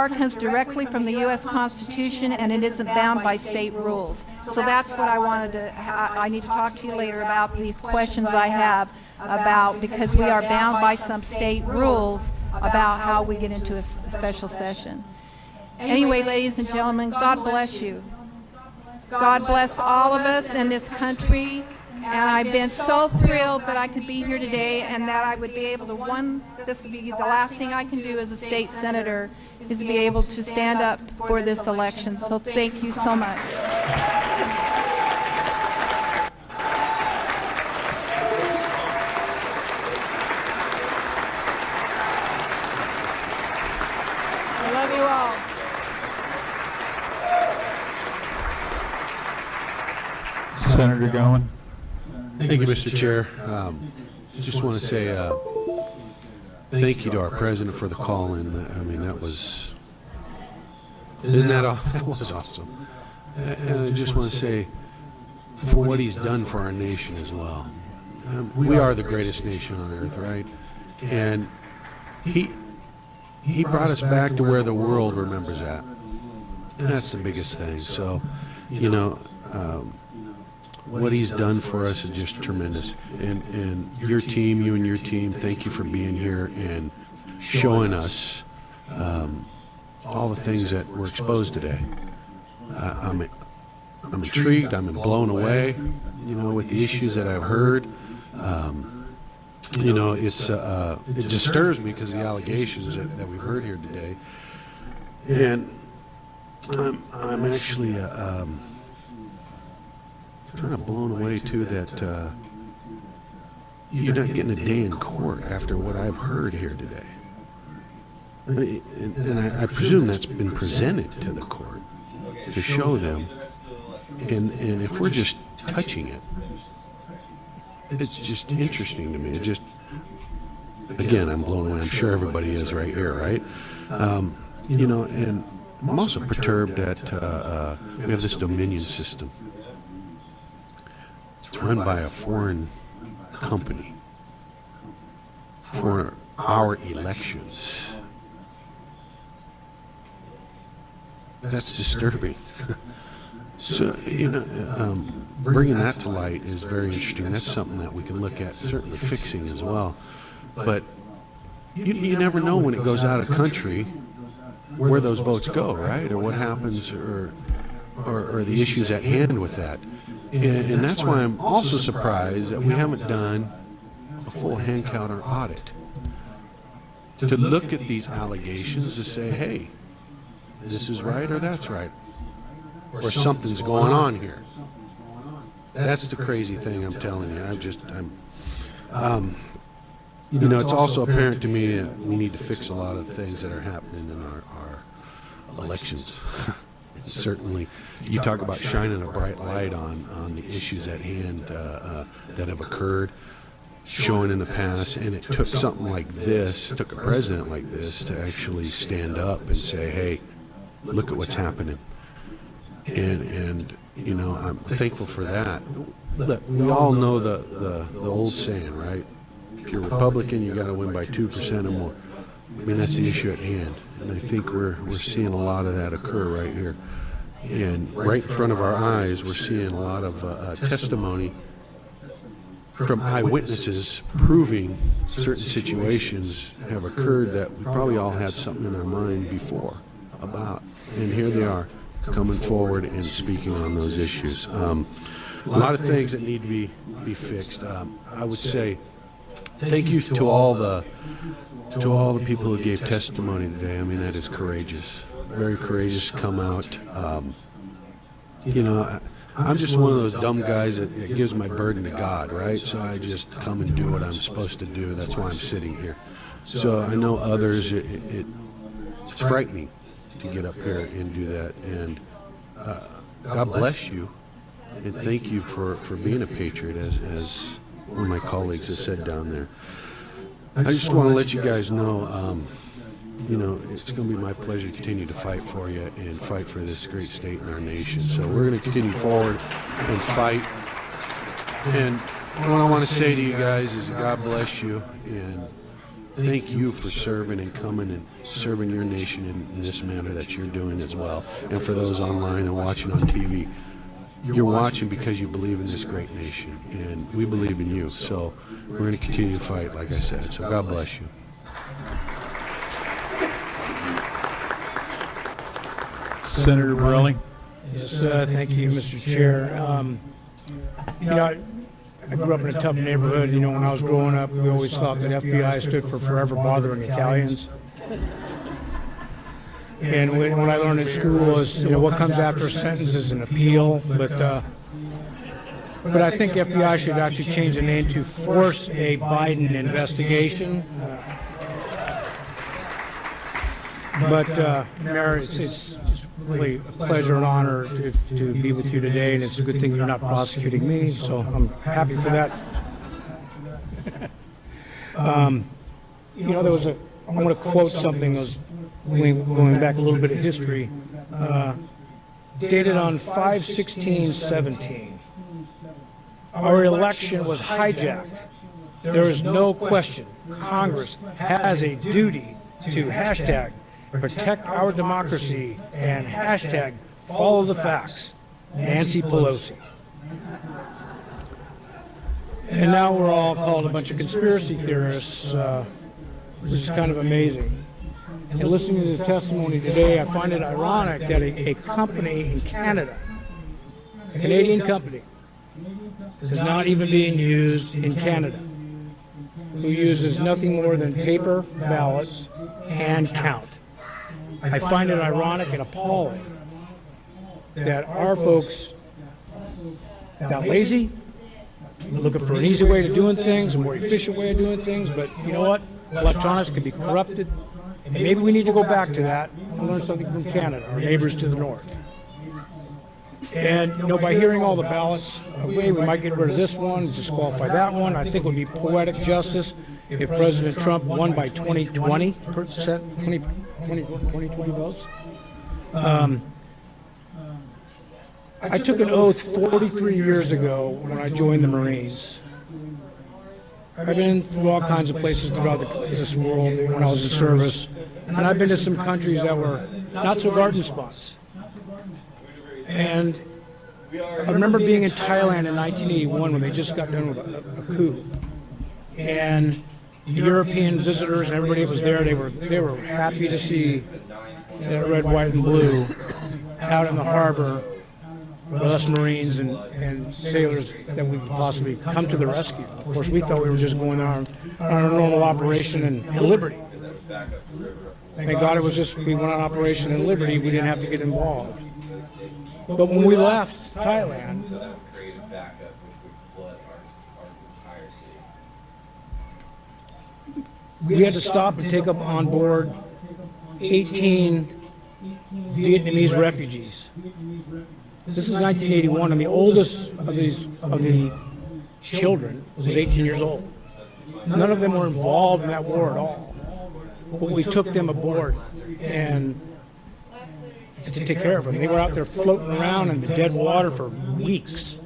comes directly from the U.S. Constitution, and it isn't bound by state rules. So that's what I wanted to, I need to talk to you later about these questions I have about, because we are bound by some state rules about how we get into a special session. Anyway, ladies and gentlemen, God bless you. God bless all of us in this country. And I've been so thrilled that I could be here today and that I would be able to, this would be the last thing I can do as a state senator, is to be able to stand up for this election. So thank you so much. I love you all. Senator Gowan. Thank you, Mr. Chair. Just want to say thank you to our president for the call-in. I mean, that was, isn't that all? That was awesome. And I just want to say for what he's done for our nation as well. We are the greatest nation on earth, right? And he brought us back to where the world remembers that. And that's the biggest thing. So, you know, what he's done for us is just tremendous. And your team, you and your team, thank you for being here and showing us all the things that were exposed today. I'm intrigued, I'm blown away, you know, with the issues that I've heard. You know, it disturbs me because of the allegations that we've heard here today. And I'm actually kind of blown away too that you're not getting a day in court after what I've heard here today. And I presume that's been presented to the court to show them. And if we're just touching it, it's just interesting to me. It just, again, I'm blown away. I'm sure everybody is right here, right? You know, and I'm also perturbed that we have this Dominion system. It's run by a foreign company for our elections. That's disturbing. So, you know, bringing that to light is very interesting. That's something that we can look at, certainly fixing as well. But you never know when it goes out of country where those votes go, right? Or what happens, or the issues at hand with that. And that's why I'm also surprised that we haven't done a full hand count or audit to look at these allegations to say, hey, this is right or that's right, or something's going on here. That's the crazy thing, I'm telling you. You know, it's also apparent to me that we need to fix a lot of things that are happening in our elections. Certainly, you talk about shining a bright light on the issues at hand that have occurred, showing in the past, and it took something like this, it took a president like this to actually stand up and say, hey, look at what's happening. And you know, I'm thankful for that. Look, we all know the old saying, right? If you're Republican, you got to win by 2% or more. I mean, that's the issue at hand. And I think we're seeing a lot of that occur right here. And right in front of our eyes, we're seeing a lot of testimony from eyewitnesses proving certain situations have occurred that we probably all had something in our mind before about. And here they are coming forward and speaking on those issues. A lot of things that need to be fixed. I would say thank you to all the people who gave testimony today. I mean, that is courageous, very courageous to come out. You know, I'm just one of those dumb guys that gives my burden to God, right? So I just come and do what I'm supposed to do. That's why I'm sitting here. So I know others, it's frightening to get up here and do that. And God bless you, and thank you for being a patriot, as one of my colleagues has said down there. I just want to let you guys know, you know, it's going to be my pleasure to continue to fight for you and fight for this great state and our nation. So we're going to continue forward and fight. And what I want to say to you guys is God bless you, and thank you for serving and coming and serving your nation in this manner that you're doing as well. And for those online and watching on TV, you're watching because you believe in this great nation, and we believe in you. So we're going to continue to fight, like I said. So God bless you. Senator Borelli. Yes, thank you, Mr. Chair. You know, I grew up in a tough neighborhood. You know, when I was growing up, we always thought that FBI stood for Forever Bothering Italians. And when I learned in school is, you know, what comes after a sentence is an appeal. But I think FBI should actually change the name to Force a Biden Investigation. Mayor, it's really a pleasure and honor to be with you today, and it's a good thing you're not prosecuting me, so I'm happy for that. You know, I'm going to quote something that was going back a little bit of history, dated on 5/16/17. Our election was hijacked. There is no question Congress has a duty to hashtag protect our democracy and hashtag follow the facts. Nancy Pelosi. And now we're all called a bunch of conspiracy theorists, which is kind of amazing. And listening to the testimony today, I find it ironic that a company in Canada, a Canadian company, is not even being used in Canada, who uses nothing more than paper ballots and count. I find it ironic and appalling that our folks that lazy, looking for an easy way to doing things, a more efficient way of doing things, but you know what? Electronics can be corrupted, and maybe we need to go back to that and learn something from Canada, our neighbors to the north. And, you know, by hearing all the ballots, okay, we might get rid of this one, disqualify that one. I think it would be poetic justice if President Trump won by 2020 votes. I took an oath 43 years ago when I joined the Marines. I've been through all kinds of places throughout this world when I was in service, and I've been to some countries that were not so garden spots. And I remember being in Thailand in 1981 when they just got done with a coup. And the European visitors and everybody that was there, they were happy to see that red, white, and blue out in the harbor with us Marines and sailors that we could possibly come to the rescue. Of course, we thought we were just going on a normal operation in Liberty. Thank God it was just, we went on operation in Liberty, we didn't have to get involved. But when we left Thailand, we had to stop and take up on board 18 Vietnamese refugees. This is 1981, and the oldest of the children was 18 years old. None of them were involved in that war at all. But we took them aboard and to take care of them. They were out there floating around in the dead water for weeks.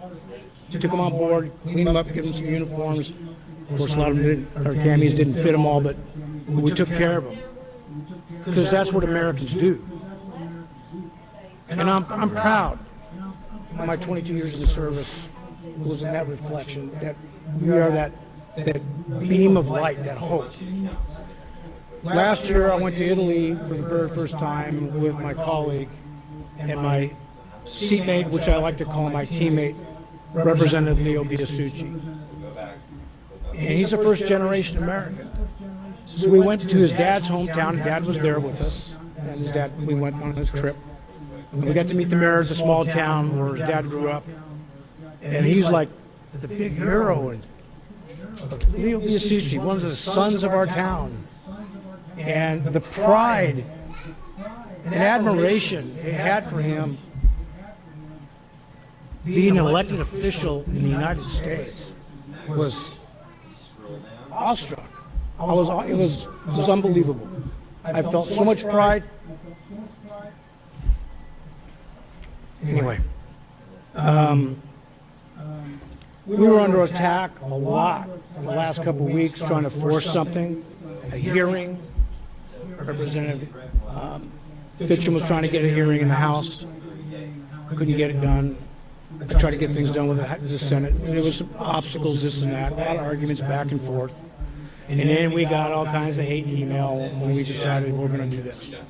Took them on board, cleaned them up, gave them some uniforms. Of course, a lot of them our camis didn't fit them all, but we took care of them. Because that's what Americans do. And I'm proud. My 22 years in the service was in that reflection, that we are that beam of light, that hope. Last year, I went to Italy for the very first time with my colleague and my seatmate, which I like to call my teammate, Representative Leo Biasucci. And he's a first-generation American. So we went to his dad's hometown, and Dad was there with us. And his dad, we went on his trip. And we got to meet the mayor of the small town where his dad grew up. And he's like the big hero. And Leo Biasucci, one of the sons of our town. And the pride and admiration they had for him being an elected official in the United States was awestruck. It was unbelievable. I felt so much pride. Anyway, We were under attack a lot the last couple of weeks, trying to force something, a hearing. Representative Fitchum was trying to get a hearing in the House, couldn't get it done. I tried to get things done with the Senate. There was some obstacles, this and that, a lot of arguments back and forth. And then we got all kinds of hate email when we decided we're going to do this.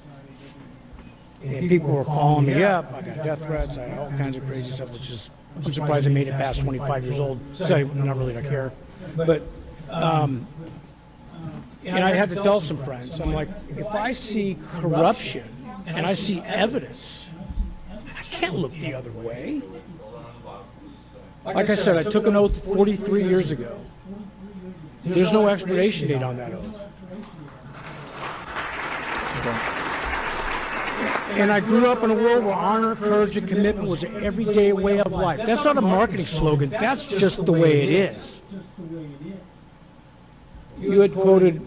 And people were calling me up. I got death threats. I had all kinds of crazy stuff, which is, I'm surprised I made it past 25 years old. So I'm not really don't care. But, and I had to tell some friends, I'm like, if I see corruption and I see evidence, I can't look the other way. Like I said, I took an oath 43 years ago. There's no expiration date on that oath. And I grew up in a world where honor, courage, and commitment was an everyday way of life. That's not a marketing slogan. That's just the way it is. You had quoted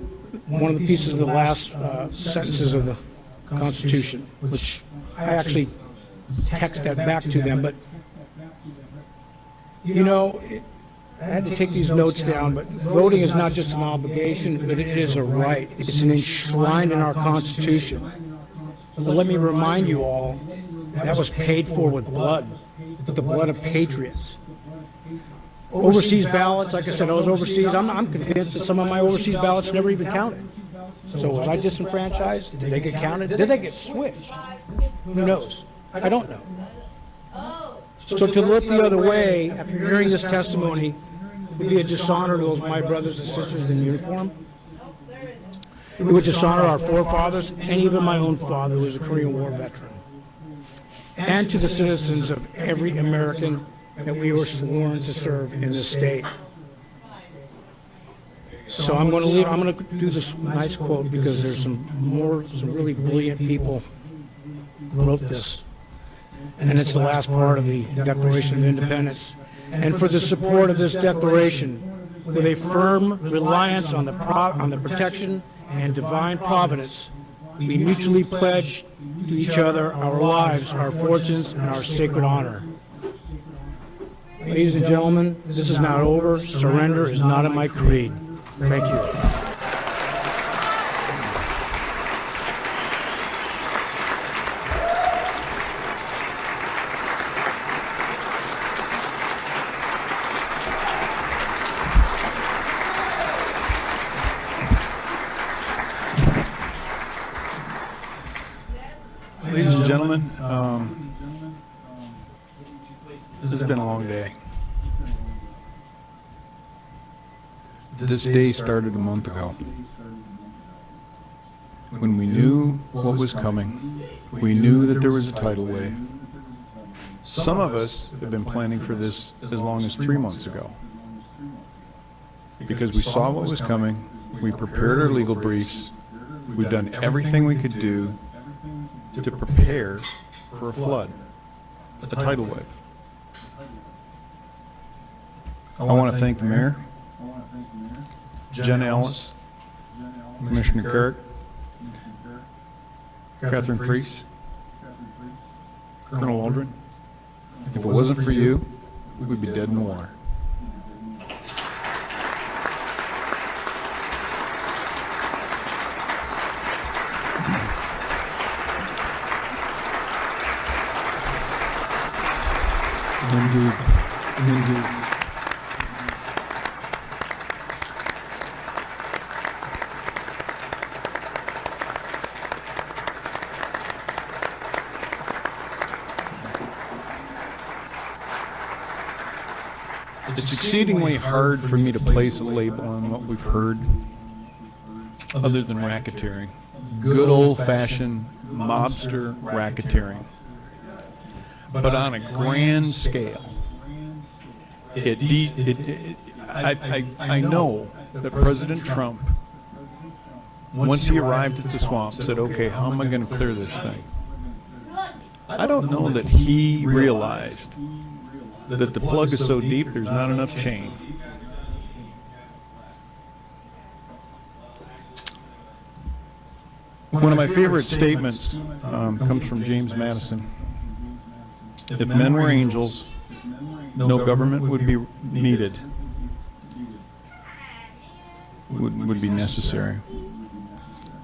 one of the pieces of the last sentences of the Constitution, which I actually text that back to them. But, you know, I had to take these notes down, but voting is not just an obligation, but it is a right. It's an enshrined in our Constitution. But let me remind you all, that was paid for with blood, with the blood of patriots. Overseas ballots, like I said, I was overseas. I'm convinced that some of my overseas ballots never even counted. So was I disenfranchised? Did they get counted? Did they get switched? Who knows? I don't know. So to look the other way after hearing this testimony would be a dishonor to those my brothers and sisters in uniform. It would dishonor our forefathers and even my own father, who was a Korean War veteran. And to the citizens of every American that we were sworn to serve in this state. So I'm going to do this nice quote because there's some really brilliant people who wrote this. And it's the last part of the Declaration of Independence. And for the support of this declaration, with a firm reliance on the protection and divine providence, we mutually pledge to each other our lives, our fortunes, and our sacred honor. Ladies and gentlemen, this is not over. Surrender is not in my creed. Thank you. Ladies and gentlemen, this has been a long day. This day started a month ago. When we knew what was coming, we knew that there was a tidal wave. Some of us have been planning for this as long as 3 months ago. Because we saw what was coming, we prepared our legal briefs, we've done everything we could do to prepare for a flood, a tidal wave. I want to thank the mayor, Jen Ellis, Commissioner Kirk, Catherine Freese, Colonel Waldron. If it wasn't for you, we'd be dead in the water. Indeed. Indeed. It's exceedingly hard for me to place a label on what we've heard other than racketeering. Good old-fashioned mobster racketeering. But on a grand scale, I know that President Trump, once he arrived at the swamp, said, okay, how am I going to clear this thing? I don't know that he realized that the plug is so deep there's not enough chain. One of my favorite statements comes from James Madison. If men were angels, no government would be needed, would be necessary.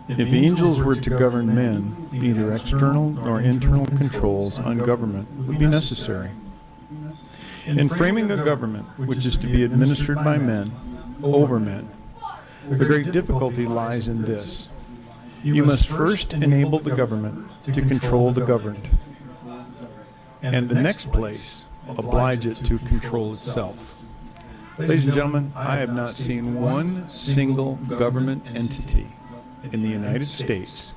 If angels were to govern men, neither external nor internal controls on government would be necessary. In framing a government which is to be administered by men, over men, the great difficulty lies in this. You must first enable the government to control the governed, and in the next place, oblige it to control itself. Ladies and gentlemen, I have not seen one single government entity in the United States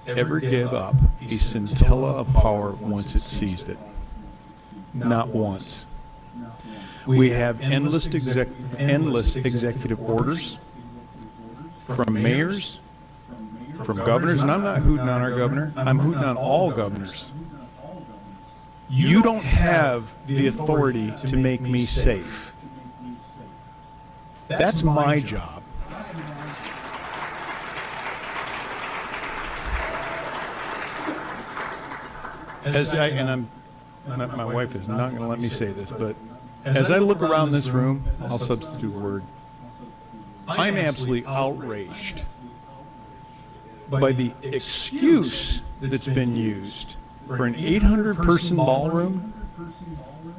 ever give up a scintilla of power once it seized it. Not once. We have endless executive orders from mayors, from governors, and I'm not hooting on our governor, I'm hooting on all governors. You don't have the authority to make me safe. That's my job. My wife is not going to let me say this, but as I look around this room, I'll substitute a word. I'm absolutely outraged by the excuse that's been used for an 800-person ballroom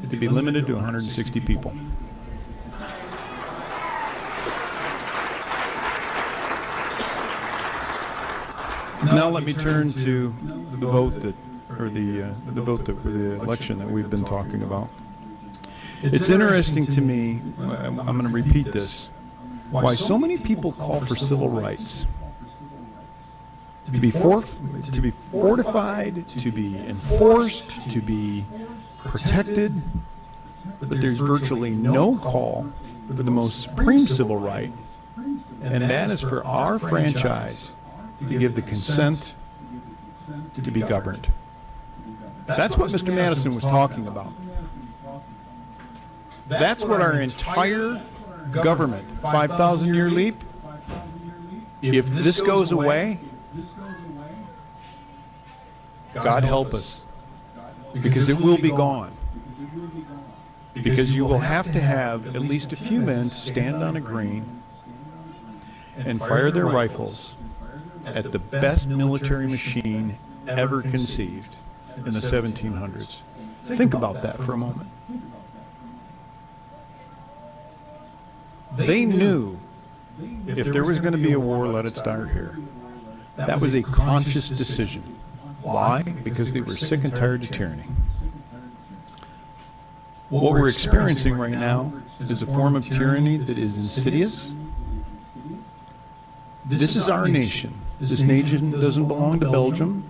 to be limited to 160 people. Now let me turn to the vote that, or the election that we've been talking about. It's interesting to me, I'm going to repeat this, why so many people call for civil rights. To be fortified, to be enforced, to be protected, but there's virtually no call for the most supreme civil right, and that is for our franchise to give the consent to be governed. That's what Mr. Madison was talking about. That's what our entire government, 5,000-year leap, if this goes away, God help us, because it will be gone. Because you will have to have at least a few men stand on a green and fire their rifles at the best military machine ever conceived in the 1700s. Think about that for a moment. They knew if there was going to be a war, let it start here. That was a conscious decision. Why? Because they were sick and tired of tyranny. What we're experiencing right now is a form of tyranny that is insidious. This is our nation. This nation doesn't belong to Belgium,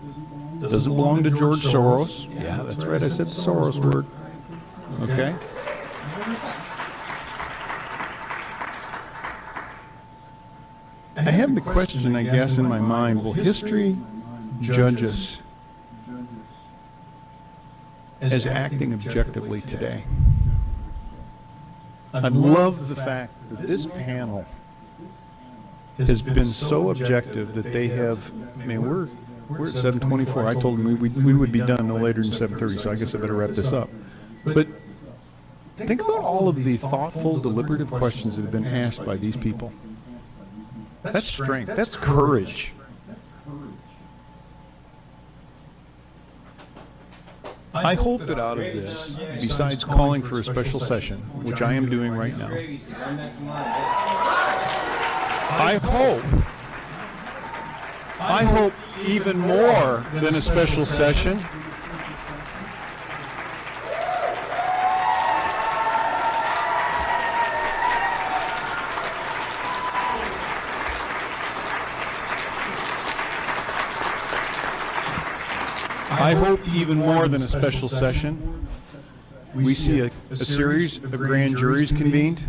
doesn't belong to George Soros. Yeah, that's right, I said the Soros word. Okay? I have the question, I guess, in my mind, will history judge us as acting objectively today? I love the fact that this panel has been so objective that they have, I mean, we're at 7:24. I told them we would be done no later than 7:30, so I guess I better wrap this up. But think about all of the thoughtful, deliberative questions that have been asked by these people. That's strength. That's courage. I hope that out of this, besides calling for a special session, which I am doing right now, I hope even more than a special session, we see a series of grand juries convened.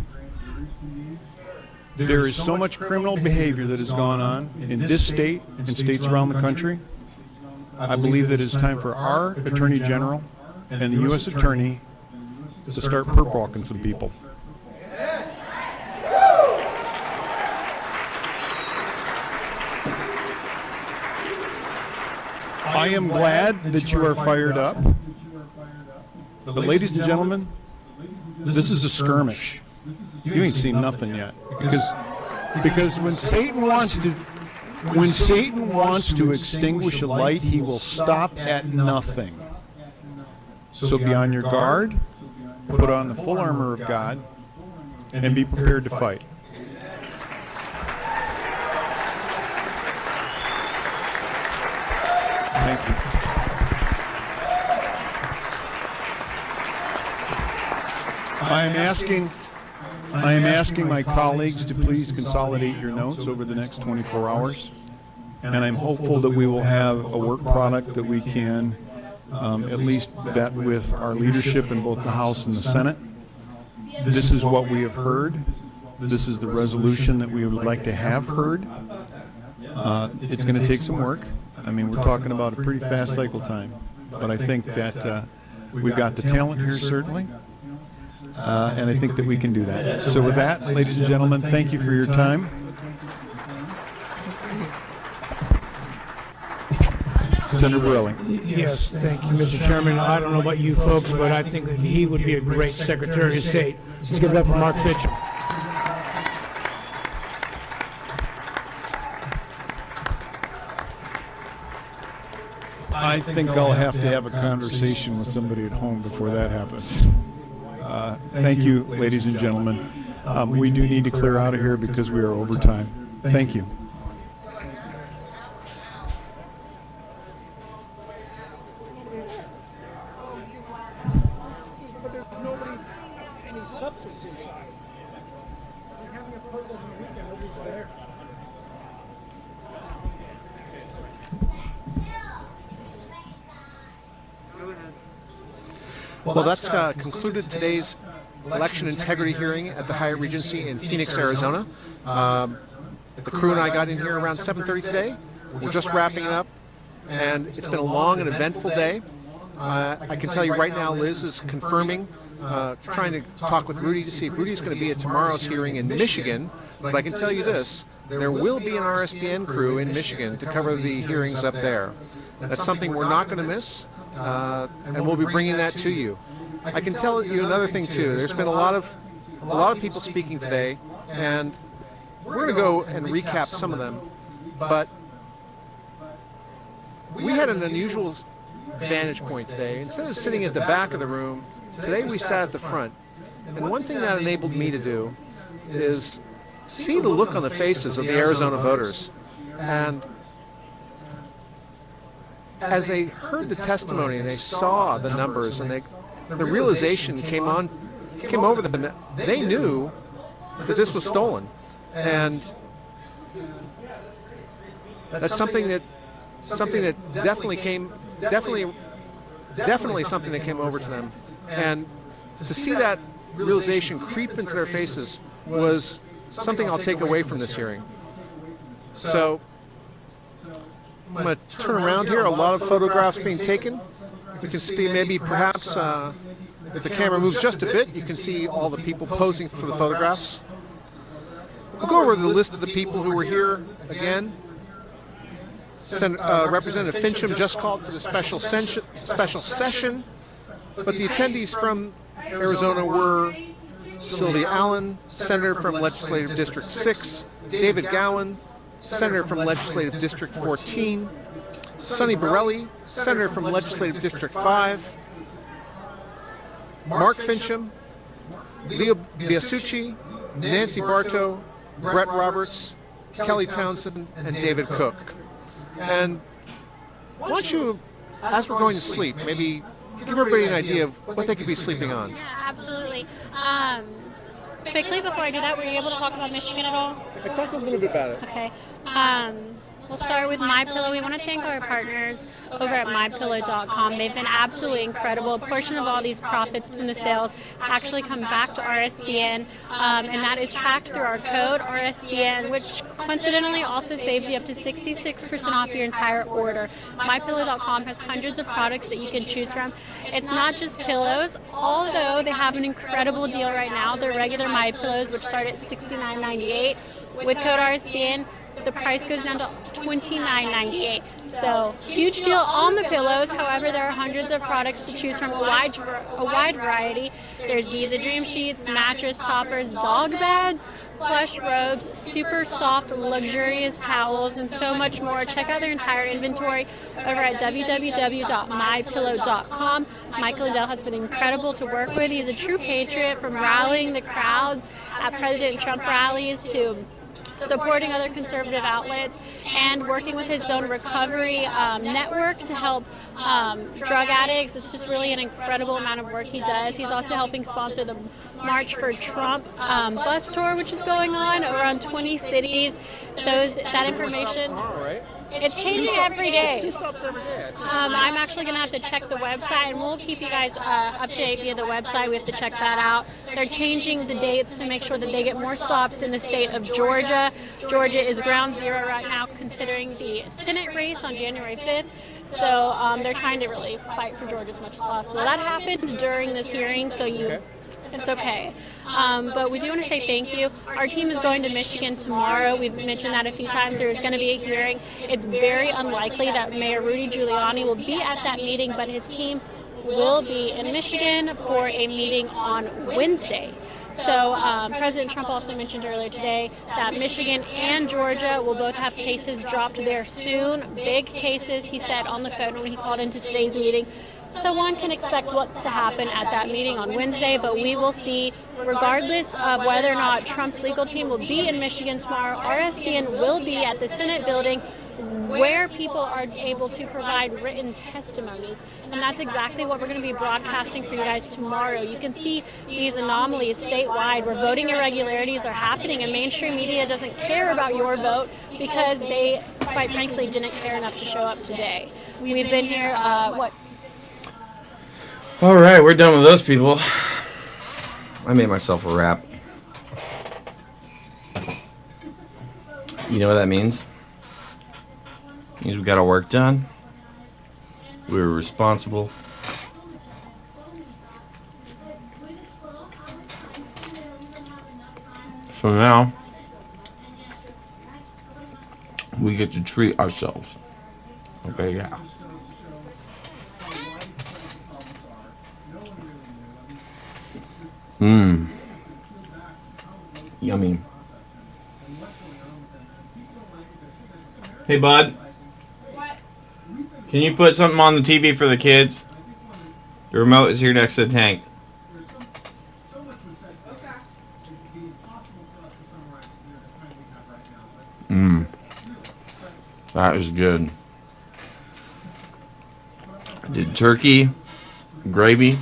There is so much criminal behavior that has gone on in this state and states around the country. I believe that it's time for our Attorney General and the U.S. Attorney to start perp-walking some people. I am glad that you are fired up. But ladies and gentlemen, This is a skirmish. You ain't seen nothing yet. Because when Satan wants to extinguish a light, he will stop at nothing. So be on your guard, put on the full armor of God, and be prepared to fight. Thank you. I am asking my colleagues to please consolidate your notes over the next 24 hours. And I'm hopeful that we will have a work product that we can at least vet with our leadership in both the House and the Senate. This is what we have heard. This is the resolution that we would like to have heard. It's going to take some work. I mean, we're talking about a pretty fast cycle time. But I think that we've got the talent here, certainly. And I think that we can do that. So with that, ladies and gentlemen, thank you for your time. Senator Borelli. Yes, thank you, Mr. Chairman. I don't know about you folks, but I think that he would be a great Secretary of State. Let's give it up for Mark Fitcham. I think I'll have to have a conversation with somebody at home before that happens. Thank you, ladies and gentlemen. We do need to clear out of here because we are over time. Thank you. But there's nobody, any substance inside. Like having a purple on the weekend, nobody's there. Well, that's concluded today's election integrity hearing at the Hyatt Regency in Phoenix, Arizona. The crew and I got in here around 7:30 today. We're just wrapping up, and it's been a long and eventful day. I can tell you right now, Liz is confirming, trying to talk with Rudy to see if Rudy's going to be at tomorrow's hearing in Michigan. But I can tell you this, there will be an RSBN crew in Michigan to cover the hearings up there. That's something we're not going to miss. And we'll be bringing that to you. I can tell you another thing too. There's been a lot of people speaking today, and we're going to go and recap some of them. But we had an unusual vantage point today. Instead of sitting at the back of the room, today we sat at the front. And one thing that enabled me to do is see the look on the faces of the Arizona voters. And as they heard the testimony and they saw the numbers and the realization came over them, they knew that this was stolen. And that's something that definitely something that came over to them. And to see that realization creep into their faces was something I'll take away from this hearing. So I'm going to turn around here. A lot of photographs being taken. You can see maybe perhaps if the camera moves just a bit, you can see all the people posing for the photographs. We'll go over the list of the people who were here again. Representative Fincham just called for the special session, but the attendees from Arizona were Sylvia Allen, Senator from Legislative District 6, David Gowan, Senator from Legislative District 14, Sonny Borelli, Senator from Legislative District 5, Mark Fincham, Leo Biasucci, Nancy Bartow, Brett Roberts, Kelly Townsend, and David Cook. And why don't you, as we're going to sleep, maybe give everybody an idea of what they could be sleeping on. Yeah, absolutely. Quickly, before I do that, were you able to talk about Michigan at all? I talked a little bit about it. Okay. We'll start with MyPillow. We want to thank our partners over at MyPillow.com. They've been absolutely incredible. A portion of all these profits from the sales actually come back to RSBN, and that is tracked through our code, RSBN, which coincidentally also saves you up to 66% off your entire order. MyPillow.com has hundreds of products that you can choose from. It's not just pillows, although they have an incredible deal right now. Their regular MyPillows, which start at $69.98, with code RSBN, the price goes down to $29.98. So huge deal on the pillows. However, there are hundreds of products to choose from, a wide variety. There's Giza Dream Sheets, mattress toppers, dog beds, plush robes, super soft, luxurious towels, and so much more. Check out their entire inventory over at www.mypillow.com. Mike Lindell has been incredible to work with. He's a true patriot, from rallying the crowds at President Trump rallies to supporting other conservative outlets and working with his own recovery network to help drug addicts. It's just really an incredible amount of work he does. He's also helping sponsor the March for Trump bus tour, which is going on around 20 cities. That information. It's changing every day. I'm actually going to have to check the website, and we'll keep you guys up to date via the website. We have to check that out. They're changing the dates to make sure that they get more stops in the state of Georgia. Georgia is ground zero right now, considering the Senate race on January 5th. So they're trying to really fight for Georgia as much as possible. That happened during this hearing, so it's okay. But we do want to say thank you. Our team is going to Michigan tomorrow. We've mentioned that a few times. There's going to be a hearing. It's very unlikely that Mayor Rudy Giuliani will be at that meeting, but his team will be in Michigan for a meeting on Wednesday. So President Trump also mentioned earlier today that Michigan and Georgia will both have cases dropped there soon. Big cases, he said on the phone when he called into today's meeting. So one can expect what's to happen at that meeting on Wednesday, but we will see. Regardless of whether or not Trump's legal team will be in Michigan tomorrow, RSBN will be at the Senate building where people are able to provide written testimonies. And that's exactly what we're going to be broadcasting for you guys tomorrow. You can see these anomalies statewide where voting irregularities are happening, and mainstream media doesn't care about your vote because they, quite frankly, didn't care enough to show up today. We've been here, All right, we're done with those people. I made myself a wrap. You know what that means? It means we got our work done. We were responsible. So now we get to treat ourselves. Okay, yeah. Yummy. Hey, bud. What? Can you put something on the TV for the kids? The remote is here next to the tank. That is good. I did turkey, gravy,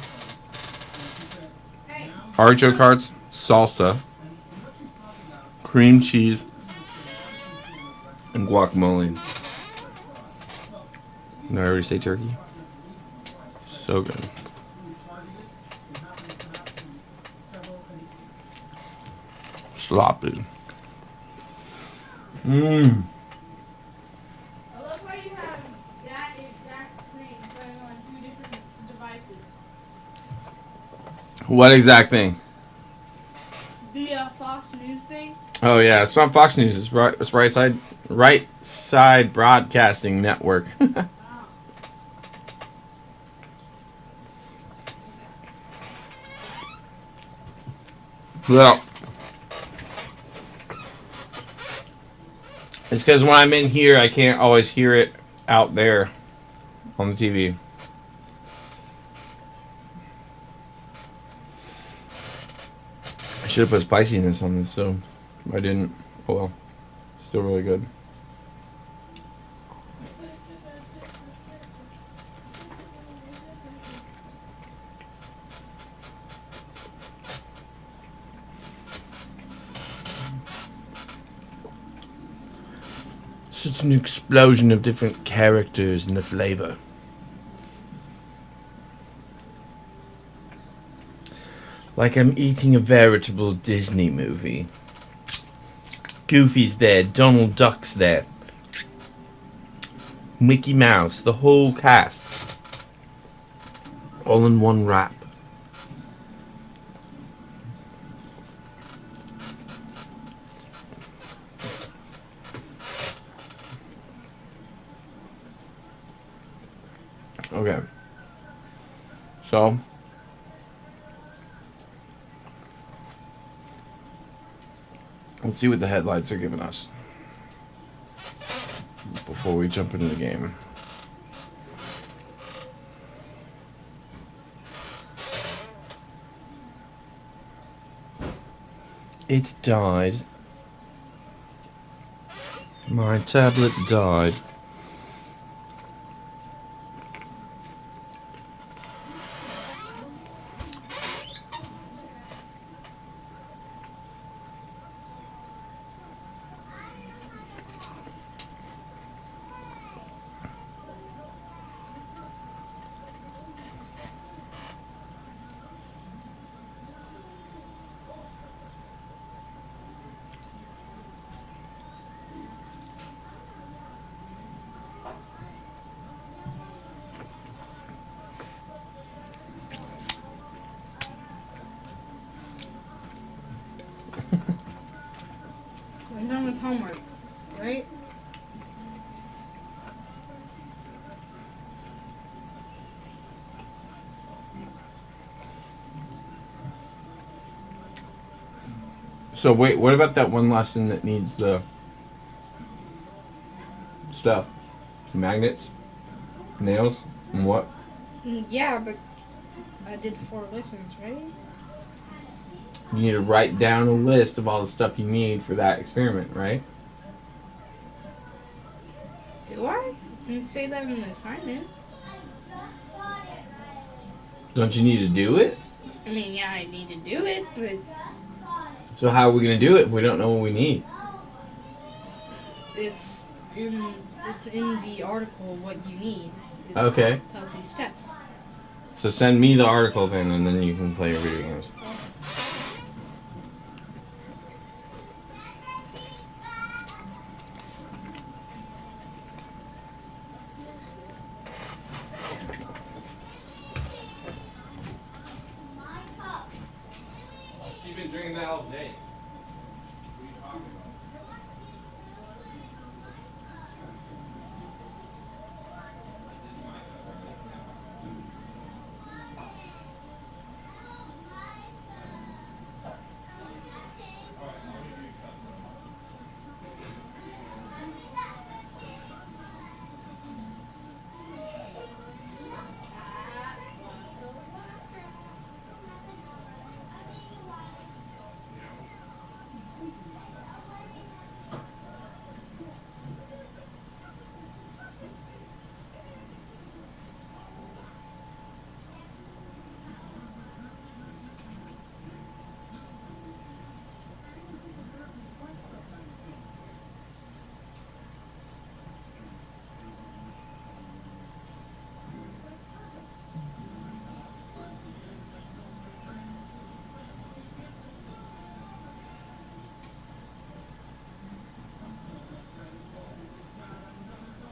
artichoke hearts, salsa, cream cheese, and guacamole. Did I already say turkey? So good. Sloppy. I love how you have that exact thing going on 2 different devices. What exact thing? The Fox News thing. Oh yeah, it's not Fox News. It's right side Broadcasting Network. Well, it's because when I'm in here, I can't always hear it out there on the TV. I should have put spiciness on this, so I didn't. Oh well, still really good. Such an explosion of different characters and the flavor. Like I'm eating a veritable Disney movie. Goofy's there, Donald Duck's there, Mickey Mouse, the whole cast. All in one wrap. Okay. So, Let's see what the headlights are giving us before we jump into the game. It died. My tablet died. So I'm done with homework, right? So wait, what about that one lesson that needs the stuff? Magnets, nails, and what? Yeah, but I did 4 lessons, right? You need to write down a list of all the stuff you need for that experiment, right? Do I? Didn't say that in the assignment. Don't you need to do it? I mean, yeah, I need to do it, but So how are we going to do it if we don't know what we need? it's in the article what you need. It Okay. tells you steps. So send me the article then, and then you can play your video games. You've been drinking that all day.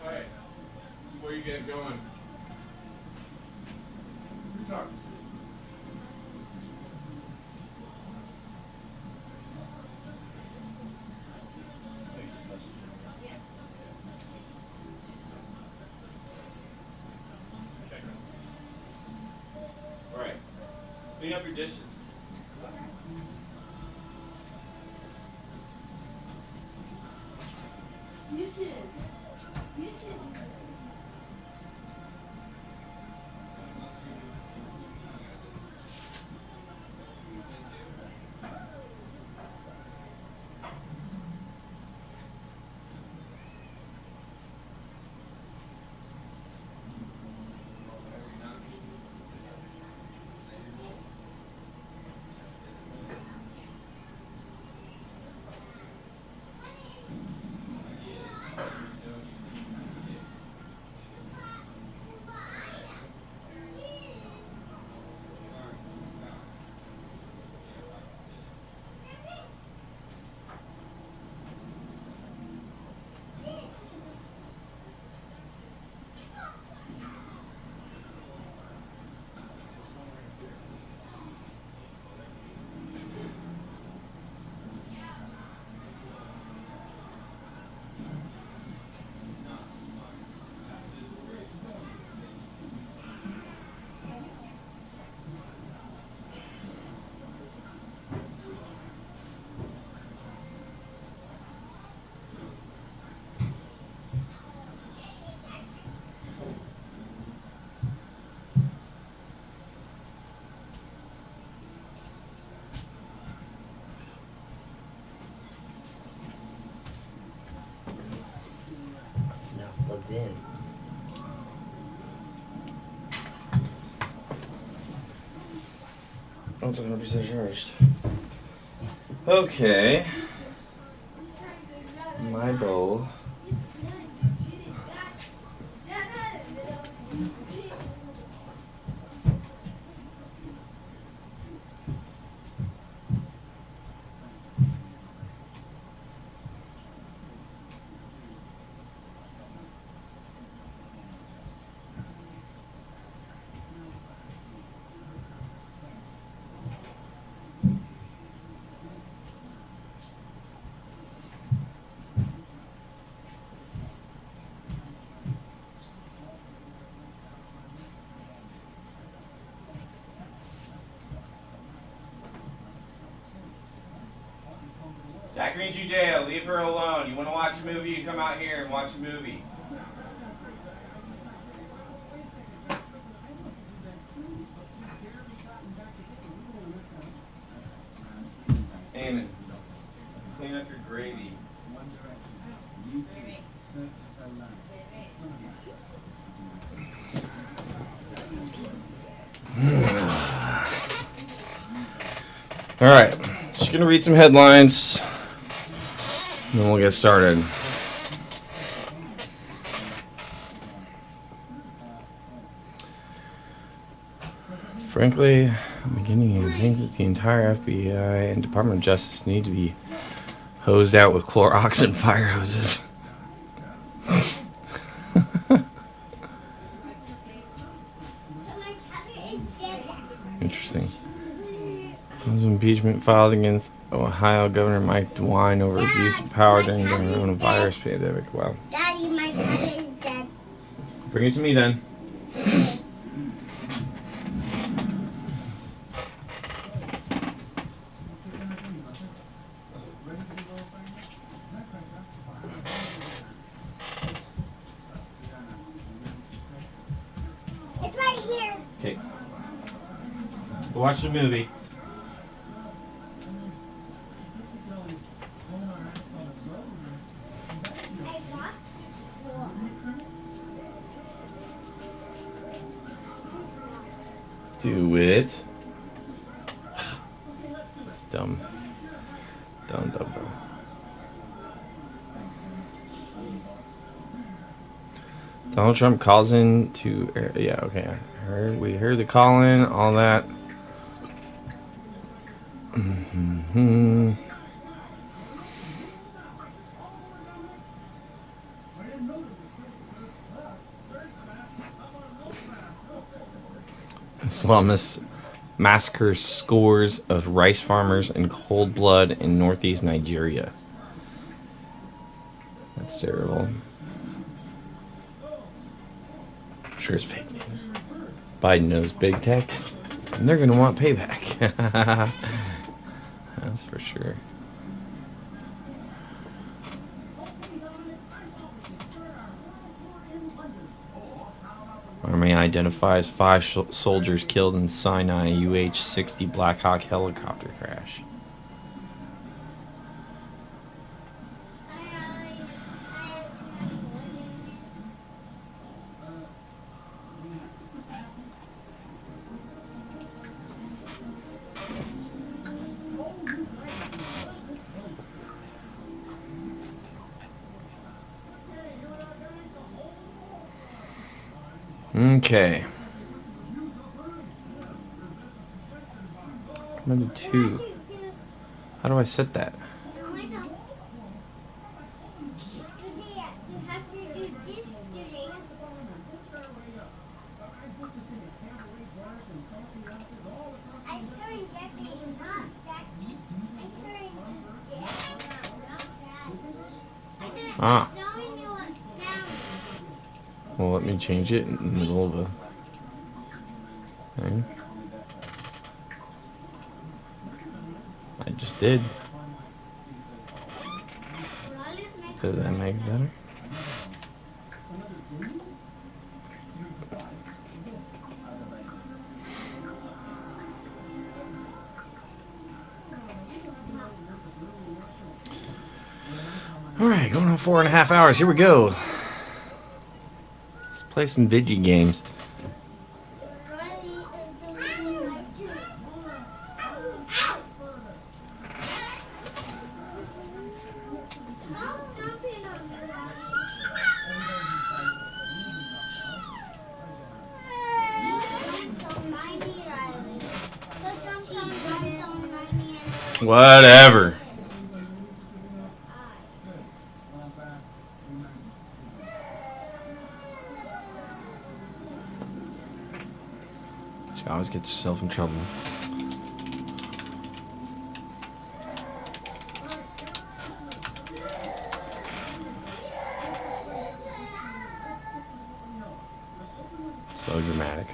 Alright, before you get going. Alright, clean up your dishes. in. Oh, it's 100% charged. Okay. My bowl. Zachary and Judea, leave her alone. You want to watch a movie, you come out here and watch a movie. Eamon, clean up your gravy. All right, just gonna read some headlines. Then we'll get started. Frankly, I'm beginning to think that the entire FBI and Department of Justice need to be hosed out with Clorox and fire hoses. Interesting. There's impeachment filed against Ohio Governor Mike DeWine over abuse of power during the coronavirus pandemic. Wow. Daddy, my tablet is dead. Bring it to me then. It's right here. Okay. Go watch the movie. Do it. It's dumb. Dumb. Donald Trump calls in to, yeah, okay. We heard the call in, all that. Islamists massacre scores of rice farmers in cold blood in northeast Nigeria. That's terrible. I'm sure it's fake news. Biden knows big tech, and they're going to want payback. That's for sure. Army identifies 5 soldiers killed in Sinai UH-60 Black Hawk helicopter crash. Okay. Commanded 2. How do I set that? Ah. Well, let me change it in the middle of a thing. I just did. Does that make it better? All right, going on 4.5 hours. Here we go. Let's play some Vigi games. Whatever. She always gets herself in trouble. So dramatic.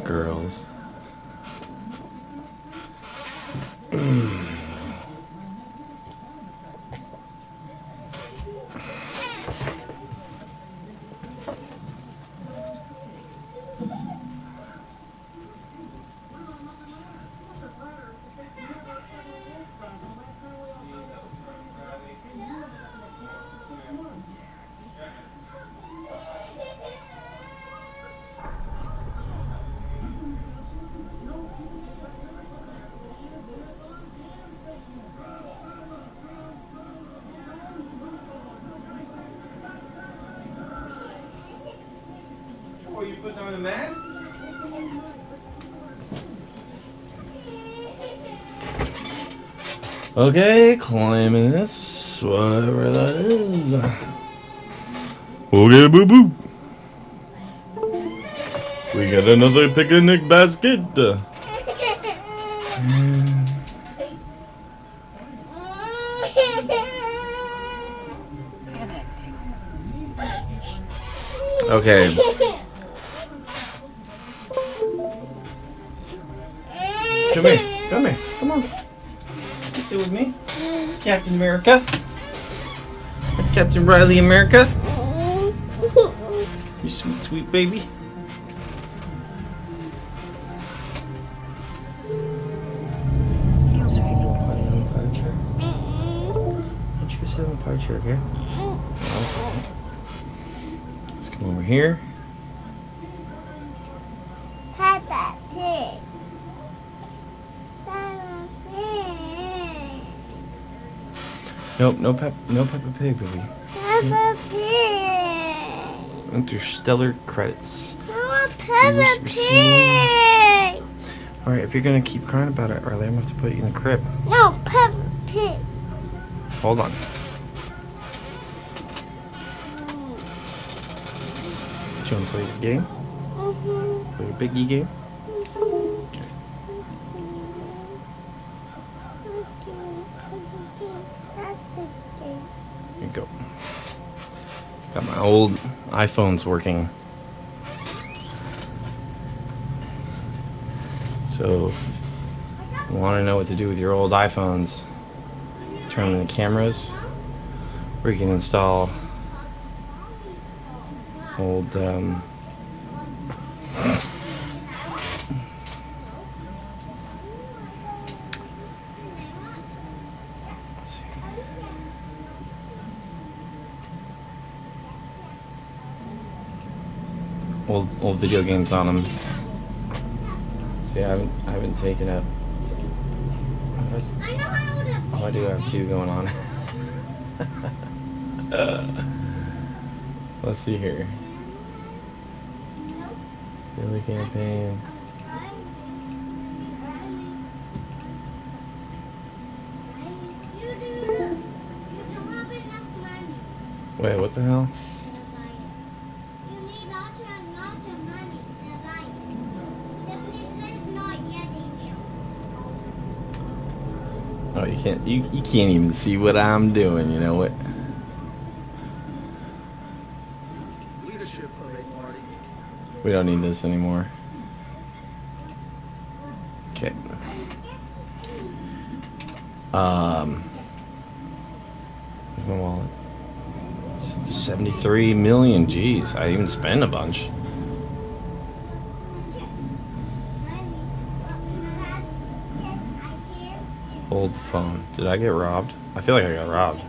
Girls. Oh, you putting on a mask? Okay, climbing this, whatever that is. Okay, boo boo. We got another picnic basket. Okay. Come here, come on. Sit with me, Captain America. Captain Riley America. You sweet, sweet baby. Why don't you go sit on the party chair, okay? Let's come over here. Peppa Pig. Nope, no Peppa Pig, baby. Peppa Pig. Interstellar credits. I want Peppa Pig. Alright, if you're gonna keep crying about it, Riley, I'm gonna have to put you in the crib. No, Peppa Pig. Hold on. Do you wanna play your game? Play your biggie game? Okay. Here you go. Got my old iPhones working. So, if you want to know what to do with your old iPhones, turn on the cameras, or you can install old old video games on them. See, I haven't taken up. Oh, I do have two going on. Let's see here. Daily campaign. Wait, what the hell? Oh, you can't even see what I'm doing, you know what? We don't need this anymore. Okay. Where's my wallet? 73 million, jeez, I even spent a bunch. Hold the phone. Did I get robbed? I feel like I got robbed.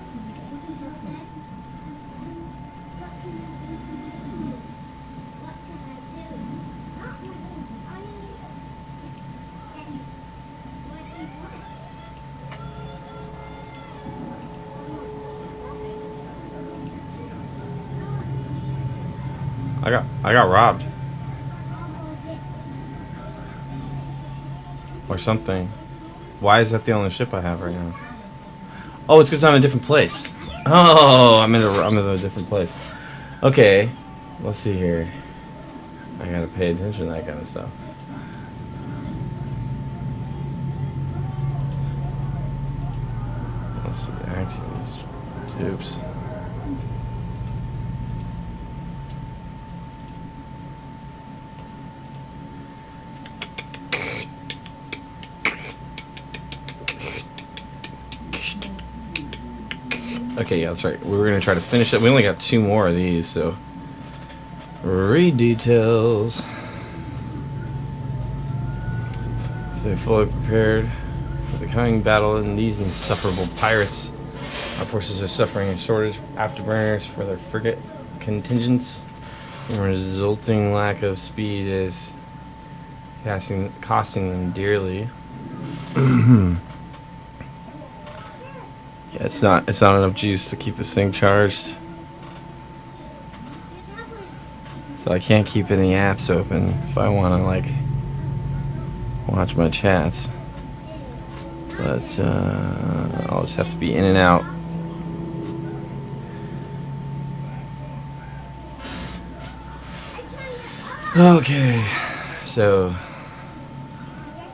I got robbed. Or something. Why is that the only ship I have right now? Oh, it's because I'm in a different place. Oh, I'm in a different place. Okay, let's see here. I gotta pay attention to that kind of stuff. Let's see, activities. Oops. Okay, yeah, that's right. We were gonna try to finish it. We only got 2 more of these, so read details. Stay fully prepared for the coming battle and these insufferable pirates. Our forces are suffering a shortage of afterburners for their frigate contingents. The resulting lack of speed is costing them dearly. Yeah, it's not enough juice to keep this thing charged. So I can't keep any apps open if I want to like watch my chats. But I'll just have to be in and out. Okay, so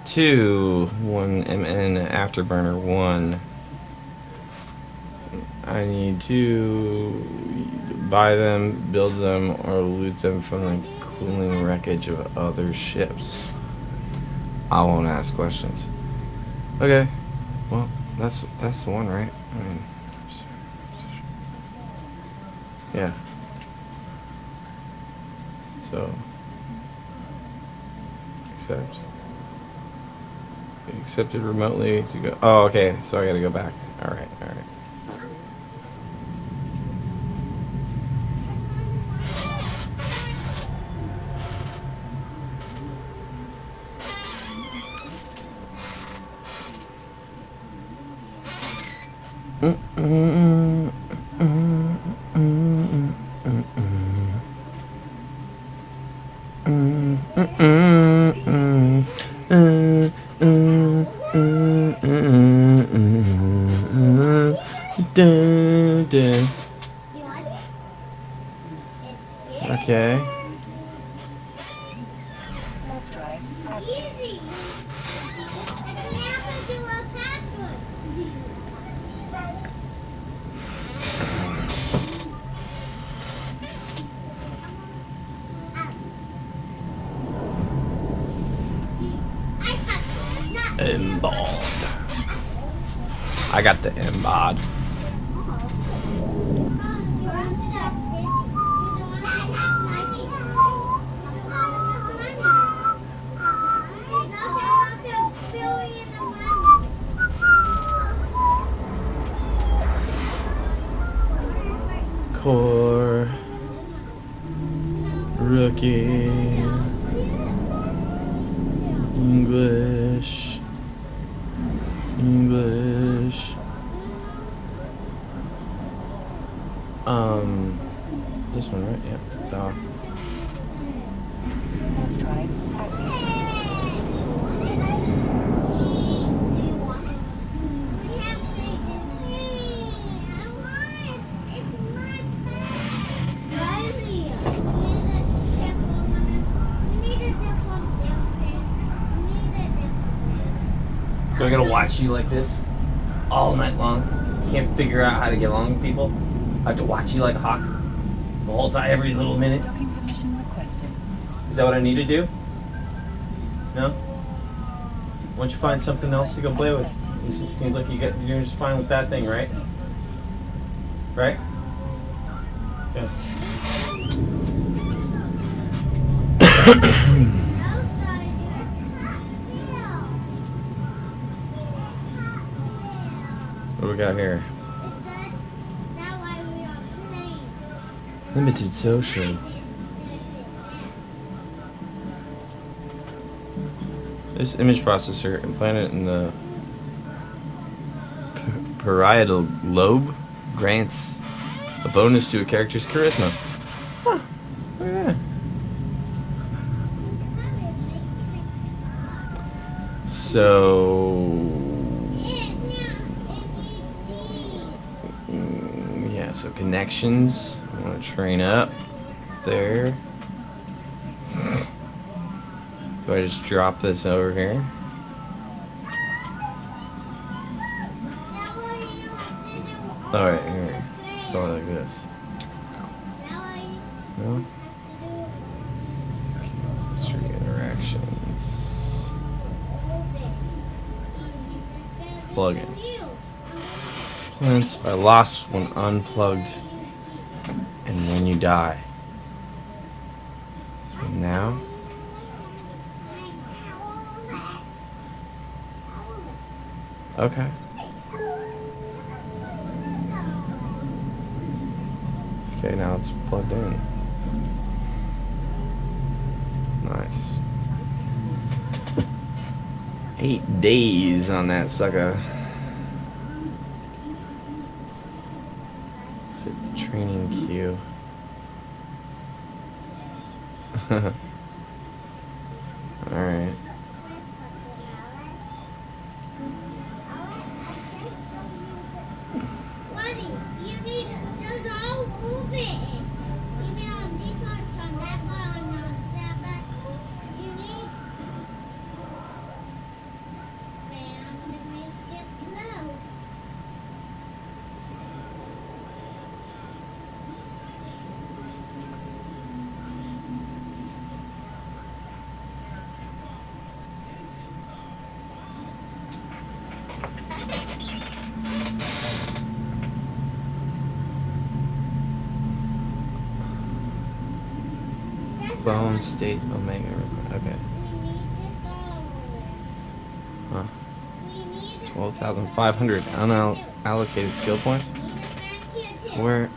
2, 1 MN afterburner 1. I need to buy them, build them, or loot them from the cooling wreckage of other ships. I won't ask questions. Okay, well, that's the one, right? I mean, yeah. So, accepted remotely to go. Oh, okay. So I gotta go back. All right. Okay. Embod. I got the embod. Core. Rookie. English. This one, right? Yeah. Doc. Do I gotta watch you like this all night long? Can't figure out how to get along with people? I have to watch you like a hawk the whole time, every little minute? Is that what I need to do? No? Why don't you find something else to go play with? It seems like you're doing just fine with that thing, right? Right? Yeah. What do we got here? Limited social. This image processor implanted in the parietal lobe grants a bonus to a character's charisma. Huh, look at that. So yeah, so connections. I want to train up there. Do I just drop this over here? Alright, here. Go like this. No? Kansas Street interactions. Plug in. Plants are lost when unplugged and when you die. So now. Okay. Okay, now it's plugged in. Nice. 8 days on that sucker. Fit training queue. Alright. Phone state Omega. Okay. Huh. 12,500 unallocated skill points. Where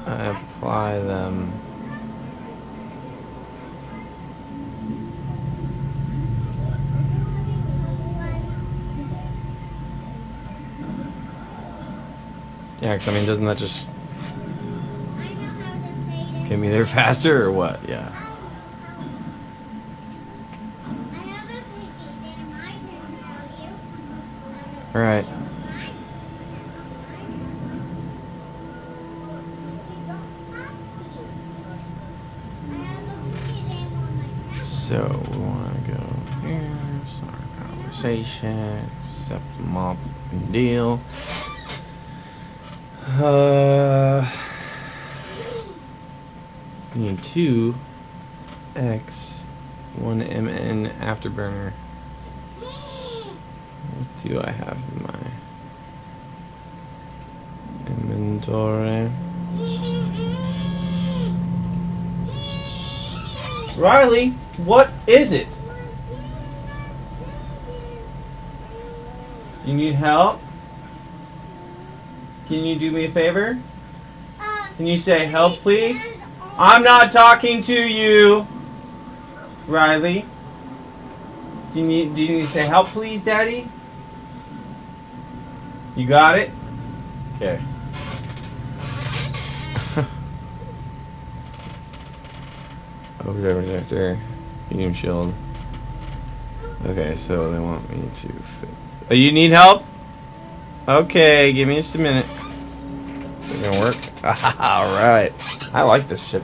I apply them. Yeah, because I mean, doesn't that just get me there faster or what? Yeah. All right. So we want to go here. Start a conversation. Accept the mob deal. We need 2x 1mn afterburner. What do I have in my inventory? Riley, what is it? You need help? Can you do me a favor? Can you say help, please? I'm not talking to you, Riley. Do you need to say help, please, Daddy? You got it? Okay. Overdrive projector, medium shield. Okay, so they want me to fit. Oh, you need help? Okay, give me just a minute. Is it gonna work? Alright. I like this chip.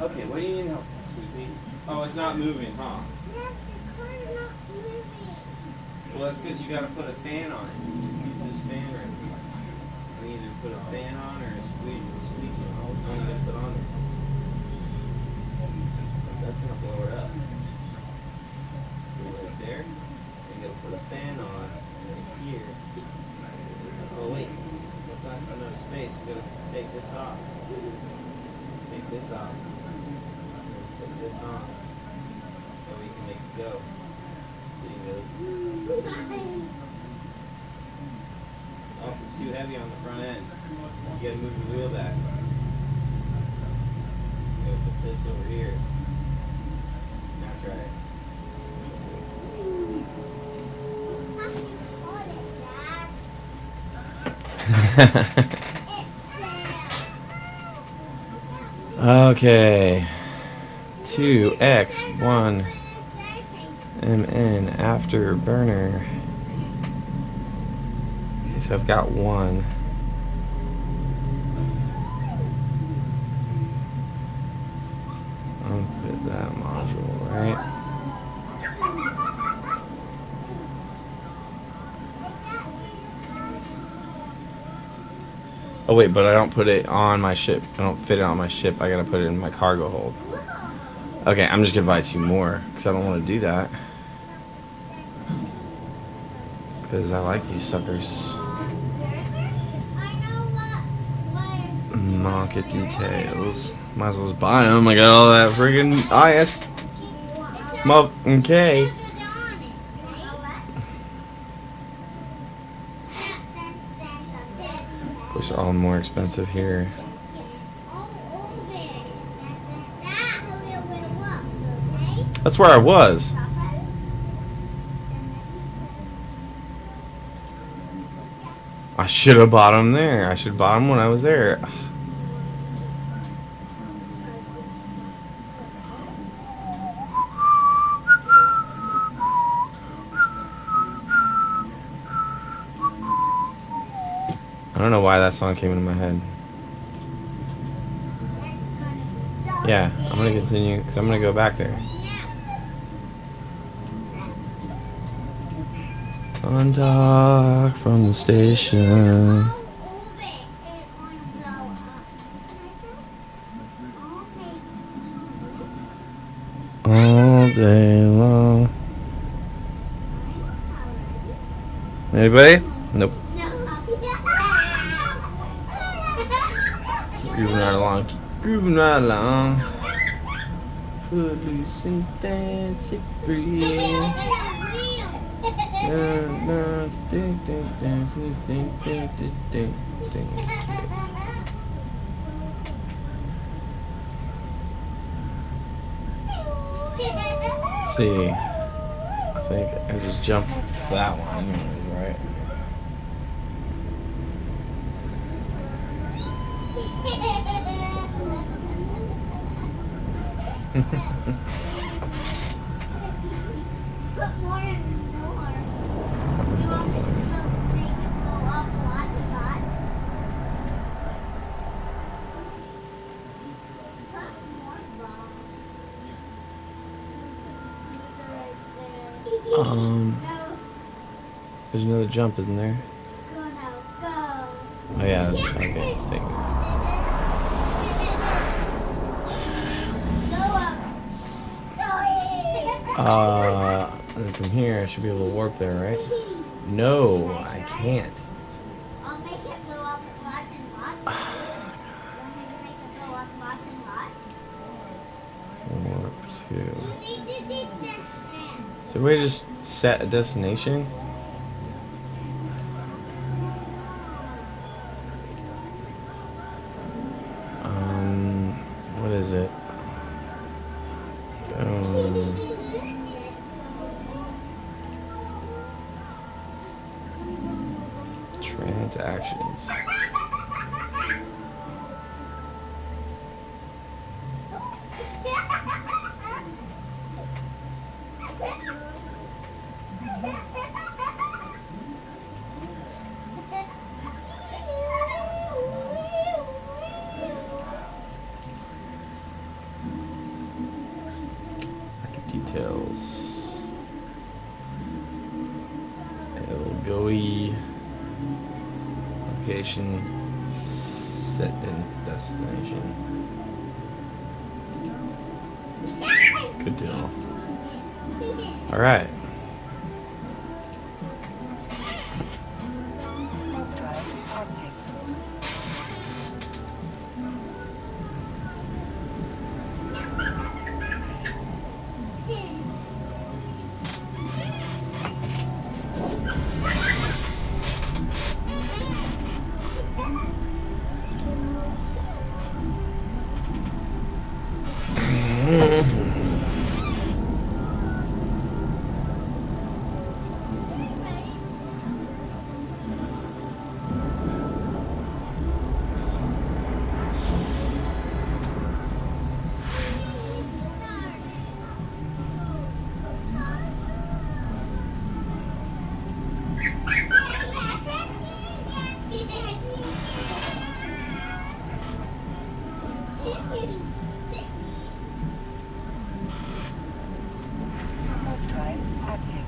Okay, what do you need help, sweetie? Oh, it's not moving, huh? Yes, the car is not moving. Well, that's because you gotta put a fan on it. Use this fan right here. You either put a fan on or a squeegee. Which one you gotta put on it? That's gonna blow it up. Right there. You gotta put a fan on right here. Oh wait, that's not enough space. We gotta take this off. Take this off. Put this on. So we can make it go. So you go. Oh, it's too heavy on the front end. You gotta move the wheel back. You gotta put this over here. Now try it. Okay. 2x1 mn afterburner. Okay, so I've got one. I'll put that module, right? Oh wait, but I don't put it on my ship. I don't fit it on my ship. I gotta put it in my cargo hold. Okay, I'm just gonna buy 2 more because I don't want to do that. Because I like these suckers. Market details. Might as well just buy them. I got all that friggin' ISK. Okay. Of course, they're all more expensive here. That's where I was. I should have bought them there. I should have bought them when I was there. I don't know why that song came into my head. Yeah, I'm gonna continue because I'm gonna go back there. Undock from the station. All day long. Anybody? Nope. Grooving right along. Grooving right along. Footloose and fancy free. Let's see. I think I just jumped that one, right? There's another jump, isn't there? Oh yeah, that's, okay, let's take it. And from here I should be able to warp there, right? No, I can't. I'll make it go up lots and lots. Want me to make it go up lots and lots? Warp to. So we just set a destination. What is it? Transactions. Details. Go-y. Location. Set in destination. Good deal. All right. Drive active.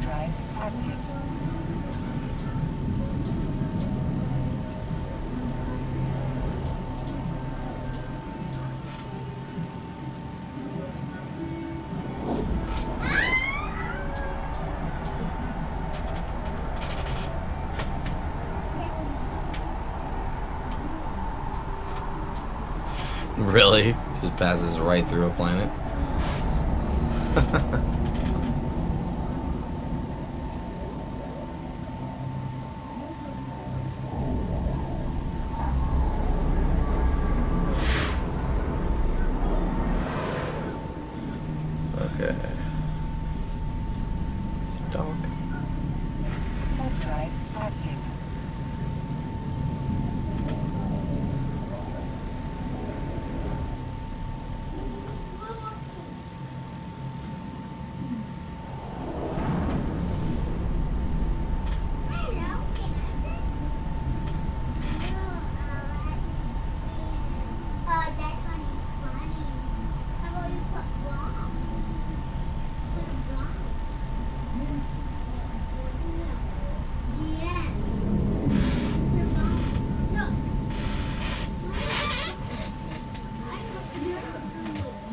Drive active. Really? Just passes right through a planet? Okay. Dock. Drive active.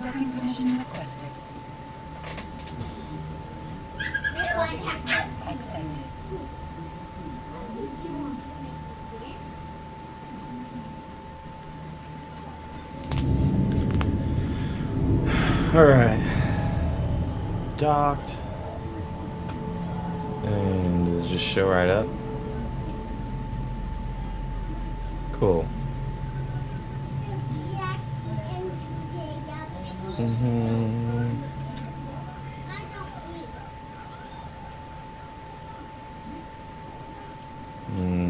Docking permission requested. Docking request accepted. Alright. Docked. And does it just show right up? Cool.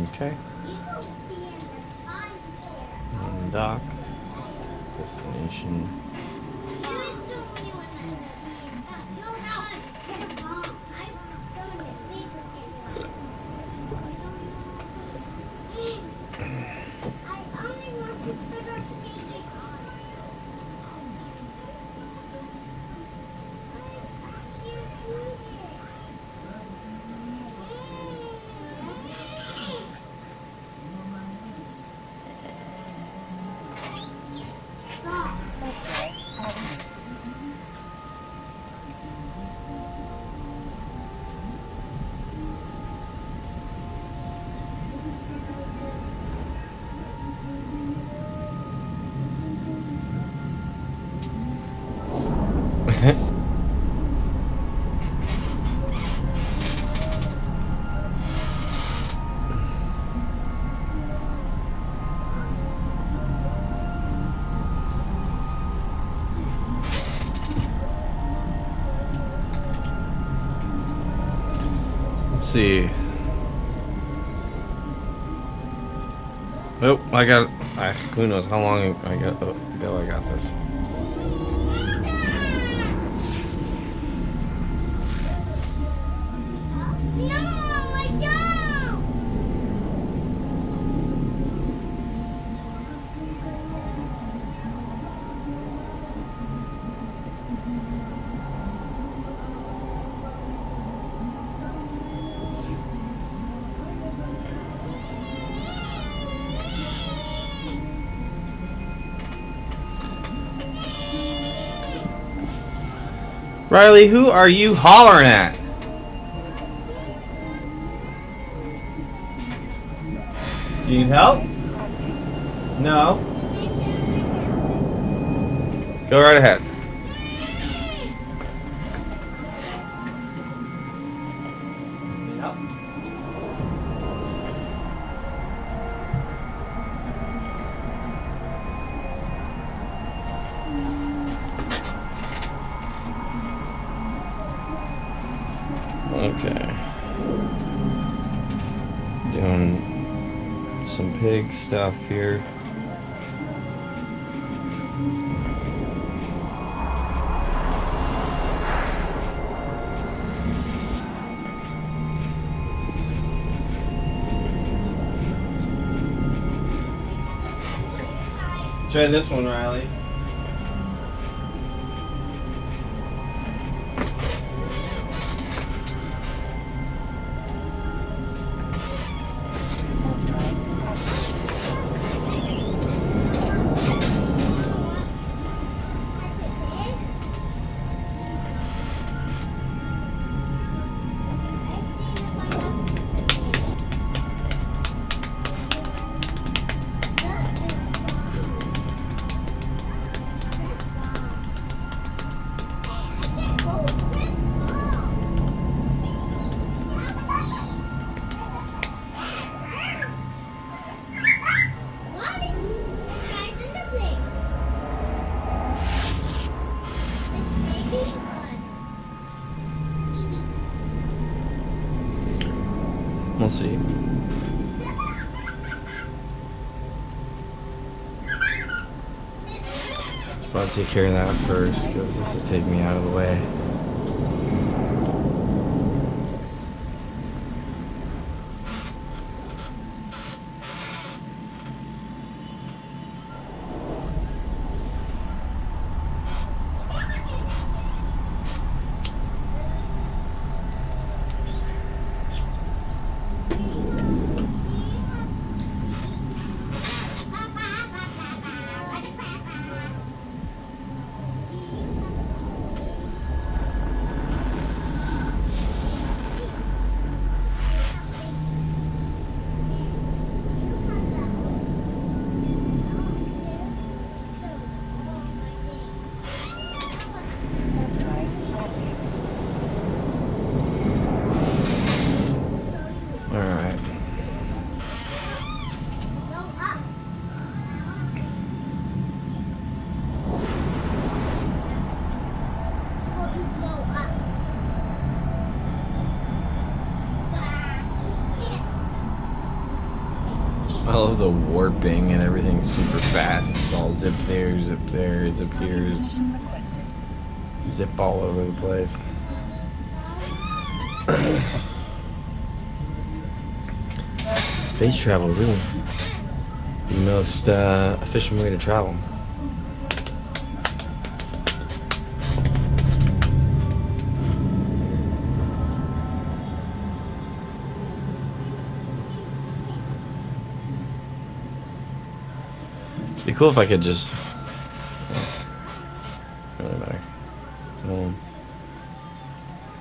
Okay. Dock. Destination. Let's see. Oh, I got. Who knows how long ago I got this. Riley, who are you hollering at? Do you need help? No. Go right ahead. Okay. Doing some pig stuff here. Try this one, Riley. We'll see. Just want to take care of that first, because this is taking me out of the way. I love the warping and everything super fast. It's all zip there, zip here, zip all over the place. Space travel, really. The most efficient way to travel. Be cool if I could just really matter.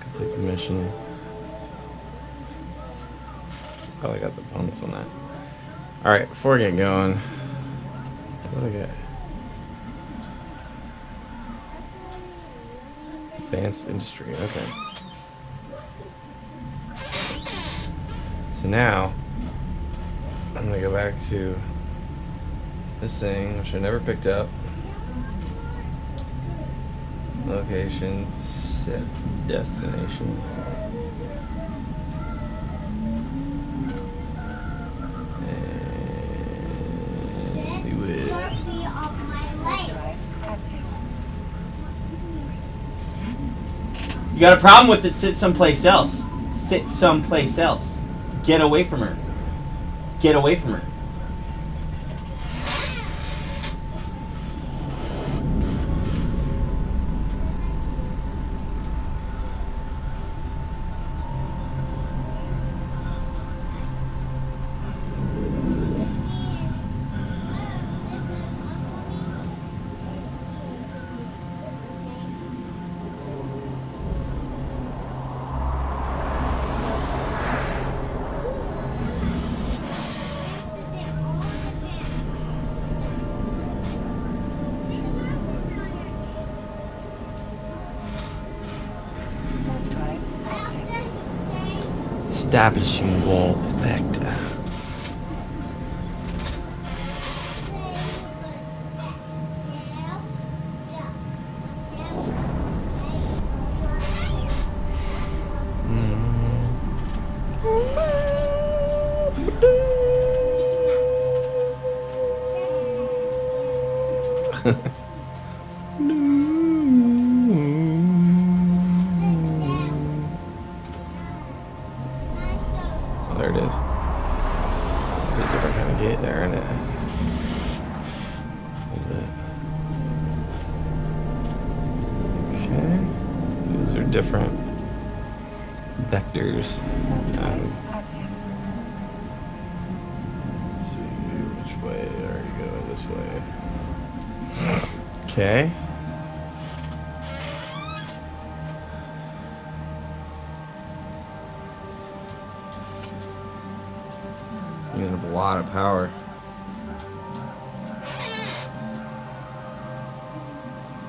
Complete the mission. Probably got the bonus on that. Alright, before I get going, what do I get? Advanced industry, okay. So now I'm gonna go back to this thing, which I never picked up. Location, set destination. And do it. You got a problem with it? Sit someplace else. Sit someplace else. Get away from her. Get away from her. establishing wall effect. Oh, there it is. It's a different kind of gate there, isn't it? A little bit. Okay. These are different vectors. Let's see which way. There you go. This way. Okay. You have a lot of power.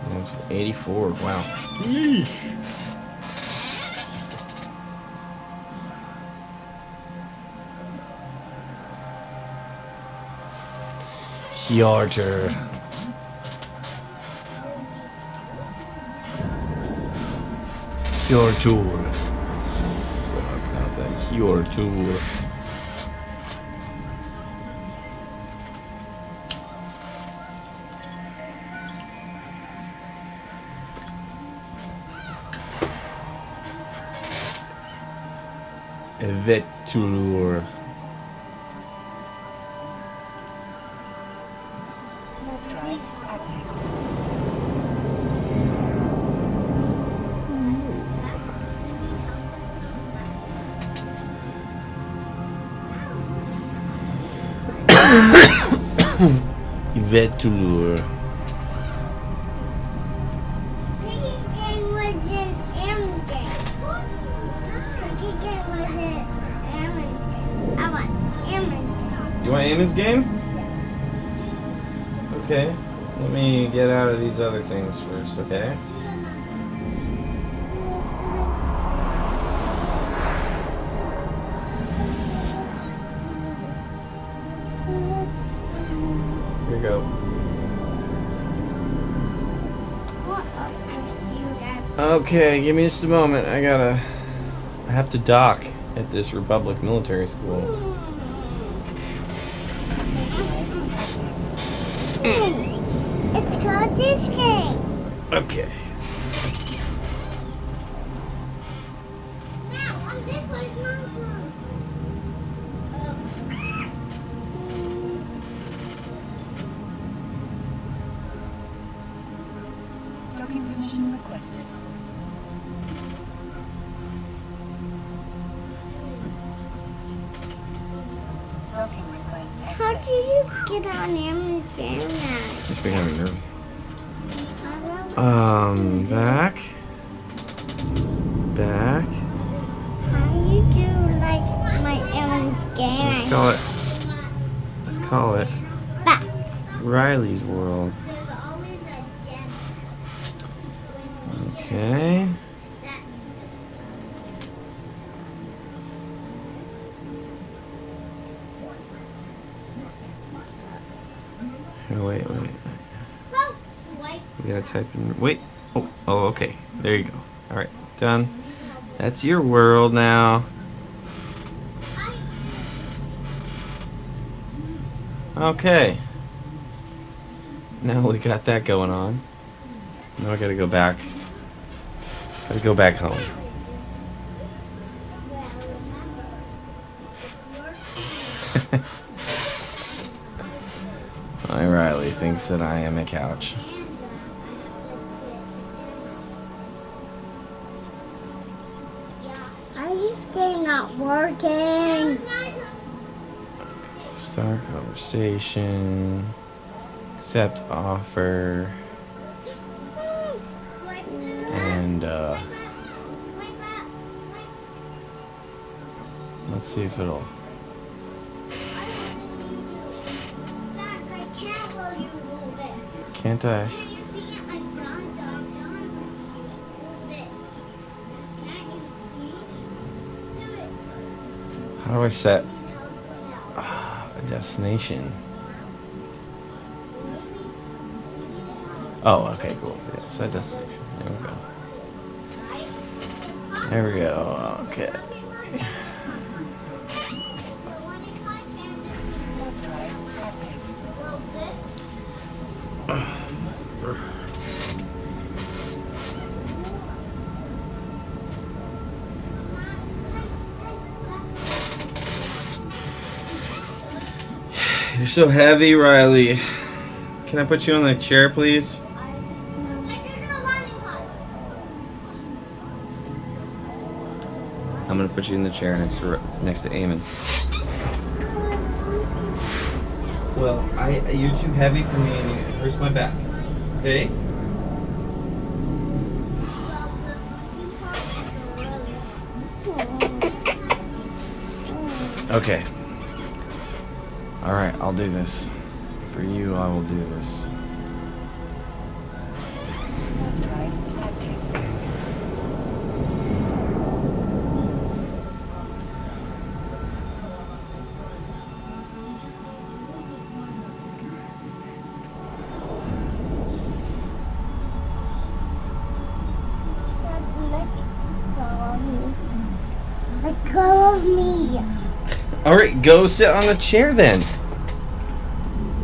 That's 84. Wow. Yeesh. Yarger. Your tour. That's what I pronounce that. Your tour. Vetulur. Vetulur. You want Ammon's game? Okay. Let me get out of these other things first, okay? Here you go. Okay, give me just a moment. I have to dock at this Republic military school. It's called ISK. Okay. Docking permission requested. Docking request. How did you get on Ammon's game now? It's becoming nervous. Back. Back. How do you do like my Ammon's game? Let's call it Back. Riley's World. Okay. Here, wait. We gotta type in. Wait. Oh, okay. There you go. All right, done. That's your world now. Okay. Now we got that going on. Now I gotta go back. Gotta go back home. My Riley thinks that I am a couch. Are you still not working? Start conversation. Accept offer. And let's see if it'll. Can't I? How do I set a destination? Oh, okay, cool. Yeah, set destination. There we go. There we go. Okay. You're so heavy, Riley. Can I put you on the chair, please? I'm gonna put you in the chair next to Eamon. Well, you're too heavy for me, and it hurts my back. Okay. Okay. All right, I'll do this. For you, I will do this. Let go of me. All right, go sit on the chair then.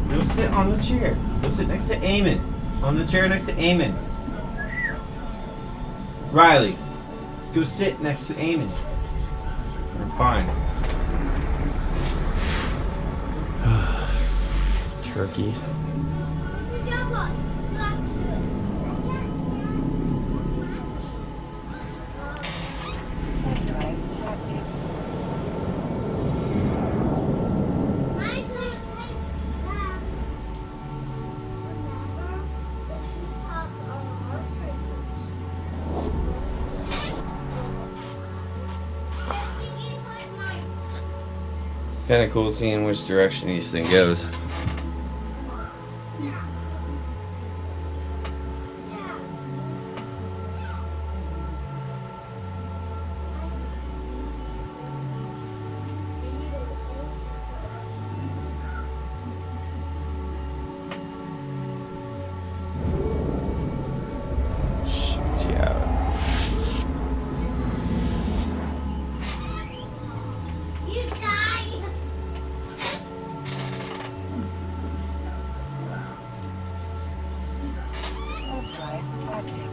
Go sit on the chair. Go sit next to Eamon. On the chair next to Eamon. Riley, go sit next to Eamon. You're fine. Turkey. It's kind of cool seeing which direction each thing goes. Shoot you out. You die. Drive active.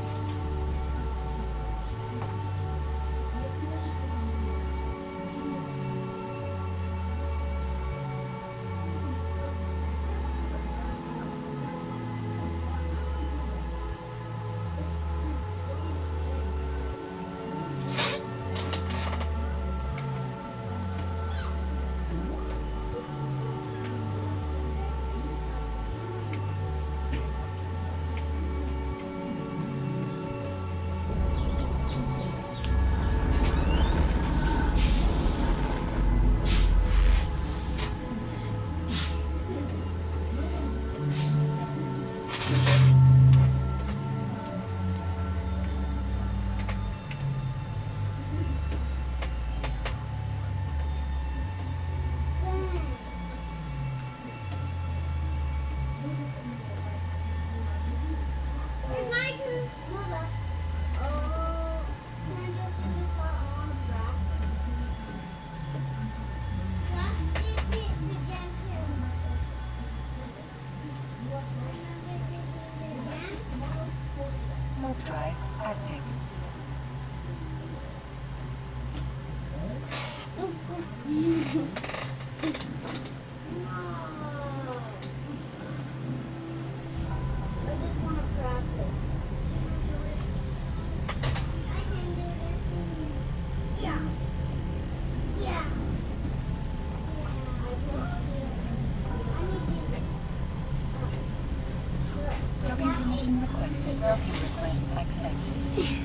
Permission requested. Request accepted.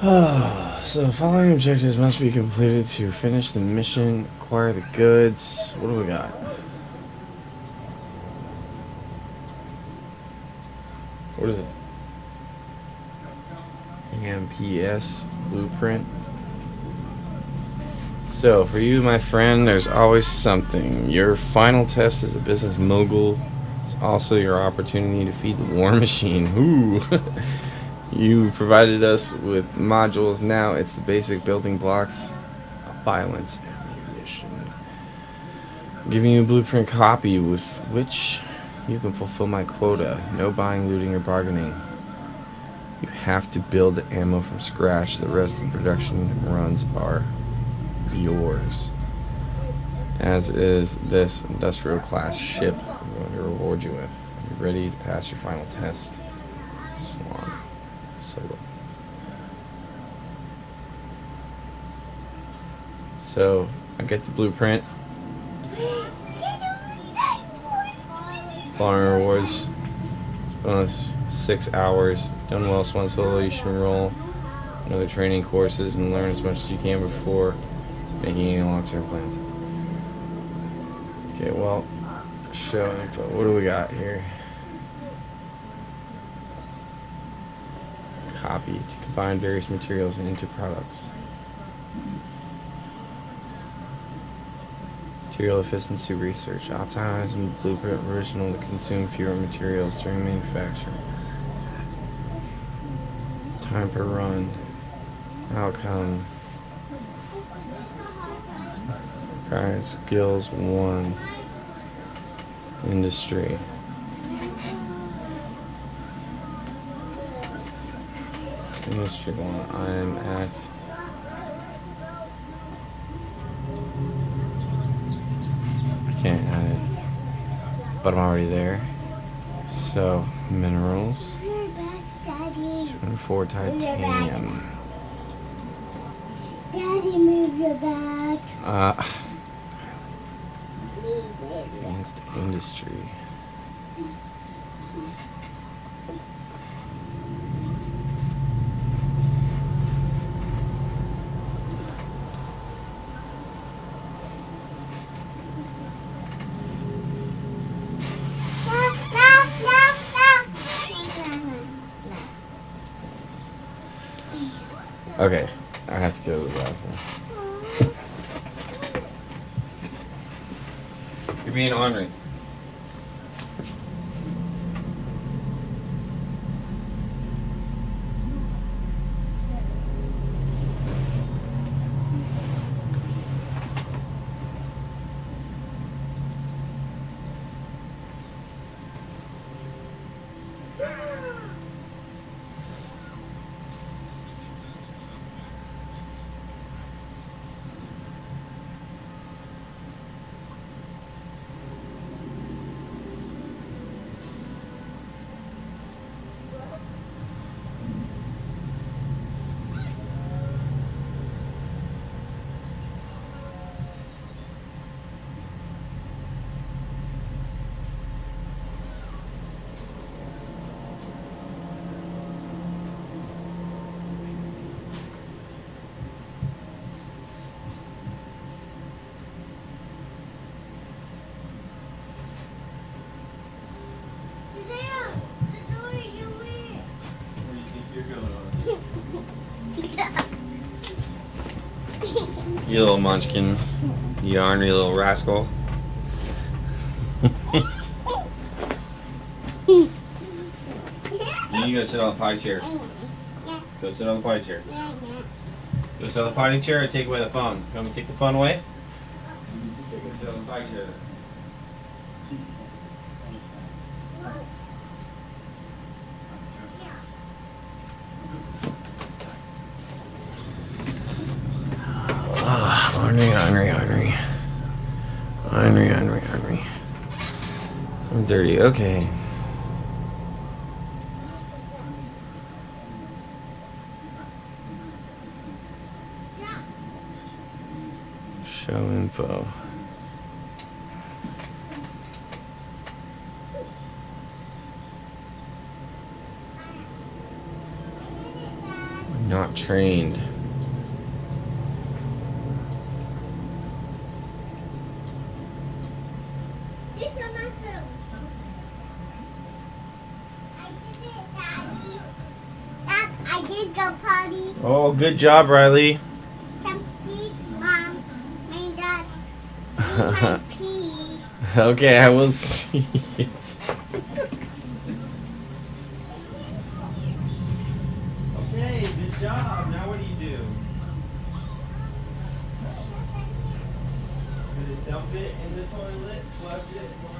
So following objectives must be completed to finish the mission, acquire the goods. What do we got? What is it? AMPS blueprint. So for you, my friend, there's always something. Your final test as a business mogul is also your opportunity to feed the war machine. Ooh. You provided us with modules. Now it's the basic building blocks of violence and ammunition. I'm giving you a blueprint copy with which you can fulfill my quota. No buying, looting, or bargaining. You have to build the ammo from scratch. The rest of the production runs are yours. As is this industrial class ship I'm going to reward you with. Are you ready to pass your final test? Swan. Solo. So I get the blueprint. Following rewards. It's bonus 6 hours. Done well, Swan Solo. You should enroll in other training courses and learn as much as you can before making any long-term plans. Okay, well, show info. What do we got here? Copy to combine various materials into products. Material efficiency research. Optimizing blueprint original to consume fewer materials during manufacturing. Time per run. Outcome. Current skills 1. Industry. Industry 1. I'm at I can't add it, but I'm already there. So minerals. 24 titanium. Daddy, move your back. Advanced industry. Okay, I have to go to the bathroom. You're being ornery. You little munchkin. You ornery little rascal. You go sit on the potty chair. Go sit on the potty chair. Go sit on the potty chair or take away the phone. You want me to take the phone away? Go sit on the potty chair. Ornery. So dirty, okay. Show info. Not trained. These are mushrooms. I did it, Daddy. Dad, I did go potty. Oh, good job, Riley. Come see, Mom. And Dad, see my pee. Okay, I will see it. Okay, good job. Now what do you do? You're gonna dump it in the toilet, flush it, wash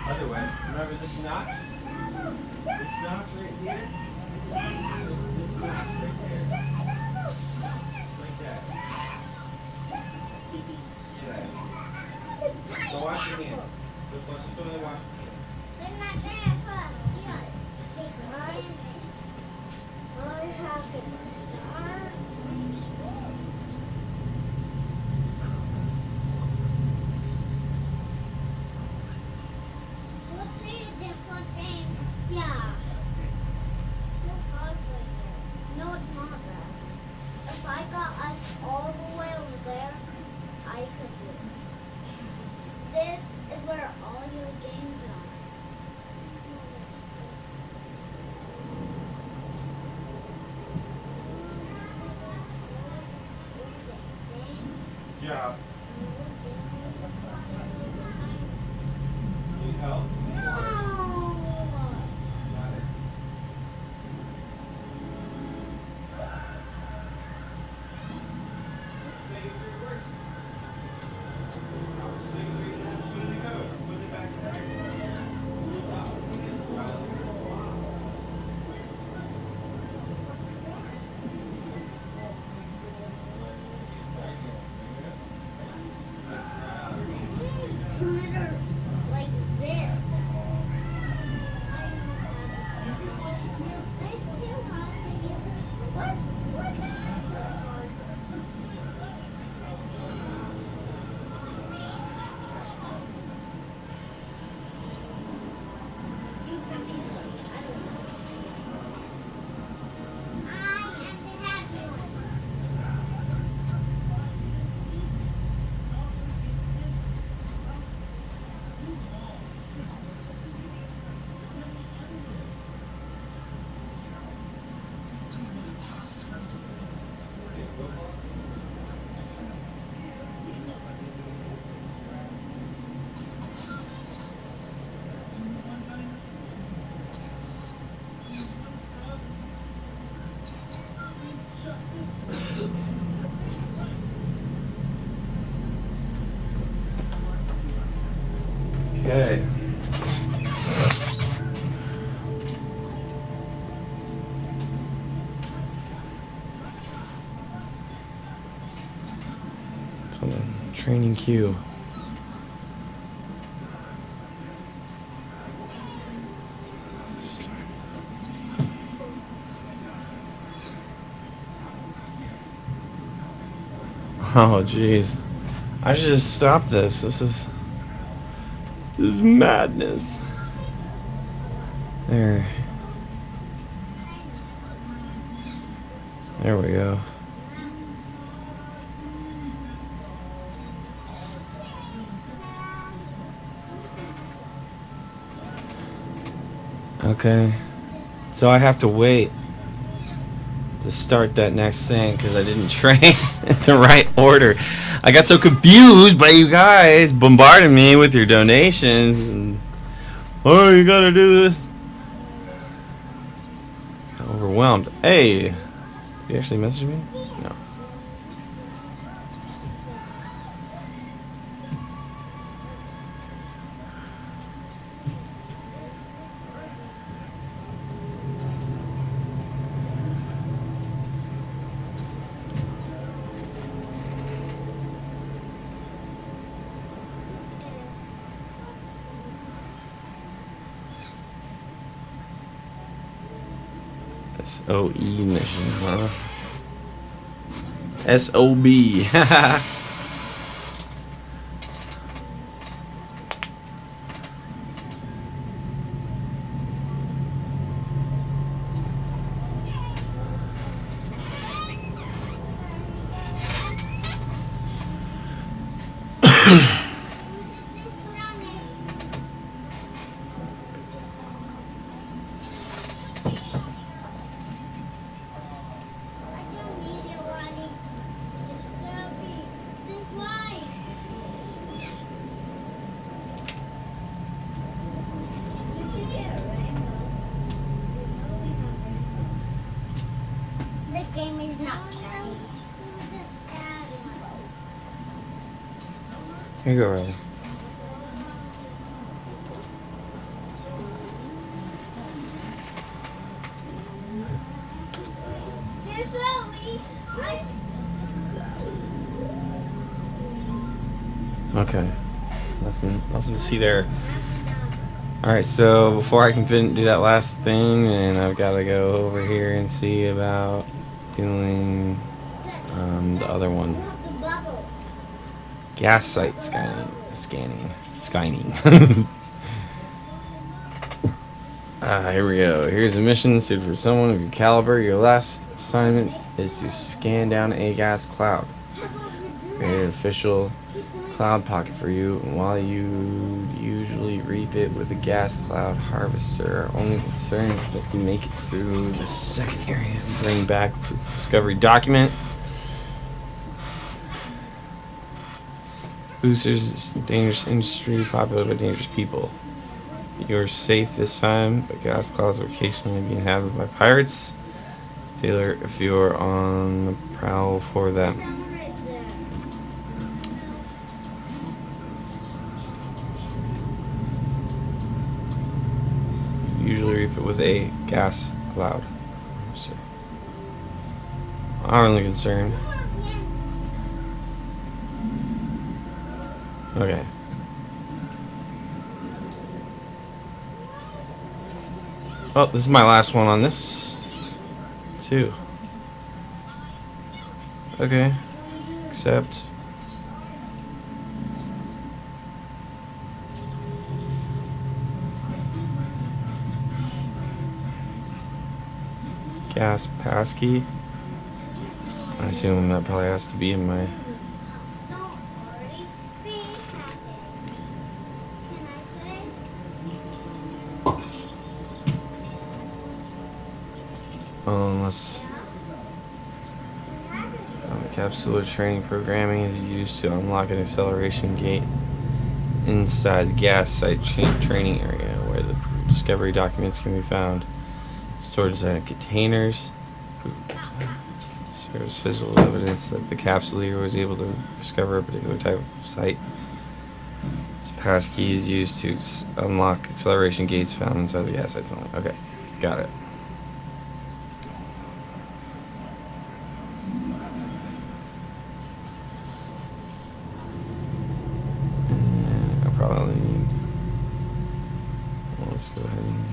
Other way. Remember this notch? This notch right here? It's this notch right there. Just like that. Yeah. Go wash your hands. Go flush the toilet, wash your hands. But not there first. Here. Take mine. I have to start. Let's do a different thing. Yeah. No pause right there. No, it's not that. If I got us all the way over there, I could do it. This is where all your games are. Good job. Need help? Got it. Just making sure it works. Just making sure you know which way to go. Put it back there. Turn it like this. I still have it. What? Okay. It's on the training queue. Oh, jeez. I should just stop this. This is madness. There. There we go. Okay. So I have to wait to start that next thing because I didn't train in the right order. I got so confused by you guys bombarding me with your donations and, oh, you gotta do this. Overwhelmed. Hey, did you actually message me? No. SOE mission, huh? SOB. The game is not starting. Here you go, Riley. Okay. Nothing to see there. Alright, so before I can do that last thing, then I've got to go over here and see about doing the other one. Gas site scanning. Here we go. Here's a mission suited for someone of your caliber. Your last assignment is to scan down a gas cloud. Create an official cloud pocket for you, and while you usually reap it with a gas cloud harvester, our only concern is that you make it through the second area and bring back the discovery document. Boosters, dangerous industry, popular by dangerous people. You're safe this time, but gas clouds are occasionally being inhabited by pirates. Stay alert if you're on the prowl for them. Usually reap it with a gas cloud. I'm really concerned. Okay. Oh, this is my last one on this, too. Okay. Accept. Gas passkey. I assume that probably has to be in my... Unless capsular training programming is used to unlock an acceleration gate inside the gas site training area where the discovery documents can be found. Stored inside containers. Serves physical evidence that the capsuleer was able to discover a particular type of site. This passkey is used to unlock acceleration gates found inside the gas sites only. Okay, got it. And I'll probably need... Well, let's go ahead and...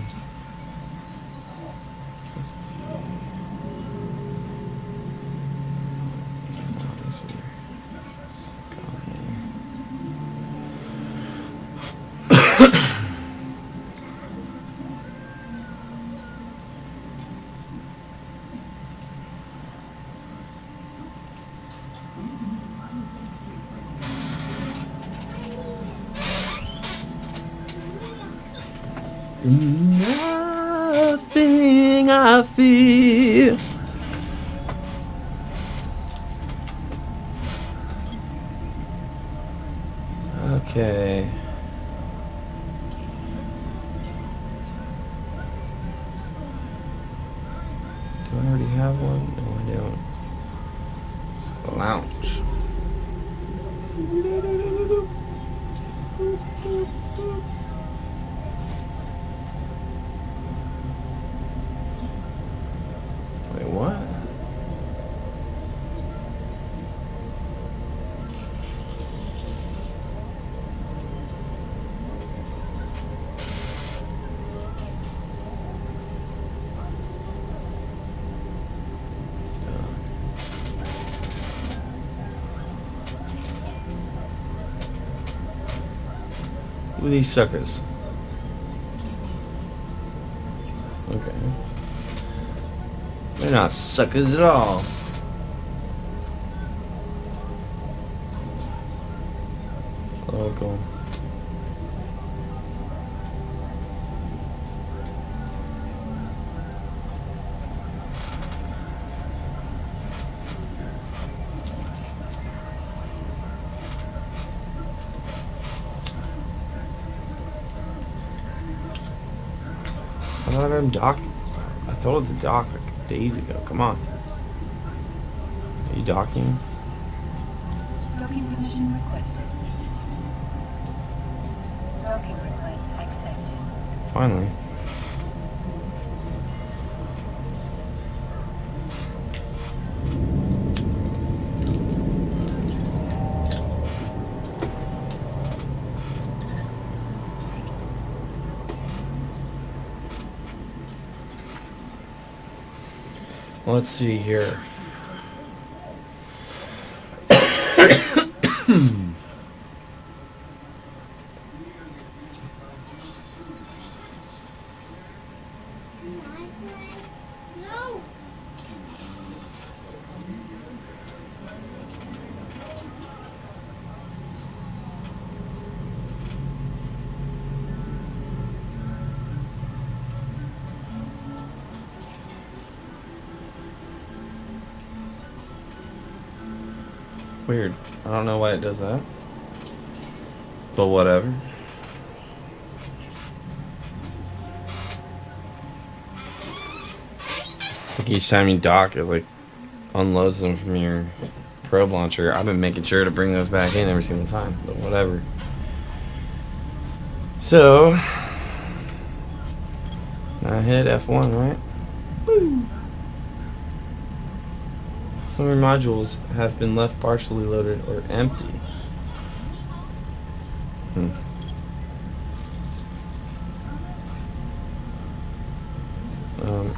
Nothing I feel. Okay. Do I already have one? No, I don't. Lounge. Wait, what? Who are these suckers? Okay. They're not suckers at all. Local. I thought I'm docking. I told it to dock like days ago. Come on. Are you docking? Docking permission requested. Docking request accepted. Finally. Let's see here. No. Weird. I don't know why it does that. But whatever. It's like each time you dock, it like unloads them from your probe launcher. I've been making sure to bring those back in every single time, but whatever. So, I hit F1, right? Woo. Some of your modules have been left partially loaded or empty.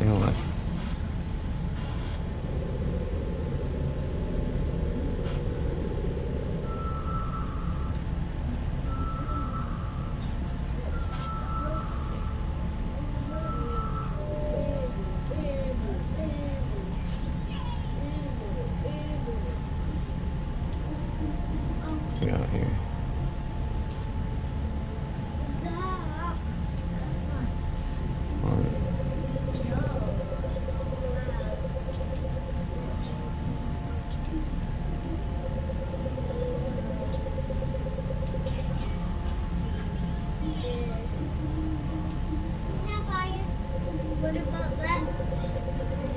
Analyze. We got here. What about that?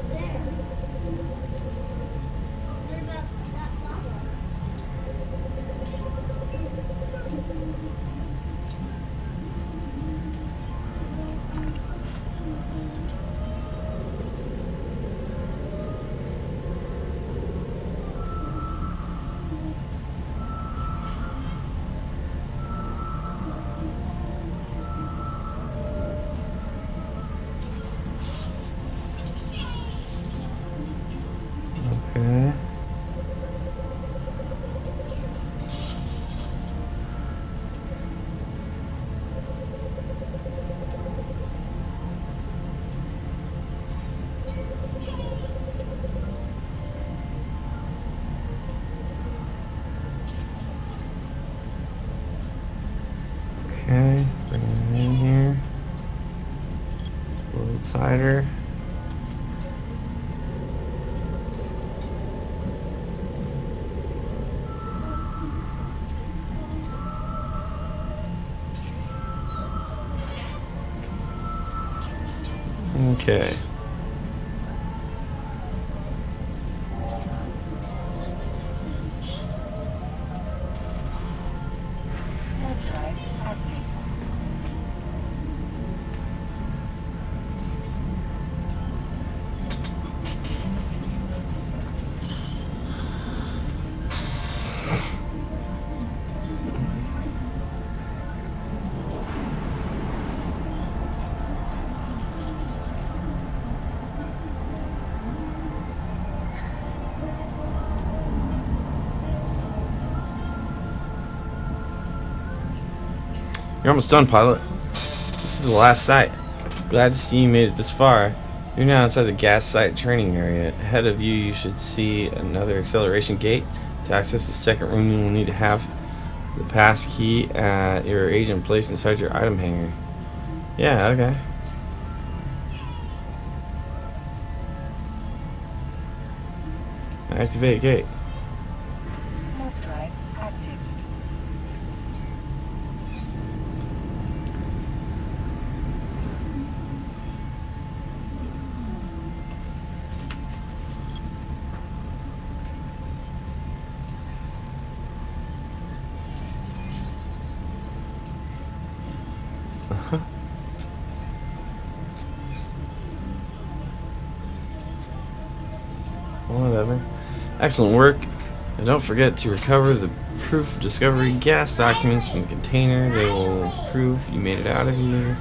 There. What about that flower? Okay. Okay, bring it in here. It's a little tighter. Okay. Third drive active. You're almost done, pilot. This is the last site. Glad to see you made it this far. You're now inside the gas site training area. Ahead of you, you should see another acceleration gate. To access the second room, you will need to have the pass key at your agent placed inside your item hanger. Yeah, okay. Activate gate. Warp drive active. Whatever. Excellent work. And don't forget to recover the proof of discovery gas documents from the container. They will prove you made it out of here.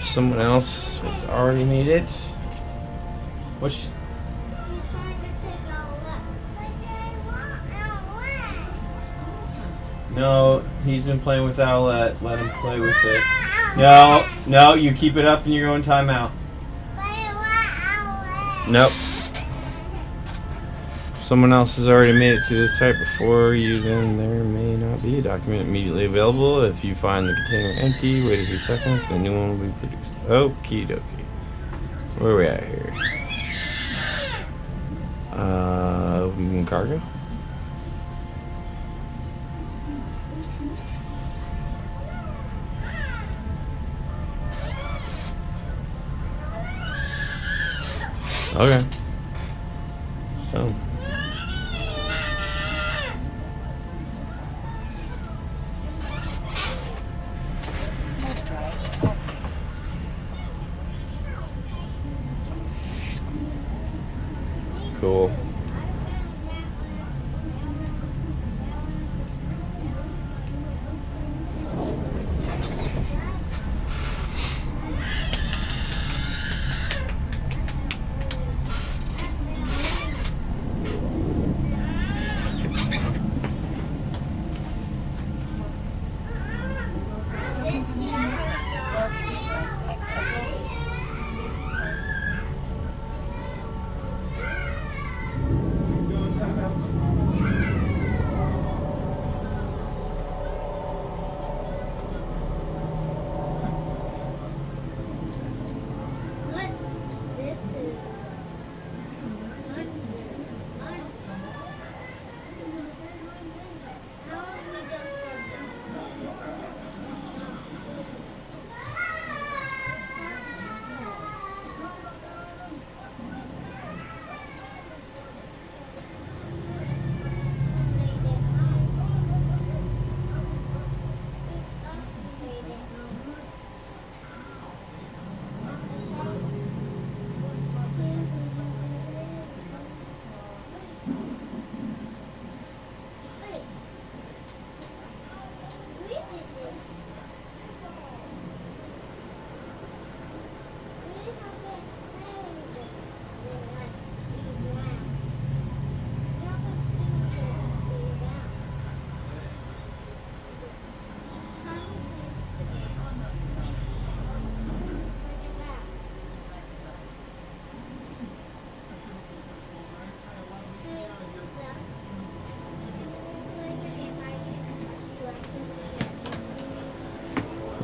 Someone else has already made it. What's... No, he's been playing with Owlette. Let him play with it. No, you keep it up and you're going timeout. Nope. Someone else has already made it to this site before you, then there may not be a document immediately available. If you find the container empty, wait a few seconds and a new one will be produced. Okie dokie. Where are we at here? Cargo? Okay. Oh. Cool.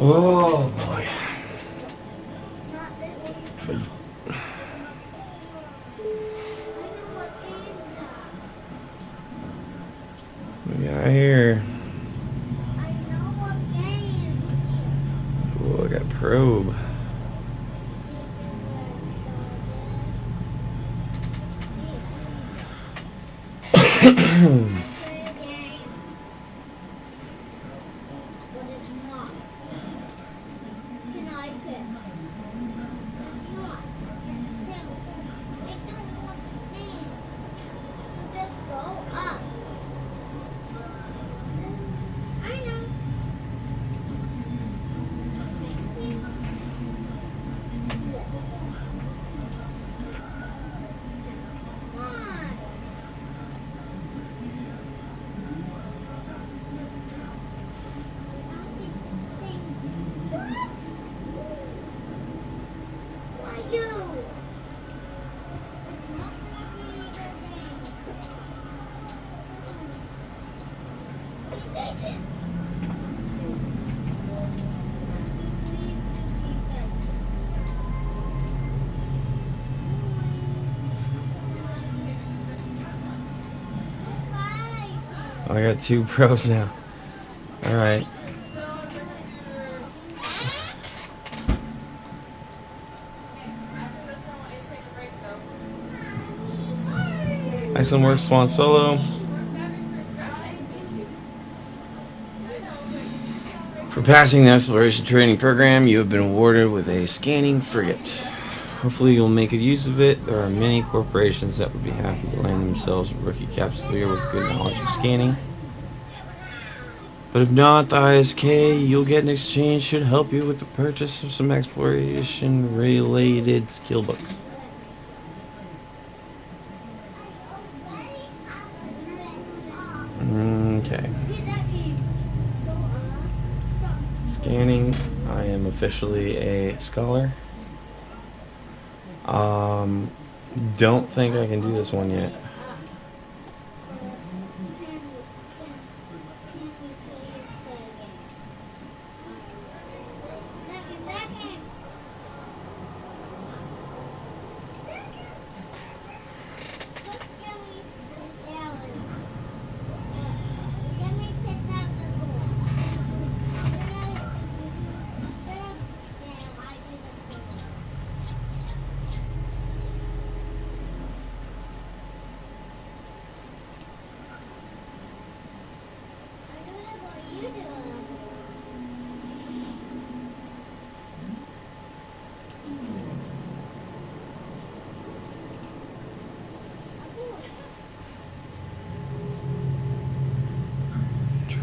Oh boy. We got here. Oh, I got a probe. I got 2 pros now. All right. Excellent work, Swan Solo. For passing the exploration training program, you have been awarded with a scanning frigate. Hopefully you'll make good use of it. There are many corporations that would be happy to land themselves a rookie capsuleer with good knowledge of scanning. But if not, the ISK you'll get in exchange should help you with the purchase of some exploration-related skill books. Okay. Scanning. I am officially a scholar. Don't think I can do this one yet.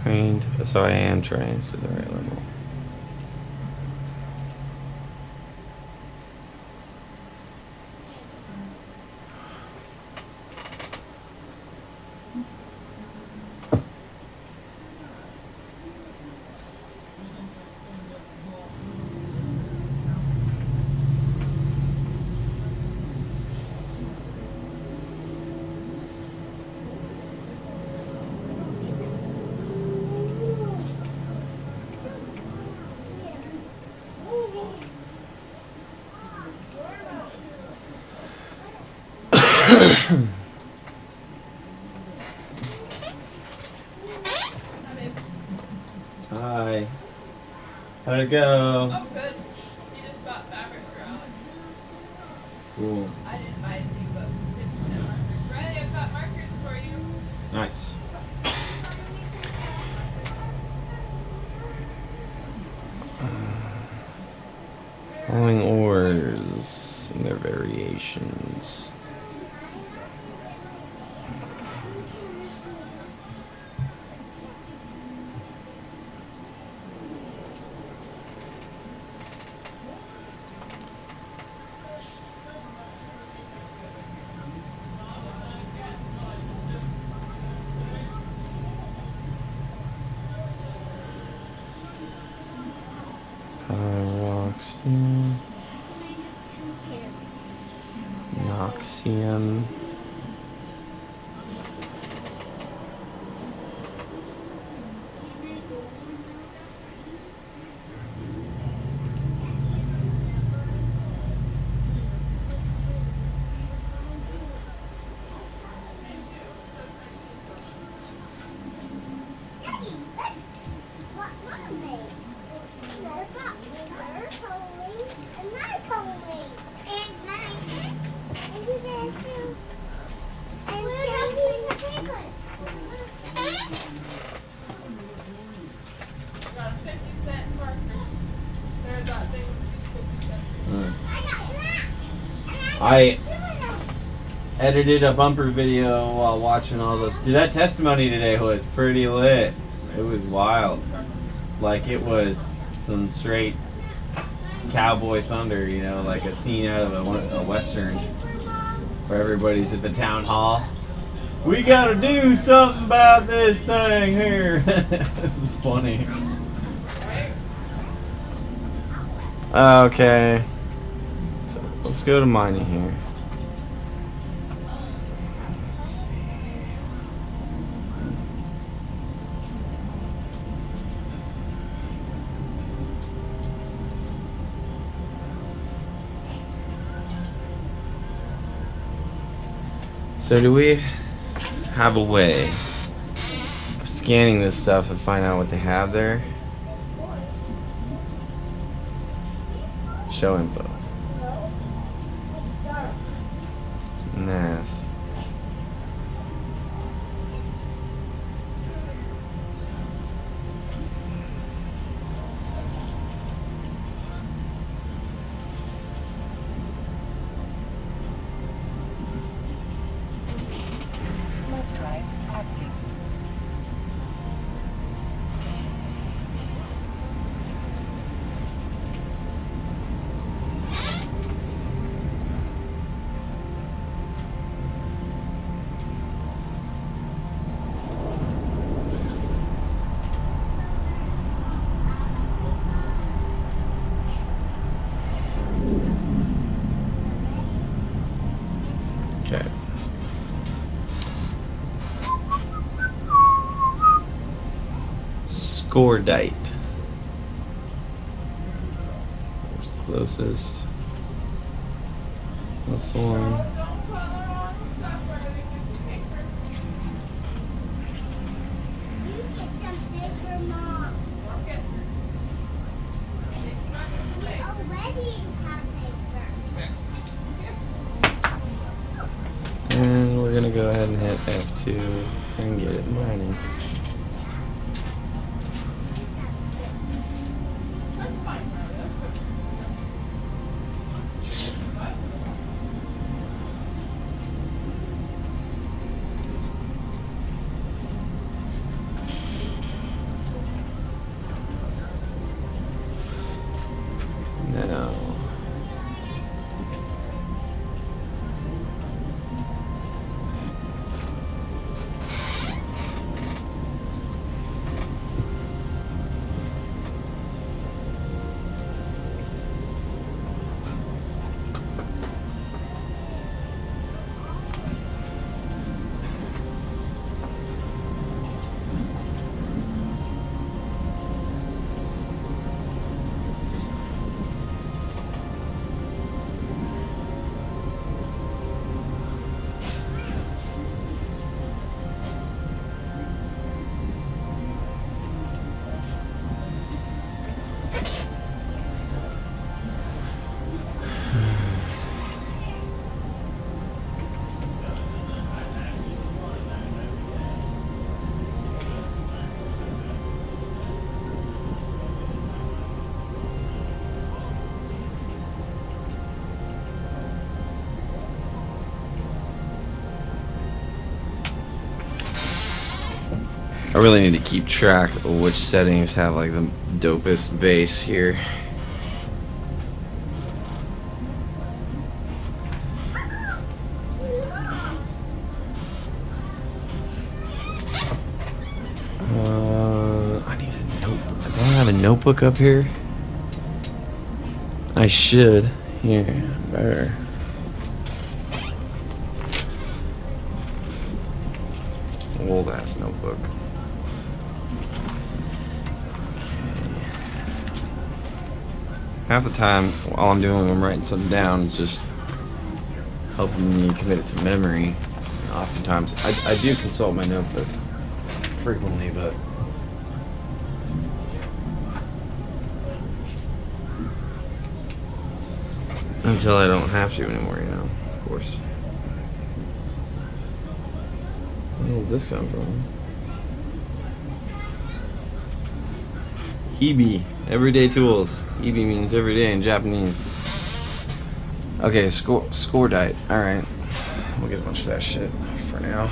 Trained, so I am trained to the right level. Hi. How'd it go? Oh, good. You just bought fabric for Alex. Cool. I didn't buy anything but 50% markers. Riley, I've got markers for you. Nice. Following ores and their variations. Pyroxene, Noxium, Got 50-cent markers. They're that big. 50 cents. I edited a bumper video while watching all the. Dude, that testimony today was pretty lit. It was wild. Like it was some straight cowboy thunder, you know, like a scene out of a western where everybody's at the town hall. We gotta do something about this thing here. This is funny. Okay. So let's go to mining here. Let's see. So do we have a way of scanning this stuff and find out what they have there? Show info. NAS. Left drive, active. Okay. Scoredite. Where's the closest? This one. And we're gonna go ahead and hit F2 and get it mining. Now, I really need to keep track of which settings have like the dopest bass here. I need a notebook. Don't I have a notebook up here? I should. Here, better. Old ass notebook. Half the time, all I'm doing when I'm writing something down is just helping me commit it to memory. And oftentimes, I do consult my notebook frequently, but until I don't have to anymore, you know, of course. Where did this come from? Hibi, everyday tools. Hibi means everyday in Japanese. Okay, Scoredite. Alright. We'll get a bunch of that shit for now.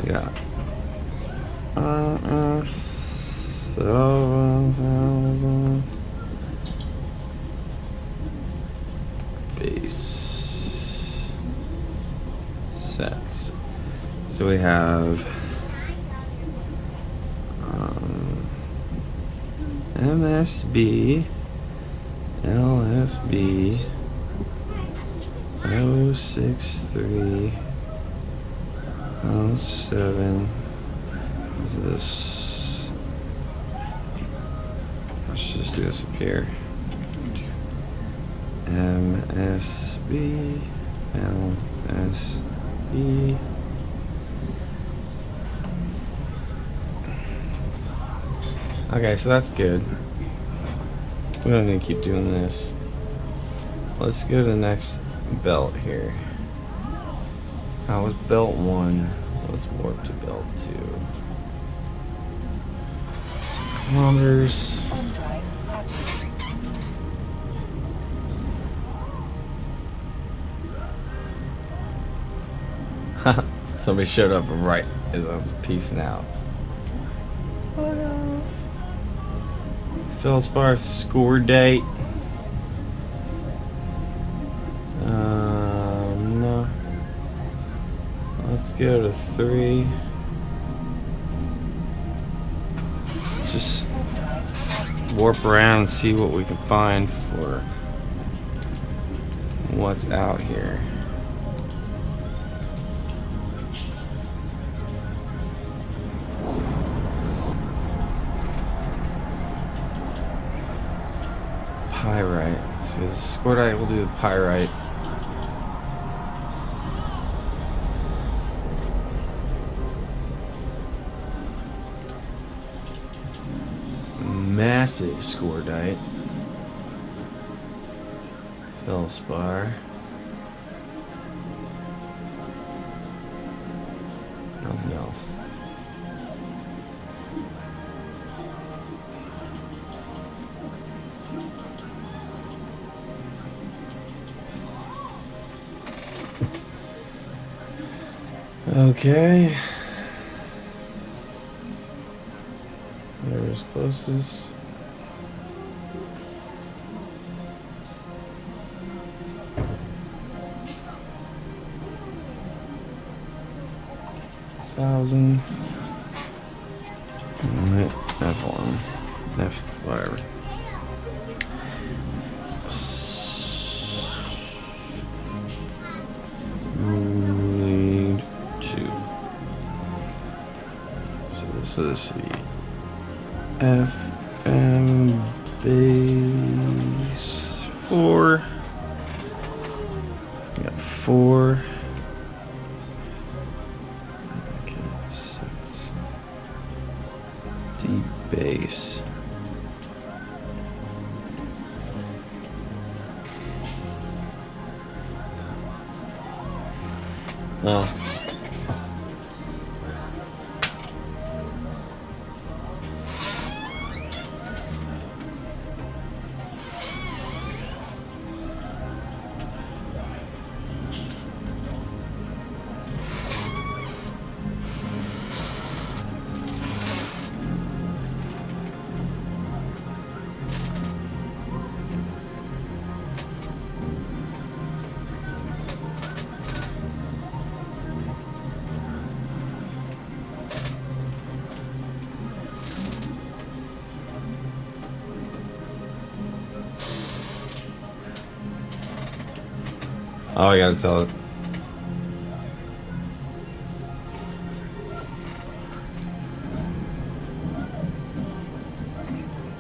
Yeah. Base sets. So we have MSB LSB 063 07 is this. Let's just do this up here. MSB LSB. Okay, so that's good. We don't need to keep doing this. Let's go to the next belt here. That was belt 1. Let's warp to belt 2. 2 kilometers. Somebody showed up right as I'm peacing out. Feldspar score date. No. Let's go to 3. Let's just warp around and see what we can find for what's out here. Pyrite. So the Scordite, we'll do the Pyrite. Massive Scordite. Feldspar. Nothing else. Okay. Where's closest? Thousand. Alright, F1. F whatever. Need 2. So this is the FM base 4. We got 4. Okay, 6. D base. Oh. Oh, I gotta tell it.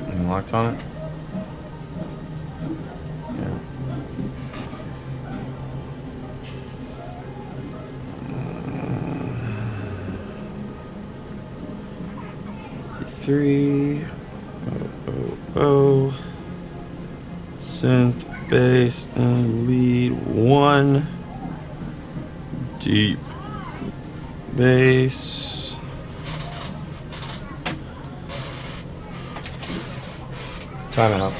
You locked on it? Yeah. $63. Synth, bass, and lead 1. Deep bass. Time out.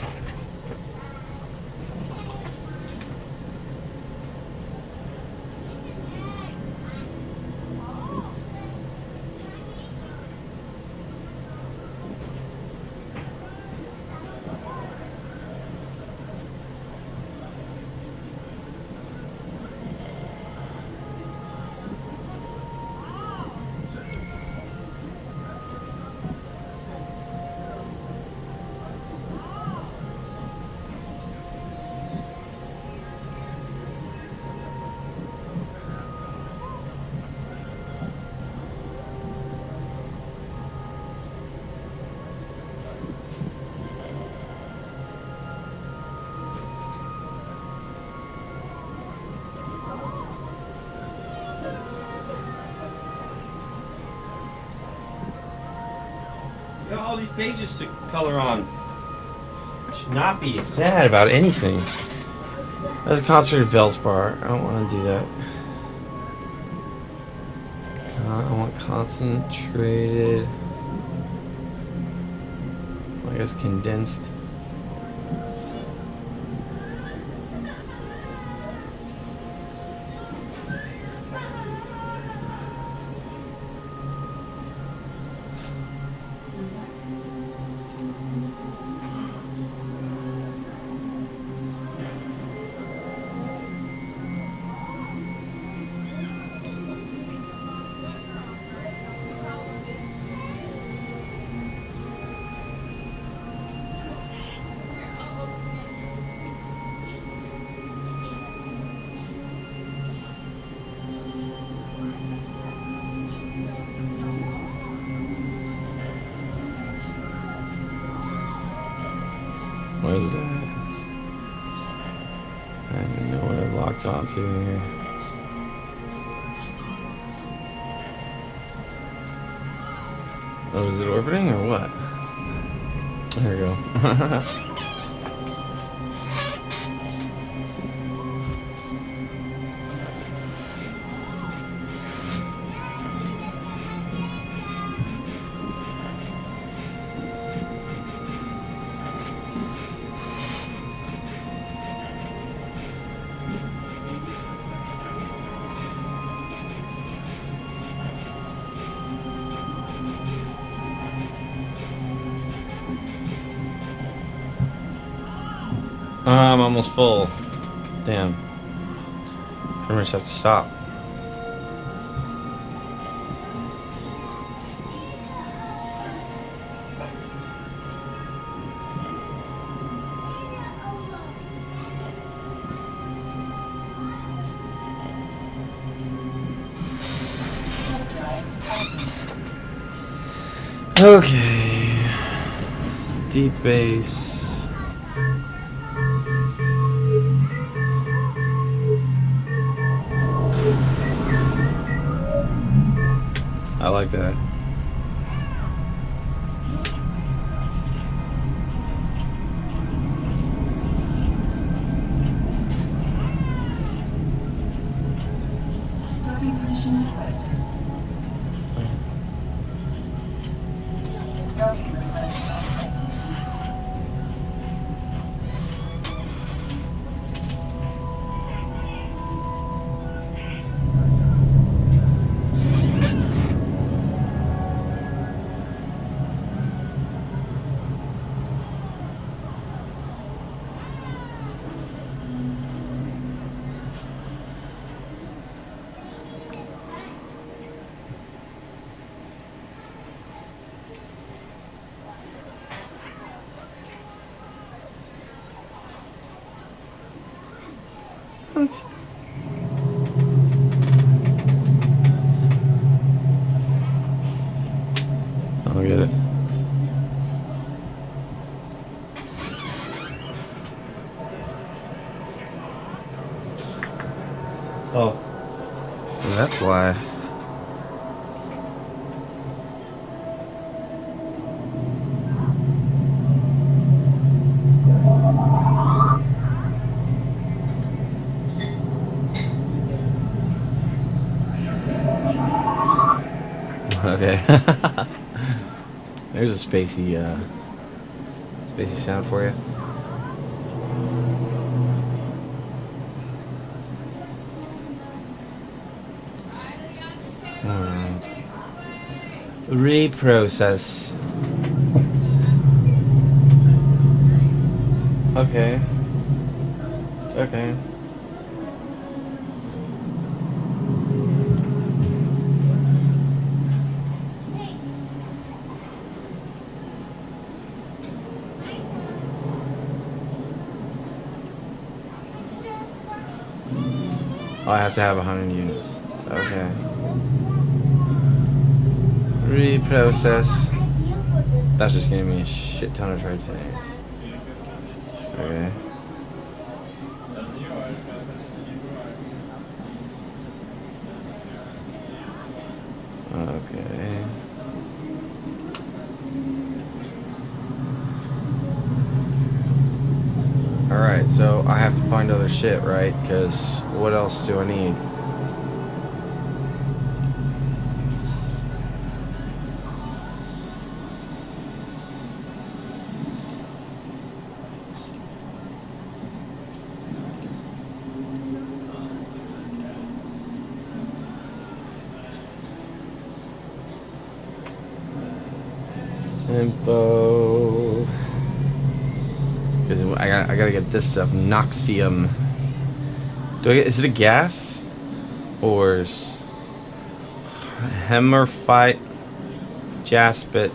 all these pages to color on. I should not be sad about anything. There's a concert at Velspar. I don't want to do that. I want concentrated. I guess condensed. What is that? I don't even know what I've locked onto here. Oh, is it orbiting or what? There we go. I'm almost full. Damn. Pretty much have to stop. Okay. Deep bass. I like that. Docking permission requested. Docking request accepted. What? I don't get it. Oh. That's why. Okay. There's a spacey sound for you. Reprocess. Okay. Okay. Oh, I have to have 100 units. Okay. Reprocess. That's just giving me a shit ton of trade today. Okay. Okay. So I have to find other shit, right? Because what else do I need? Info. Because I gotta get this stuff. Noxium. Is it a gas? Or Hemerphite, Jaspit,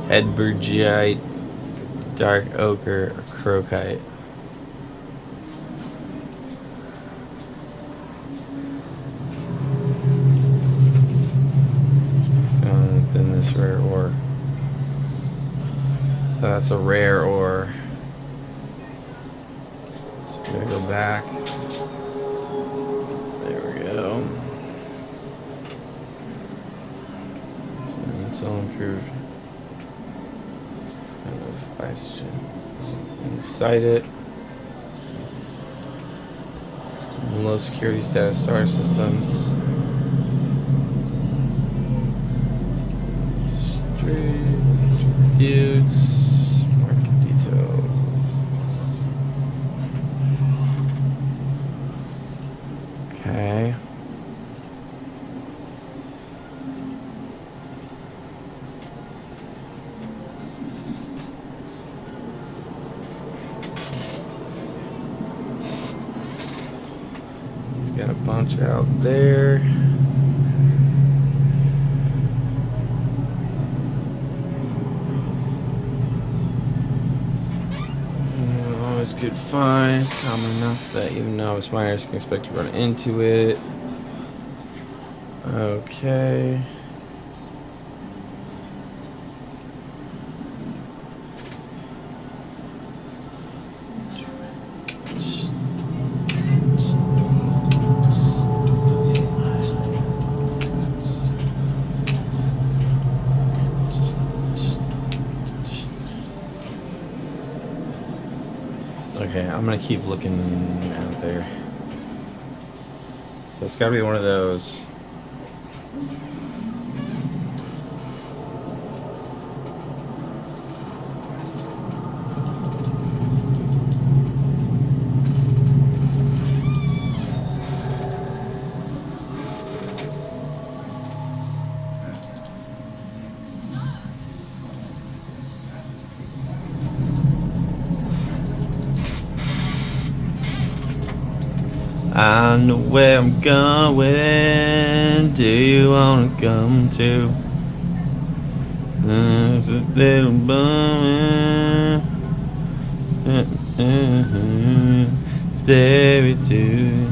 Hedbergite, Dark Ochre, or Crocite? Then this rare ore. So that's a rare ore. So we're gonna go back. There we go. So it's all improved. Kind of oxygen inside it. Low security status star systems. Attributes, market details. Okay. He's got a bunch out there. Good finds, common enough that even novice miners can expect to run into it. Okay. Okay, I'm gonna keep looking out there. So it's gotta be one of those. I know where I'm going. Do you wanna come too? It's a little bummer. It's baby too.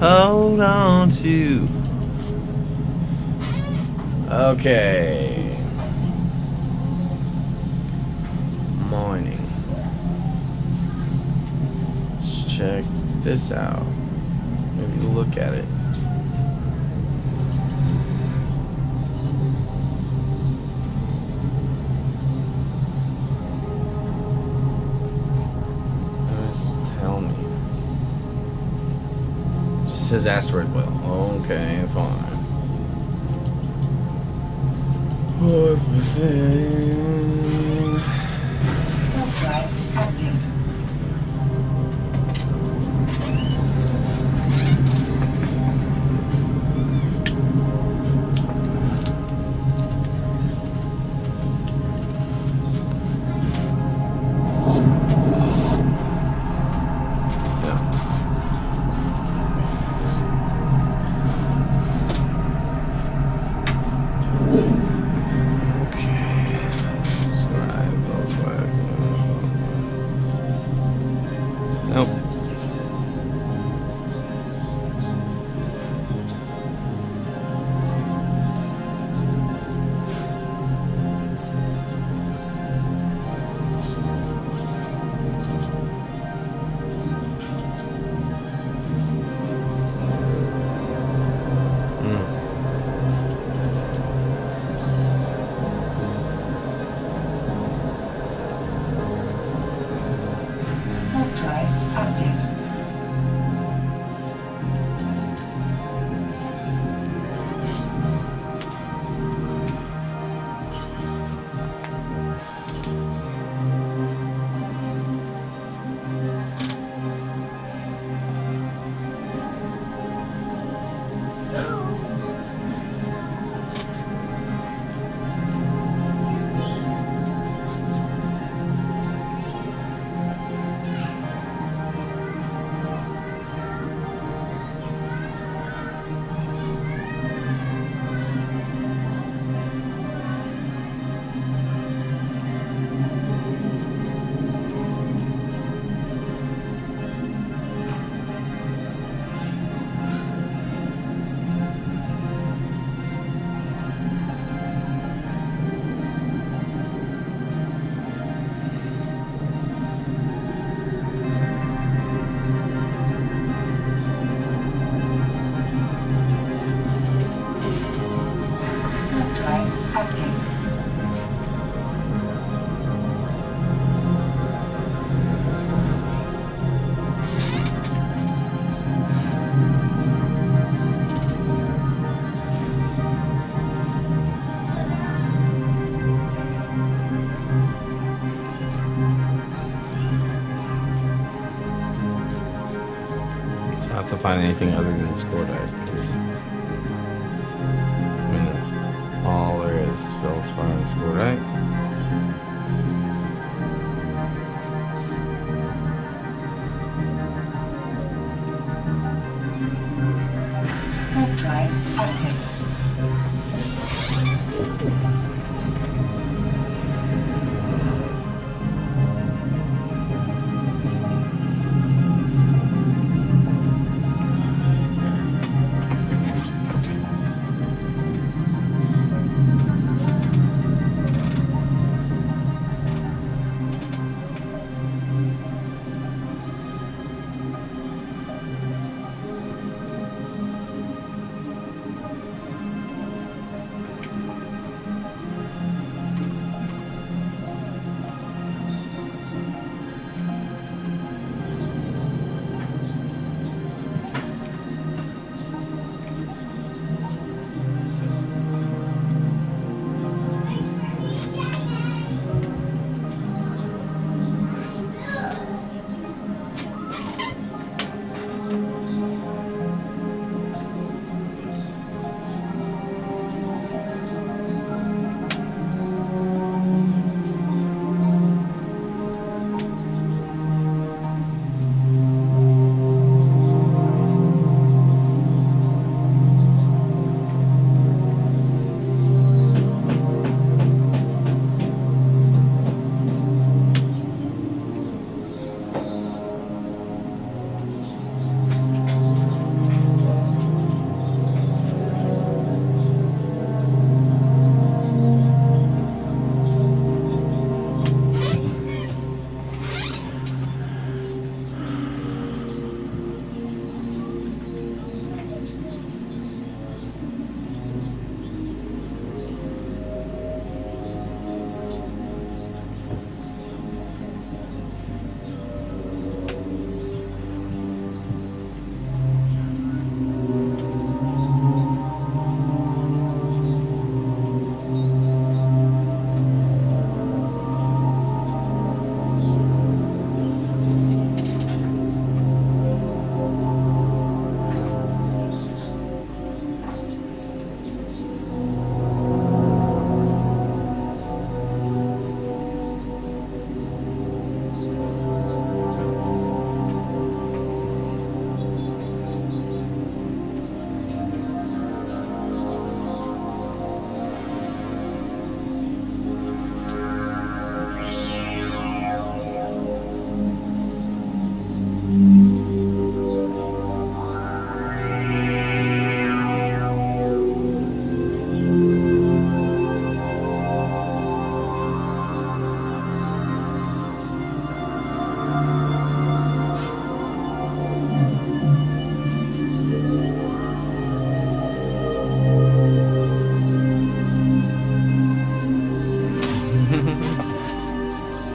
Hold on to. Okay. Morning. Let's check this out. Maybe look at it. Tell me. Just says asteroid well. Okay, fine. Everything. Drive active. to find anything other than scordite. Because, I mean, that's all there is. Feldspar and scordite. Warp drive active.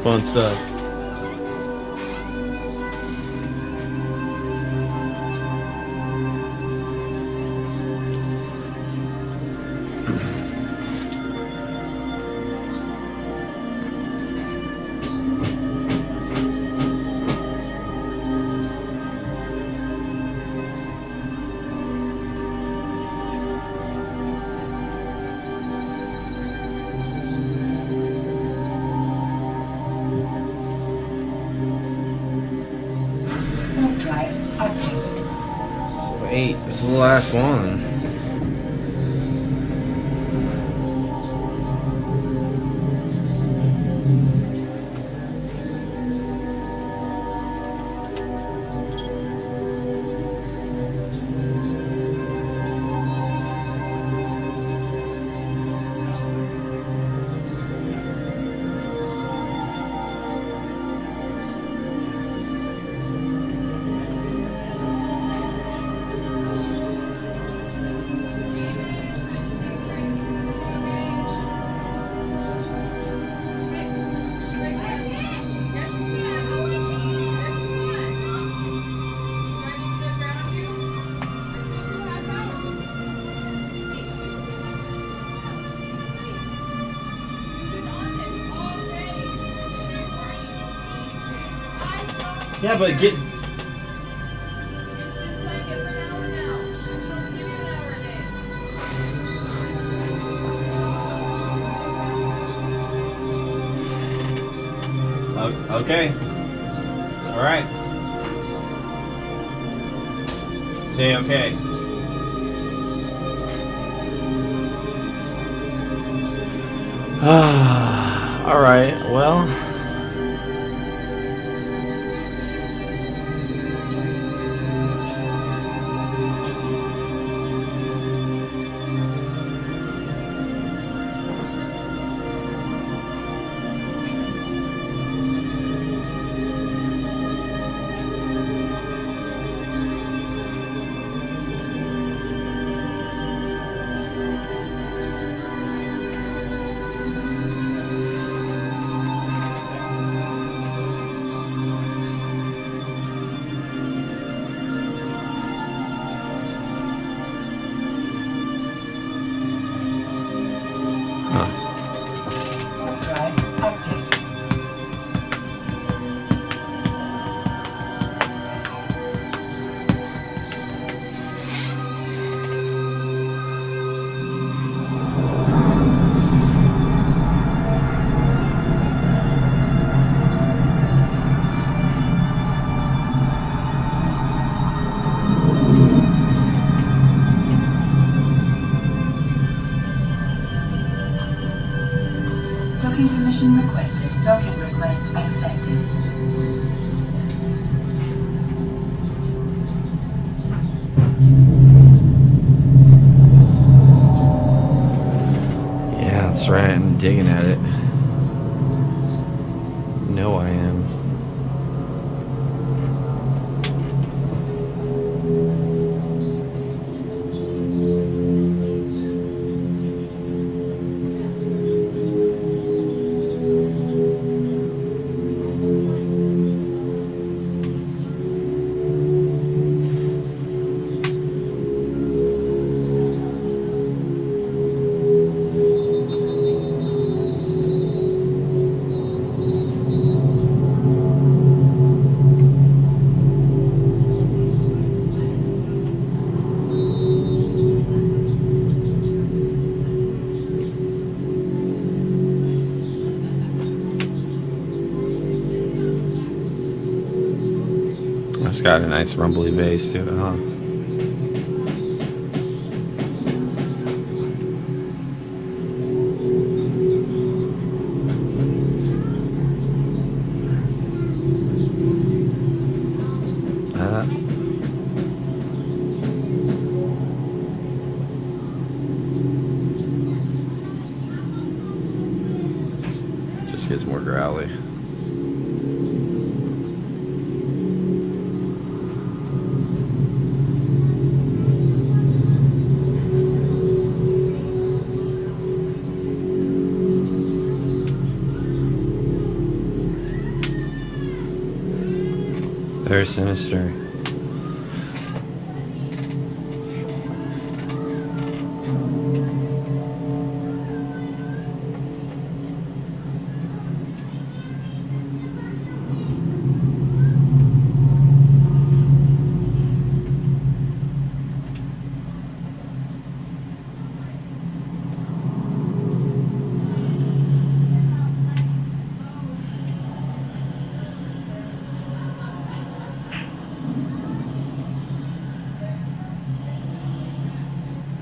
Fun stuff. Warp drive active. So 8. This is the last one. Yeah, but get. Okay. All right. Say okay. All right. Well. Warp drive active. Docking permission requested. Docking request accepted. Yeah, that's right. I'm digging at it. No, I am. It's got a nice rumbly bass to it, huh? Just gets more growly. Very sinister.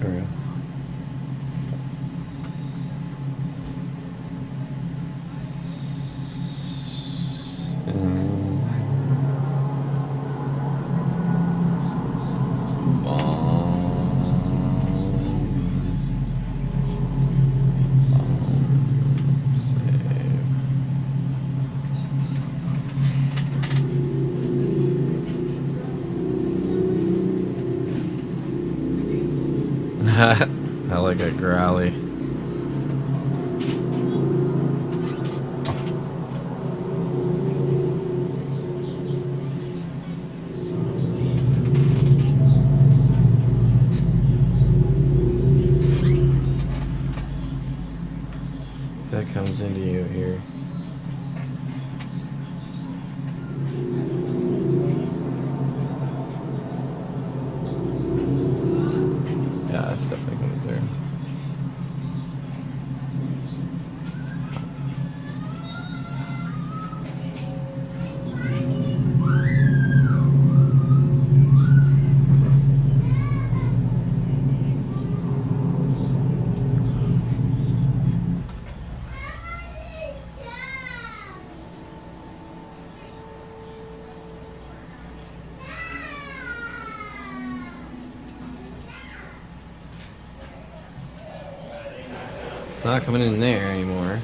There we go. I like a growly. That comes into you here. Yeah, that's definitely coming through. It's not coming in there anymore.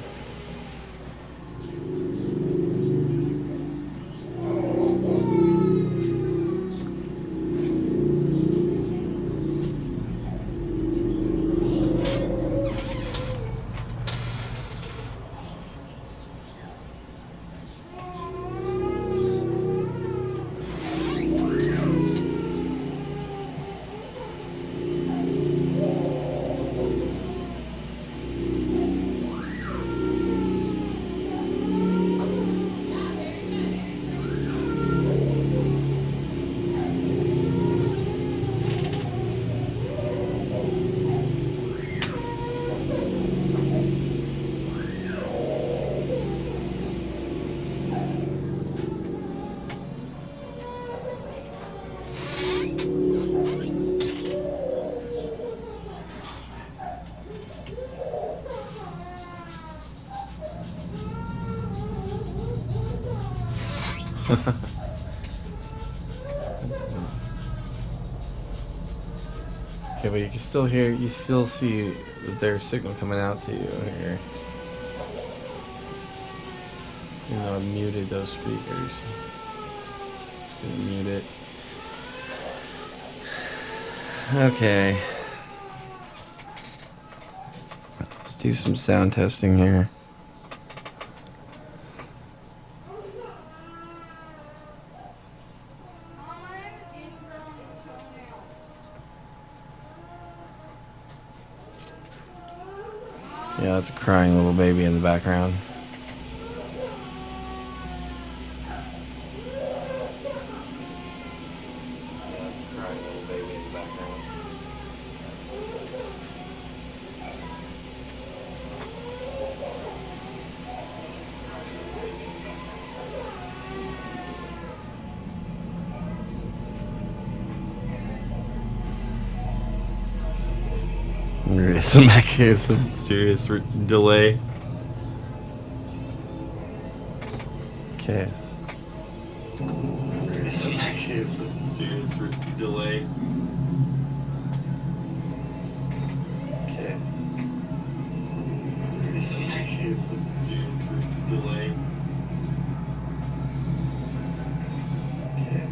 Okay, but you can still hear, you still see their signal coming out to you here. Even though I muted those speakers. Just gonna mute it. Okay. Let's do some sound testing here. Yeah, that's a crying little baby in the background. Yeah, that's a crying little baby in the background. Some serious delay. Okay. Some serious delay. Okay. Some serious delay. Okay.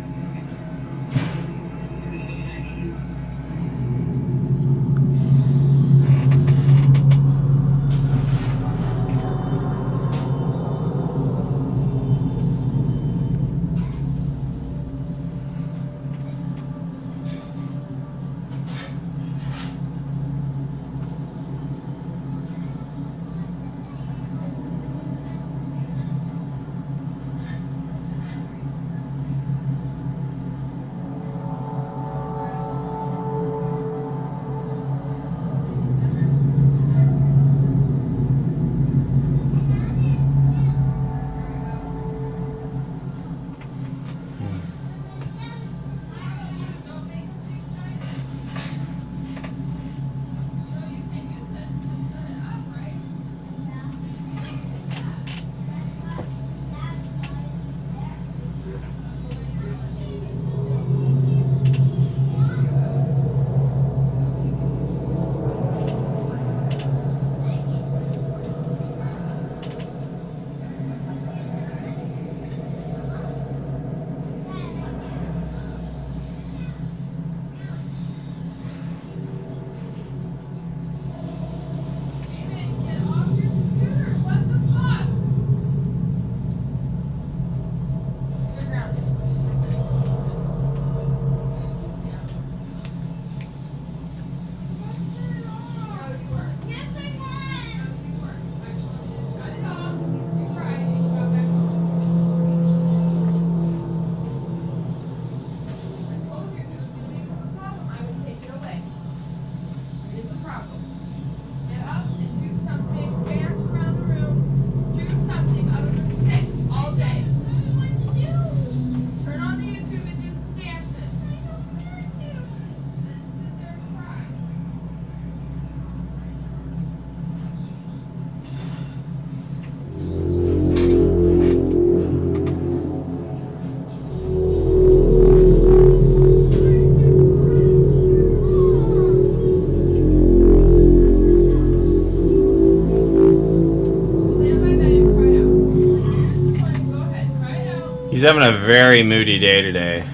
He's having a very moody day today.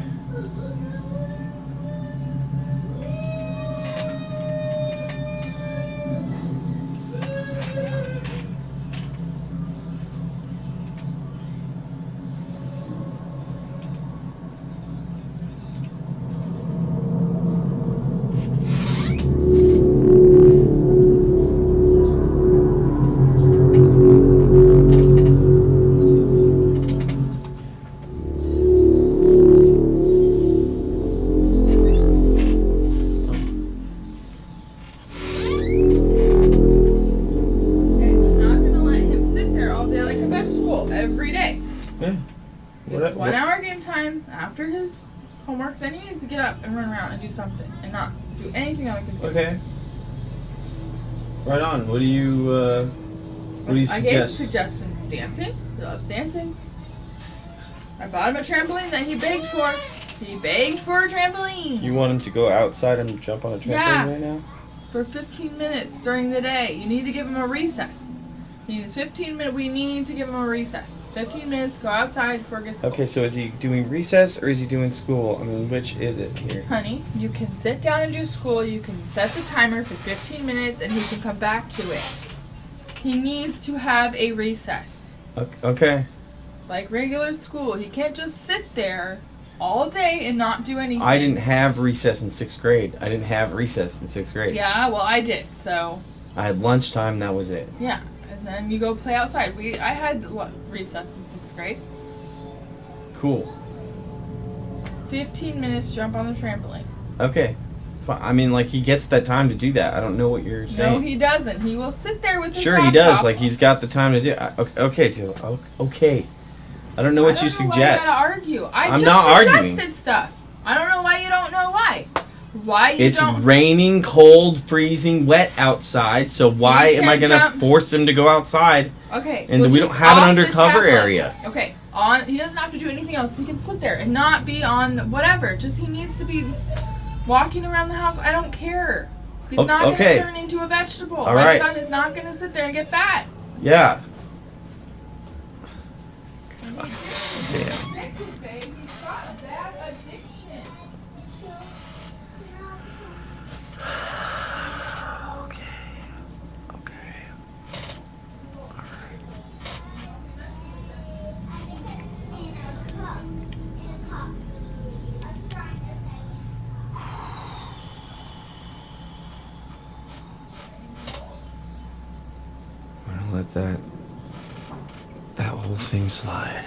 I'm not gonna let him sit there all day like a vegetable every day. Yeah. It's 1 hour game time after his homework, then he needs to get up and run around and do something and not do anything on the computer. Okay. Right on. What do you I gave him suggest? suggestions. Dancing. He loves dancing. I bought him a trampoline that he begged for. He begged for a trampoline. You want him to go outside and jump on a trampoline Yeah. right now? For 15 minutes during the day. You need to give him a recess. He needs 15 minutes. We need to give him a recess. 15 minutes, go outside before it gets cold. Okay, so is he doing recess or is he doing school? I mean, which is it here? Honey, you can sit down and do school. You can set the timer for 15 minutes and he can come back to it. He needs to have a recess. Okay. Like regular school. He can't just sit there all day and not do anything. I didn't have recess in 6th grade. I didn't have recess in 6th grade. Yeah, well, I did, so. I had lunchtime, that was it. Yeah, and then you go play outside. I had recess in 6th grade. Cool. 15 minutes, jump on the trampoline. Okay. I mean, like, he gets that time to do that. I don't know what you're saying. No, he doesn't. He will sit there with his Sure, laptop. he does. Like, he's got the time to do it. Okay, Jill. Okay. I don't know what you suggest. I don't know why you gotta argue. I'm just not suggested arguing. stuff. I don't know why you don't know why. Why you It's don't. raining, cold, freezing, wet outside, so why You am I can't going to jump- force him to go outside? Okay. And well, we don't just have an off the undercover tablet. area. Okay. He doesn't have to do anything else. He can sit there and not be on whatever. Just he needs to be walking around the house. I don't care. He's not going okay. to turn into a vegetable. All My right. son is not going to sit there and get fat. Yeah. I'm gonna let that whole thing slide.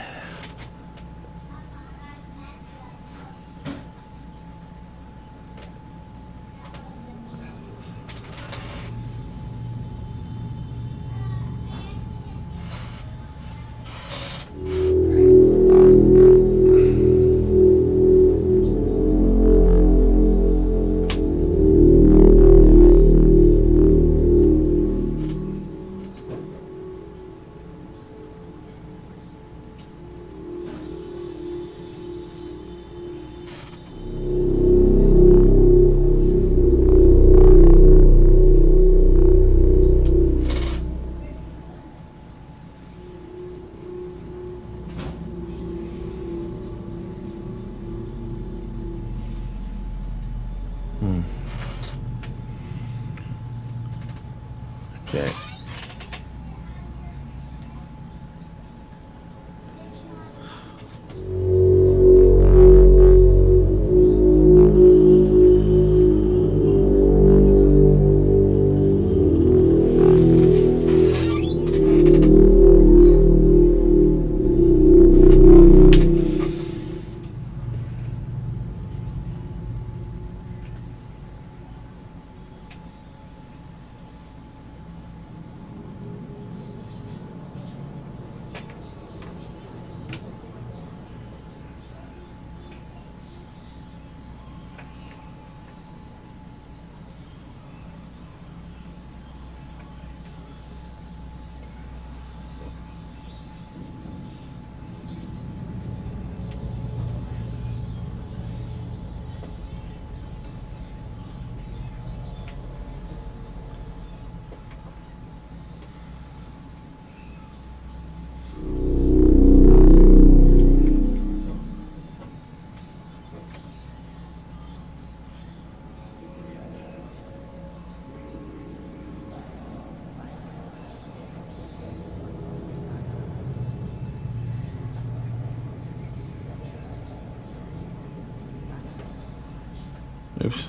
Oops.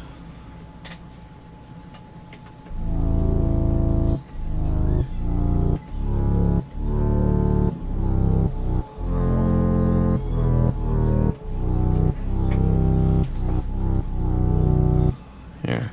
Here.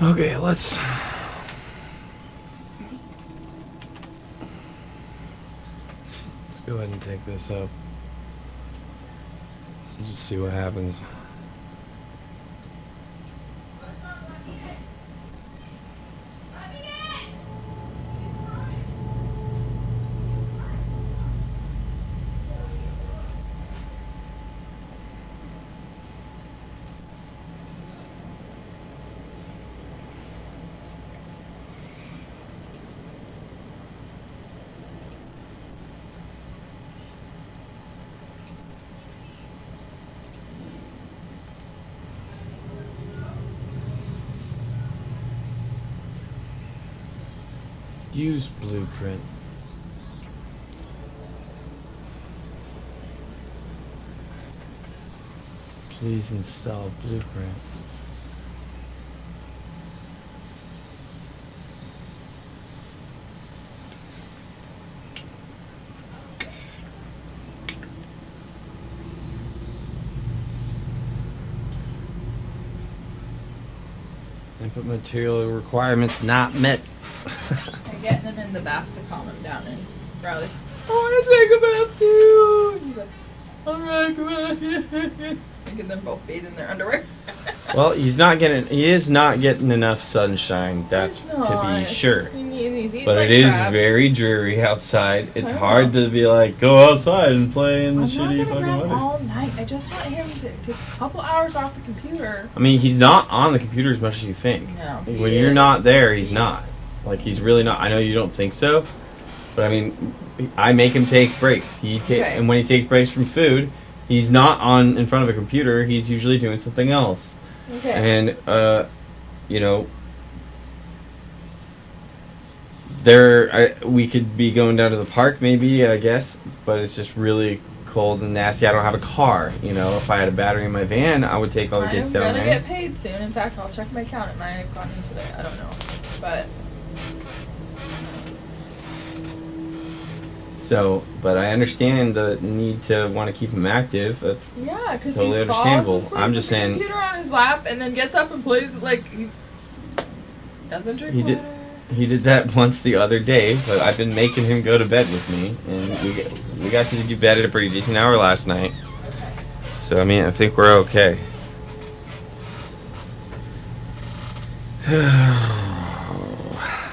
Okay, let's go ahead and take this up. Just see what happens. Use blueprint. Please install blueprint. Input material requirements not met. I'm getting him in the bath to calm him down, and Riley's, I want to take a bath too. He's like, Alright, come on. Making them both bathe in their underwear. Well, he is not getting enough sunshine, that's He's to not. be sure. He's eating But like it is crap. very dreary outside. It's I know. hard to be like, go outside and play in the I'm shitty not fucking gonna grab weather. all night. I just want him to get a couple hours off the computer. I mean, he's not on the computer as much as you think. No, Like, he when you're is. not there, he's not. Like, he's really not. I know you don't think so, but I mean, I make him take breaks. Okay. And when he takes breaks from food, he's not on in front of a computer. He's usually doing something else. Okay. And you know, we could be going down to the park maybe, I guess, but it's just really cold and nasty. I don't have a car. You know, if I had a battery in my van, I would take all the kids down I'm gonna there. get paid soon. In fact, I'll check my account. It might have gone in today. I don't know, but So, but I understand the need to want to keep him active. That's yeah, because totally he falls understandable. asleep I'm with just the saying computer on his lap and then gets up and plays it like he doesn't drink he water. he did that once the other day, but I've been making him go to bed with me, and we got to get bed at a pretty decent hour last night. So I mean, I think we're okay.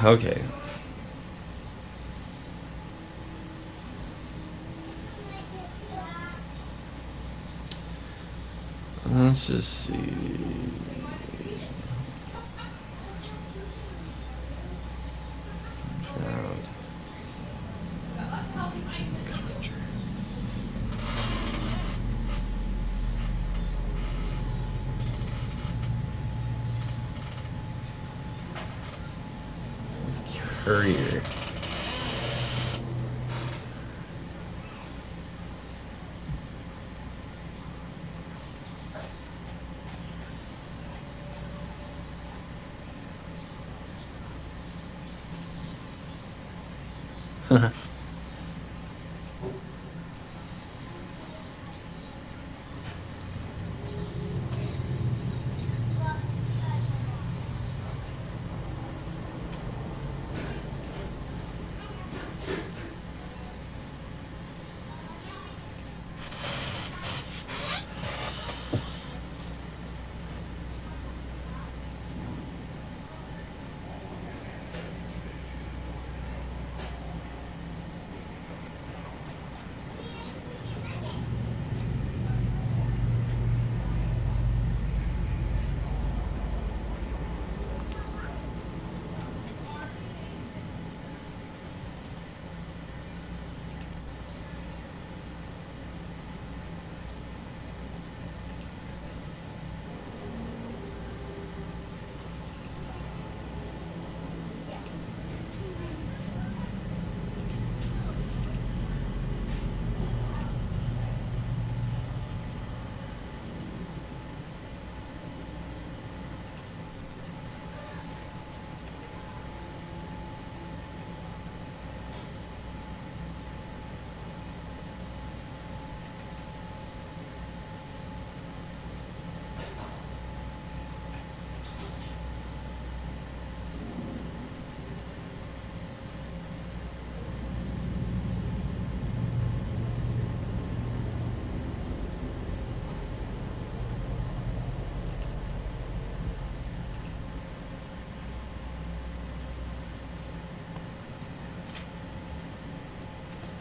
Okay. Let's just see. Found. Contracts. This is Courier.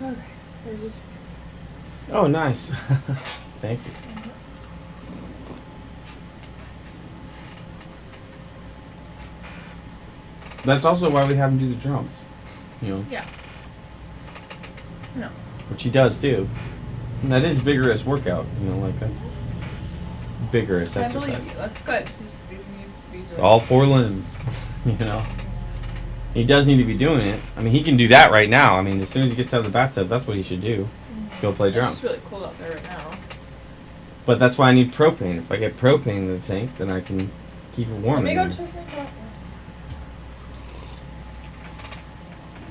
Okay, they're just Oh, nice. Thank you. That's also why we have him do the drums. You know, yeah. No. which he does do. And that is vigorous workout. You know, like that's vigorous I exercise. believe you. That's good. He needs to be It's doing all four limbs. You know. He does need to be doing it. I mean, he can do that right now. I mean, as soon as he gets out of the bathtub, that's what he should do. Go play It's drums. just really cold out there right now. But that's why I need propane. If I get propane in the tank, then I can keep it warm. Let me in go there. check my car.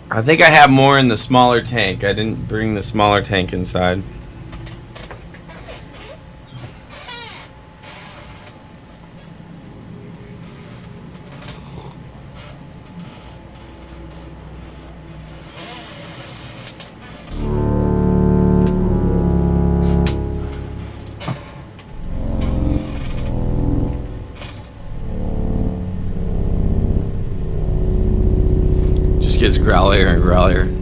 I think I have more in the smaller tank. I didn't bring the smaller tank inside. gets growlier and growlier.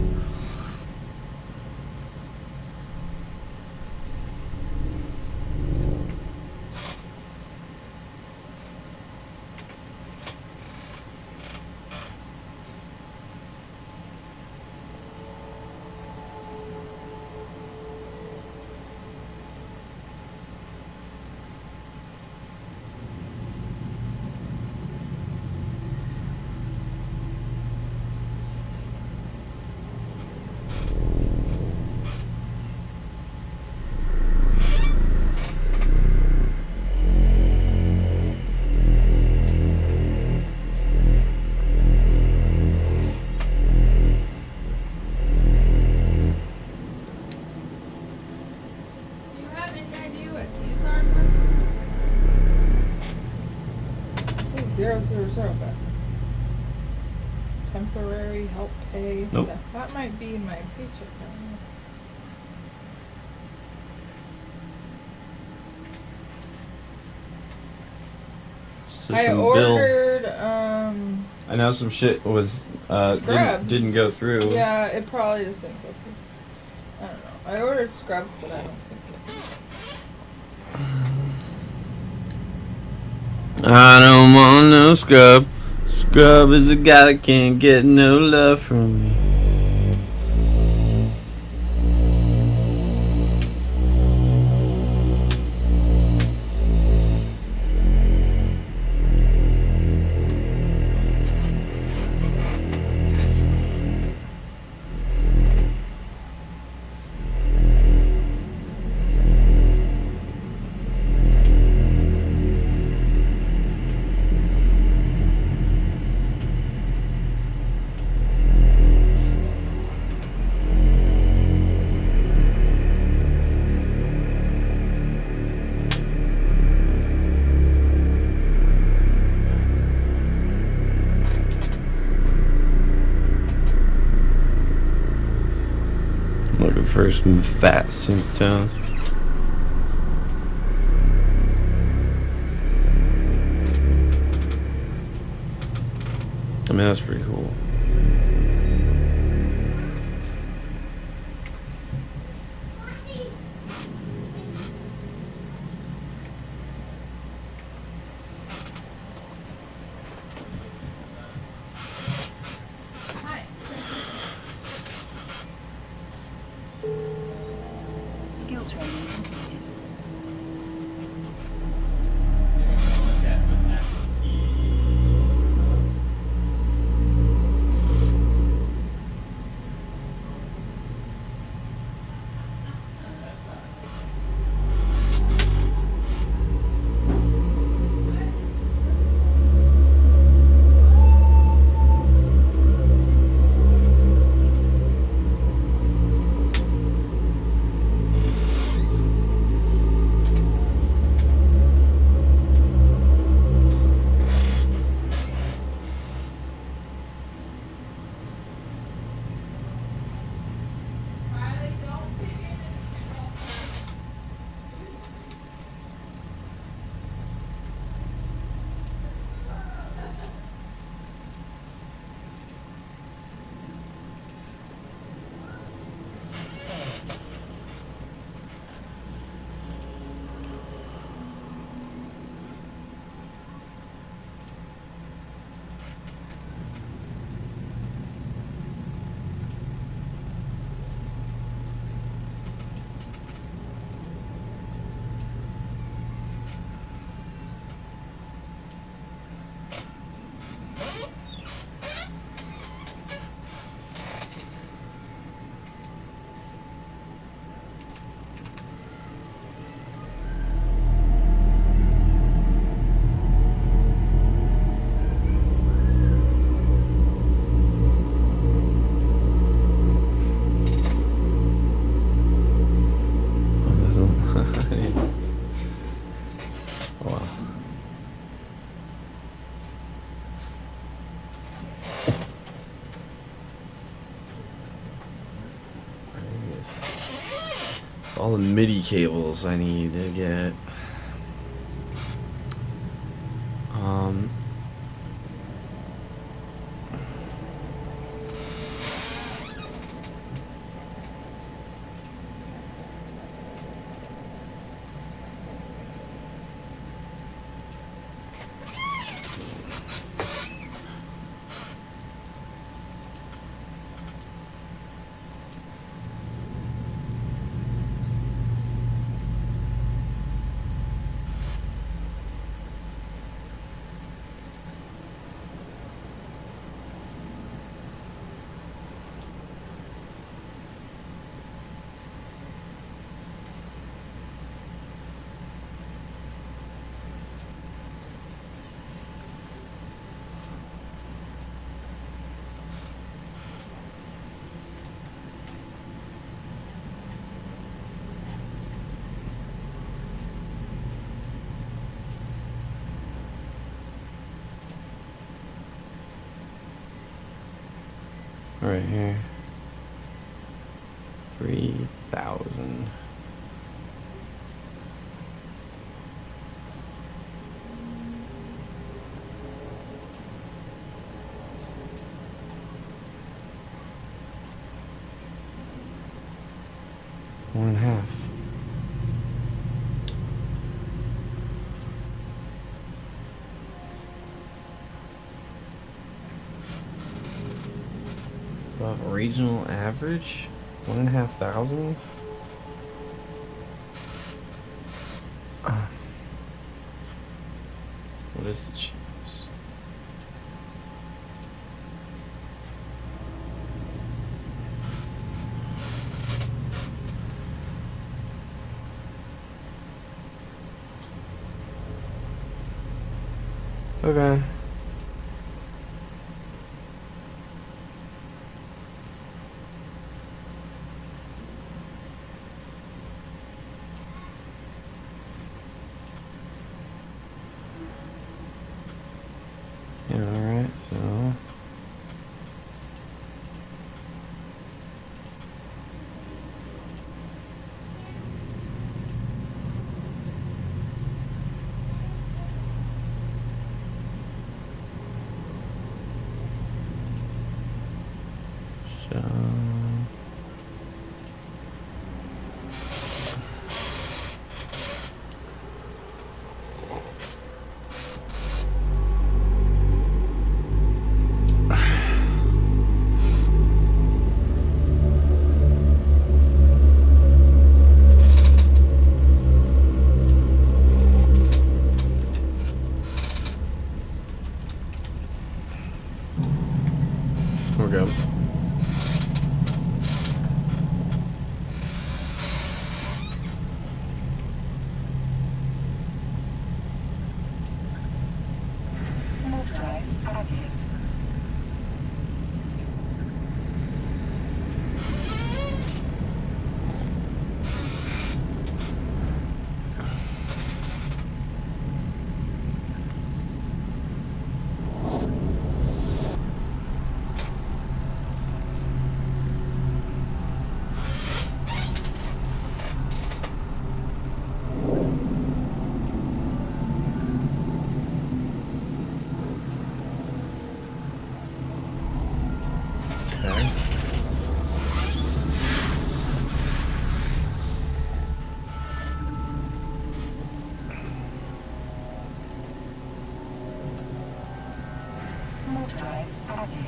Do you have any idea what these are? It says 000, but temporary help pay. Nope. That might be my paycheck. I don't know. I System bill. ordered I know some shit was scrubs. didn't go through. Yeah, it probably just didn't go through. I don't know. I ordered scrubs, but I don't think it. I don't want no scrub. Scrub is a guy that can't get no love from me. Looking for some fat synth tones. I mean, that's pretty cool. Skill training completed. All the MIDI cables I need to get. Right here. 3,000. One and a half. Above regional average? 1,500? What is the cheapest? Okay. Yeah, alright, so we're good. Remote drive active. Remote drive active.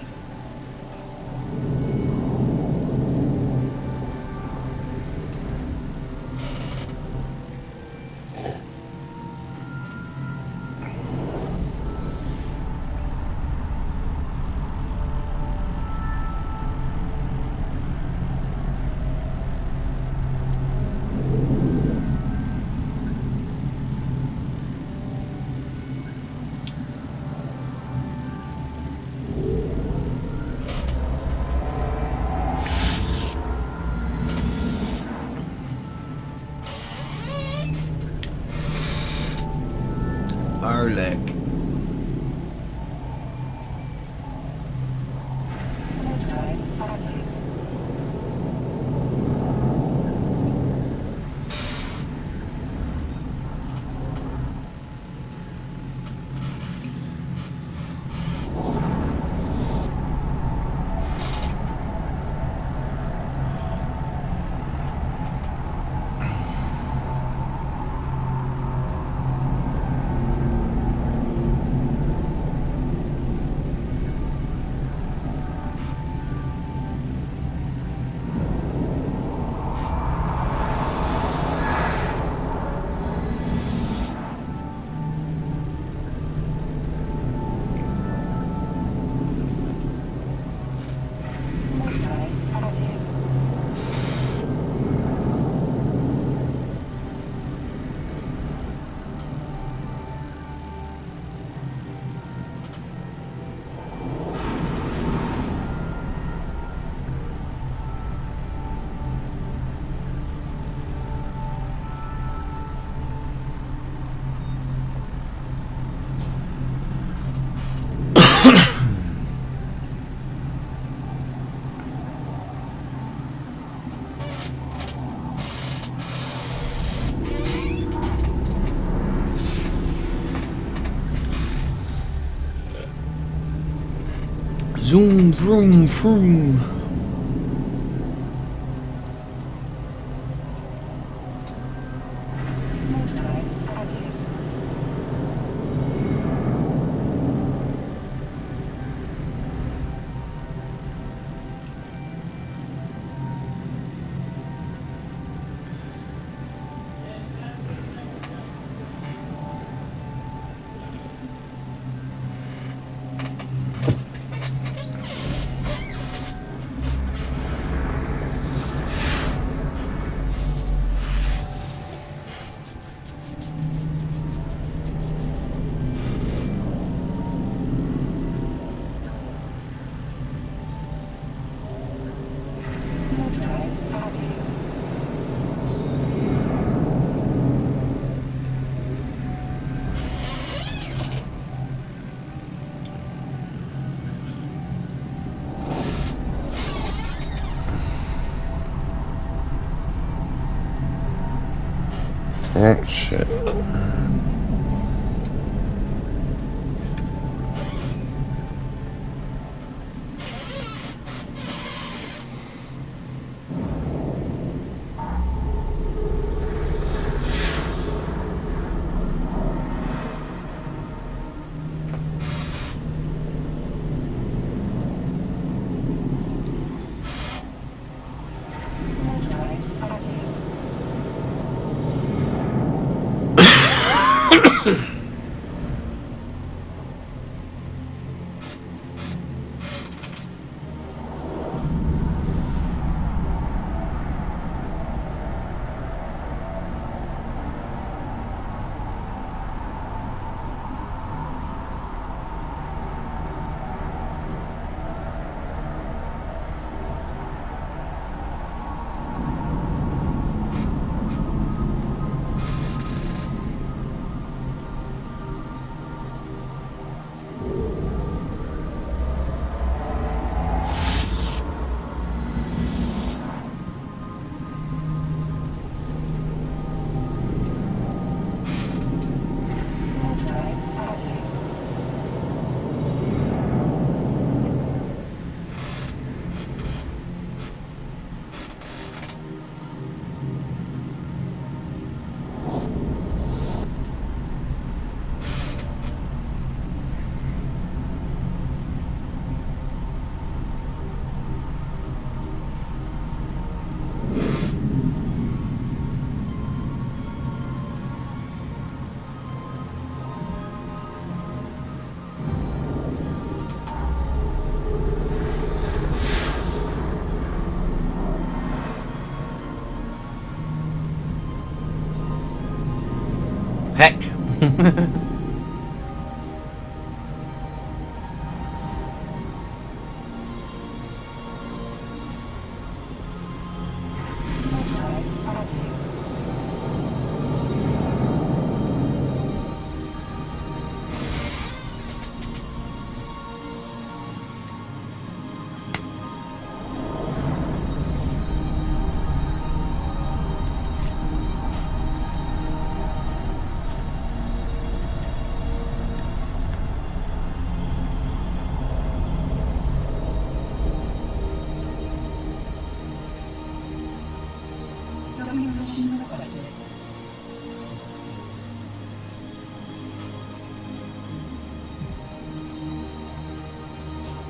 Arlek. Remote drive active. Zoom, vroom, vroom. Oh, shit. Heck. Documentation requested.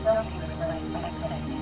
Document request accepted.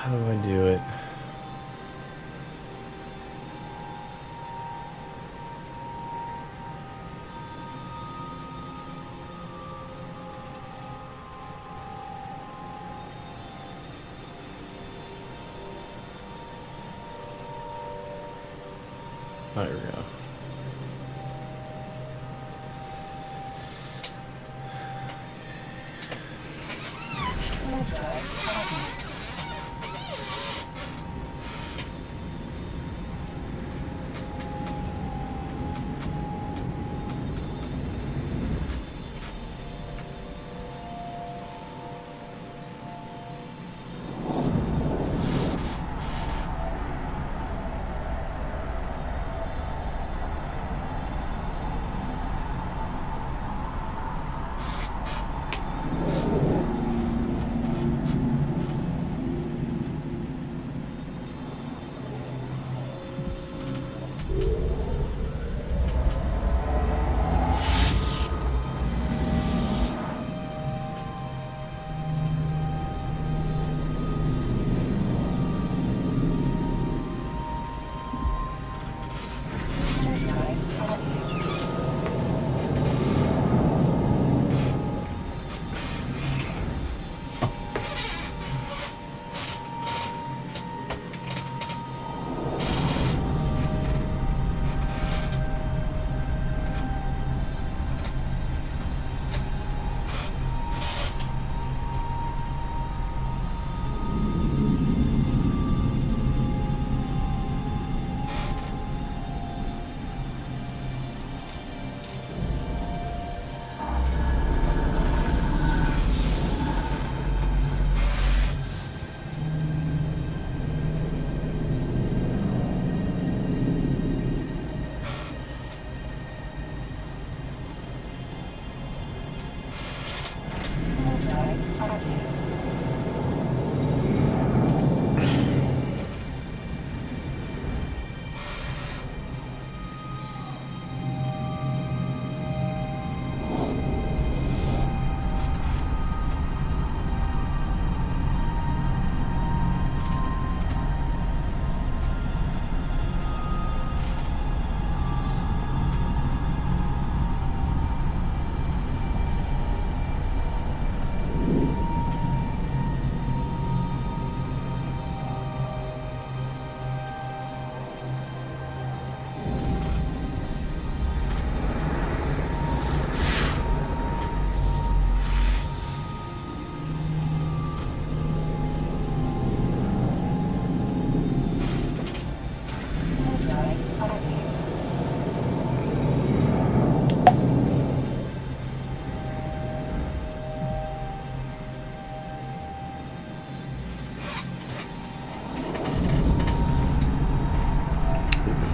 How do I do it? Oh, here we go.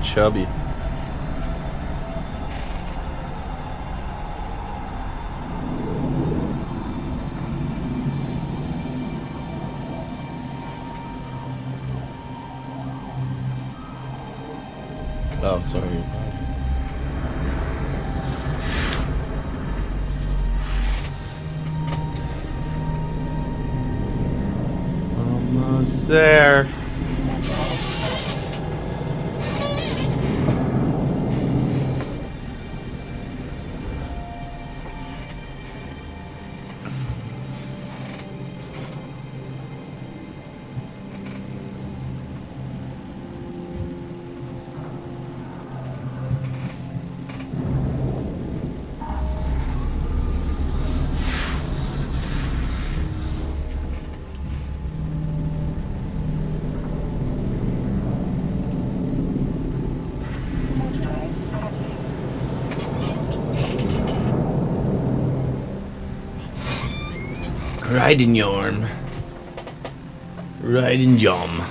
Chubby. Oh, sorry. Almost there. Riding yarn. Riding yum.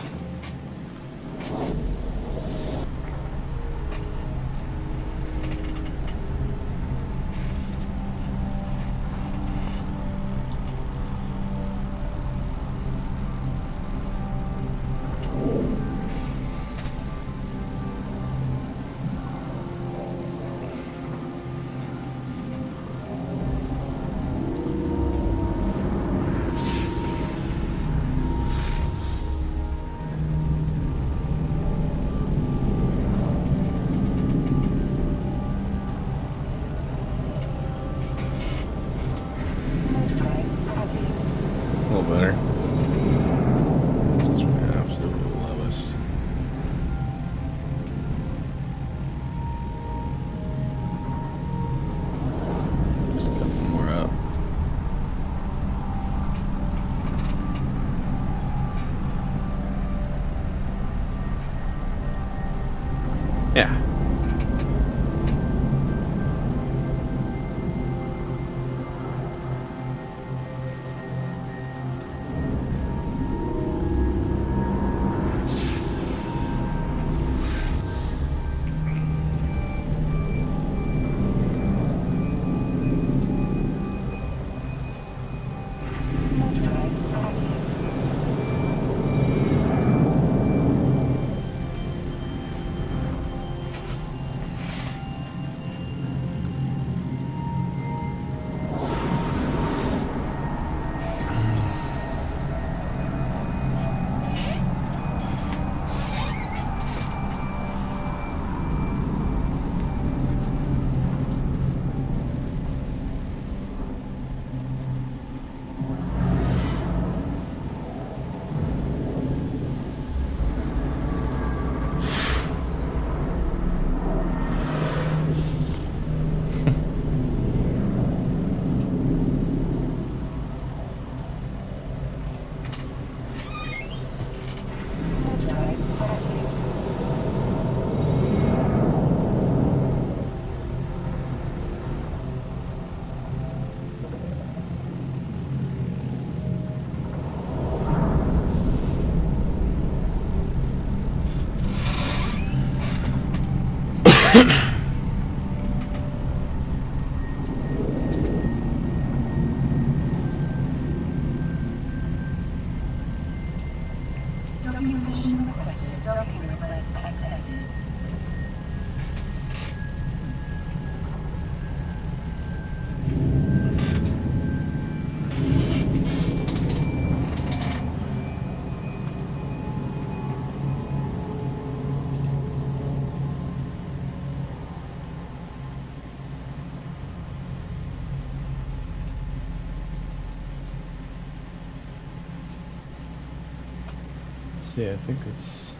see. I think it's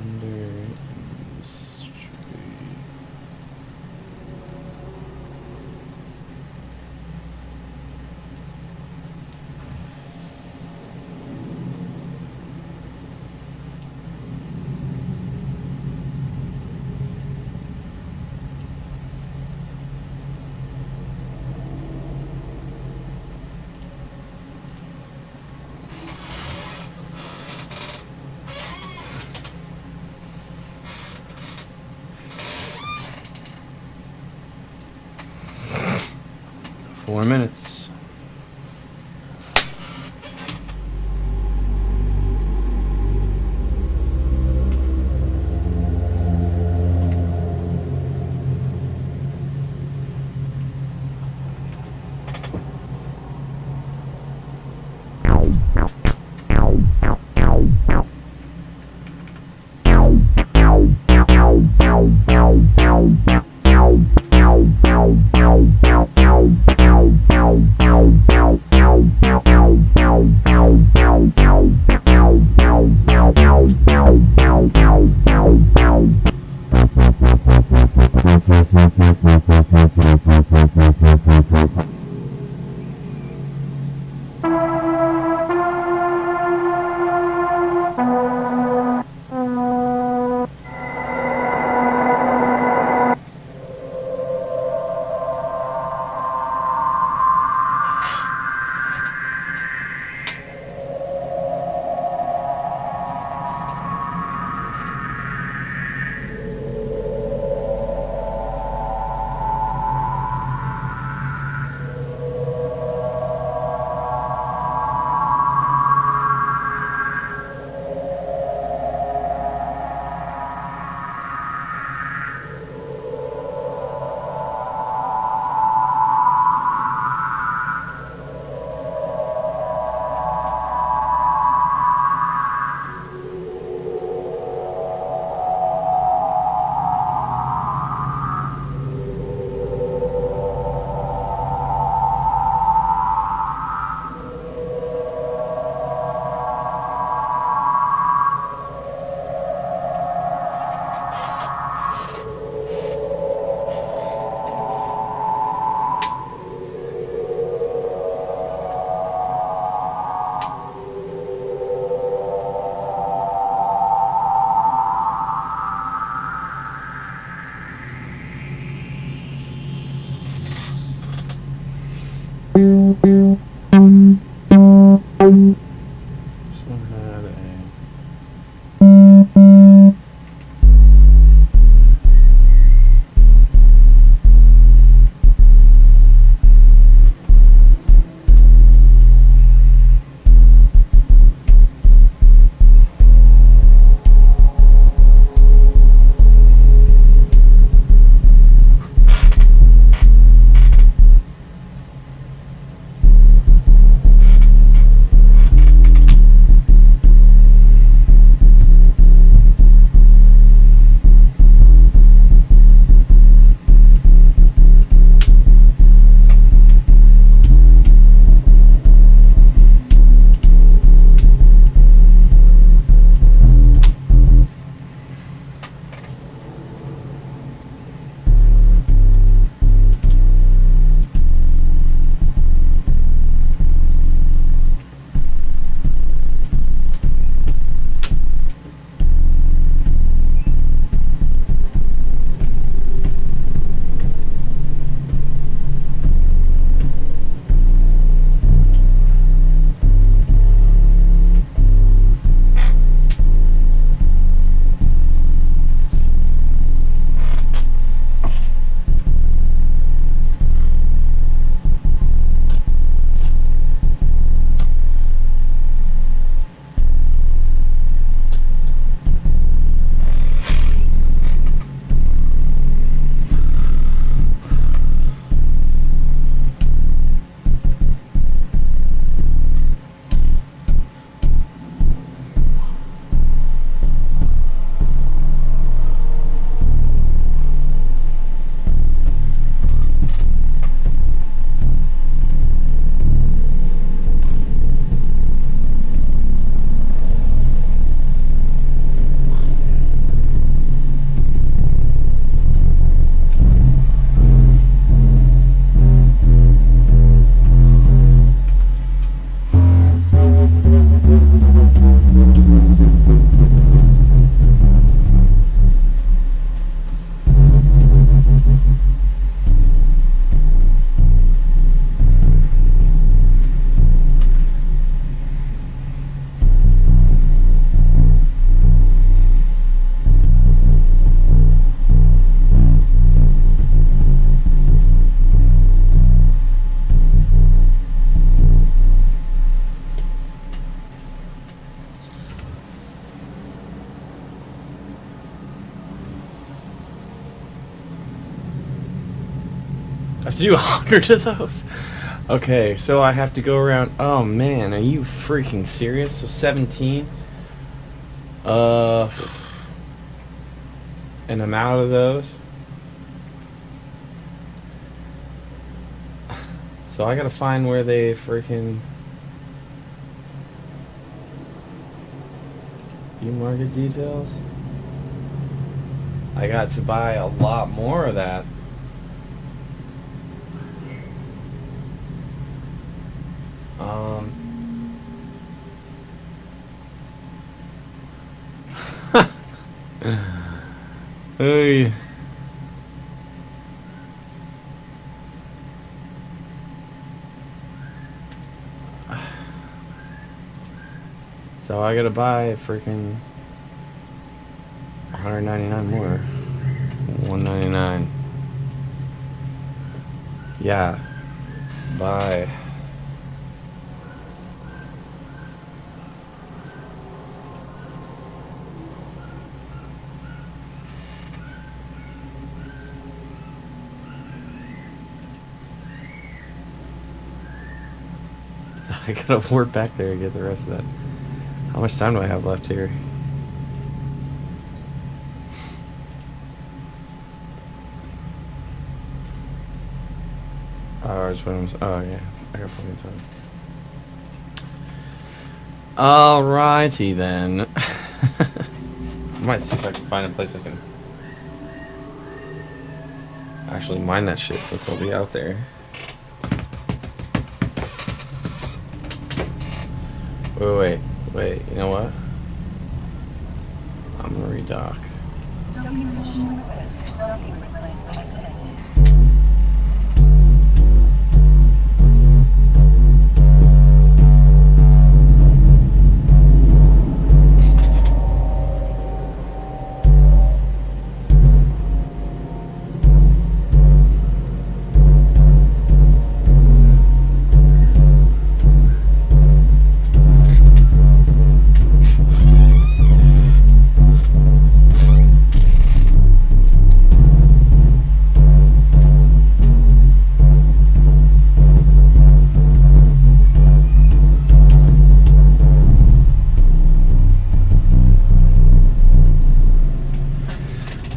under industry. Four minutes. I have to do 100 of those? Okay, so I have to go around. Oh man, are you freaking serious? So 17. And I'm out of those. So I gotta find where they freaking. View market details. I got to buy a lot more of that. Hey. So I gotta buy freaking 199 more. 199. Yeah. Buy. So I gotta work back there and get the rest of that. How much time do I have left here? Oh yeah, I got plenty of time. Alrighty then. I might see if I can find a place I can actually mine that shit since I'll be out there. Wait, you know what? I'm gonna redock. Docking permission requested. Docking request accepted.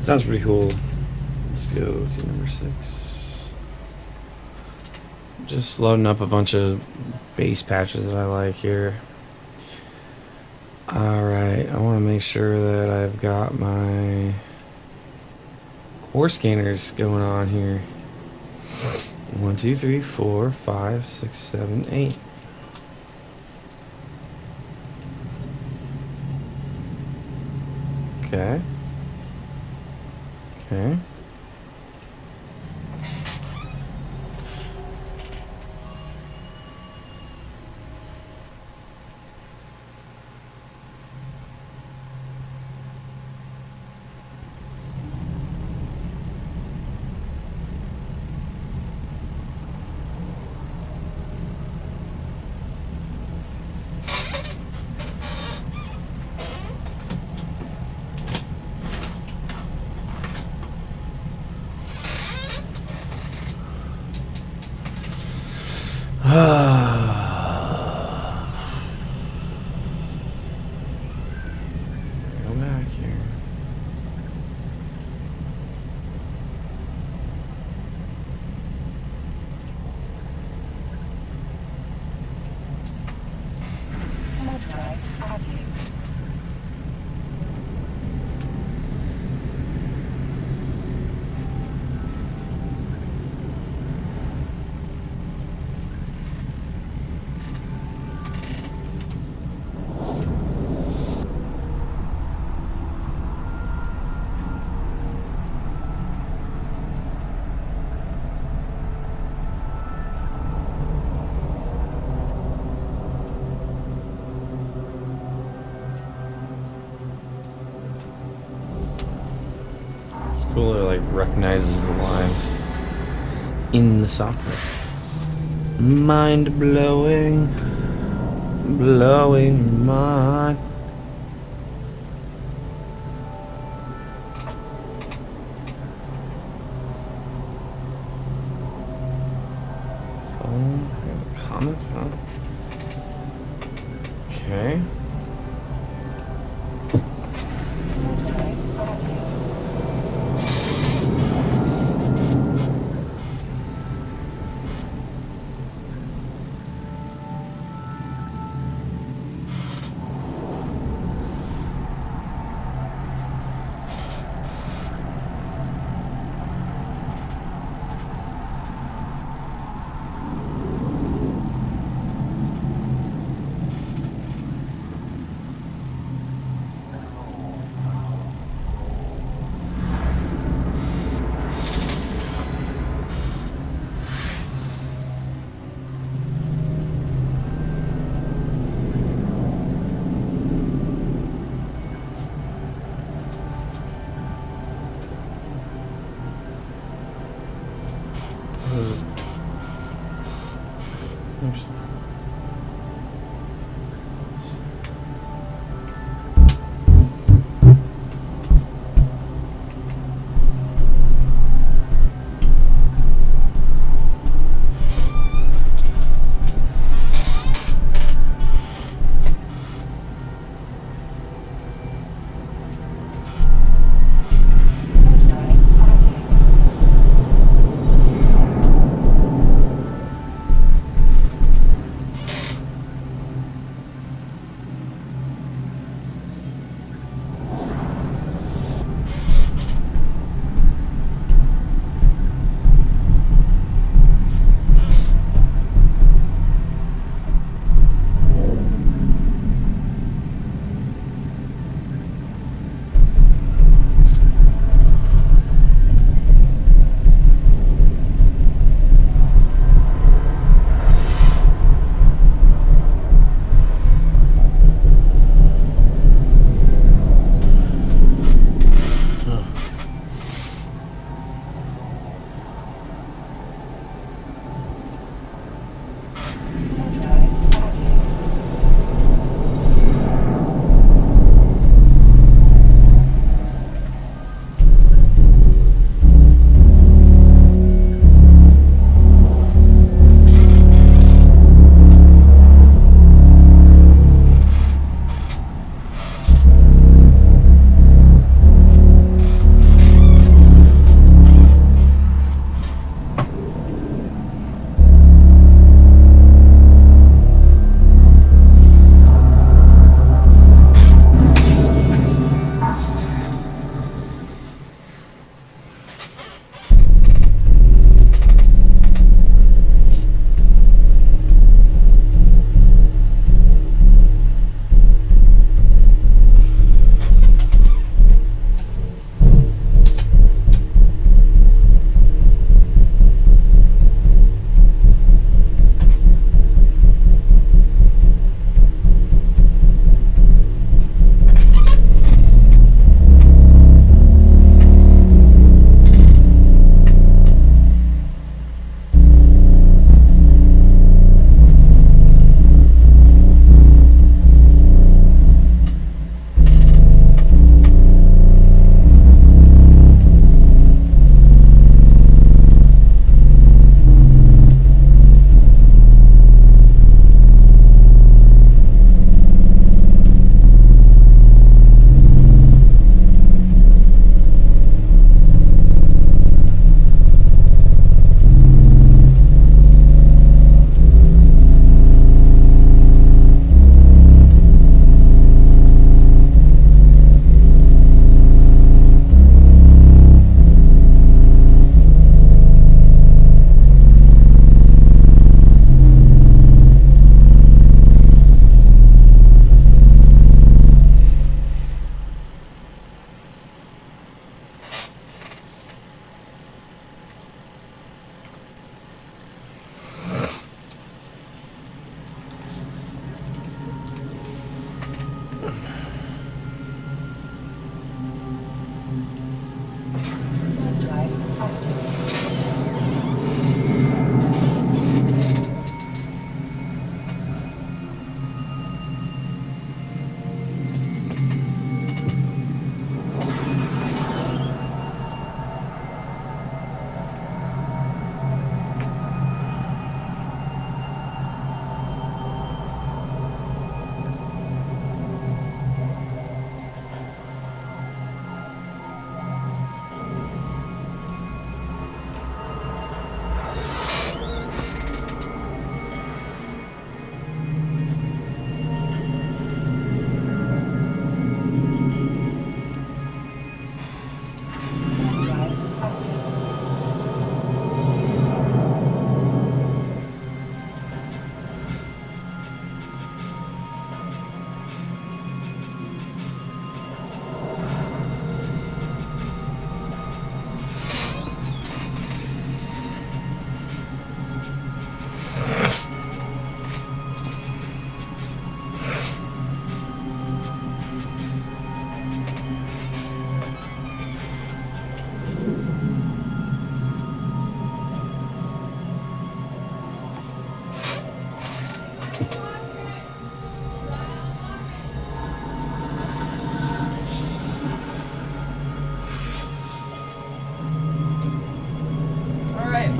Sounds pretty cool. Let's go to number 6. Just loading up a bunch of base patches that I like here. Alright, I want to make sure that I've got my core scanners going on here. 1, 2, 3, 4, 5, 6, 7, 8. Okay. Okay. Go back here. Hard drive active. It's cool it like recognizes the lines in the software. Mind blowing. Blowing mind. comments? No? Okay. Oops.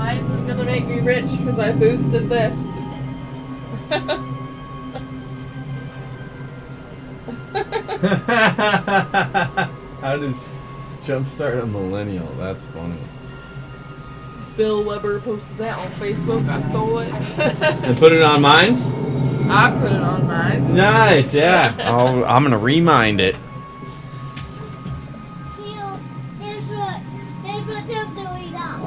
Science is gonna make me rich because I boosted this. How does jumpstart a millennial? That's funny. Bill Weber posted that on Facebook. I stole it. And put it on mines? I put it on mine. Nice, yeah. I'm gonna remind it. There's what they're doing now.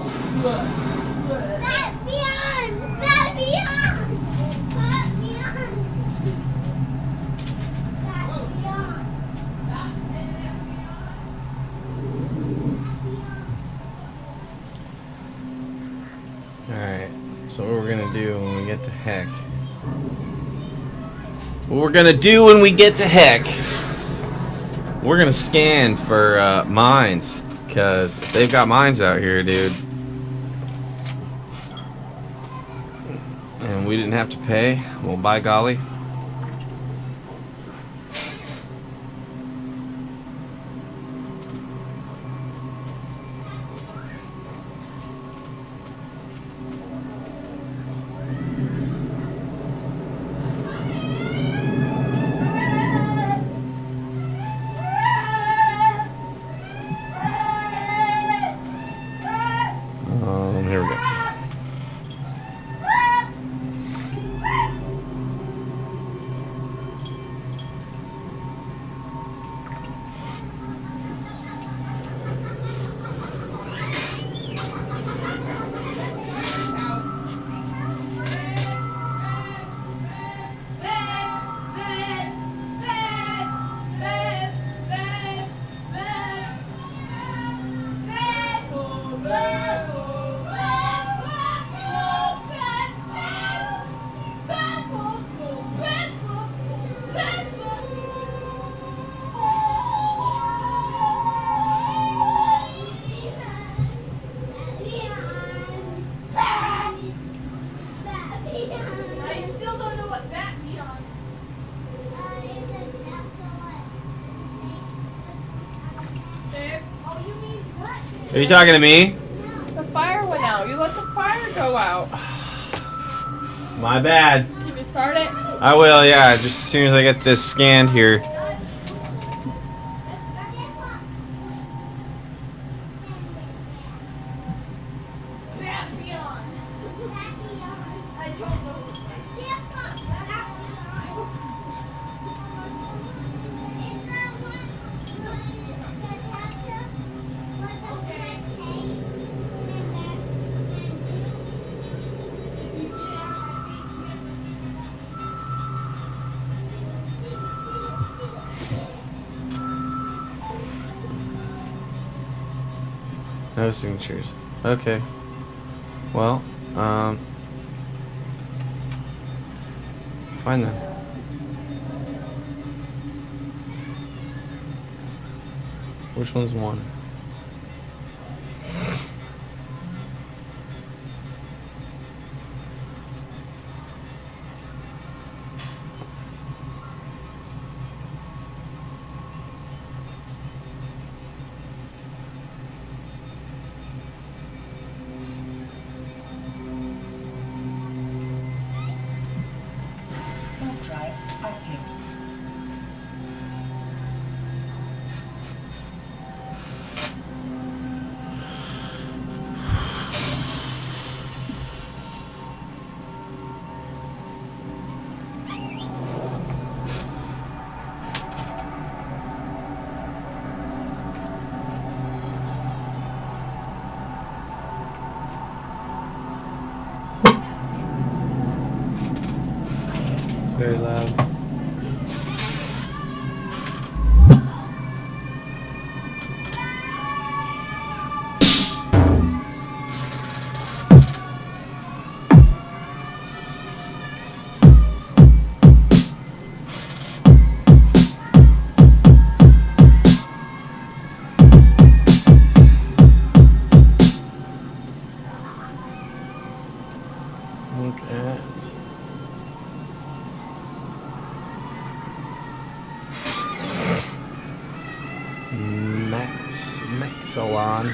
Back beyond! Back beyond! Back beyond! Back beyond! Alright, so what we're gonna do when we get to heck. What we're gonna do when we get to heck, we're gonna scan for mines, because they've got mines out here, dude. And we didn't have to pay. Well, by golly. Here we go. I still don't know what that means. Babe, oh, you mean what? Are you talking to me? The fire went out. You let the fire go out. My bad. Can you start it? I will, yeah, just as soon as I get this scanned here. No signatures. Okay. Well, fine then. Which one's one? Warp drive active. Very loud. Look at Maxalon.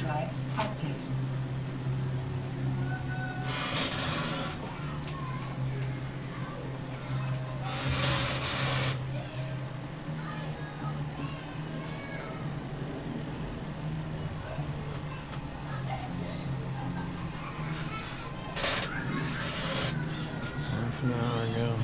drive active. Half an hour ago.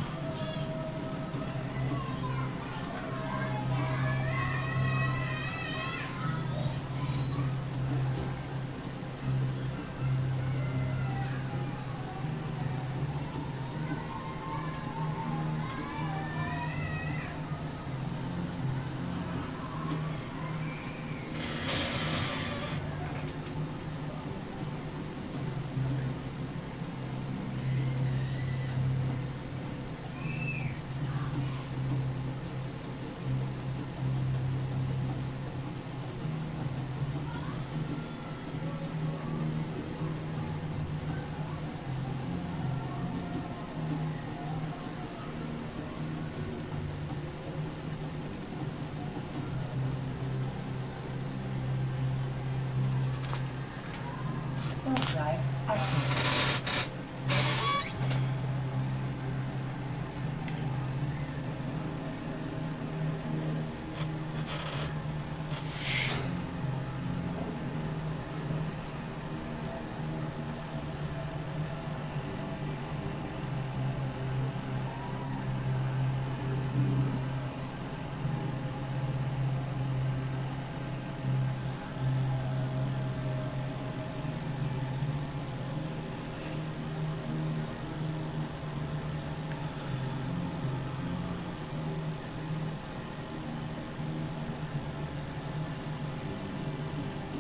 Full drive active.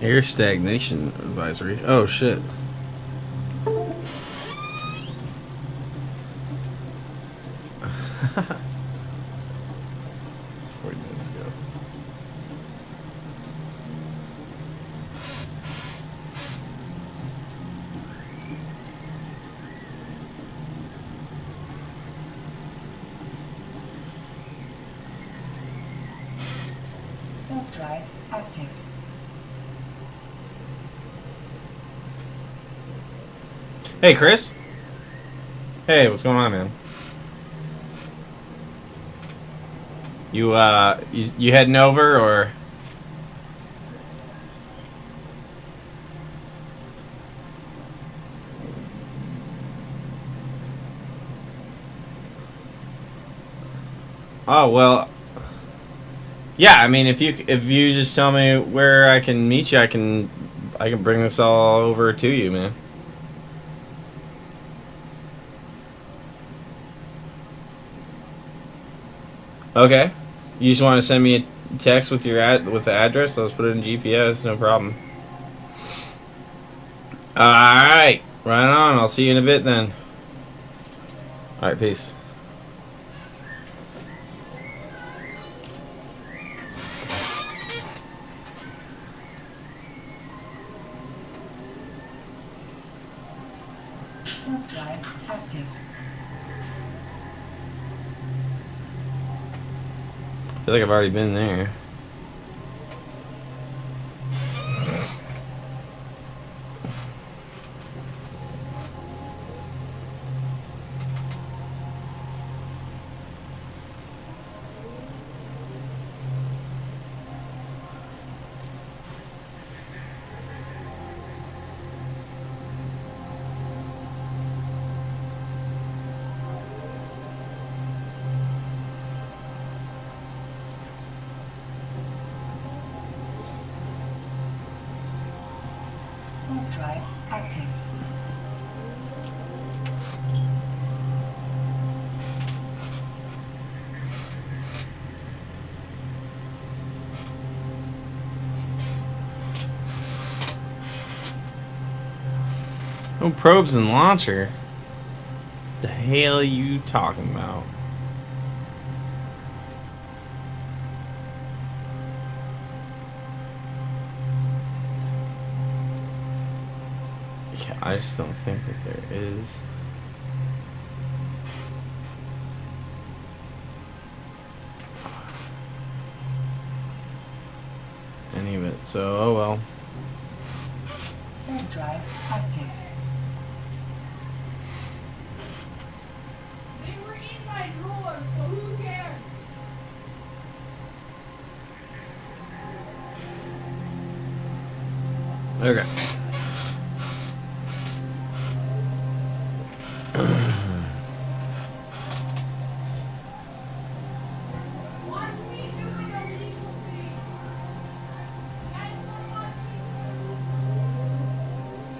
Air stagnation advisory. Oh shit. It's 40 minutes ago. Full drive active. Hey, Chris. Hey, what's going on, man? You heading over or? Oh well. Yeah, I mean, if you just tell me where I can meet you, I can bring this all over to you, man. Okay. You just want to send me a text with your with the address? Let's put it in GPS, no problem. Alright. Right on. I'll see you in a bit then. Alright, peace. Full drive active. I feel like I've already been there. Full drive active. No probes and launcher. The hell are you talking about? Yeah, I just don't think that there is. Any of it. So, oh well. drive active. They were in my drawer, so who cares? Okay.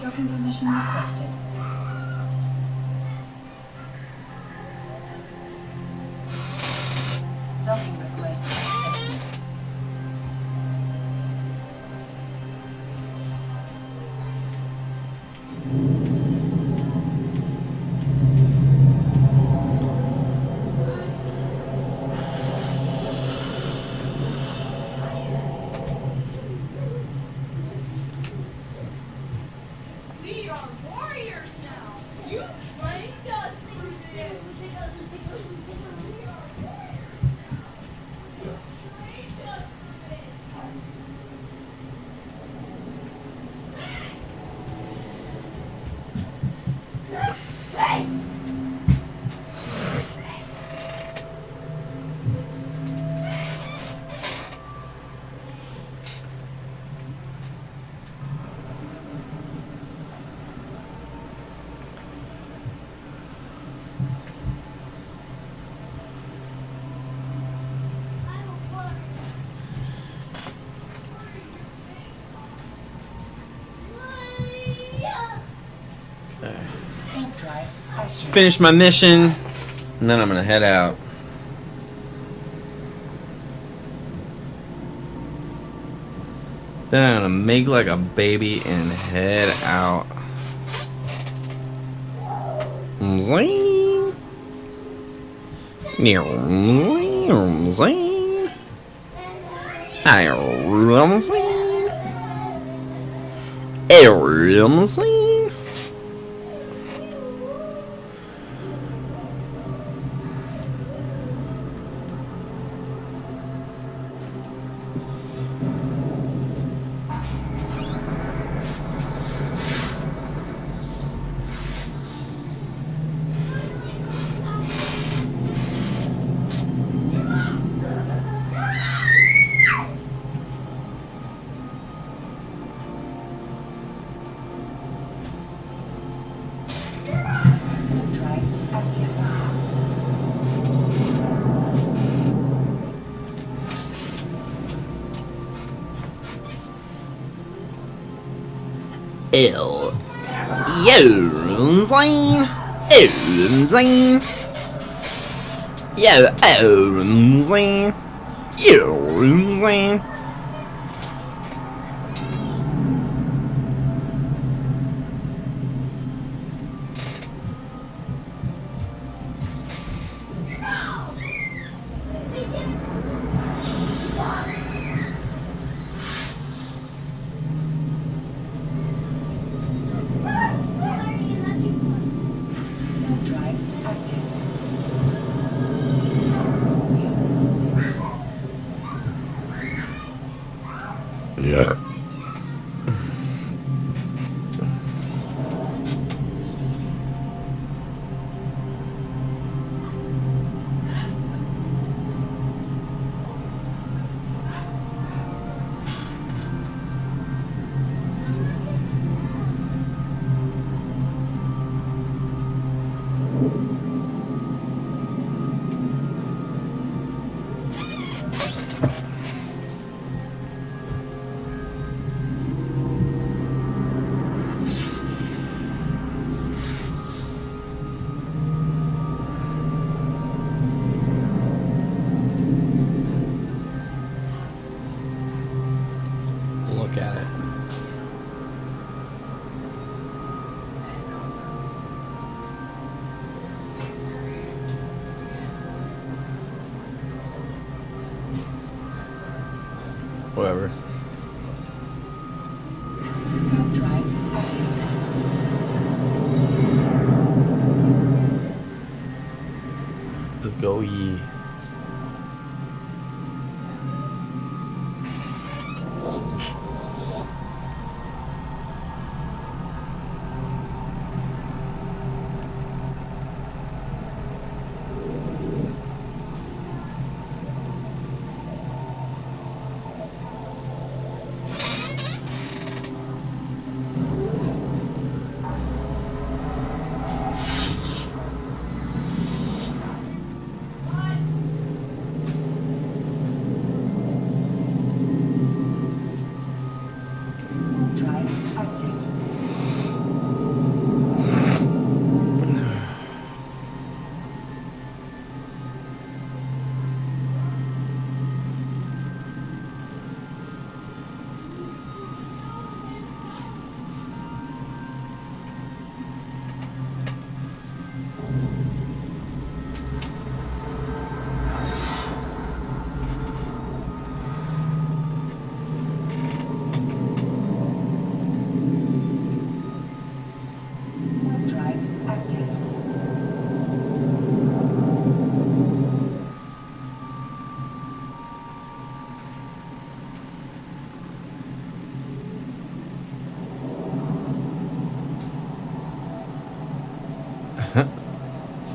Docking permission requested. Docking request accepted. We are warriors now. You trained us for this. We are warriors. You trained us for this. Let's finish my mission, and then I'm gonna head out. Then I'm gonna make like a baby and head out. Zing. Zing. Zing. Zing. Drive active. Ew. Yo, zing. Ew, zing. Yo, zing. Yo, zing. Drive active. Yeah. Look at it. Whatever. Drive active. Go ye.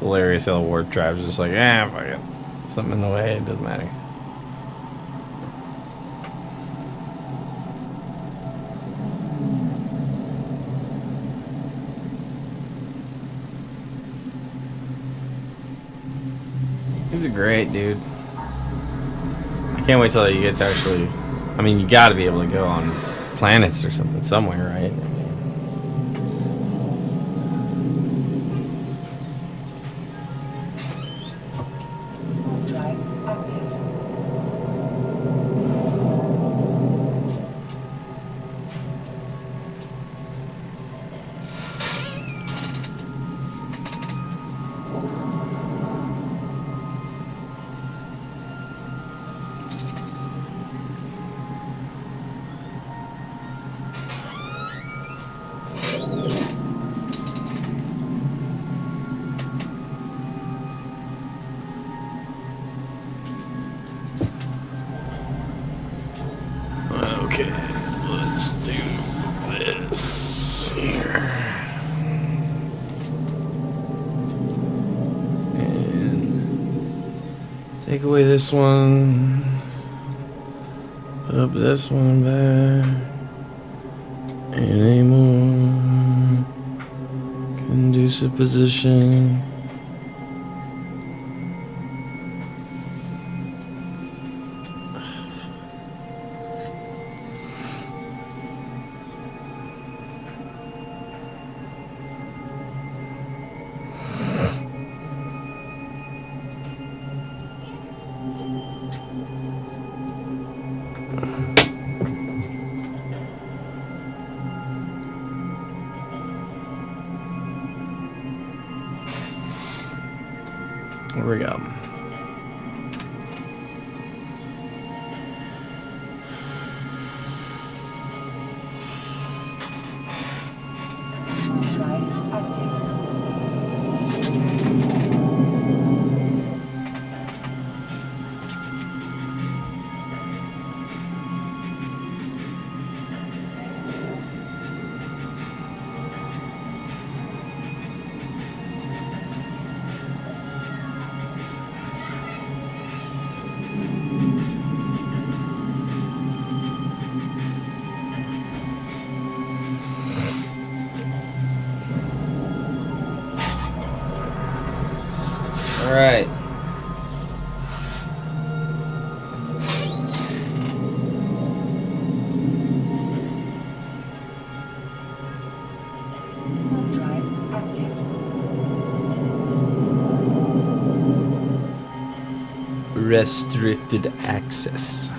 hilarious how the warp drive's just like, fuck it. Something in the way, it doesn't matter. These are great, dude. I can't wait till you get to actually, I mean, you gotta be able to go on planets or something somewhere, right? Drive active. Okay, let's do this here. And take away this one. Put up this one back. And a more conducive position. Here we go. Drive active. All right. Drive active. Restricted access.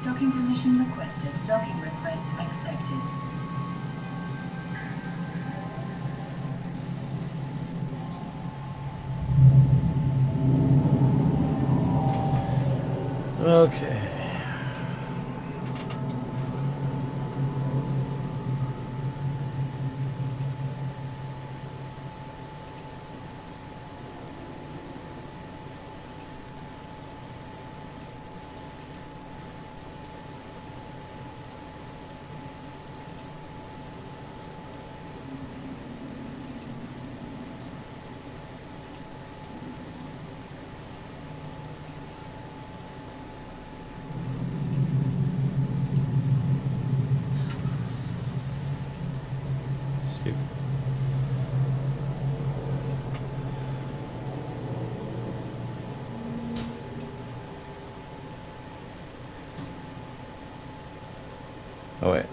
Docking permission requested. Docking request accepted. Okay. Stupid. Oh wait.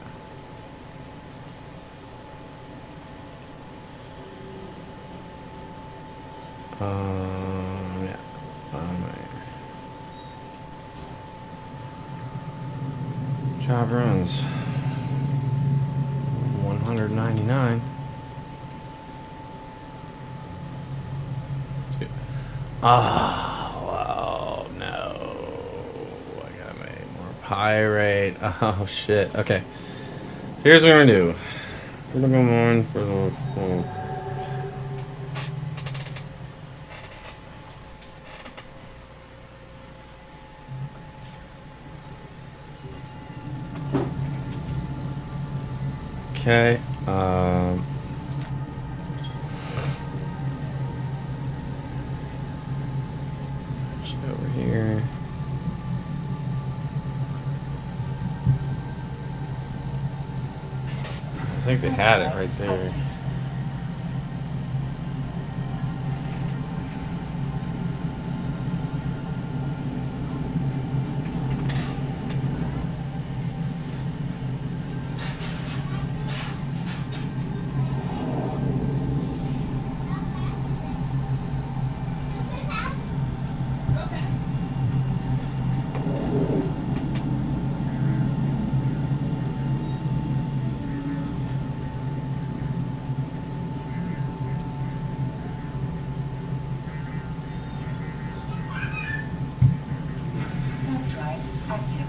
Yeah. Job runs 199. Oh no! I gotta make more pyrite. Oh shit. Okay. So here's what we're gonna do. Look at mine for the. Okay. Just over here. I think they had it right there. Drive active.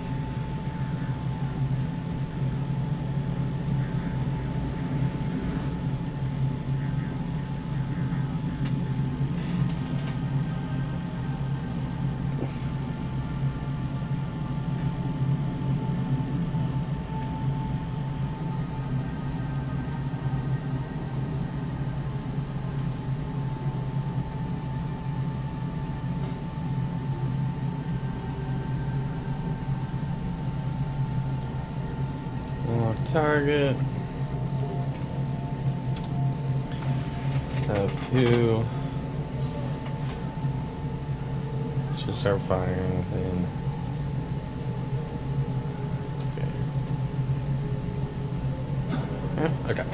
Lock target. Have two. Should start firing within. Okay. Yeah, okay.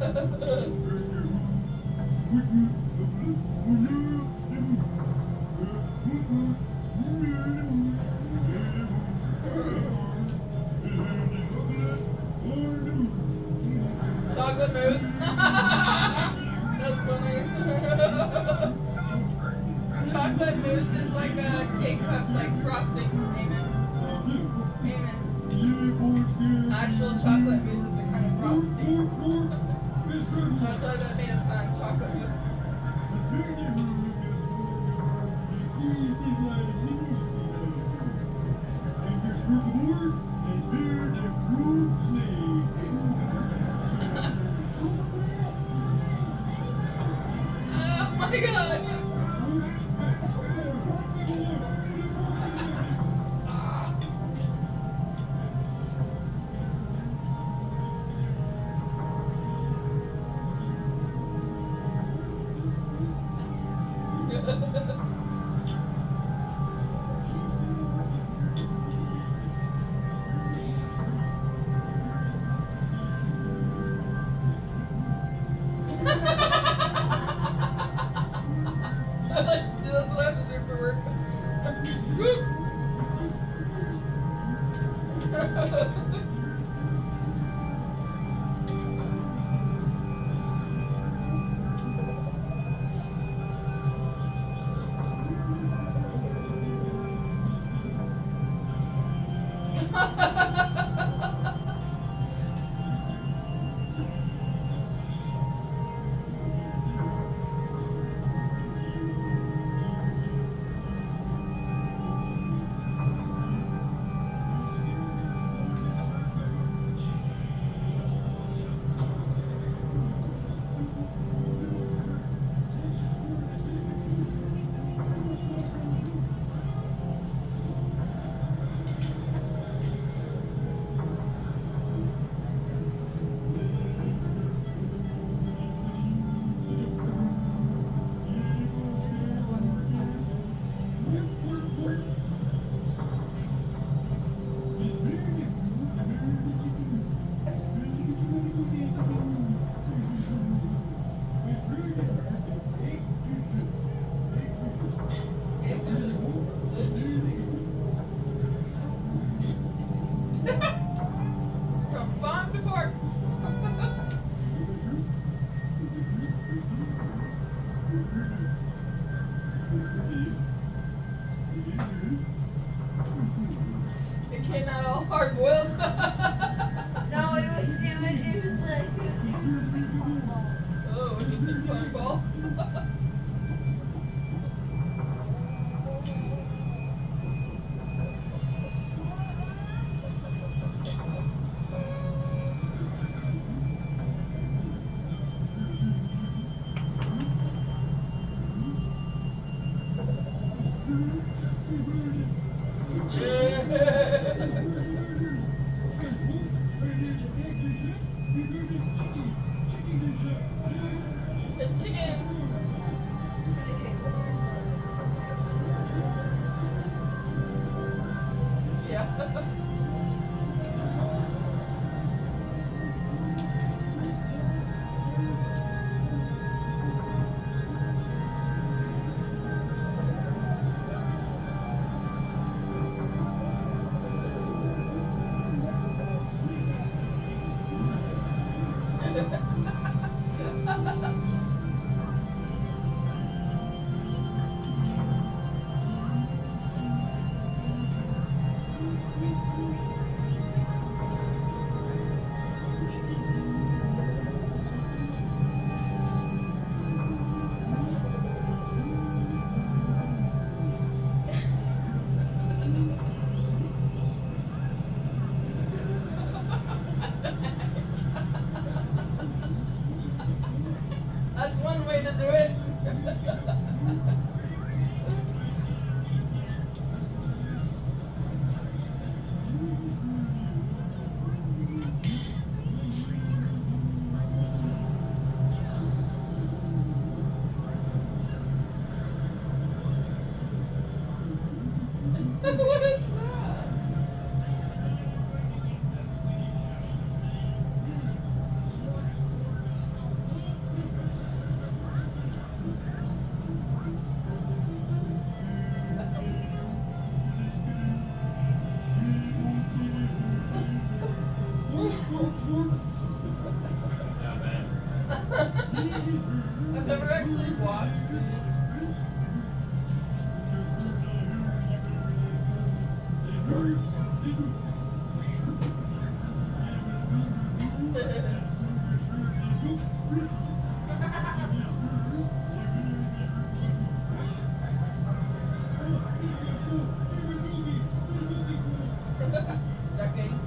Chocolate mousse. That's funny. Chocolate mousse is like a cake cup, like frosting. Amen. Amen. Actual chocolate mousse is a kind of frosting. That's why that made a pun. Chocolate mousse. Oh my god. That's what I have to do for work. From farm to fork. It came out all hard boiled. No, it was like a big ball. Oh, it was a big fun ball. Chicken. Yeah. That's one way to do it. What is that? I've never actually watched these. Decades.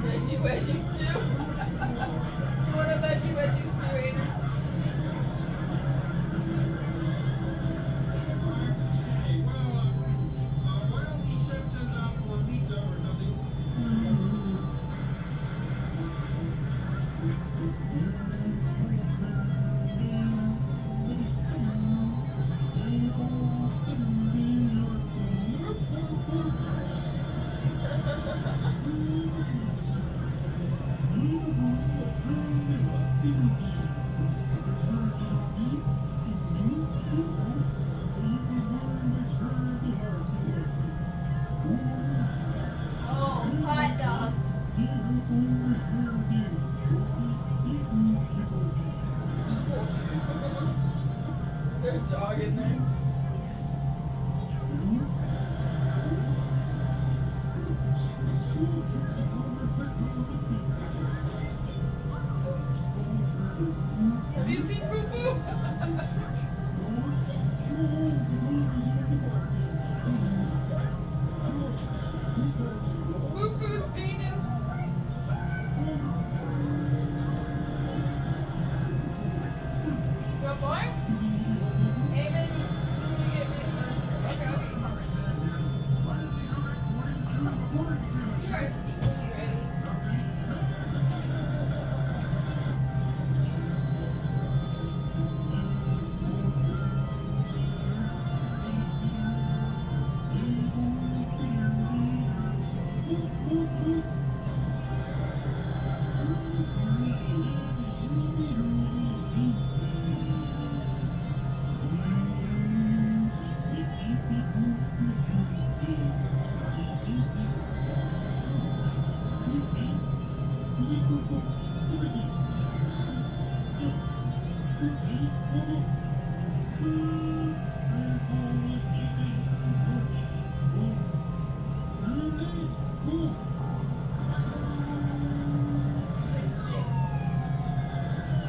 Veggie wedgie stew. You want a veggie wedgie stew, Aiden? Oh, hot dogs. Is there a dog in there? Have you seen Fufu? Fufu's vegan. What boy? Amen. You get me. Okay, I'll be hungry. You are sneaky ready.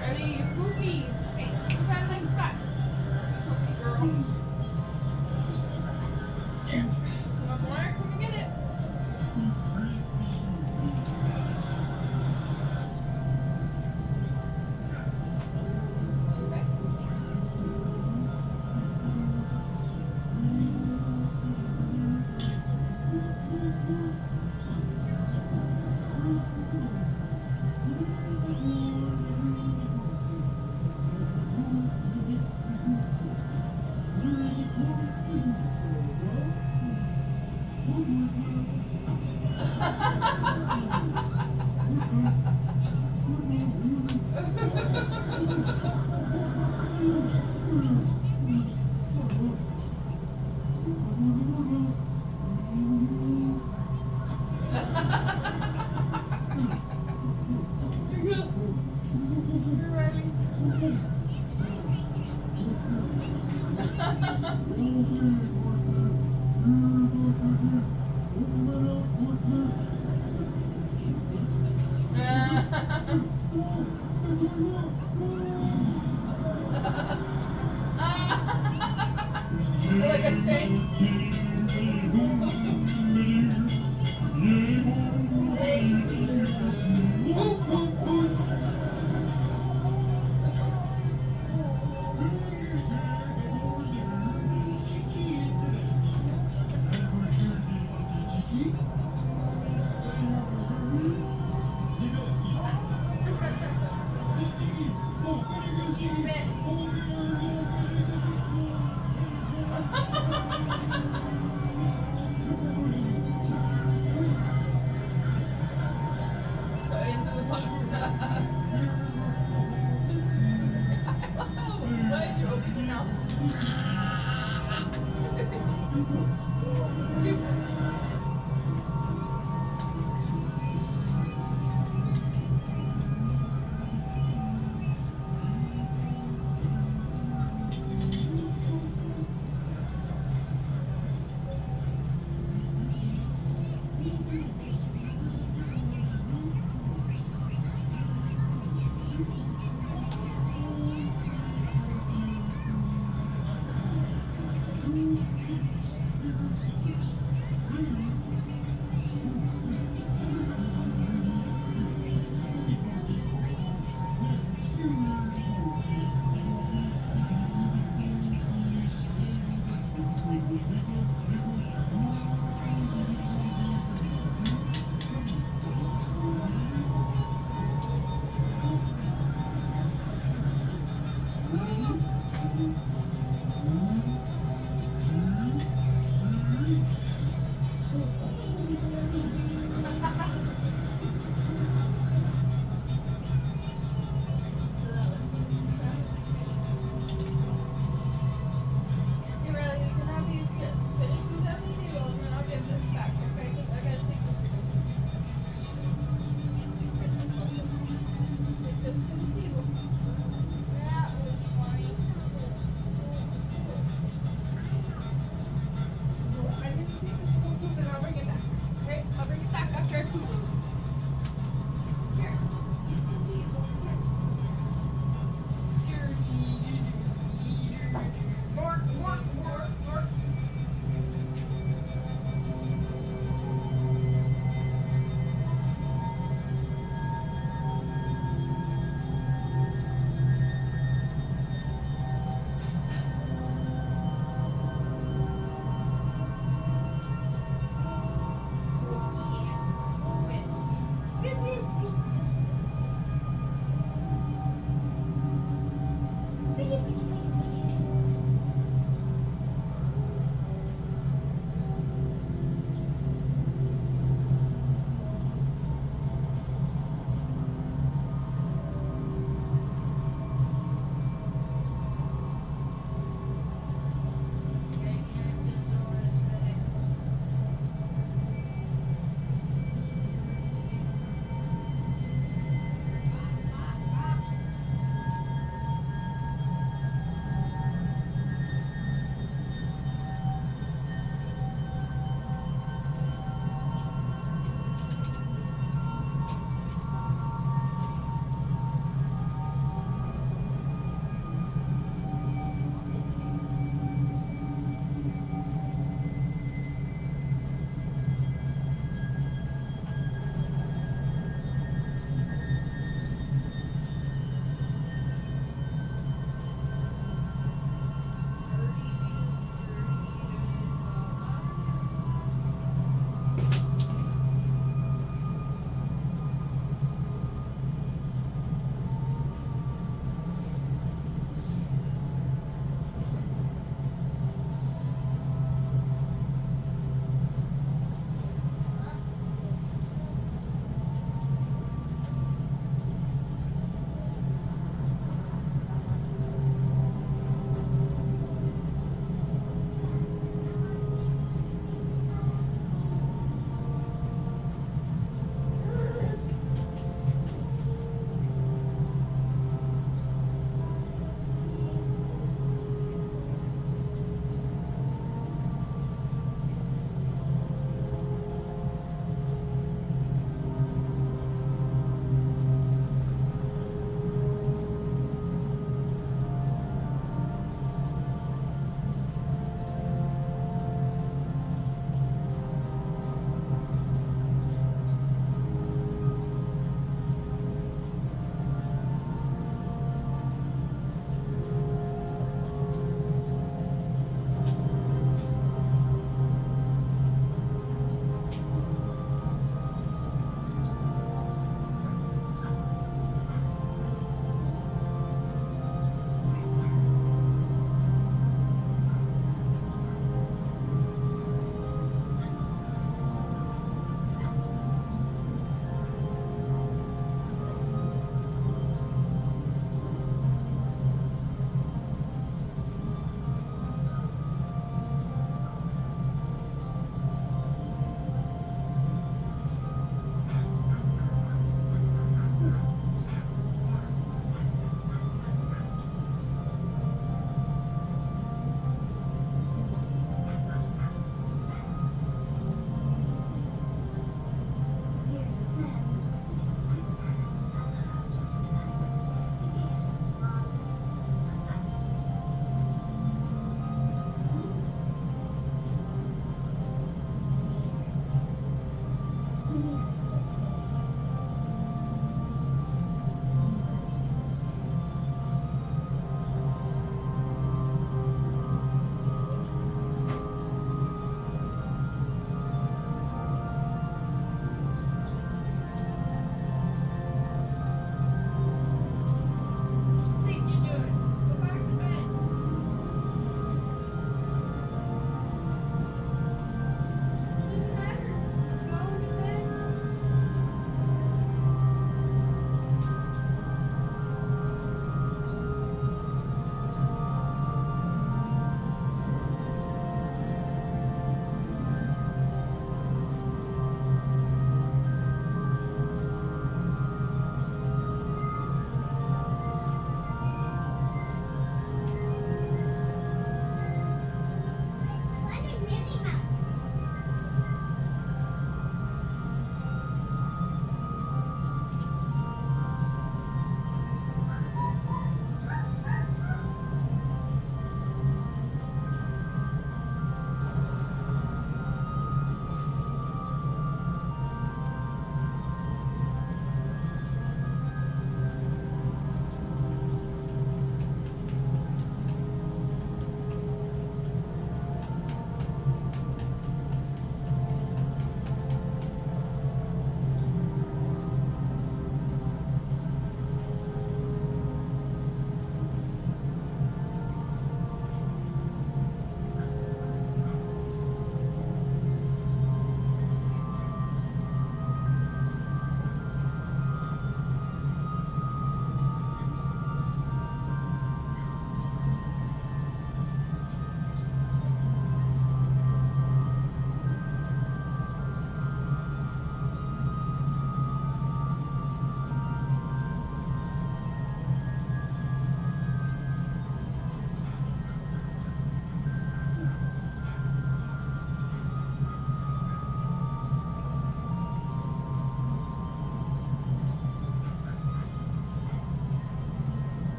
Ready, you poopy. Hey, look at my spot. Poopy girl. You want more? Come and get it. Like a tank.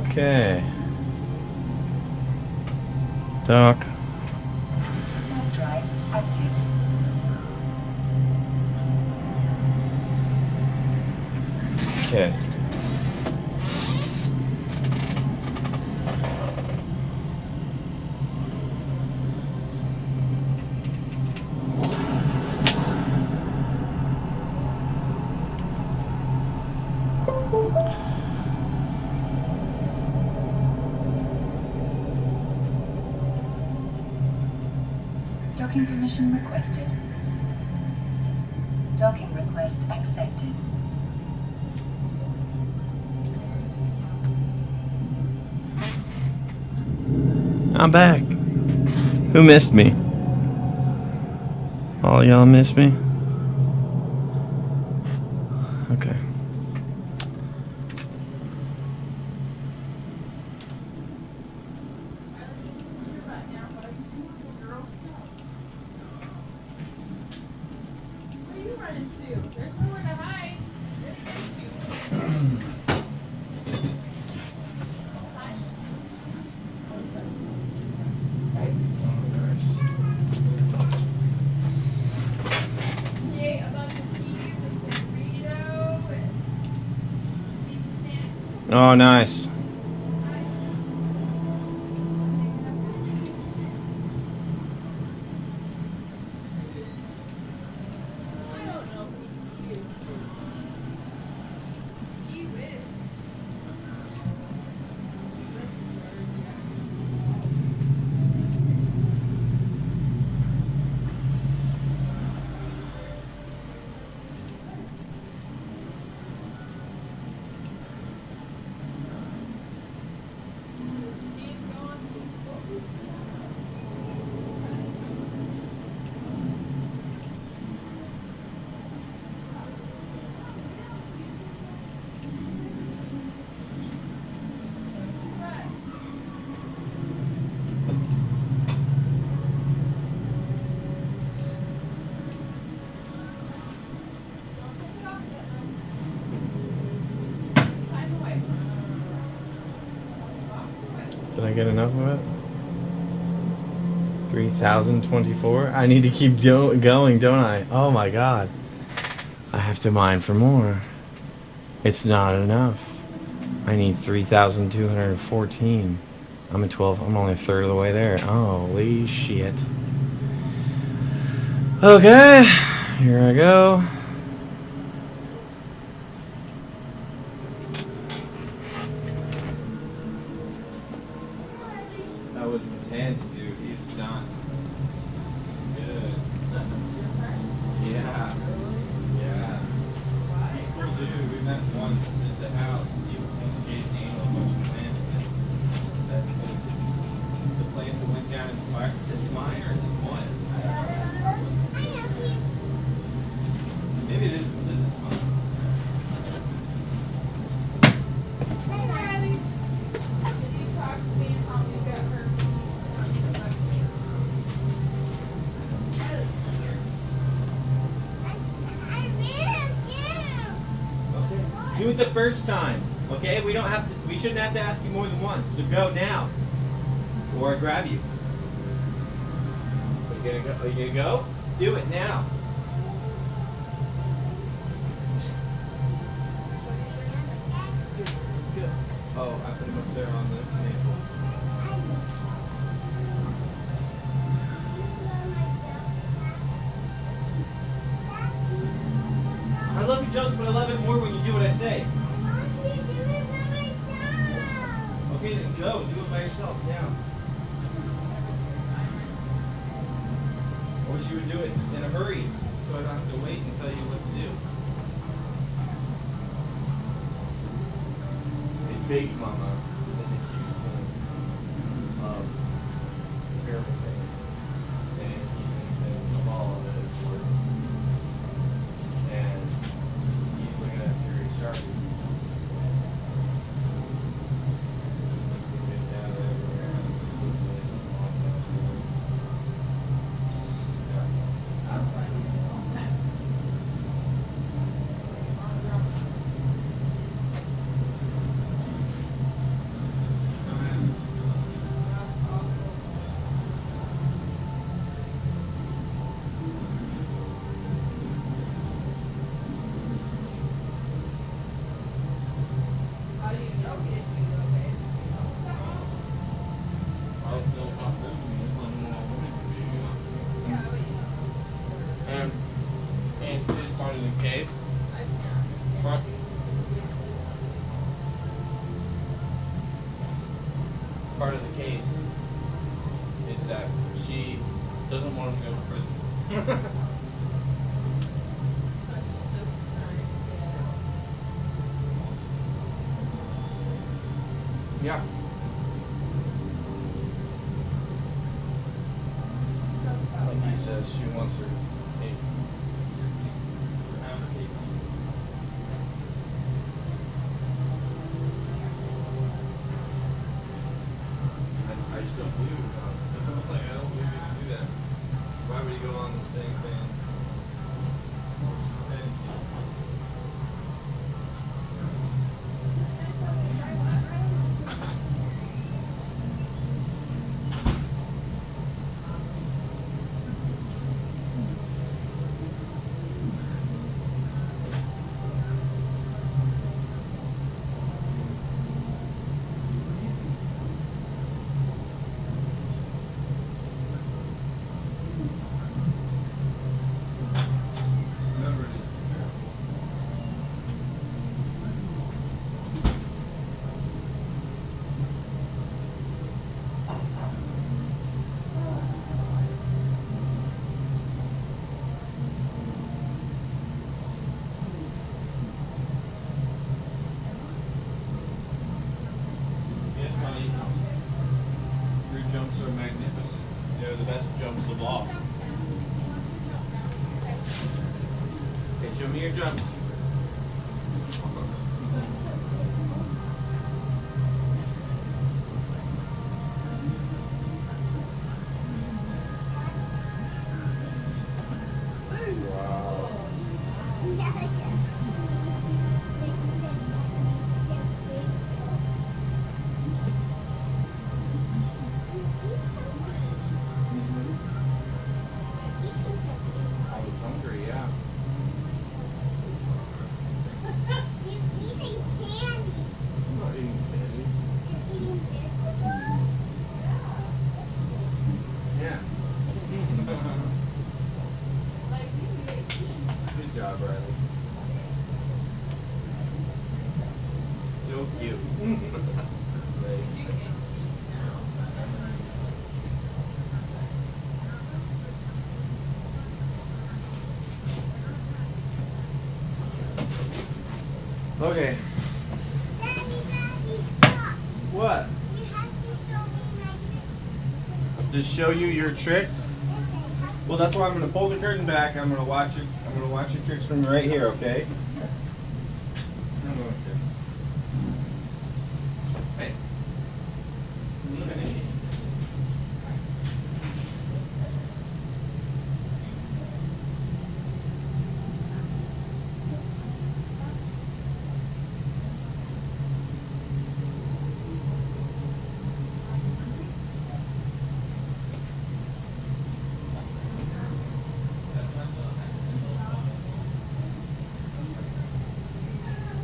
Okay. Doc. Drive active. Okay. Docking permission requested. Docking request accepted. I'm back. Who missed me? All y'all missed me? Okay. Where are you running to? There's nowhere to hide. Yay, a bunch of peas and burrito and pizza snacks. Oh, nice. I don't know who you. Gee whiz. Did I get enough of it? 3,024? I need to keep going, don't I? Oh my god. I have to mine for more. It's not enough. I need 3,214. I'm at 12. I'm only a third of the way there. Holy shit. Okay. Here I go. That was intense, dude. He's not good. Yeah. Yeah. He's cool, dude. We met once at the house. He was Jason Angel, a bunch of plants. That's the plants that went down in the fire. Is this mine or is this what? Maybe it is, but this is mine. Do it the first time, okay? We don't have to. We shouldn't have to ask you more than once. So go now, or I grab you. Are you gonna go? Are you gonna go? Do it now. Let's go. Oh, I put him up there on the mantle. I love you, Joseph, but I love it more when you do what I say. Okay, then go. Do it by yourself now. I wish you would do it in a hurry, so I don't have to wait and tell you what to do. His baby mama is accused of terrible things, and he's innocent of all of it, of course. And he's looking at serious charges. she doesn't want him to go to prison. Yeah. Like he says, she wants her cake. Have her cake. I just don't believe it. Like, I don't believe you can do that. Why would you go on the same thing? Yes, buddy. Your jumps are magnificent. They're the best jumps of all. Okay, show me your jumps. I was hungry, yeah. I'm not eating candy. Yeah. Good job, Riley. So cute. Okay. What? To show you your tricks? Well, that's why I'm gonna pull the curtain back. I'm gonna watch it. I'm gonna watch your tricks from right here, okay? I'm going with this. Hey.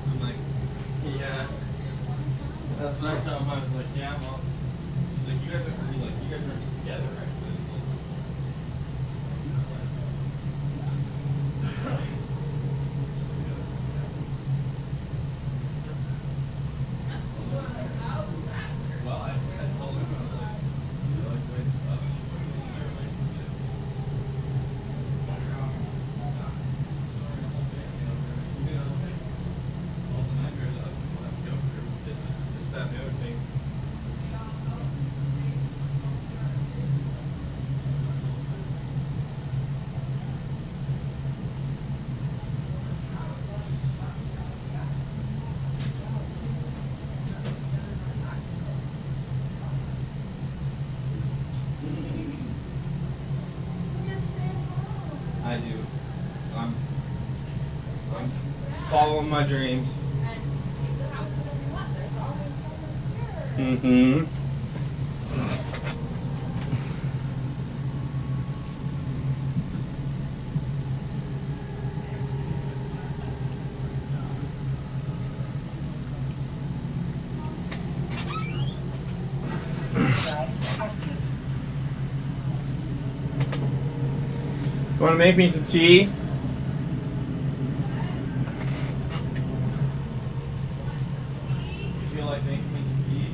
I'm like, yeah. That's what I told him. I was like, yeah, well. She's like, you guys are together, right? Well, I told him, I was like, you like the way your relationship? All the nightmares I have to go through, this, that, and the other thing. I do. I'm following my dreams. Mm-hmm. You want to make me some tea? You feel like making me some tea?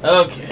Okay.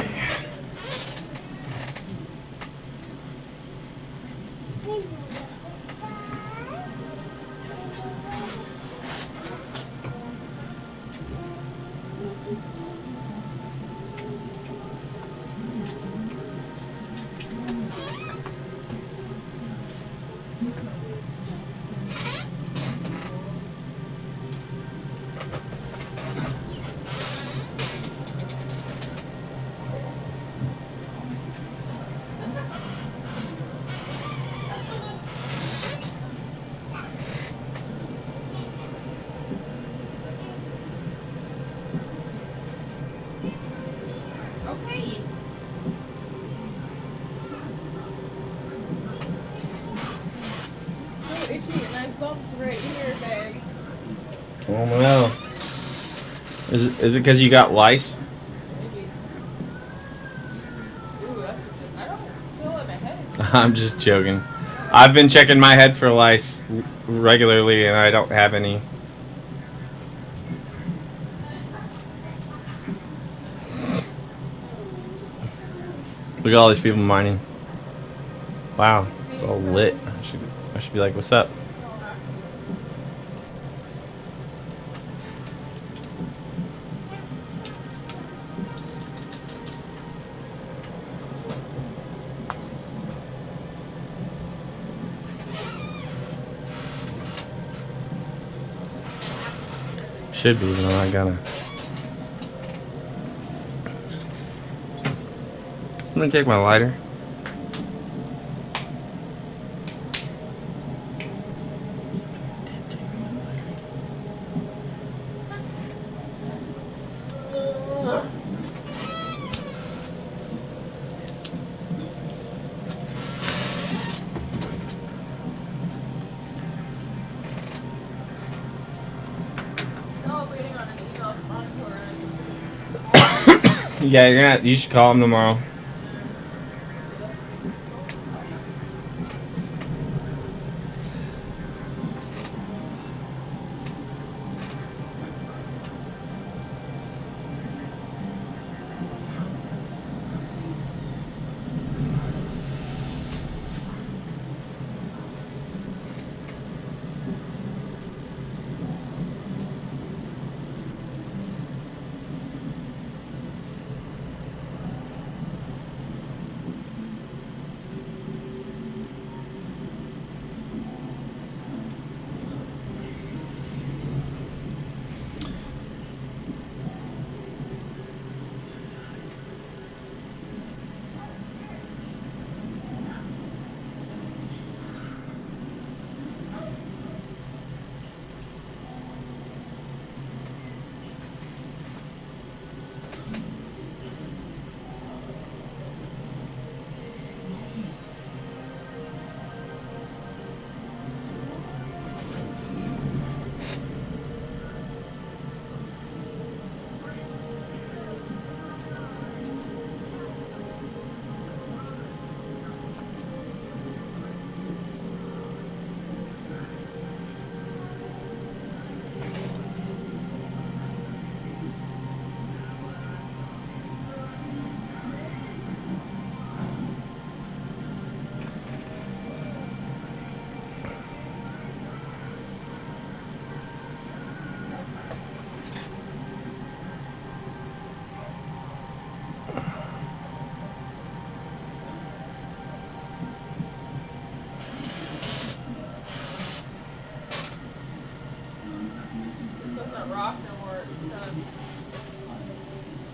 Okay. So itchy and I have bumps right here, babe. Oh no. Is it because you got lice? Maybe. Ooh, I don't feel like my head. I'm just joking. I've been checking my head for lice regularly and I don't have any. Look at all these people mining. Wow, it's all lit. I should be like, what's up? Should be, but I'm not gonna. I'm gonna take my lighter. Yeah, you should call him tomorrow.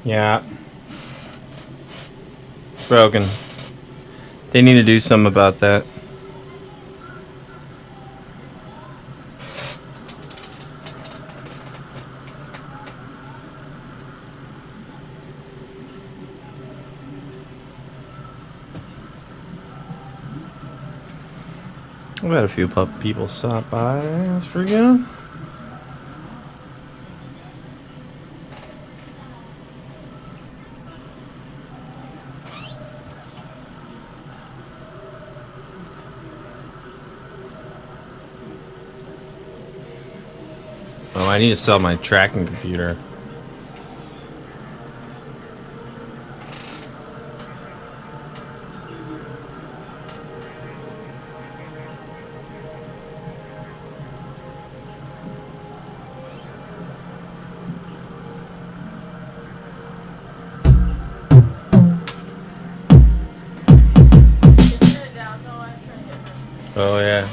Yeah. It's broken. They need to do something about that. I've had a few people stop by. That's pretty good. Oh, I need to sell my tracking computer. Oh yeah.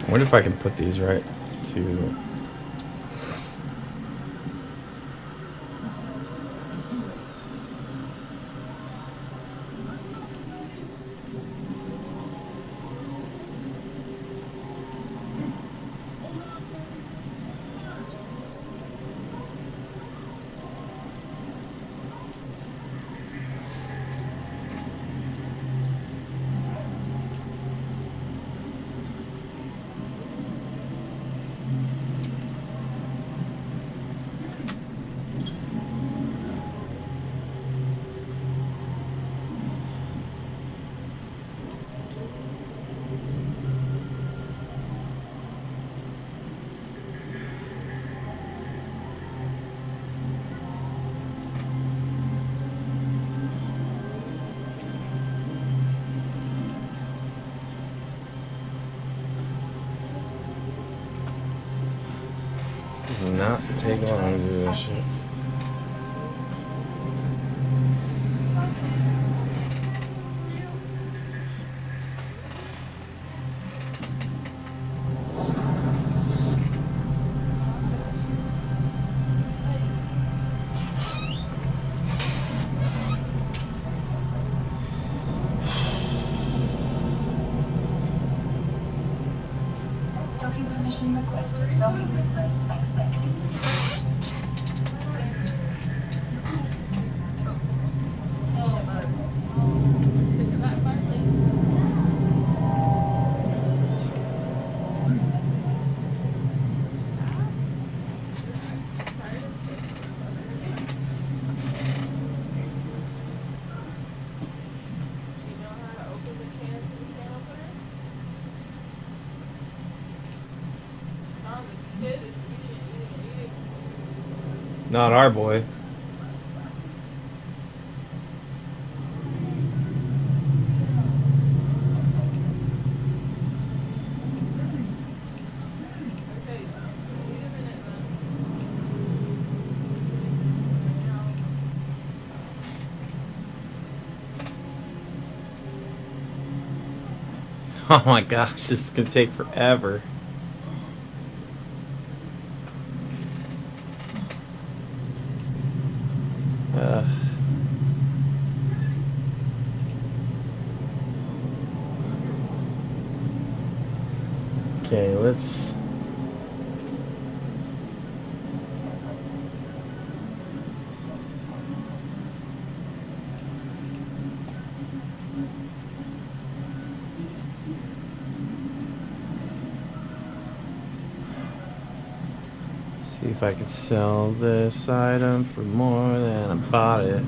I wonder if I can put these right to. Does not take long to do this shit. Docking permission requested. Docking request accepted. Not our boy. Oh my gosh, this is gonna take forever. Okay, let's. See if I can sell this item for more than I bought it.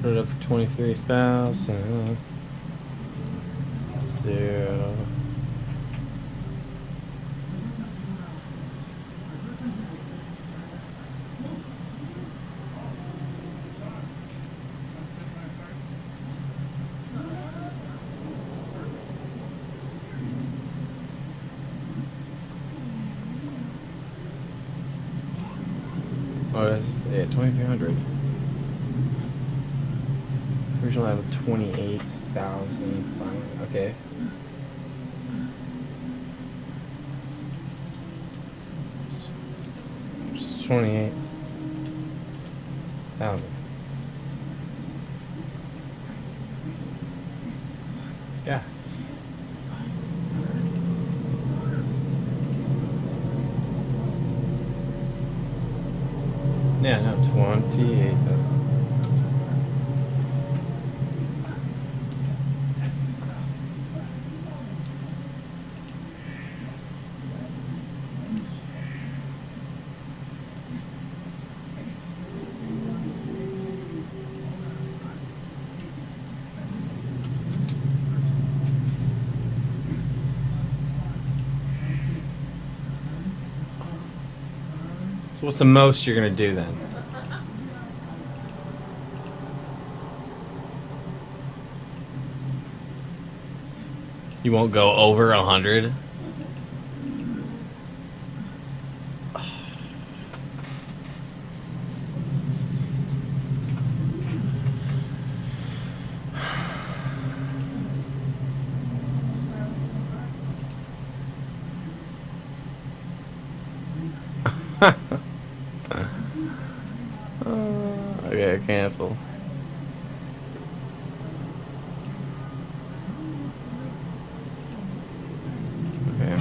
Put it up for 23,000. 0. Oh, that's yeah, 2,300. Originally I have 28,000. Okay. It's 28,000. Yeah. Yeah, no, 28,000. So what's the most you're gonna do then? You won't go over 100? Okay, cancel. Okay.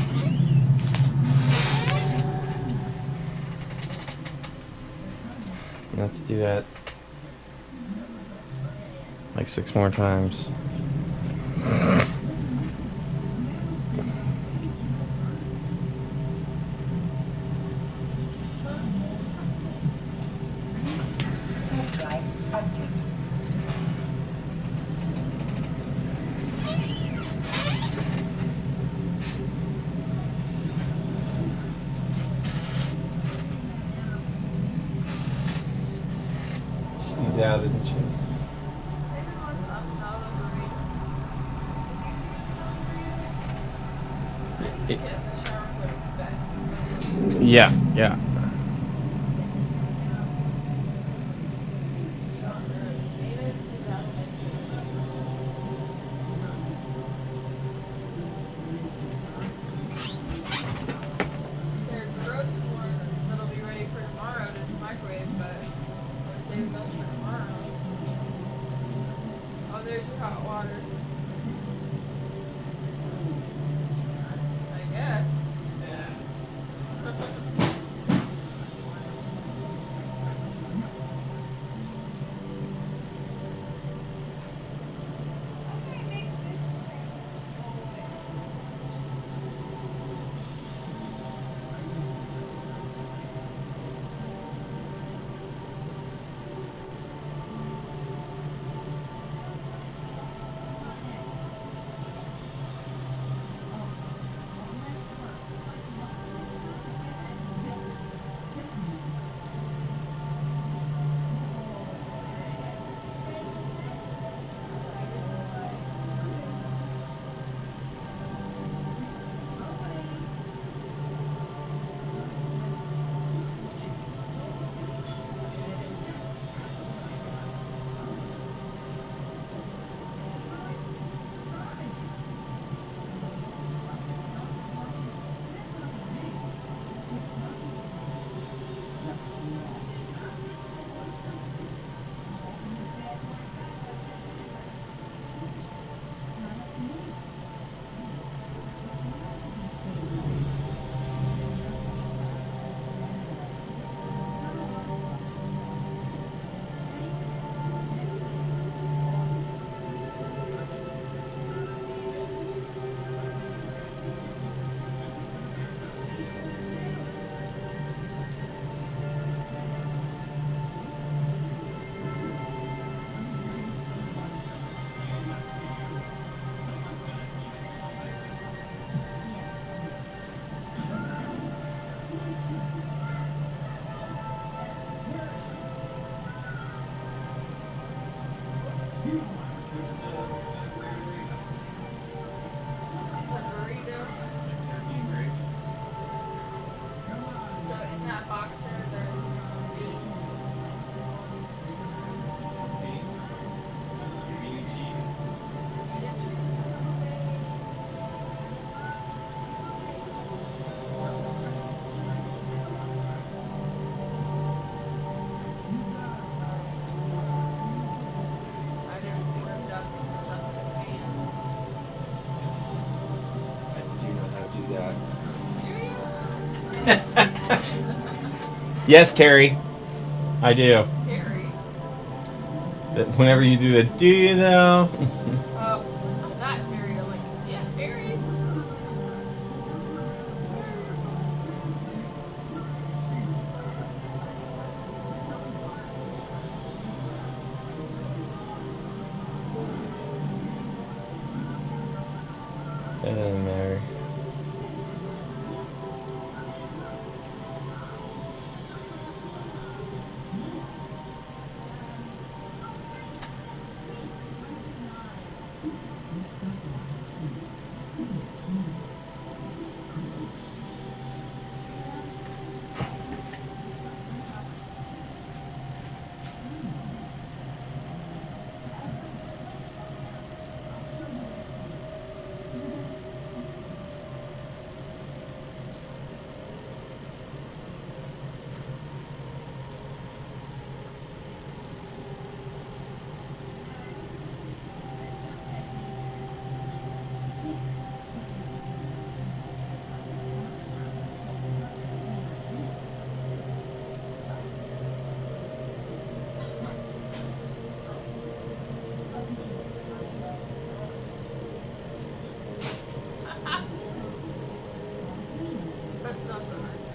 Let's do that like 6 more times. Drive active. She's out, isn't she? Yeah, yeah. There's frozen one that'll be ready for tomorrow, just microwave, but we'll save those for tomorrow. Oh, there's your hot water. I guess. Yes, Terry. I do. Terry. Whenever you do the, do you know? Oh, not Terry. I'm like, yeah, Terry. That doesn't matter. That's not the right.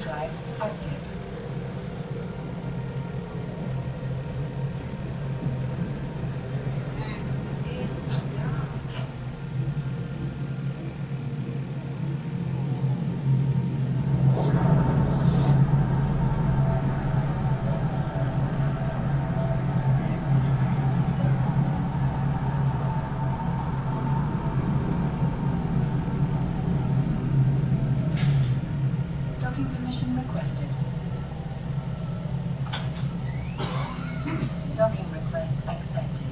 drive active. Docking permission requested. Docking request accepted.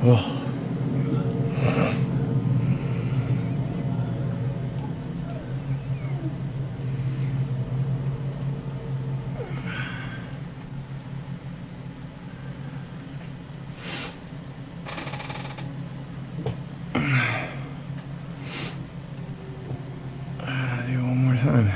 Do it one more time.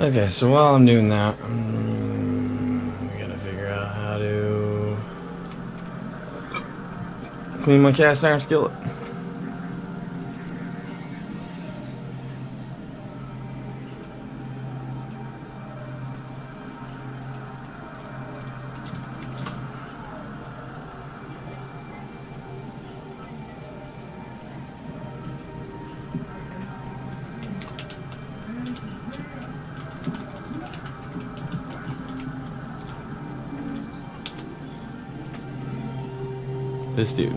Okay, so while I'm doing that, I'm gonna figure out how to clean my cast iron skillet. This dude.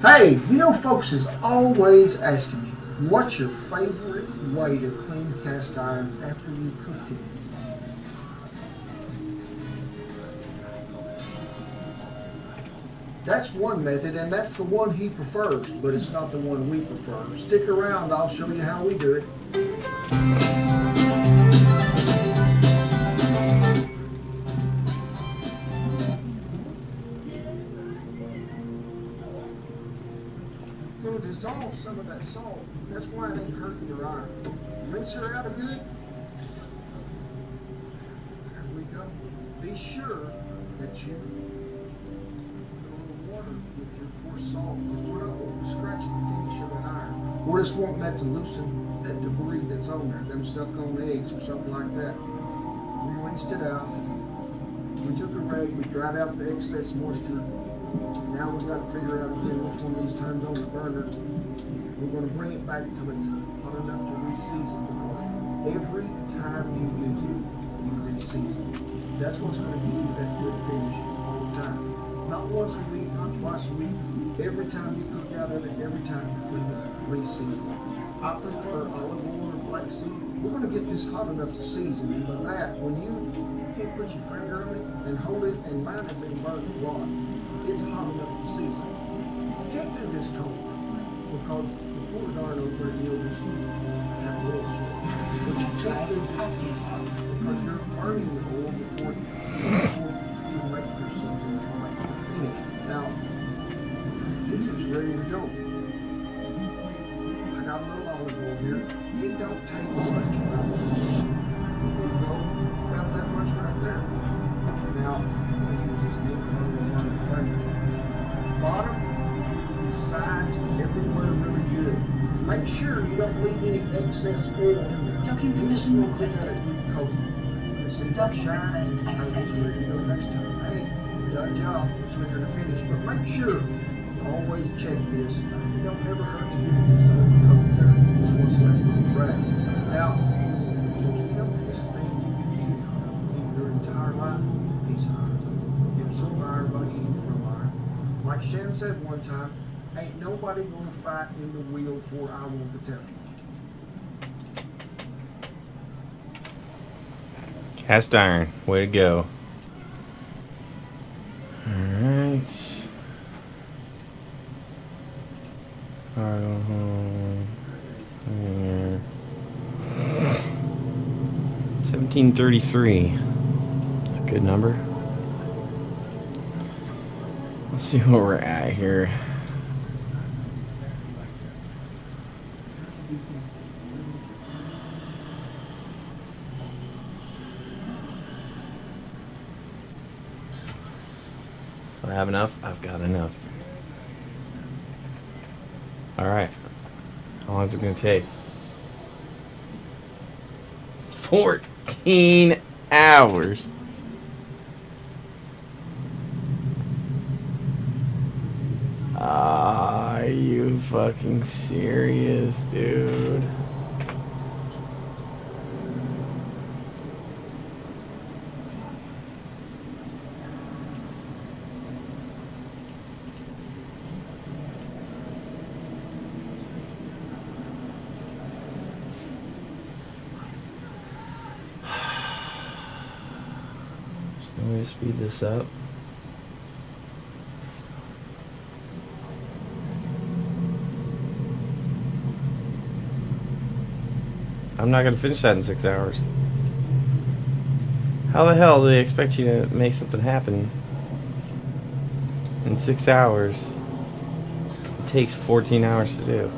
Hey, you know, folks is always asking me, what's your favorite way to clean cast iron after you cooked it? That's one method, and that's the one he prefers, but it's not the one we prefer. Stick around, I'll show you how we do it. Gonna dissolve some of that salt. That's why it ain't hurting your iron. Rinse her out a good. There we go. Be sure that you with your coarse salt, because we're not wanting to scratch the finish of that iron. We're just wanting that to loosen that debris that's on there, them stuck on eggs or something like that. We rinsed it out. We took a rag, we dried out the excess moisture. Now we've got to figure out again which one of these turns on the burner. We're going to bring it back till it's hot enough to reseason, because every time you use it, you reseason. That's what's going to give you that good finish all the time. Not once a week, not twice a week. Every time you cook out of it, every time you clean it, re-season it. I prefer olive oil or flaxseed. We're going to get this hot enough to season, and by that, when you can't put your finger on it and hold it, and mine have been burnt a lot, it's hot enough to season. You can't do this cold, because the pores aren't open and you'll just have oil shit. But you can't do this too hot, because you're burning the oil before you make your season, to make your finish. Now, this is ready to go. I got a little olive oil here. It don't take much, about that much right there. Now, I'm going to use this needle on one of the fingers. Bottom, sides, everywhere really good. Make sure you don't leave any excess oil in there. Docking permission Get requested. that good coat. You can see that shine. I was ready to go next time. Hey, done job. Slicker to finish. But make sure you always check this. It don't ever hurt to give it just a little coat there. Just what's left on the rag. Now, don't you know this thing you've been eating out of your entire life? Piece of iron. You absorb iron by eating from iron. Like Shan said one time, ain't nobody gonna fight in the wheel for I want the Teflon. Cast iron. Way to go. Alright. Here. 1733. That's a good number. Let's see where we're at here. Do I have enough? I've got enough. Alright. How long is it going to take? 14 hours. Are you fucking serious, dude? Can we speed this up? I'm not gonna finish that in 6 hours. How the hell do they expect you to make something happen in 6 hours? It takes 14 hours to do.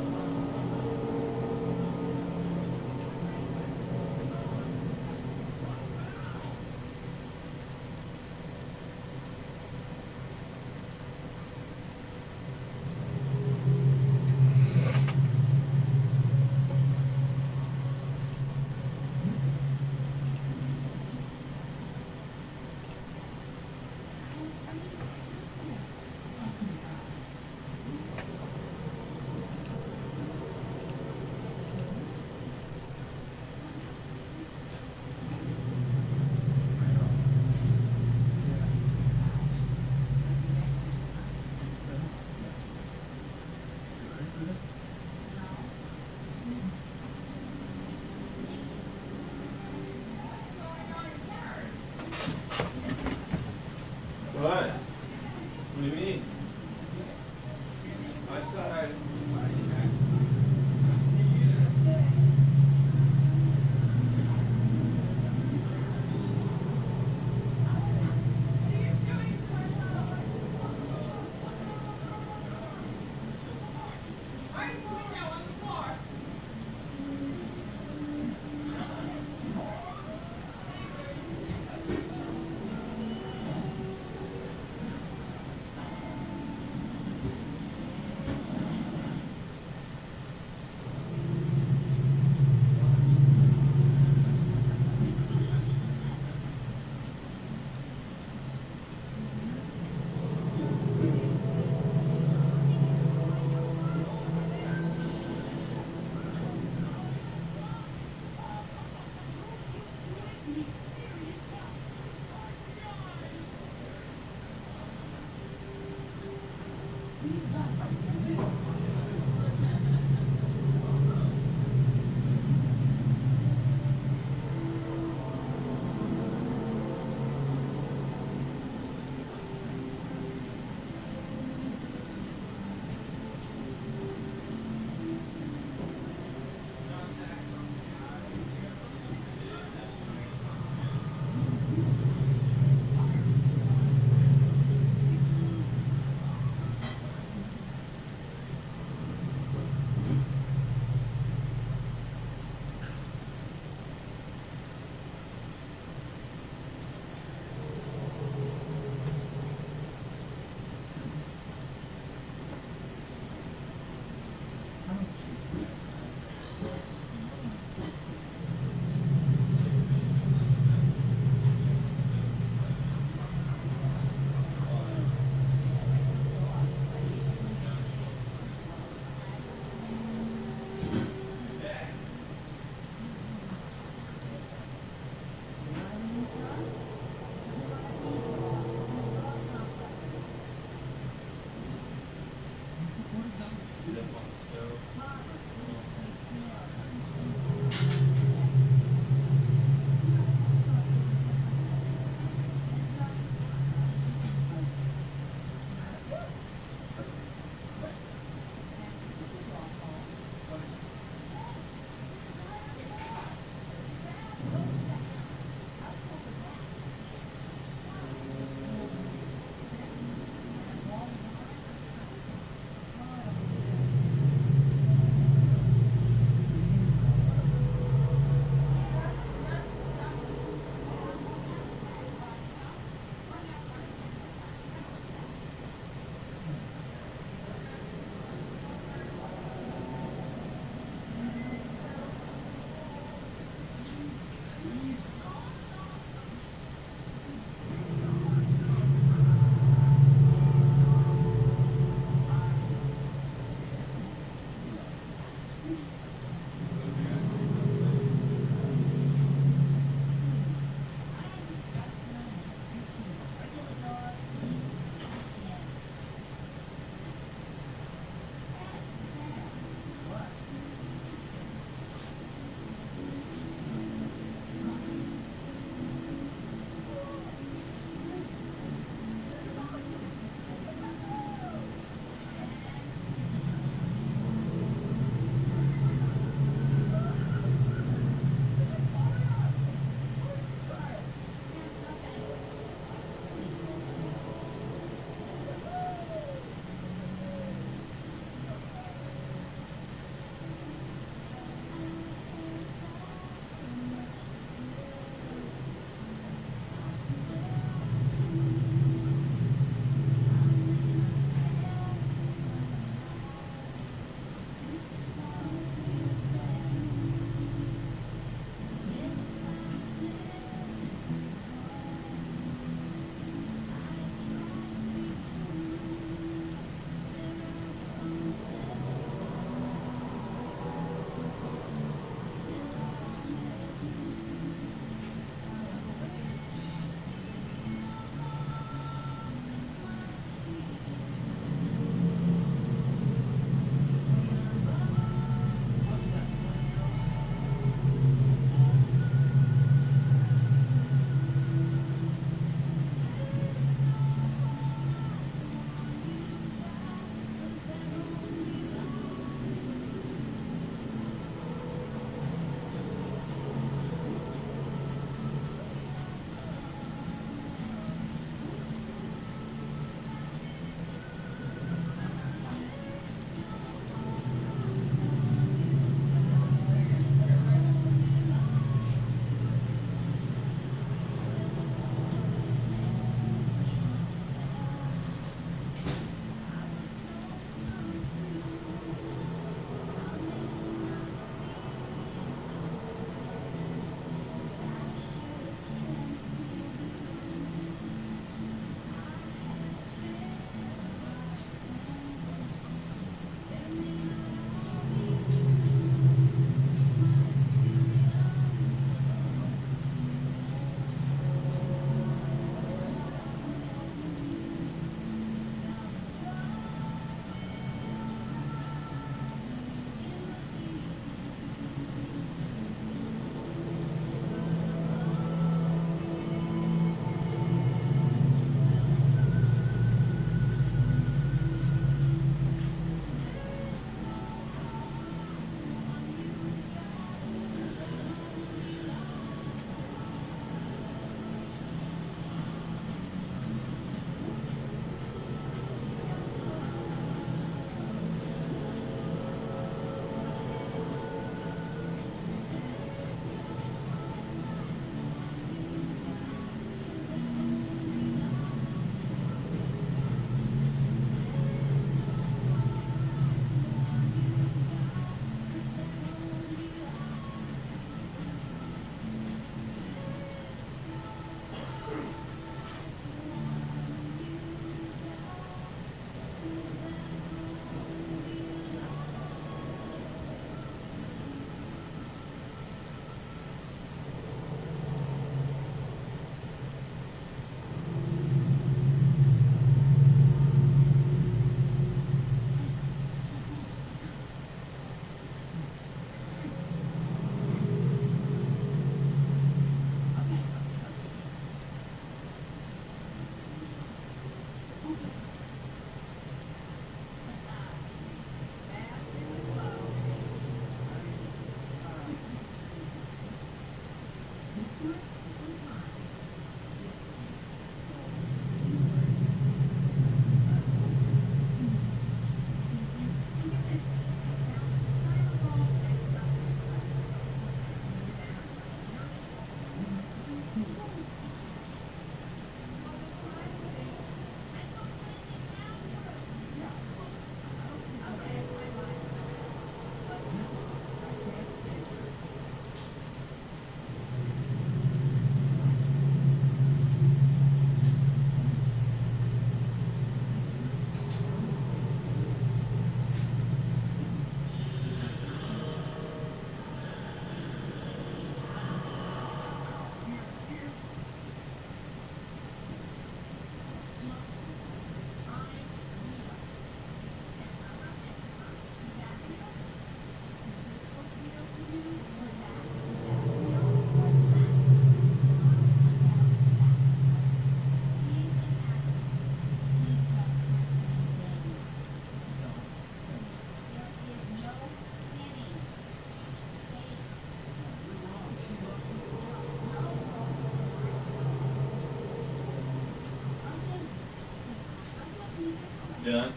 done?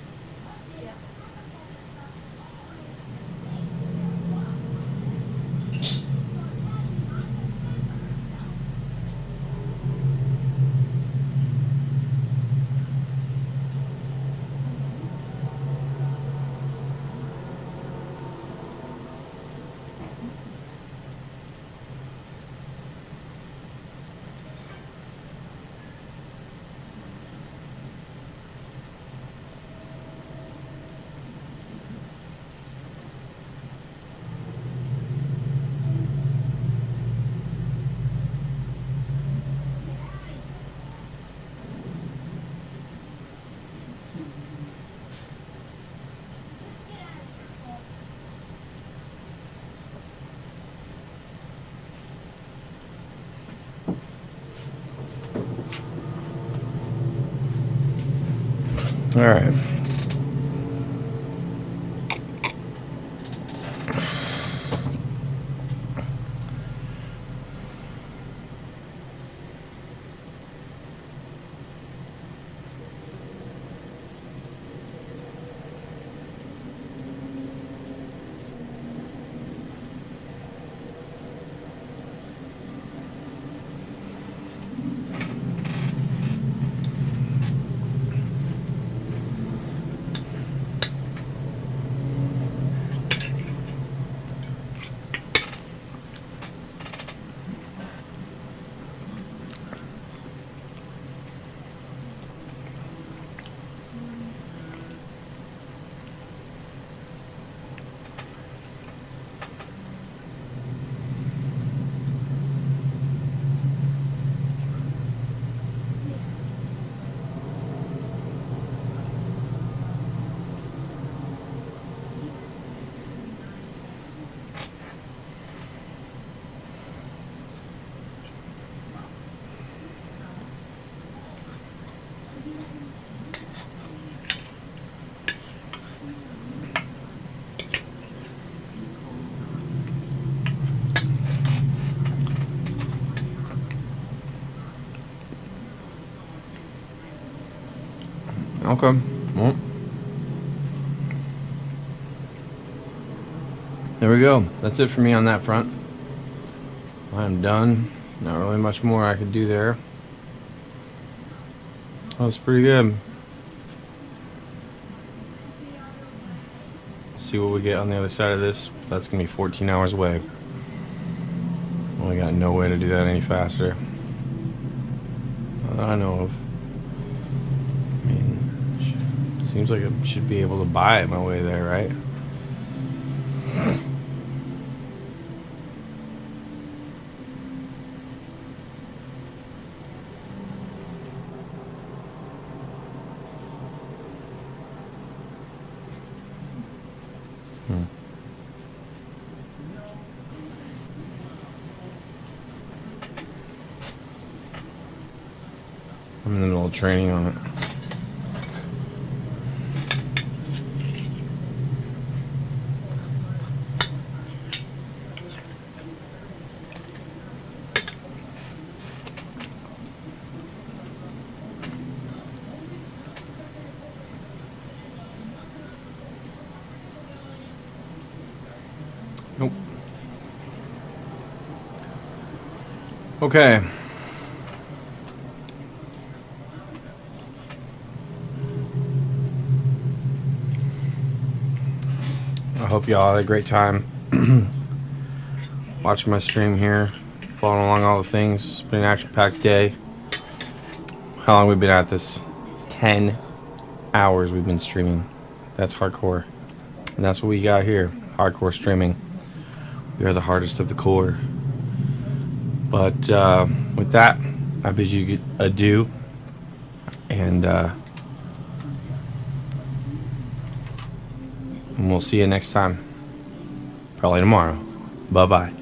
All right. Okay. Well, there we go. That's it for me on that front. I'm done. Not really much more I could do there. That was pretty good. See what we get on the other side of this. That's gonna be 14 hours away. Well, we got no way to do that any faster. Not that I know of. I mean, seems like I should be able to buy it my way there, right? I'm in the middle of training on it. Nope. Okay. I hope y'all had a great time watching my stream here, following along all the things. It's been an action-packed day. How long have we been at this? 10 hours we've been streaming. That's hardcore. And that's what we got here. Hardcore streaming. We are the hardest of the core. But with that, I bid you adieu. And we'll see you next time. Probably tomorrow. Bye-bye.